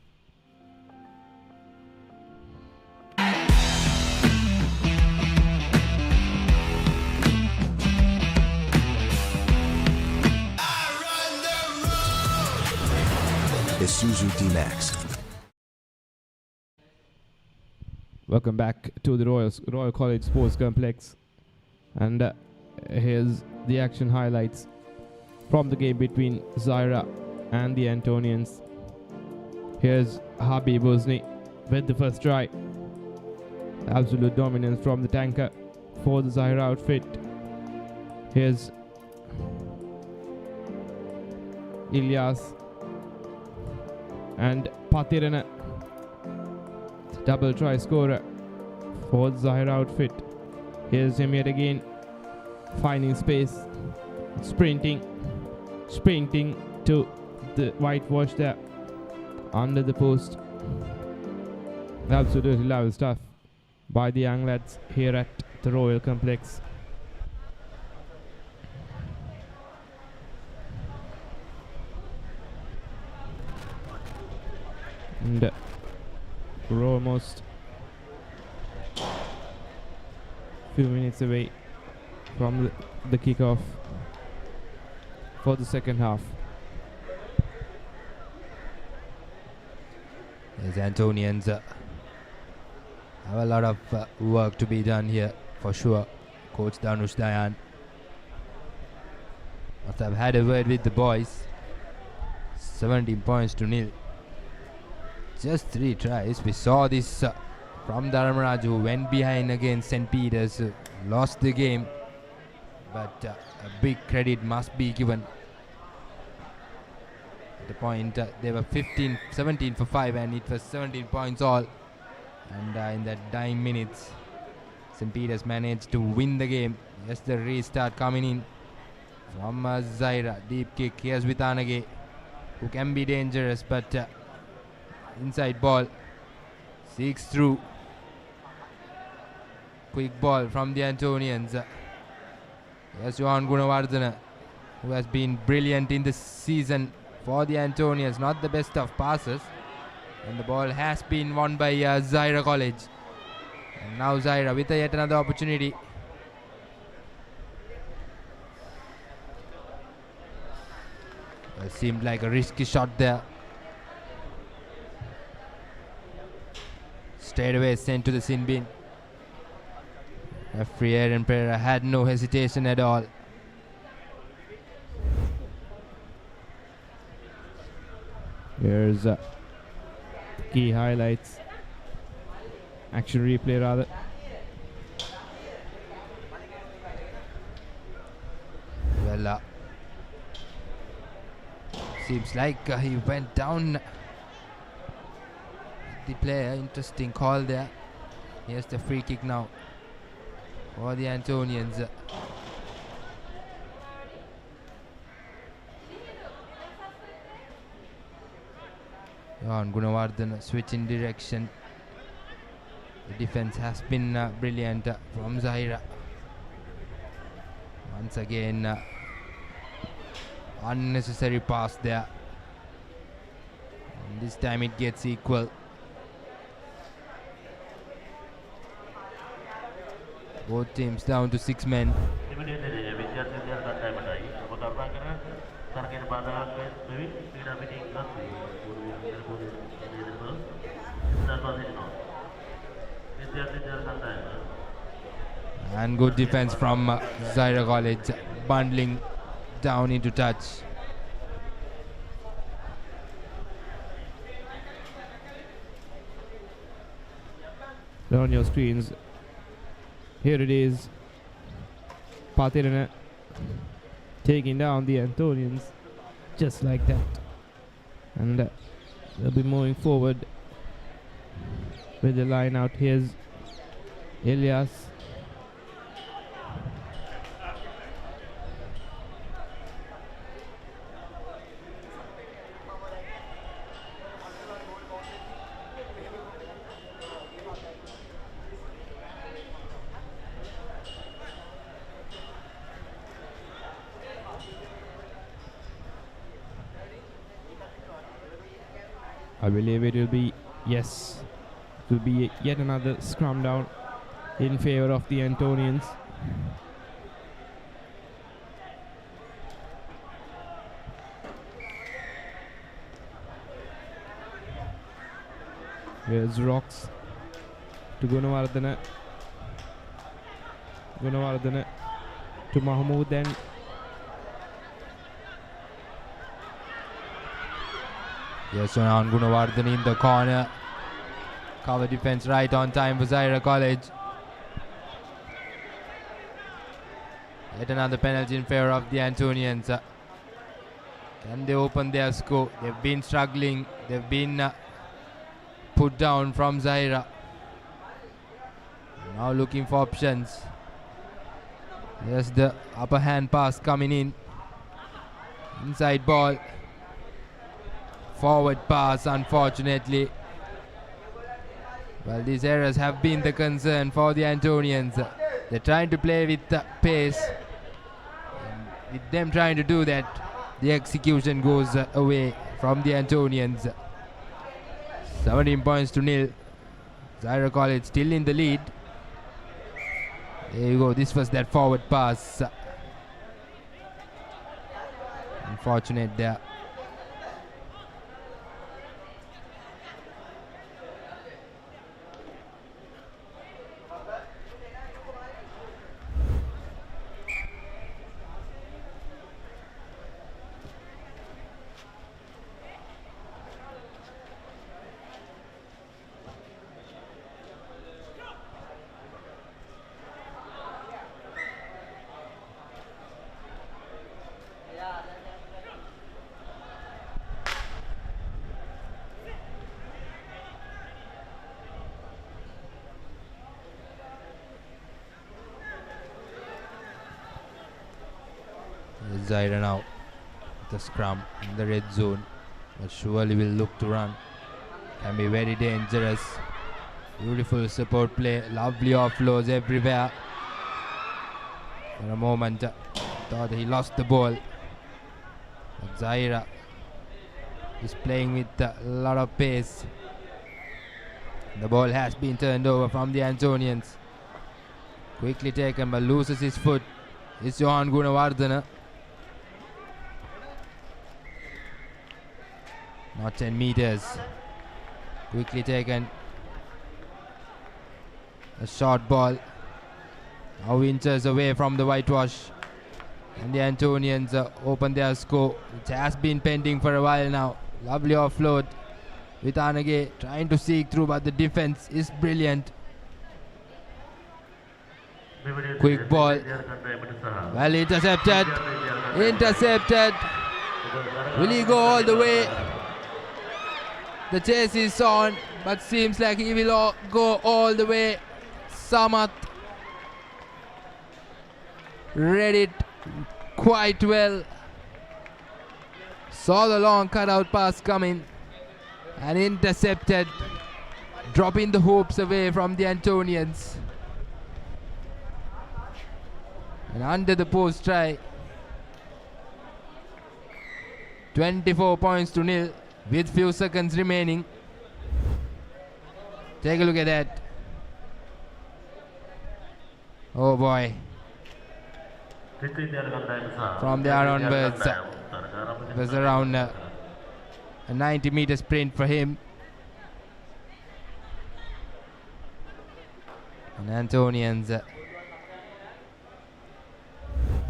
Isuzu D-Max. Welcome back to the Royal College Sports Complex. And here's the action highlights from the game between Zaira and the Antonians. Here's Habib Uzni with the first try. Absolute dominance from the tanker for the Zaira outfit. Here's Ilyas and Patirana, double try scorer for the Zaira outfit. Here's him yet again, finding space, sprinting to the whitewash there under the post. Absolutely level stuff by the young lads here at the Royal Complex. And we're almost few minutes away from the kickoff for the second half. Yes, Antonians have a lot of work to be done here for sure. Coach Danush Dayan must have had a word with the boys. 17 points to nil. Just 3 tries. We saw this from Dharmaraj, who went behind against St. Peter's, lost the game, but a big credit must be given. At the point they were 17 for 5, and it was 17 points all. And in that dying minutes, St. Peter's managed to win the game. Just the restart coming in from Zaira. Deep kick. Here's Vitanage, who can be dangerous, but inside ball, seeks through. Quick ball from the Antonians. Yes, Johan Gunawardana, who has been brilliant in this season for the Antonians. Not the best of passes. And the ball has been won by Zaira College. And now Zaira with yet another opportunity. It seemed like a risky shot there. Straight away sent to the sin bin. Referee Aaron Pereira had no hesitation at all. Here's key highlights. Action replay rather. Well, seems like he went down the player. Interesting call there. Here's the free kick now for the Antonians. Johan Gunawardena switching direction. The defense has been brilliant from Zahira. Once again, unnecessary pass there. And this time it gets equal. Both teams down to 6 men. And good defense from Zahira College, bundling down into touch. On your screens, here it is. Papare taking down the Antonians just like that. And they'll be moving forward with the line out. Here's Elias. I believe it will be, yes, it will be yet another scrum down in favor of the Antonians. Here's Rocks to Gunawardena. Gunawardena to Mahmood then. Yes, Johan Gunawardena in the corner. Cover defense right on time for Zahira College. Yet another penalty in favor of the Antonians. Can they open their score? They've been struggling. They've been put down from Zahira. Now looking for options. There's the upper hand pass coming in. Inside ball. Forward pass, unfortunately. Well, these errors have been the concern for the Antonians. They're trying to play with the pace. And with them trying to do that, the execution goes away from the Antonians. 17 points to nil. Zahira College still in the lead. There you go. This was that forward pass. Unfortunate there. Zahira now the scrum in the red zone, but surely will look to run. Can be very dangerous. Beautiful support play, lovely offloads everywhere. For a moment thought he lost the ball, but Zahira is playing with a lot of pace. The ball has been turned over from the Antonians. Quickly taken but loses his foot. It's Johan Gunawardena. Not 10 meters. Quickly taken. A short ball. Now inches away from the whitewash. And the Antonians open their score, which has been pending for a while now. Lovely offload with Anage trying to seek through, but the defense is brilliant. Quick ball. Well intercepted. Intercepted. Will he go all the way? The chase is on, but seems like he will go all the way. Samat read it quite well. Saw the long cutout pass coming and intercepted, dropping the hopes away from the Antonians. And under the post try. 24 points to nil with few seconds remaining. Take a look at that. Oh boy. From there onwards, it was around a 90-meter sprint for him. And Antonians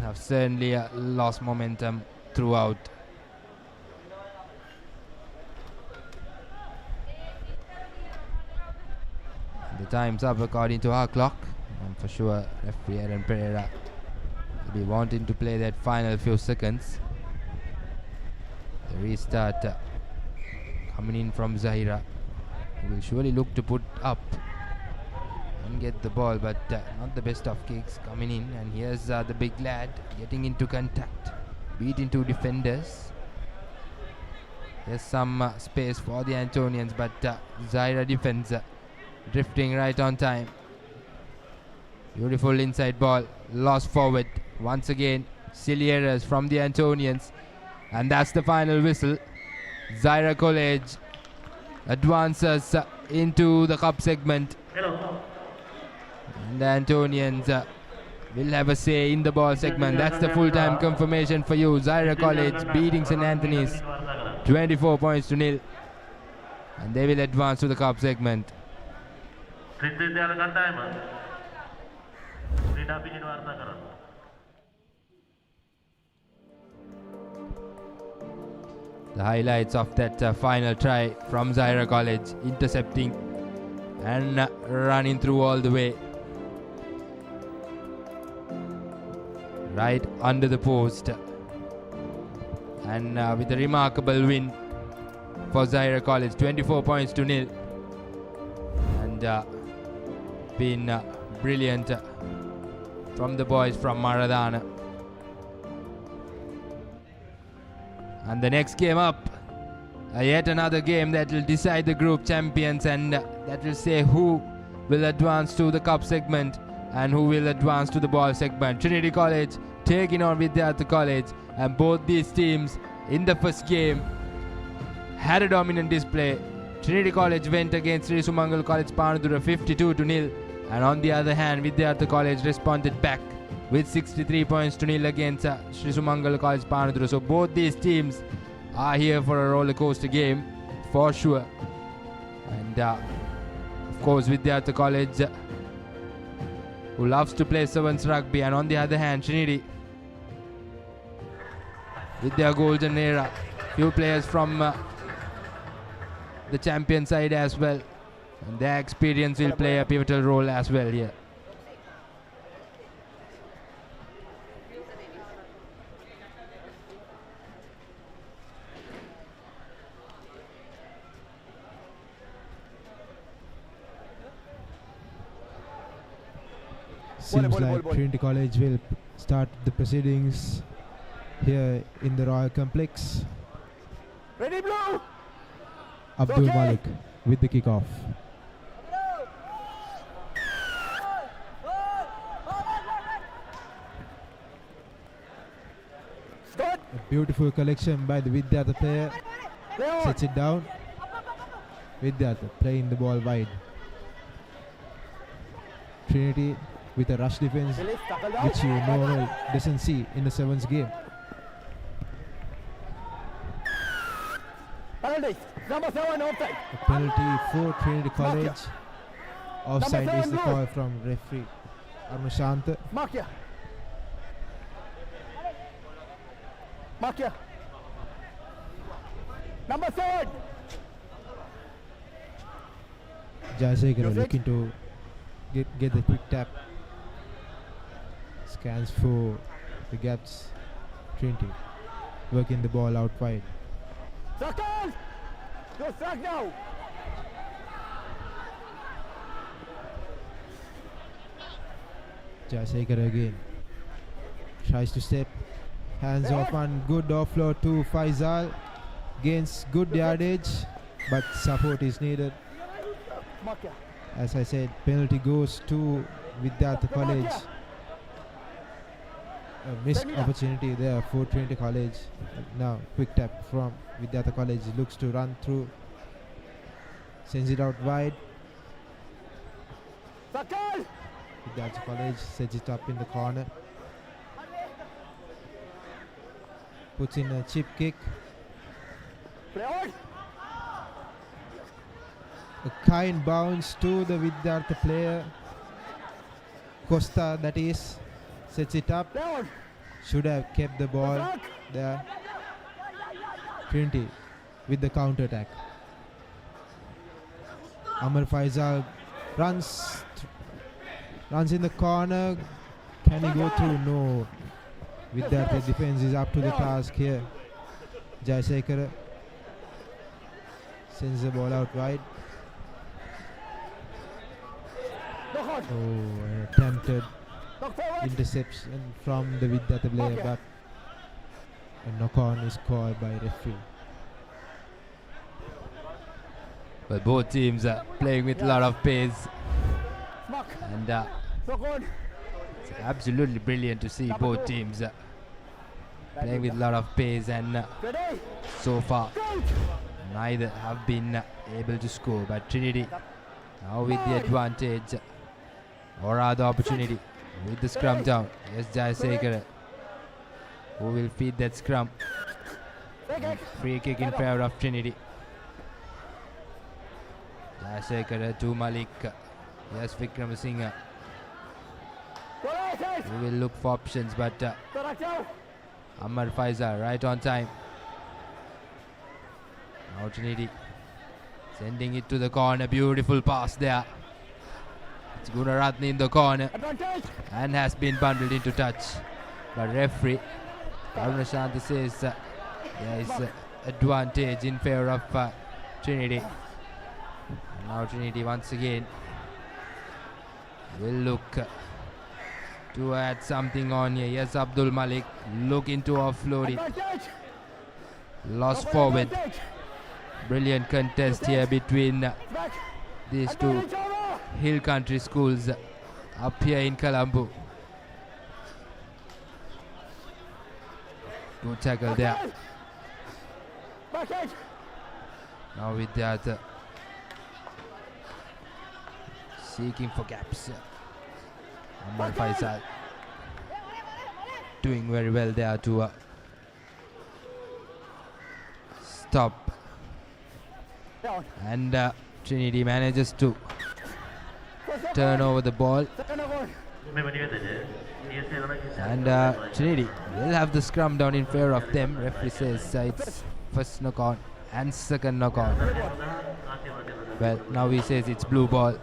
have certainly lost momentum throughout. The time's up according to our clock, and for sure referee Aaron Pereira will be wanting to play that final few seconds. The restart coming in from Zahira, who will surely look to put up and get the ball, but not the best of kicks coming in. And here's the big lad getting into contact, beating two defenders. There's some space for the Antonians, but Zahira defends, drifting right on time. Beautiful inside ball, lost forward. Once again, silly errors from the Antonians. And that's the final whistle. Zahira College advances into the cup segment. And the Antonians will have a say in the ball segment. That's the full-time confirmation for you. Zahira College beating St. Anthony's 24 points to nil. And they will advance to the cup segment. The highlights of that final try from Zahira College, intercepting and running through all the way. Right under the post. And with a remarkable win for Zahira College, 24 points to nil. And been brilliant from the boys from Maradana. And the next game up, yet another game that will decide the group champions, and that will say who will advance to the cup segment and who will advance to the ball segment. Trinity College taking on Vidyartha College, and both these teams in the first game had a dominant display. Trinity College went against Sri Sumangal College Panadura 52 to nil, and on the other hand, Vidyartha College responded back with 63 points to nil against Sri Sumangal College Panadura. So both these teams are here for a roller coaster game for sure. And of course, Vidyartha College, who loves to play sevens rugby, and on the other hand, Trinity with their golden era, few players from the champion side as well, and their experience will play a pivotal role as well here. Seems like Trinity College will start the proceedings here in the Royal Complex. Ready, blue! Abdul Malik with the kickoff. A beautiful collection by the Vidyartha player. Sets it down. Vidyartha playing the ball wide. Trinity with a rush defense, which you normally doesn't see in the sevens game. Penalty. Number 7 offside. A penalty for Trinity College. Offside is the call from referee Armashanta. Mark here. Mark here. Number 7. Jayasekara looking to get the quick tap. Scans for the gaps. Trinity working the ball out wide. Circle! Go struck now! Jayasekara again. Tries to step. Hands off and good offload to Faisal. Gains good yardage. but support is needed. As I said, penalty goes to Vidyartha College. A missed opportunity there for Trinity College. Now quick tap from Vidyartha College, looks to run through, sends it out wide. Vidyartha College sets it up in the corner, puts in a chip kick. A kind bounce to the Vidyartha player, Costa that is, sets it up. Should have kept the ball there. Trinity with the counter attack. Amar Faisal runs in the corner. Can he go through? No. Vidyartha defense is up to the task here. Jayasekara sends the ball out wide. Oh, an attempted interception from the Vidyartha player, but a knock-on is called by referee. Well, both teams are playing with a lot of pace, and it's absolutely brilliant to see both teams playing with a lot of pace, and so far neither have been able to score, but Trinity now with the advantage, or rather opportunity, with the scrum down. Yes, Jayasekara, who will feed that scrum. Free kick in favor of Trinity. Jayasekara to Malik. Yes, Vikramasinghe, who will look for options, but Amar Faisal right on time. Now Trinity sending it to the corner. Beautiful pass there. It's Gunaratne in the corner and has been bundled into touch. But referee Karunashanta says there is advantage in favor of Trinity. And now Trinity once again will look to add something on here. Yes, Abdul Malik looking to offload it. Lost forward. Brilliant contest here between these two hill country schools up here in Colombo. Good tackle there. Now with that, seeking for gaps. Amar Faisal doing very well there to stop, and Trinity manages to turn over the ball, and Trinity will have the scrum down in favor of them. Referee says it's first knock on and second knock on. Well, now he says it's blue ball,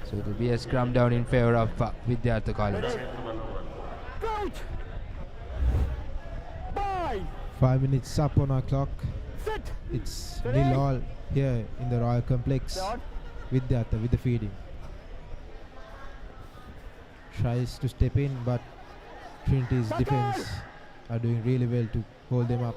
so it will be a scrum down in favor of Vidyartha College. 5 minutes up on our clock. It's 0-0 here in the Royal Complex. Vidyartha with the feeding. Tries to step in, but Trinity's defense are doing really well to hold them up.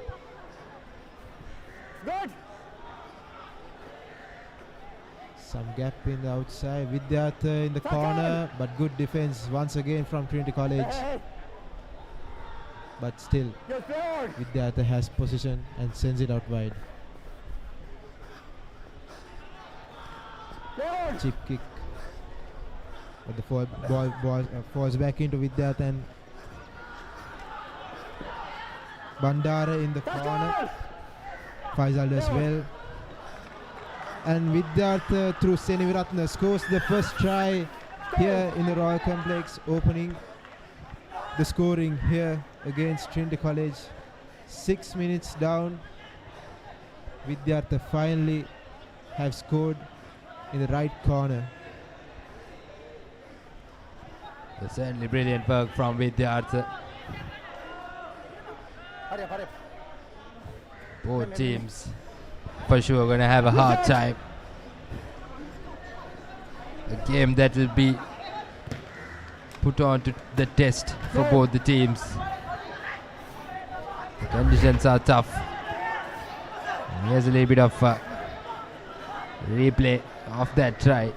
Some gap in the outside. Vidyartha in the corner, but good defense once again from Trinity College. But still, Vidyartha has possession and sends it out wide. Chip kick, but the ball falls back into Vidyartha, and Bandara in the corner. Faisal does well, and Vidyartha through Seniviratna scores the first try here in the Royal Complex, opening the scoring here against Trinity College. 6 minutes down, Vidyartha finally have scored in the right corner. Certainly brilliant work from Vidyartha. Both teams for sure going to have a hard time. A game that will be put on to the test for both the teams. The conditions are tough. Here's a little bit of replay of that try.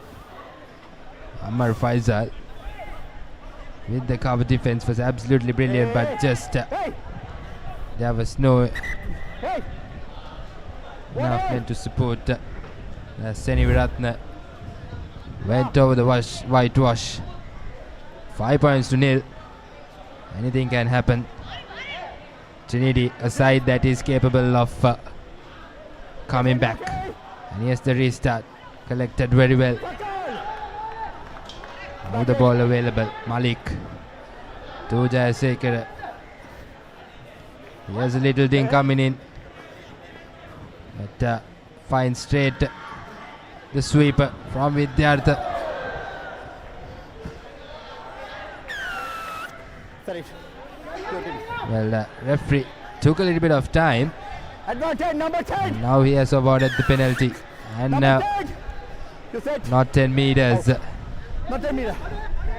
Ammar Faisal with the cover defense was absolutely brilliant, but just there was no enough men to support. Seniviratne went over the whitewash. 5 points to nil. Anything can happen. Trinity, a side that is capable of coming back. And here's the restart. Collected very well. Now the ball available. Malik to Jayasekara. Here's a little thing coming in. But finds straight the sweeper from Vidyartha. Well, referee took a little bit of time. Advantage number 10. And now he has awarded the penalty. And not 10 meters. Not 10 meters.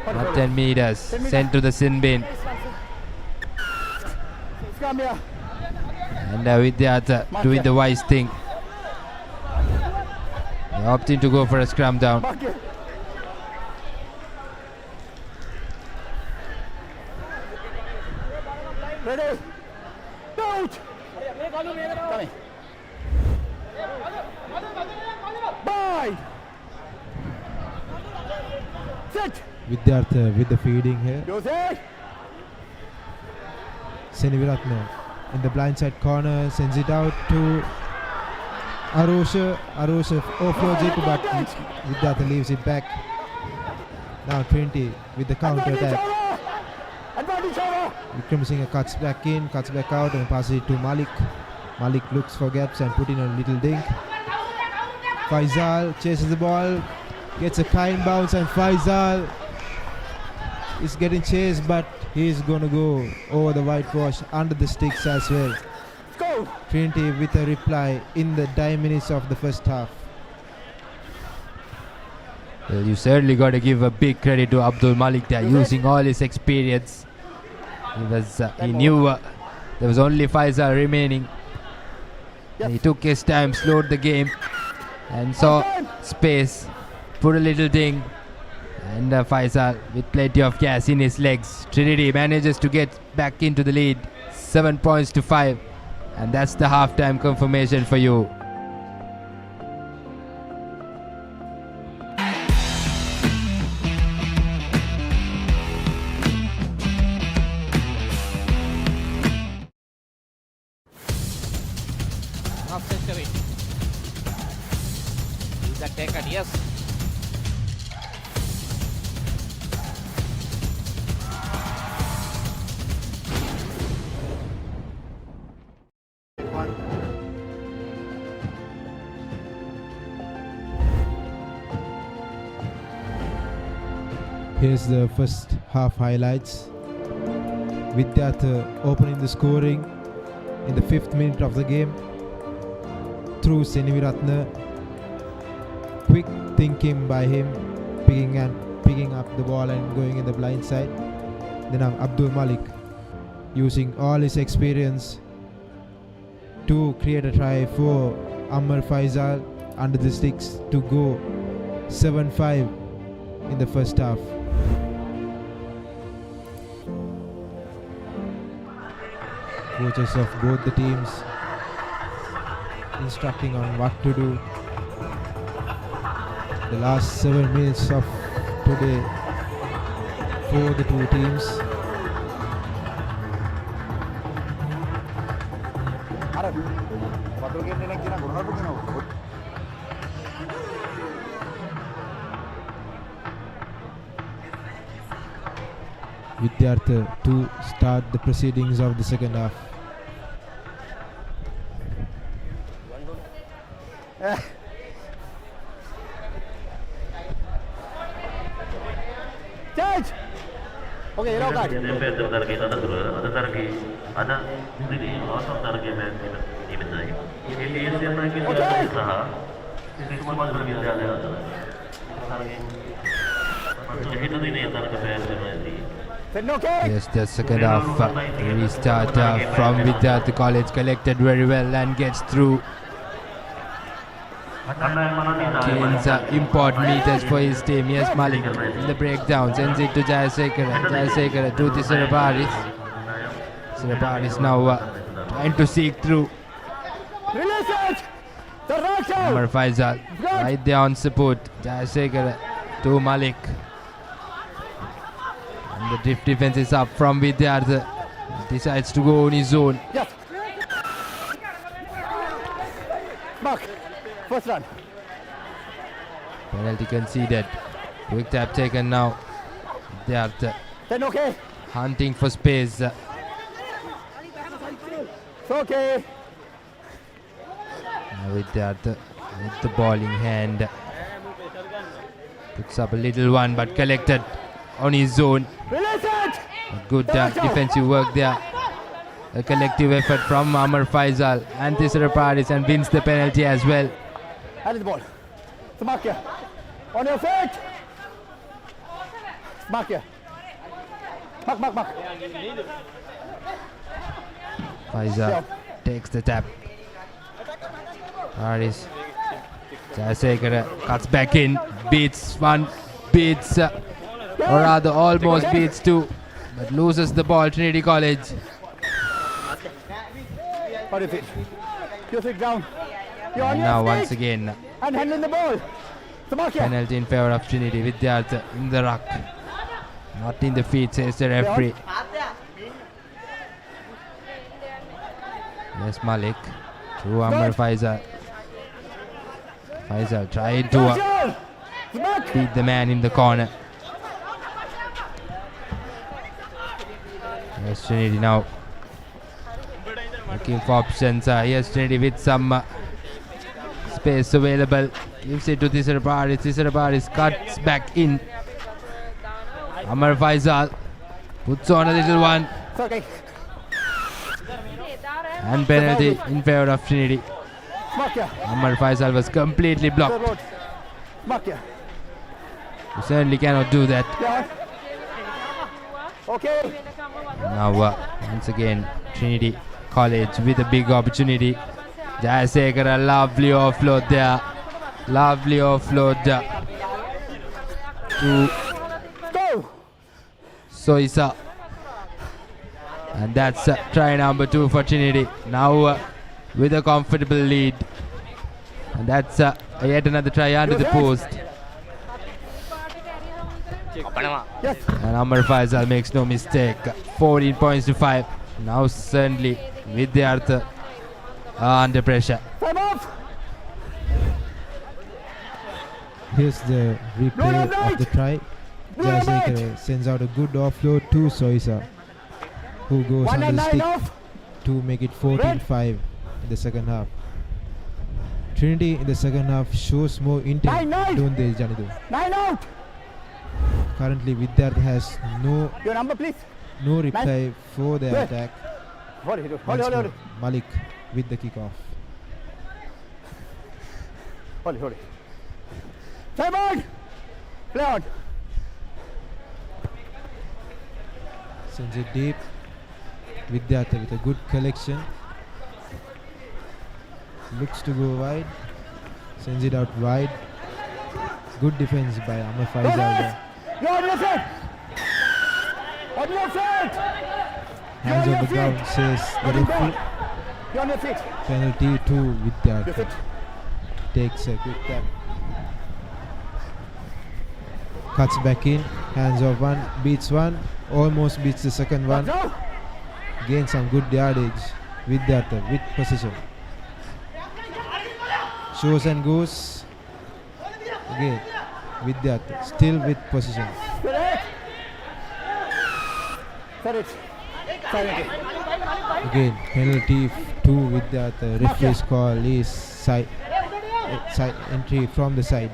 Not 10 meters. Sent to the sin bin. Come here. And Vidyartha doing the wise thing. Opting to go for a scrum down. Ready? Out! Coming. Bye! Sit! Vidyartha with the feeding here. Jose! Seniviratne in the blindside corner sends it out to Arosha. Arosha offloads it, but Vidyartha leaves it back. Now Trinity with the counter attack. Vikram Singh cuts back in, cuts back out and passes it to Malik. Malik looks for gaps and put in a little dink. Faisal chases the ball, gets a kind bounce, and Faisal is getting chased, but he's going to go over the whitewash under the sticks as well. Go! Trinity with a reply in the 10 minutes of the first half. Well, you certainly got to give a big credit to Abdul Malik there, using all his experience. He knew there was only Faisal remaining. And he took his time, slowed the game, and saw space, put a little ding, and Faisal with plenty of gas in his legs. Trinity manages to get back into the lead, 7 points to 5, and that's the halftime confirmation for you. Half century. Is that taken? Yes. Here's the first half highlights. Vidyartha opening the scoring in the 5th minute of the game through Seniviratne. Quick thinking by him, picking up the ball and going in the blind side. Then Abdul Malik using all his experience to create a try for Ammar Faisal under the sticks to go 7-5 in the first half. Coaches of both the teams instructing on what to do. The last 7 minutes of today for the two teams. Vidyartha to start the proceedings of the second half. Change! Okay, yellow card. Yes, the second half restart from Vidyartha College, collected very well and gets through Gains important meters for his team. Yes, Malik in the breakdown sends it to Jayasekara. Jayasekara to the Siraparis. Siraparis now trying to seek through. Amar Faisal right there on support. Jayasekara to Malik. And the drift defense is up from Vidyartha. Decides to go on his own. Yes. Mark. First run. Penalty conceded. Quick tap taken now. Vidyartha. Then okay. Hunting for space. It's okay. Vidyartha with the ball in hand. Puts up a little one but collected on his own. Release it. A good defensive work there. A collective effort from Amar Faisal and Tisaraparis and wins the penalty as well. Hand the ball. So mark here. On your feet. Mark here. Mark. Faisal takes the tap. Paris. Jayasekara cuts back in. Beats one. Beats or rather almost beats two. But loses the ball. Trinity College. On your feet. You sit down. You're on And your now feet. once again And handling the ball. So mark here. penalty in favor of Trinity. Vidyartha in the ruck. Not in the feet, says the referee. Yes, Malik to Amar Faisal. Faisal trying to beat the man in the corner. Yes, Trinity now looking for options. Yes, Trinity with some space available. Gives it to Tisaraparis. Tisaraparis cuts back in. Amar Faisal puts on a little one. It's okay. And penalty in favor of Trinity. Mark here. Amar Faisal was completely The blocked. road. Mark here. You certainly cannot do that. Yeah. Okay. Now once again Trinity College with a big opportunity. Jayasekara, lovely offload there. Lovely offload to Go. Soisa. And that's try number 2 for Trinity. Now with a comfortable lead. And that's yet another try under the post. Yes. And Amar Faisal makes no mistake. 14 points to 5. Now certainly Vidyartha under pressure. Time off. Here's the replay of the try. Jayasekara sends out a good offload to Soisa, who goes under the stick to make it 14-5 in the second half. Trinity in the second half shows more intent, don't they, Janidu? 9 out. Currently Vidyartha has Your number, please. no reply for their Good. attack. Hold it. Once Hold more, it. Malik with the kickoff. Hold it. Time out. Play out. Sends it deep. Vidyartha with a good collection. Looks to go wide. Sends it out wide. Good defense by Amar Faisal there. You're on your feet. On your feet. Hands on the ground, says the referee. You're on your feet. Penalty to Vidyartha. Takes a quick tap. Cuts back in. Hands off one. Beats one. Almost beats the second one. Gains some good yardage. Vidyartha with possession. Shows and goes. Again. Vidyartha still with possession. Again, penalty to Vidyartha. Referee's call is side entry from the side.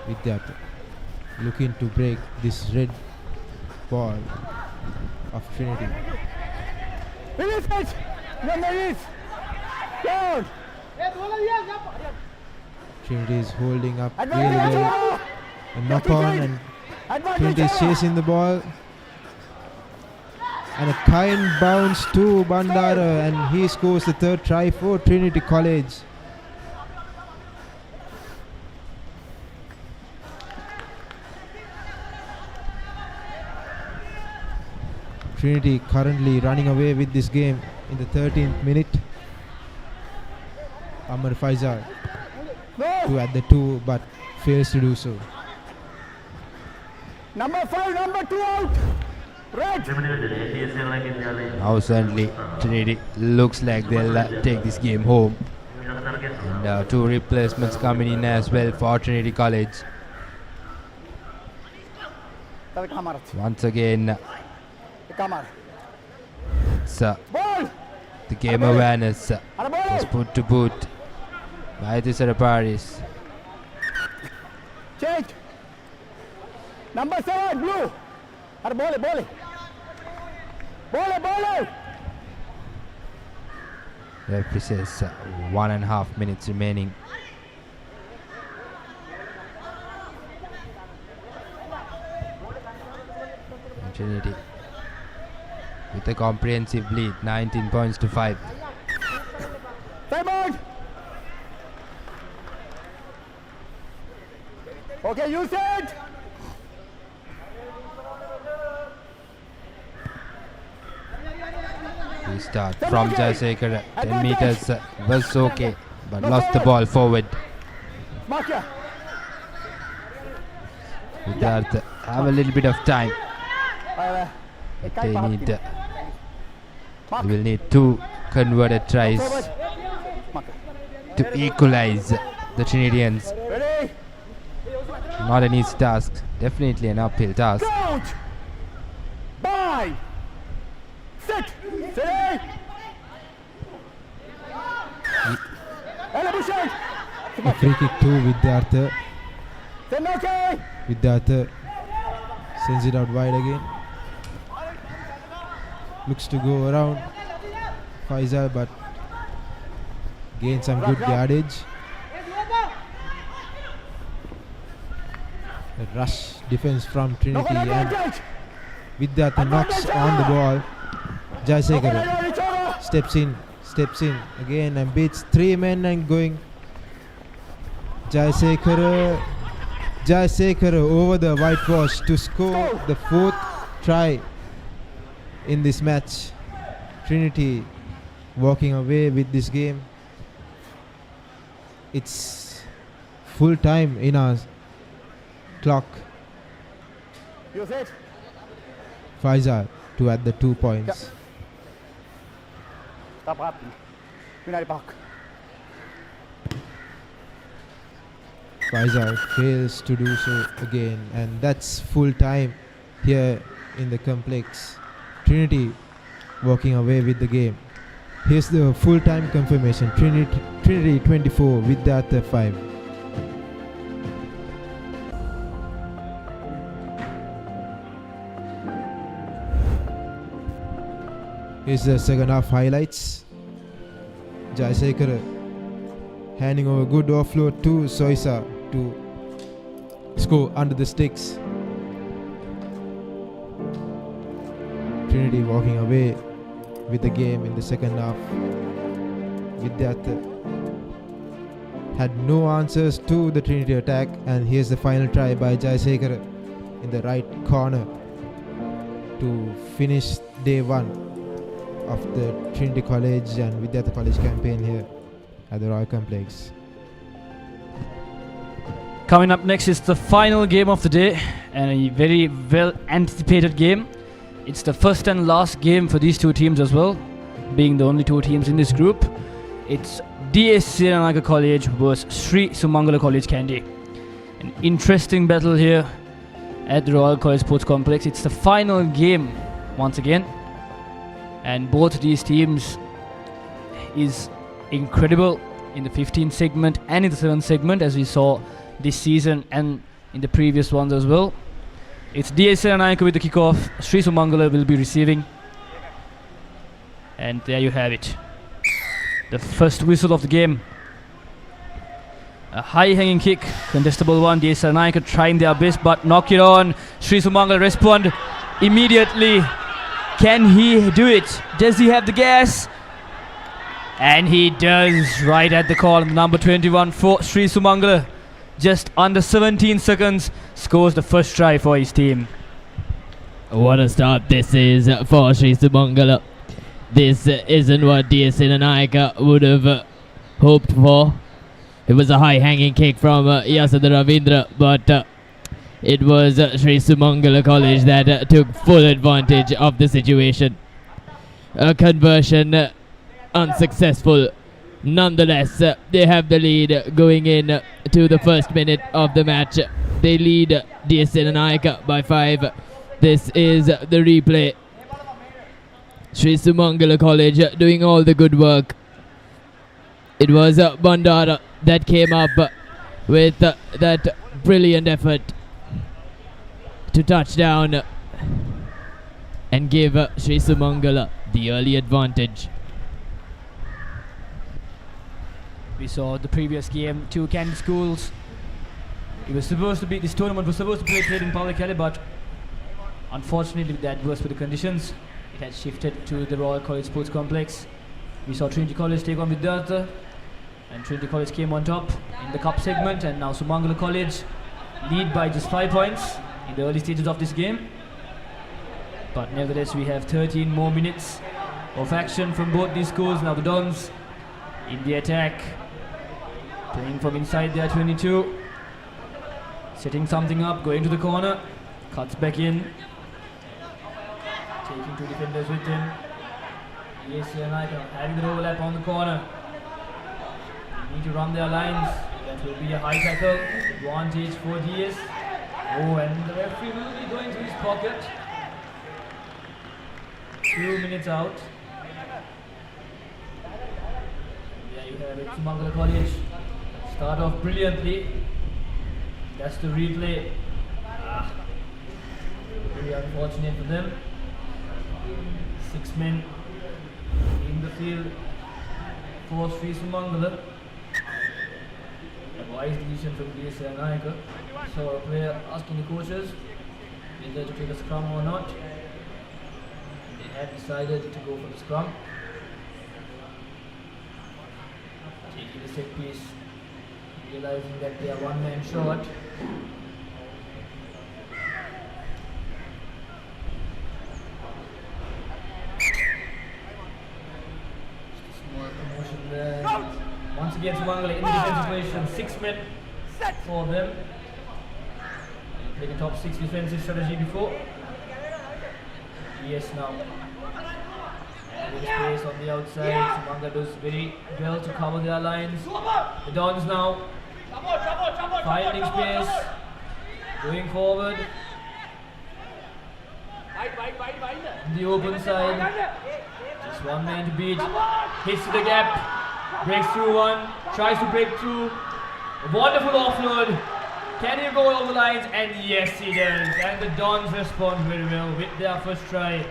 Vidyartha looking to break this red ball of Trinity. Release it. Release. Down. Trinity is holding up really well. A knock on and Trinity is chasing the ball. And a kind bounce to Bandara, and he scores the third try for Trinity College. Trinity currently running away with this game in the 13th minute. Amar Faisal to add the 2 but fails to do so. Number 5, number 2 out. Red. Now certainly Trinity looks like they'll take this game home. And 2 replacements coming in as well for Trinity College. Once again, it's, the game awareness is put to boot by the Papares. Change. Number 7, blue. Bole. Referee says 1.5 minutes remaining. And Trinity with a comprehensive lead, 19 points to 5. Time out. Okay, use it. We start from Jayasekar. 10 meters was okay, but lost the ball forward. Vidyarth have a little bit of time. They will need 2 converted tries to equalize the Trinidadians. Not an easy task, definitely an uphill task. Coach. Bye. Sit. Sit. A free kick to Vidyarth. Okay. Vidyarth sends it out wide again. Looks to go around Faisal but gains some good yardage. A rush defense from Trinity and Vidyarth knocks on the ball. Jayasekar steps in again and beats 3 men and going. Jayasekar over the whitewash to score the 4th try in this match. Trinity walking away with this game. It's full time in our clock. Use it. Faisal to add the 2 points. Stop up. United Park. Faisal fails to do so again, and that's full time here in the complex. Trinity walking away with the game. Here's the full time confirmation. Trinity 24, Vidyarth 5. Here's the second half highlights. Jayasekar handing over good offload to Soisa to score under the sticks. Trinity walking away with the game in the second half. Vidyarth had no answers to the Trinity attack, and here's the final try by Jayasekar in the right corner to finish day 1 of the Trinity College and Vidyarth College campaign here at the Royal Complex. Coming up next is the final game of the day, and a very well anticipated game. It's the first and last game for these 2 teams as well, being the only 2 teams in this group. It's DS Siranaka College versus Sri Sumangala College Kandy. An interesting battle here at the Royal College Sports Complex. It's the final game once again, and both these teams is incredible in the 15th segment and in the 7th segment, as we saw this season and in the previous ones as well. It's DS Siranaka with the kickoff. Sri Sumangala will be receiving, and there you have it, the first whistle of the game. A high hanging kick, contestable one. DS Siranaka trying their best but knock it on. Sri Sumangala respond immediately. Can he do it? Does he have the gas? And he does, right at the call. Number 21 for Sri Sumangala, just under 17 seconds, scores the first try for his team. What a start this is for Sri Sumangala. This isn't what DSN and Naika would have hoped for. It was a high-hanging kick from Yasada Ravindra, but it was Sri Sumangala College that took full advantage of the situation. A conversion unsuccessful. Nonetheless, they have the lead going in to the first minute of the match. They lead DSN and Naika by 5. This is the replay. Sri Sumangala College doing all the good work. It was Bandara that came up with that brilliant effort to touch down and give Sri Sumangala the early advantage. We saw the previous game, 2 Candy schools. It was supposed to be, this tournament was supposed to be played in Papare, but unfortunately with the adverse weather conditions, it had shifted to the Royal College Sports Complex. We saw Trinity College take on Vidyartha, and Trinity College came on top in the cup segment, and now Sumangala College lead by just 5 points in the early stages of this game. But nevertheless, we have 13 more minutes of action from both these schools. Now the Dons in the attack, playing from inside their 22, setting something up, going to the corner, cuts back in, taking 2 defenders with him. Yes, having the overlap on the corner. They need to run their lines. That will be a high tackle, advantage for DS. Oh, and the referee will be going to his pocket. 2 minutes out. There you have it, Sumangala College. Start off brilliantly. That's the replay. Very unfortunate for them. 6 men in the field for Sri Sumangala. A wise decision from DSN Naika. So a player asking the coaches whether to take a scrum or not. They have decided to go for the scrum. Taking the set piece, realizing that they are 1 man short. Small promotion there. Once again, Sumangala in the defensive position, 6 men for them. Playing a top 6 defensive strategy before. Yes, now. And with space on the outside, Sumangala does very well to cover their lines. The Dons now finding space, going forward. On the open side, just 1 man to beat. Hits to the gap, breaks through one, tries to break through. A wonderful offload. Can he go over the lines? And yes, he does. And the Dons respond very well with their first try.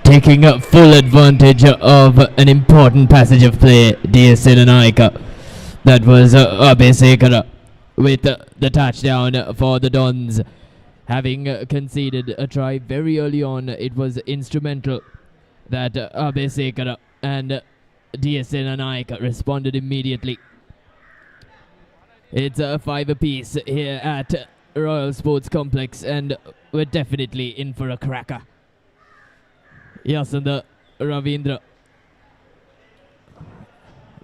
Taking up full advantage of an important passage of play, DSN and Naika. That was Abe Sekara with the touchdown for the Dons. Having conceded a try very early on, it was instrumental that Abe Sekara and DSN and Naika responded immediately. It's a 5 apiece here at Royal Sports Complex, and we're definitely in for a cracker. Yasanda Ravindra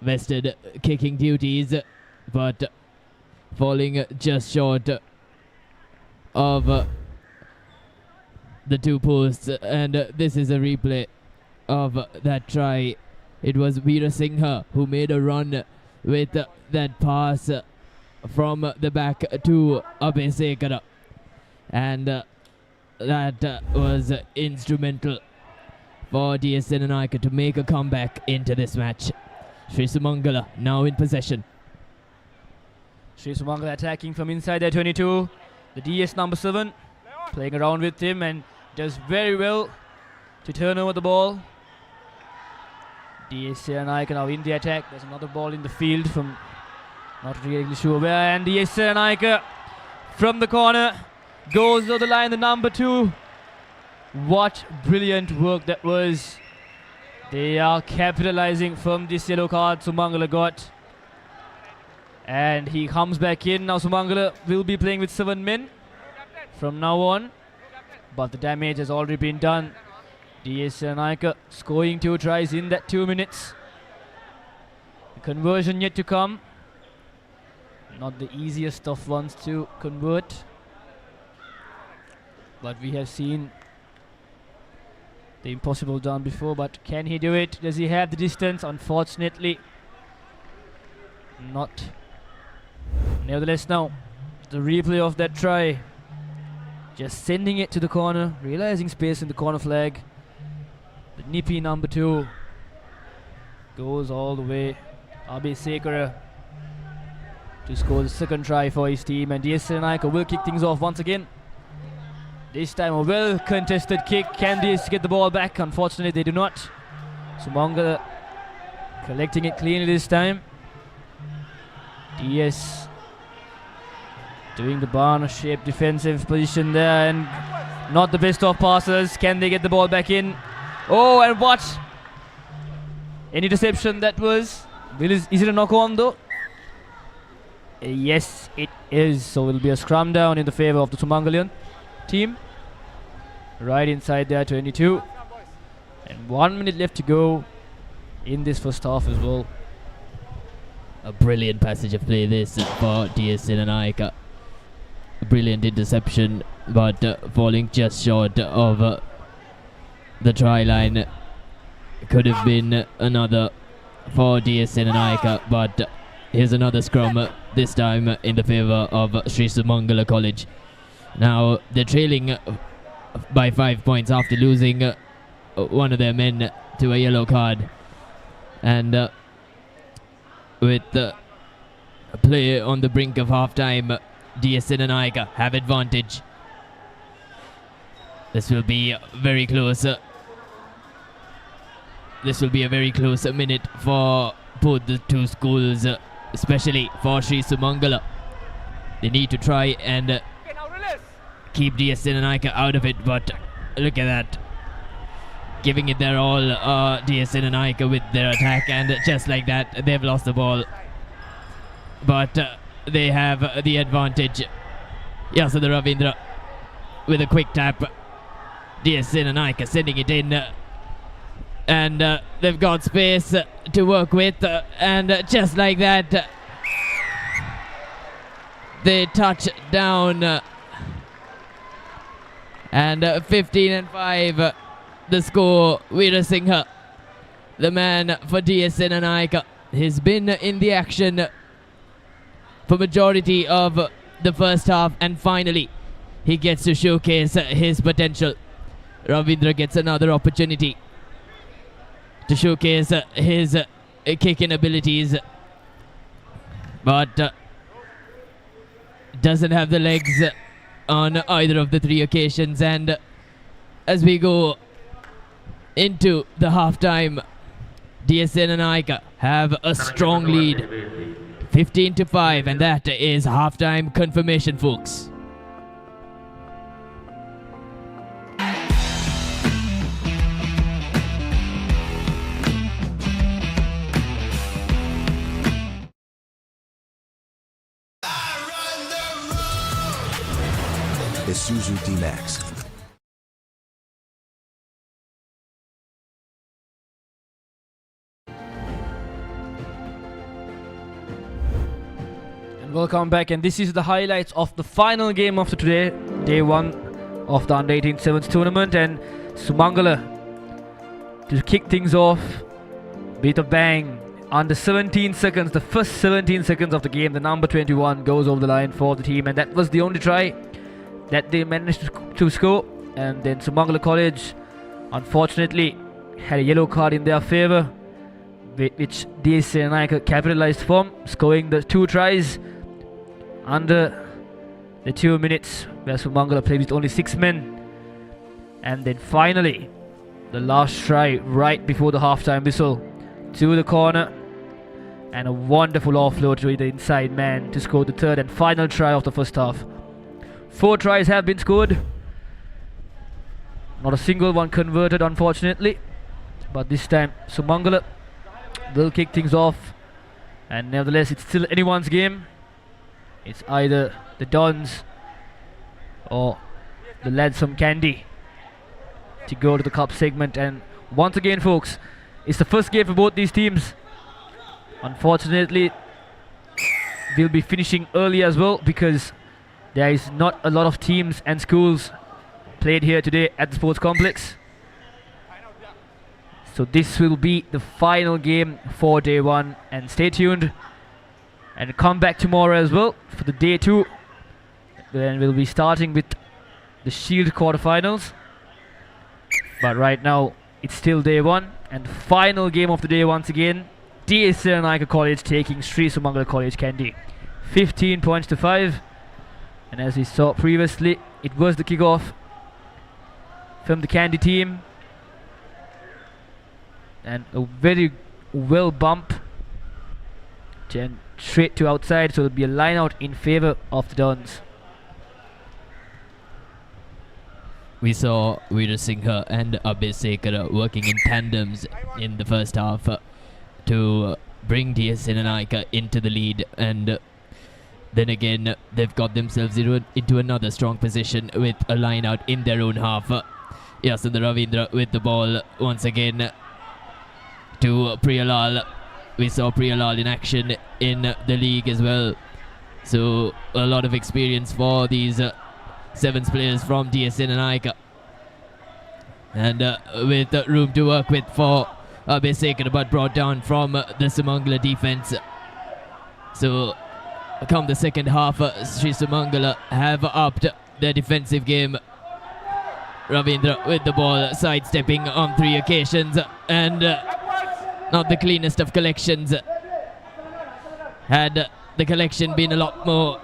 vested kicking duties, but falling just short of the 2 posts, and this is a replay of that try. It was Veera Singha who made a run with that pass from the back to Abe Sekara, and that was instrumental for DSN and Naika to make a comeback into this match. Sri Sumangala now in possession. Sri Sumangala attacking from inside their 22. The DS number 7 playing around with him and does very well to turn over the ball. DSN Naika now in the attack. There's another ball in the field from not really sure where, and DSN Naika from the corner goes over the line, the number 2 What brilliant work that was. They are capitalizing from this yellow card Sumangala got. And he comes back in. Now Sumangala will be playing with 7 men from now on. But the damage has already been done. DS Naika scoring 2 tries in that 2 minutes. The conversion yet to come. Not the easiest of ones to convert. But we have seen the impossible done before, but can he do it? Does he have the distance? Unfortunately not. Nevertheless, now the replay of that try, just sending it to the corner, realizing space in the corner flag. The nippy number 2 goes all the way. Abe Sekara to score the second try for his team, and DS Naika will kick things off once again. This time a well contested kick. Can DS get the ball back? Unfortunately they do not. Sumangala collecting it cleanly this time. DS doing the barn shaped defensive position there, and not the best of passes. Can they get the ball back in? Oh, and what? Any interception that was? Is it a knock on though? Yes, it is. So it will be a scrum down in the favor of the Sumangalian team. Right inside there, 22. And 1 minute left to go in this first half as well. A brilliant passage of play this for DS Naika. A brilliant interception, but falling just short of the try line. Could have been another for DS Naika, but here's another scrum, this time in the favor of Sri Sumangala College. Now they're trailing by 5 points after losing one of their men to a yellow card, and with the play on the brink of half-time, DS Naika have advantage. This will be very close. This will be a very close minute for both the two schools, especially for Sri Sumangala. They need to try and keep DS Naika out of it, but look at that. Giving it their all, DS Naika with their attack, and just like that, they've lost the ball. But they have the advantage. Yasudha Ravindra with a quick tap. DS Naika sending it in. And they've got space to work with, and just like that, they touch down. And 15-5, the score. Veera Singha, the man for DS Naika, has been in the action for majority of the first half, and finally he gets to showcase his potential. Ravindra gets another opportunity to showcase his kicking abilities, but doesn't have the legs on either of the 3 occasions. And as we go into the halftime, DS Naika have a strong lead, 15-5, and that is halftime confirmation, folks. Isuzu D-Max. And welcome back, and this is the highlights of the final game of today, day 1 of the Under-18 Sevens tournament. And Sumangala to kick things off with a bang. Under 17 seconds, the first 17 seconds of the game, the number 21 goes over the line for the team, and that was the only try that they managed to score. And then Sumangala College unfortunately had a yellow card in their favor, which DS Naika capitalized from, scoring the 2 tries under the 2 minutes, where Sumangala played with only 6 men. And then finally the last try right before the halftime whistle, to the corner, and a wonderful offload to the inside man to score the third and final try of the first half. 4 tries have been scored. Not a single one converted, unfortunately. But this time, Sumangala will kick things off. And nevertheless, it's still anyone's game. It's either the Dons or the lads from Kandy to go to the cup segment. And once again, folks, it's the first game for both these teams. Unfortunately, we'll be finishing early as well because there is not a lot of teams and schools played here today at the sports complex. So this will be the final game for day one, and stay tuned and come back tomorrow as well for the day two. Then we'll be starting with the Shield quarterfinals. But right now it's still day one, and final game of the day once again, DSL College taking Sri Sumangala College Kandy. 15 points to 5. And as we saw previously, it was the kickoff from the Kandy team. And a very well bump and straight to outside, so there'll be a line out in favour of the Dons. We saw Veera Singha and Abhisekara working in tandems in the first half to bring DS Senanaika into the lead, and then again they've got themselves into another strong position with a line out in their own half. Yasundhara Ravindra with the ball once again to Priyalal. We saw Priyalal in action in the league as well, so a lot of experience for these sevens players from DS Senanaika, and with room to work with for Abhisekara, but brought down from the Sumangala defense. So come the second half, Sri Sumangala have upped their defensive game. Ravindra with the ball, sidestepping on 3 occasions, and not the cleanest of collections. Had the collection been a lot more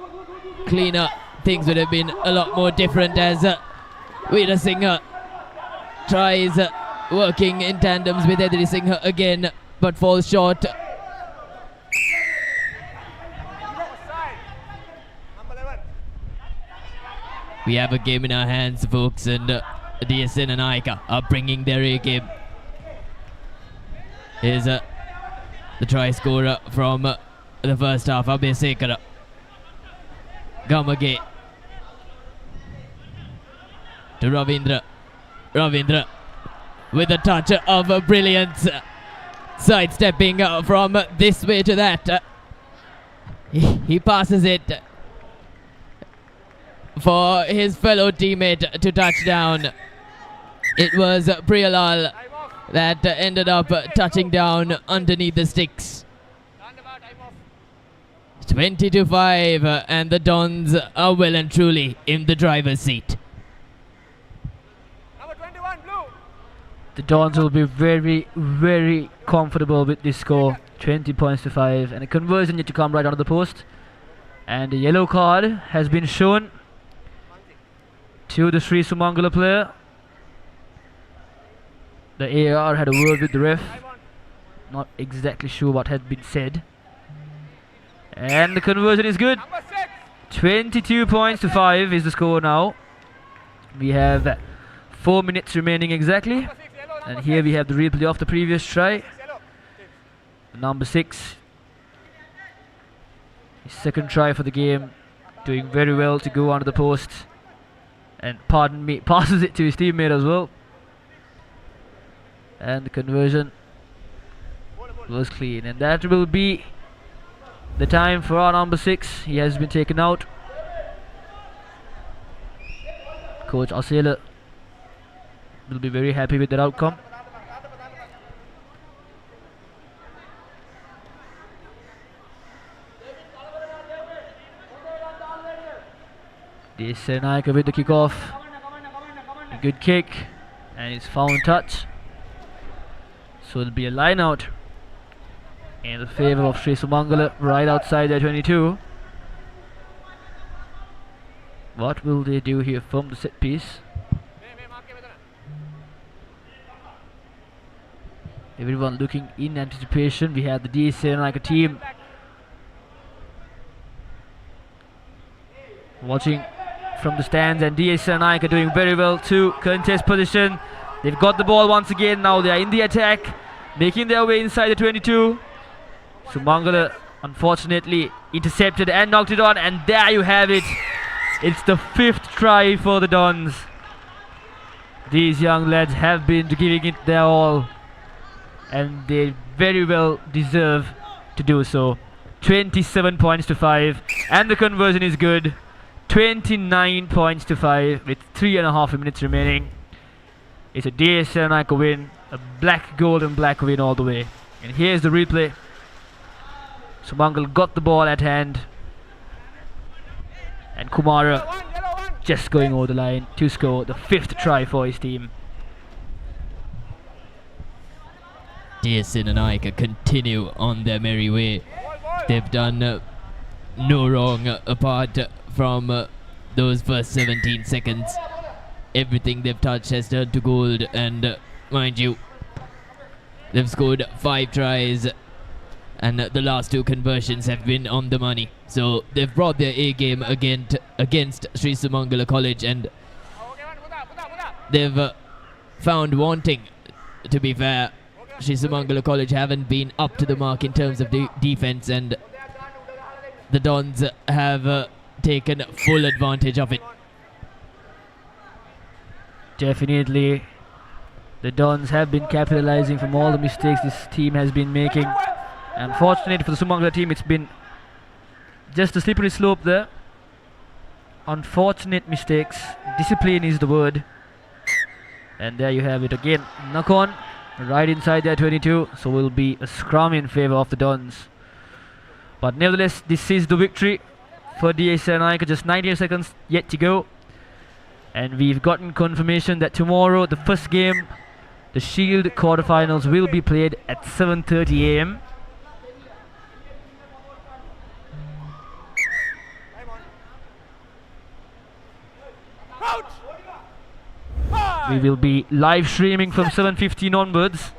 cleaner, things would have been a lot more different, as Veera Singha tries working in tandems with Edri Singha again, but falls short. We have a game in our hands, folks, and DSN and Aika are bringing their A game. Here's the try scorer from the first half, Abhisekara. Gamage to Ravindra. Ravindra with a touch of brilliance, sidestepping from this way to that. He passes it for his fellow teammate to touch down. It was Priyalal that ended up touching down underneath the sticks. 20-5, and the Dons are well and truly in the driver's seat. The Dons will be very, very comfortable with this score. 20 points to 5, and a conversion yet to come right under the post. And a yellow card has been shown to the Sri Sumangala player. The AR had a word with the ref. Not exactly sure what had been said. And the conversion is good. 22 points to 5 is the score now. We have 4 minutes remaining exactly. And here we have the replay of the previous try. Number 6. His second try for the game. Doing very well to go under the post. And pardon me, passes it to his teammate as well. And the conversion was clean. And that will be the time for our number 6. He has been taken out. Coach Asela will be very happy with that outcome. This Naika with the kickoff. A good kick. And it's foul touch. So it'll be a line out in the favour of Sri Sumangala right outside their 22. What will they do here from the set piece? Everyone looking in anticipation. We have the DSN like a team watching from the stands, and DS and Ike are doing very well to contest position. They've got the ball once again. Now they are in the attack, making their way inside the 22. Sumangala unfortunately intercepted and knocked it on, and there you have it. It's the 5th try for the Dons. These young lads have been giving it their all, and they very well deserve to do so. 27 points to 5, and the conversion is good. 29 points to 5 with 3.5 minutes remaining. It's a DSN Ike win, a black, gold and black win all the way. And here's the replay. Sumangal got the ball at hand, and Kumara just going over the line to score the 5th try for his team. DSN and Ike continue on their merry way. They've done no wrong apart from those first 17 seconds. Everything they've touched has turned to gold, and mind you, they've scored 5 tries, and the last 2 conversions have been on the money. So they've brought their A game against Sri Sumangala College, and they've found wanting. To be fair, Sri Sumangala College haven't been up to the mark in terms of defense, and the Dons have taken full advantage of it. Definitely, the Dons have been capitalizing from all the mistakes this team has been making. Unfortunate for the Sumangala team, it's been just a slippery slope there. Unfortunate mistakes. Discipline is the word. And there you have it again. Knock on right inside their 22. So will be a scrum in favor of the Dons. But nevertheless, this is the victory for DSN Ike. Just 19 seconds yet to go. And we've gotten confirmation that tomorrow, the first game, the Shield quarterfinals, will be played at 7:30 AM. We will be live streaming from 7:15 onwards.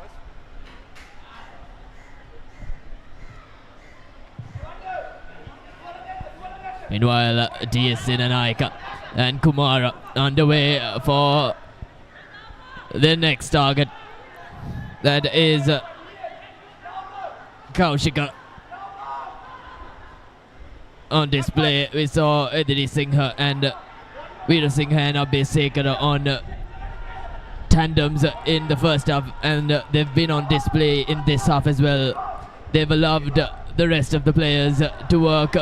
Meanwhile, DSN and Ike and Kumara underway for the next target. That is Kaushika. On display, we saw Ediri Singha and Veera Singha and Abhisekara on tandems in the first half, and they've been on display in this half as well. They've allowed the rest of the players to work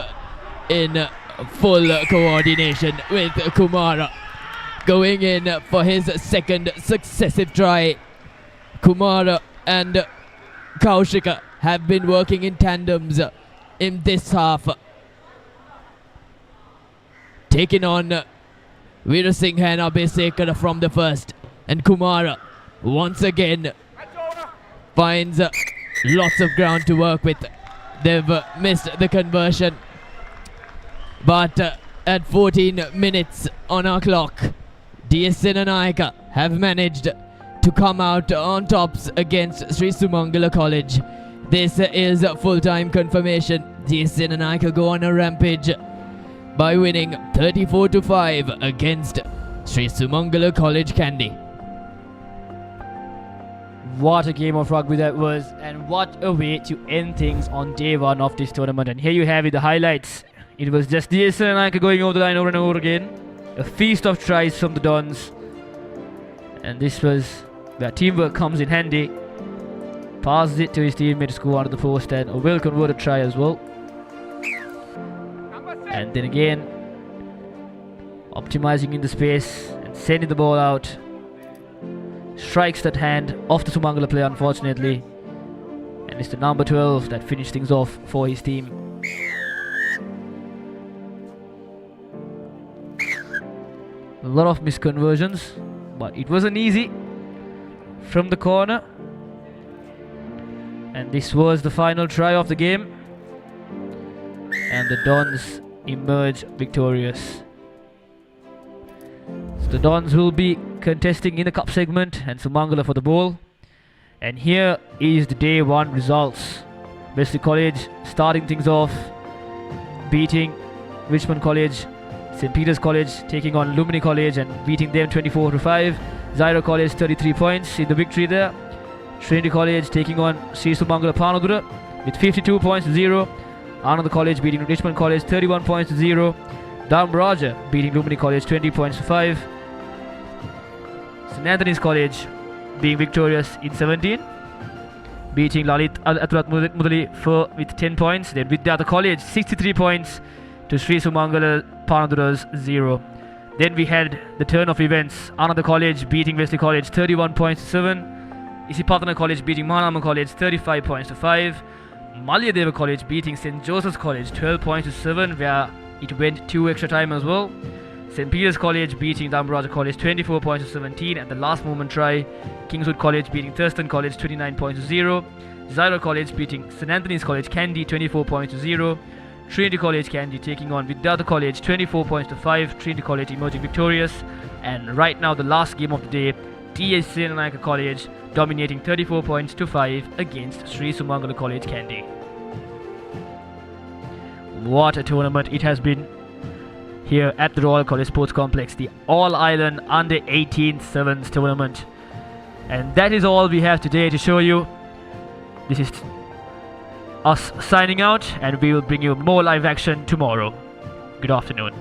in full coordination, with Kumara going in for his 2nd successive try. Kumara and Kaushika have been working in tandems in this half, taking on Veera Singha and Abhisekara from the first. And Kumara once again finds lots of ground to work with. They've missed the conversion, but at 14 minutes on our clock, DSN and Ike have managed to come out on tops against Sri Sumangala College. This is full-time confirmation. DSN and Ike go on a rampage by winning 34-5 against Sri Sumangala College Kandy. What a game of rugby that was, and what a way to end things on day 1 of this tournament. And here you have it, the highlights. It was just DSN and Ike going over the line over and over again. A feast of tries from the Dons. And this was where teamwork comes in handy. Passes it to his teammate to score under the post, and a well converted try as well. And then again, optimizing in the space and sending the ball out. Strikes that hand off the Sumangala player, unfortunately. And it's the number 12 that finished things off for his team. A lot of misconversions, but it wasn't easy. From the corner. And this was the final try of the game. And the Dons emerge victorious. So the Dons will be contesting in the cup segment, and Sumangala for the bowl. And here is the day 1 results. Wesley College starting things off, beating Richmond College St. Peter's College taking on Lumini College and beating them 24-5. Zairo College 33 points in the victory there. Trinity College taking on Sri Sumangala Panadura with 52 points to 0. Ananda College beating Richmond College 31 points to 0. Dam Raja beating Lumini College 20 points to 5. St. Anthony's College being victorious in 17, beating Lalit Aturat Mudali with 10 points. Then Vidyata College 63 points to Sri Sumangala Panadura's 0. Then we had the turn of events. Ananda College beating Wesley College 31 points to 7. Isipatana College beating Mahanama College 35 points to 5. Malyadeva College beating St. Joseph's College 12 points to 7, where it went 2 extra time as well. St. Peter's College beating Dhamaraja College 24 points to 17 at the last moment try. Kingswood College beating Thurston College 29 points to 0. Zairo College beating St. Anthony's College Kandy 24 points to 0. Trinity College Kandy taking on Vidyata College 24 points to 5. Trinity College emerging victorious. And right now the last game of the day, TH Senanayaka College dominating 34 points to 5 against Sri Sumangala College Kandy. What a tournament it has been here at the Royal College Sports Complex, the All-Ireland Under-18 Sevens tournament. And that is all we have today to show you. This is us signing out, and we will bring you more live action tomorrow. Good afternoon.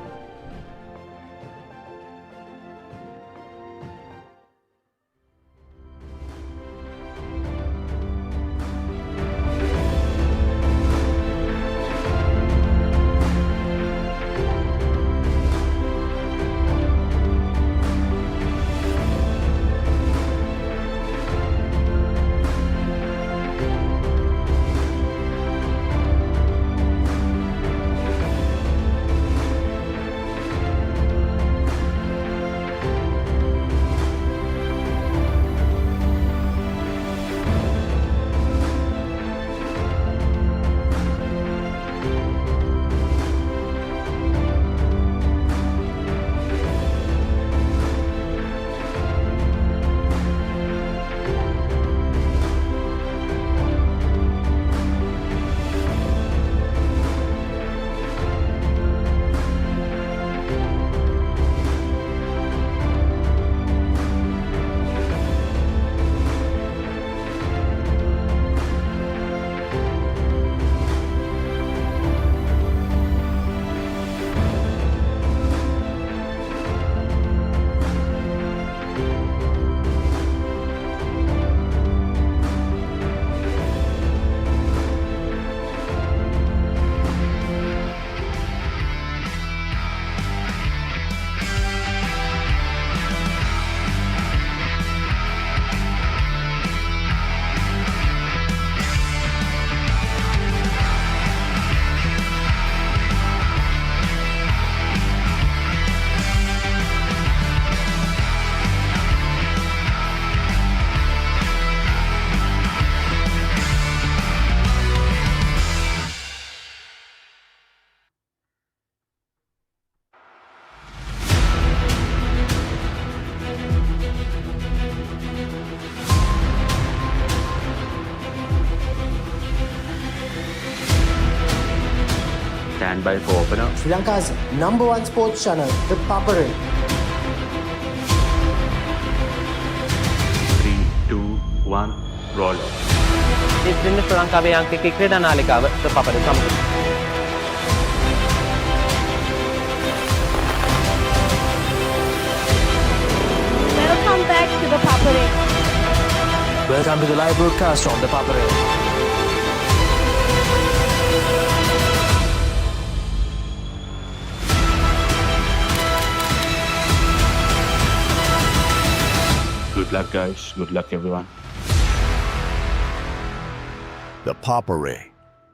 Stand by for opener. Sri Lanka's #1 sports channel, the Papare. 3, 2, 1, roll. ඉතින් ශ්‍රී ලංකාවේ අංක ක්‍රීඩා නාලිකාව Papare සමග. Welcome back to the Papare. Welcome to the live broadcast on the Papare. Good luck, guys. Good luck, everyone. The Papare,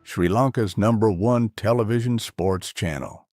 Sri Lanka's #1 television sports channel.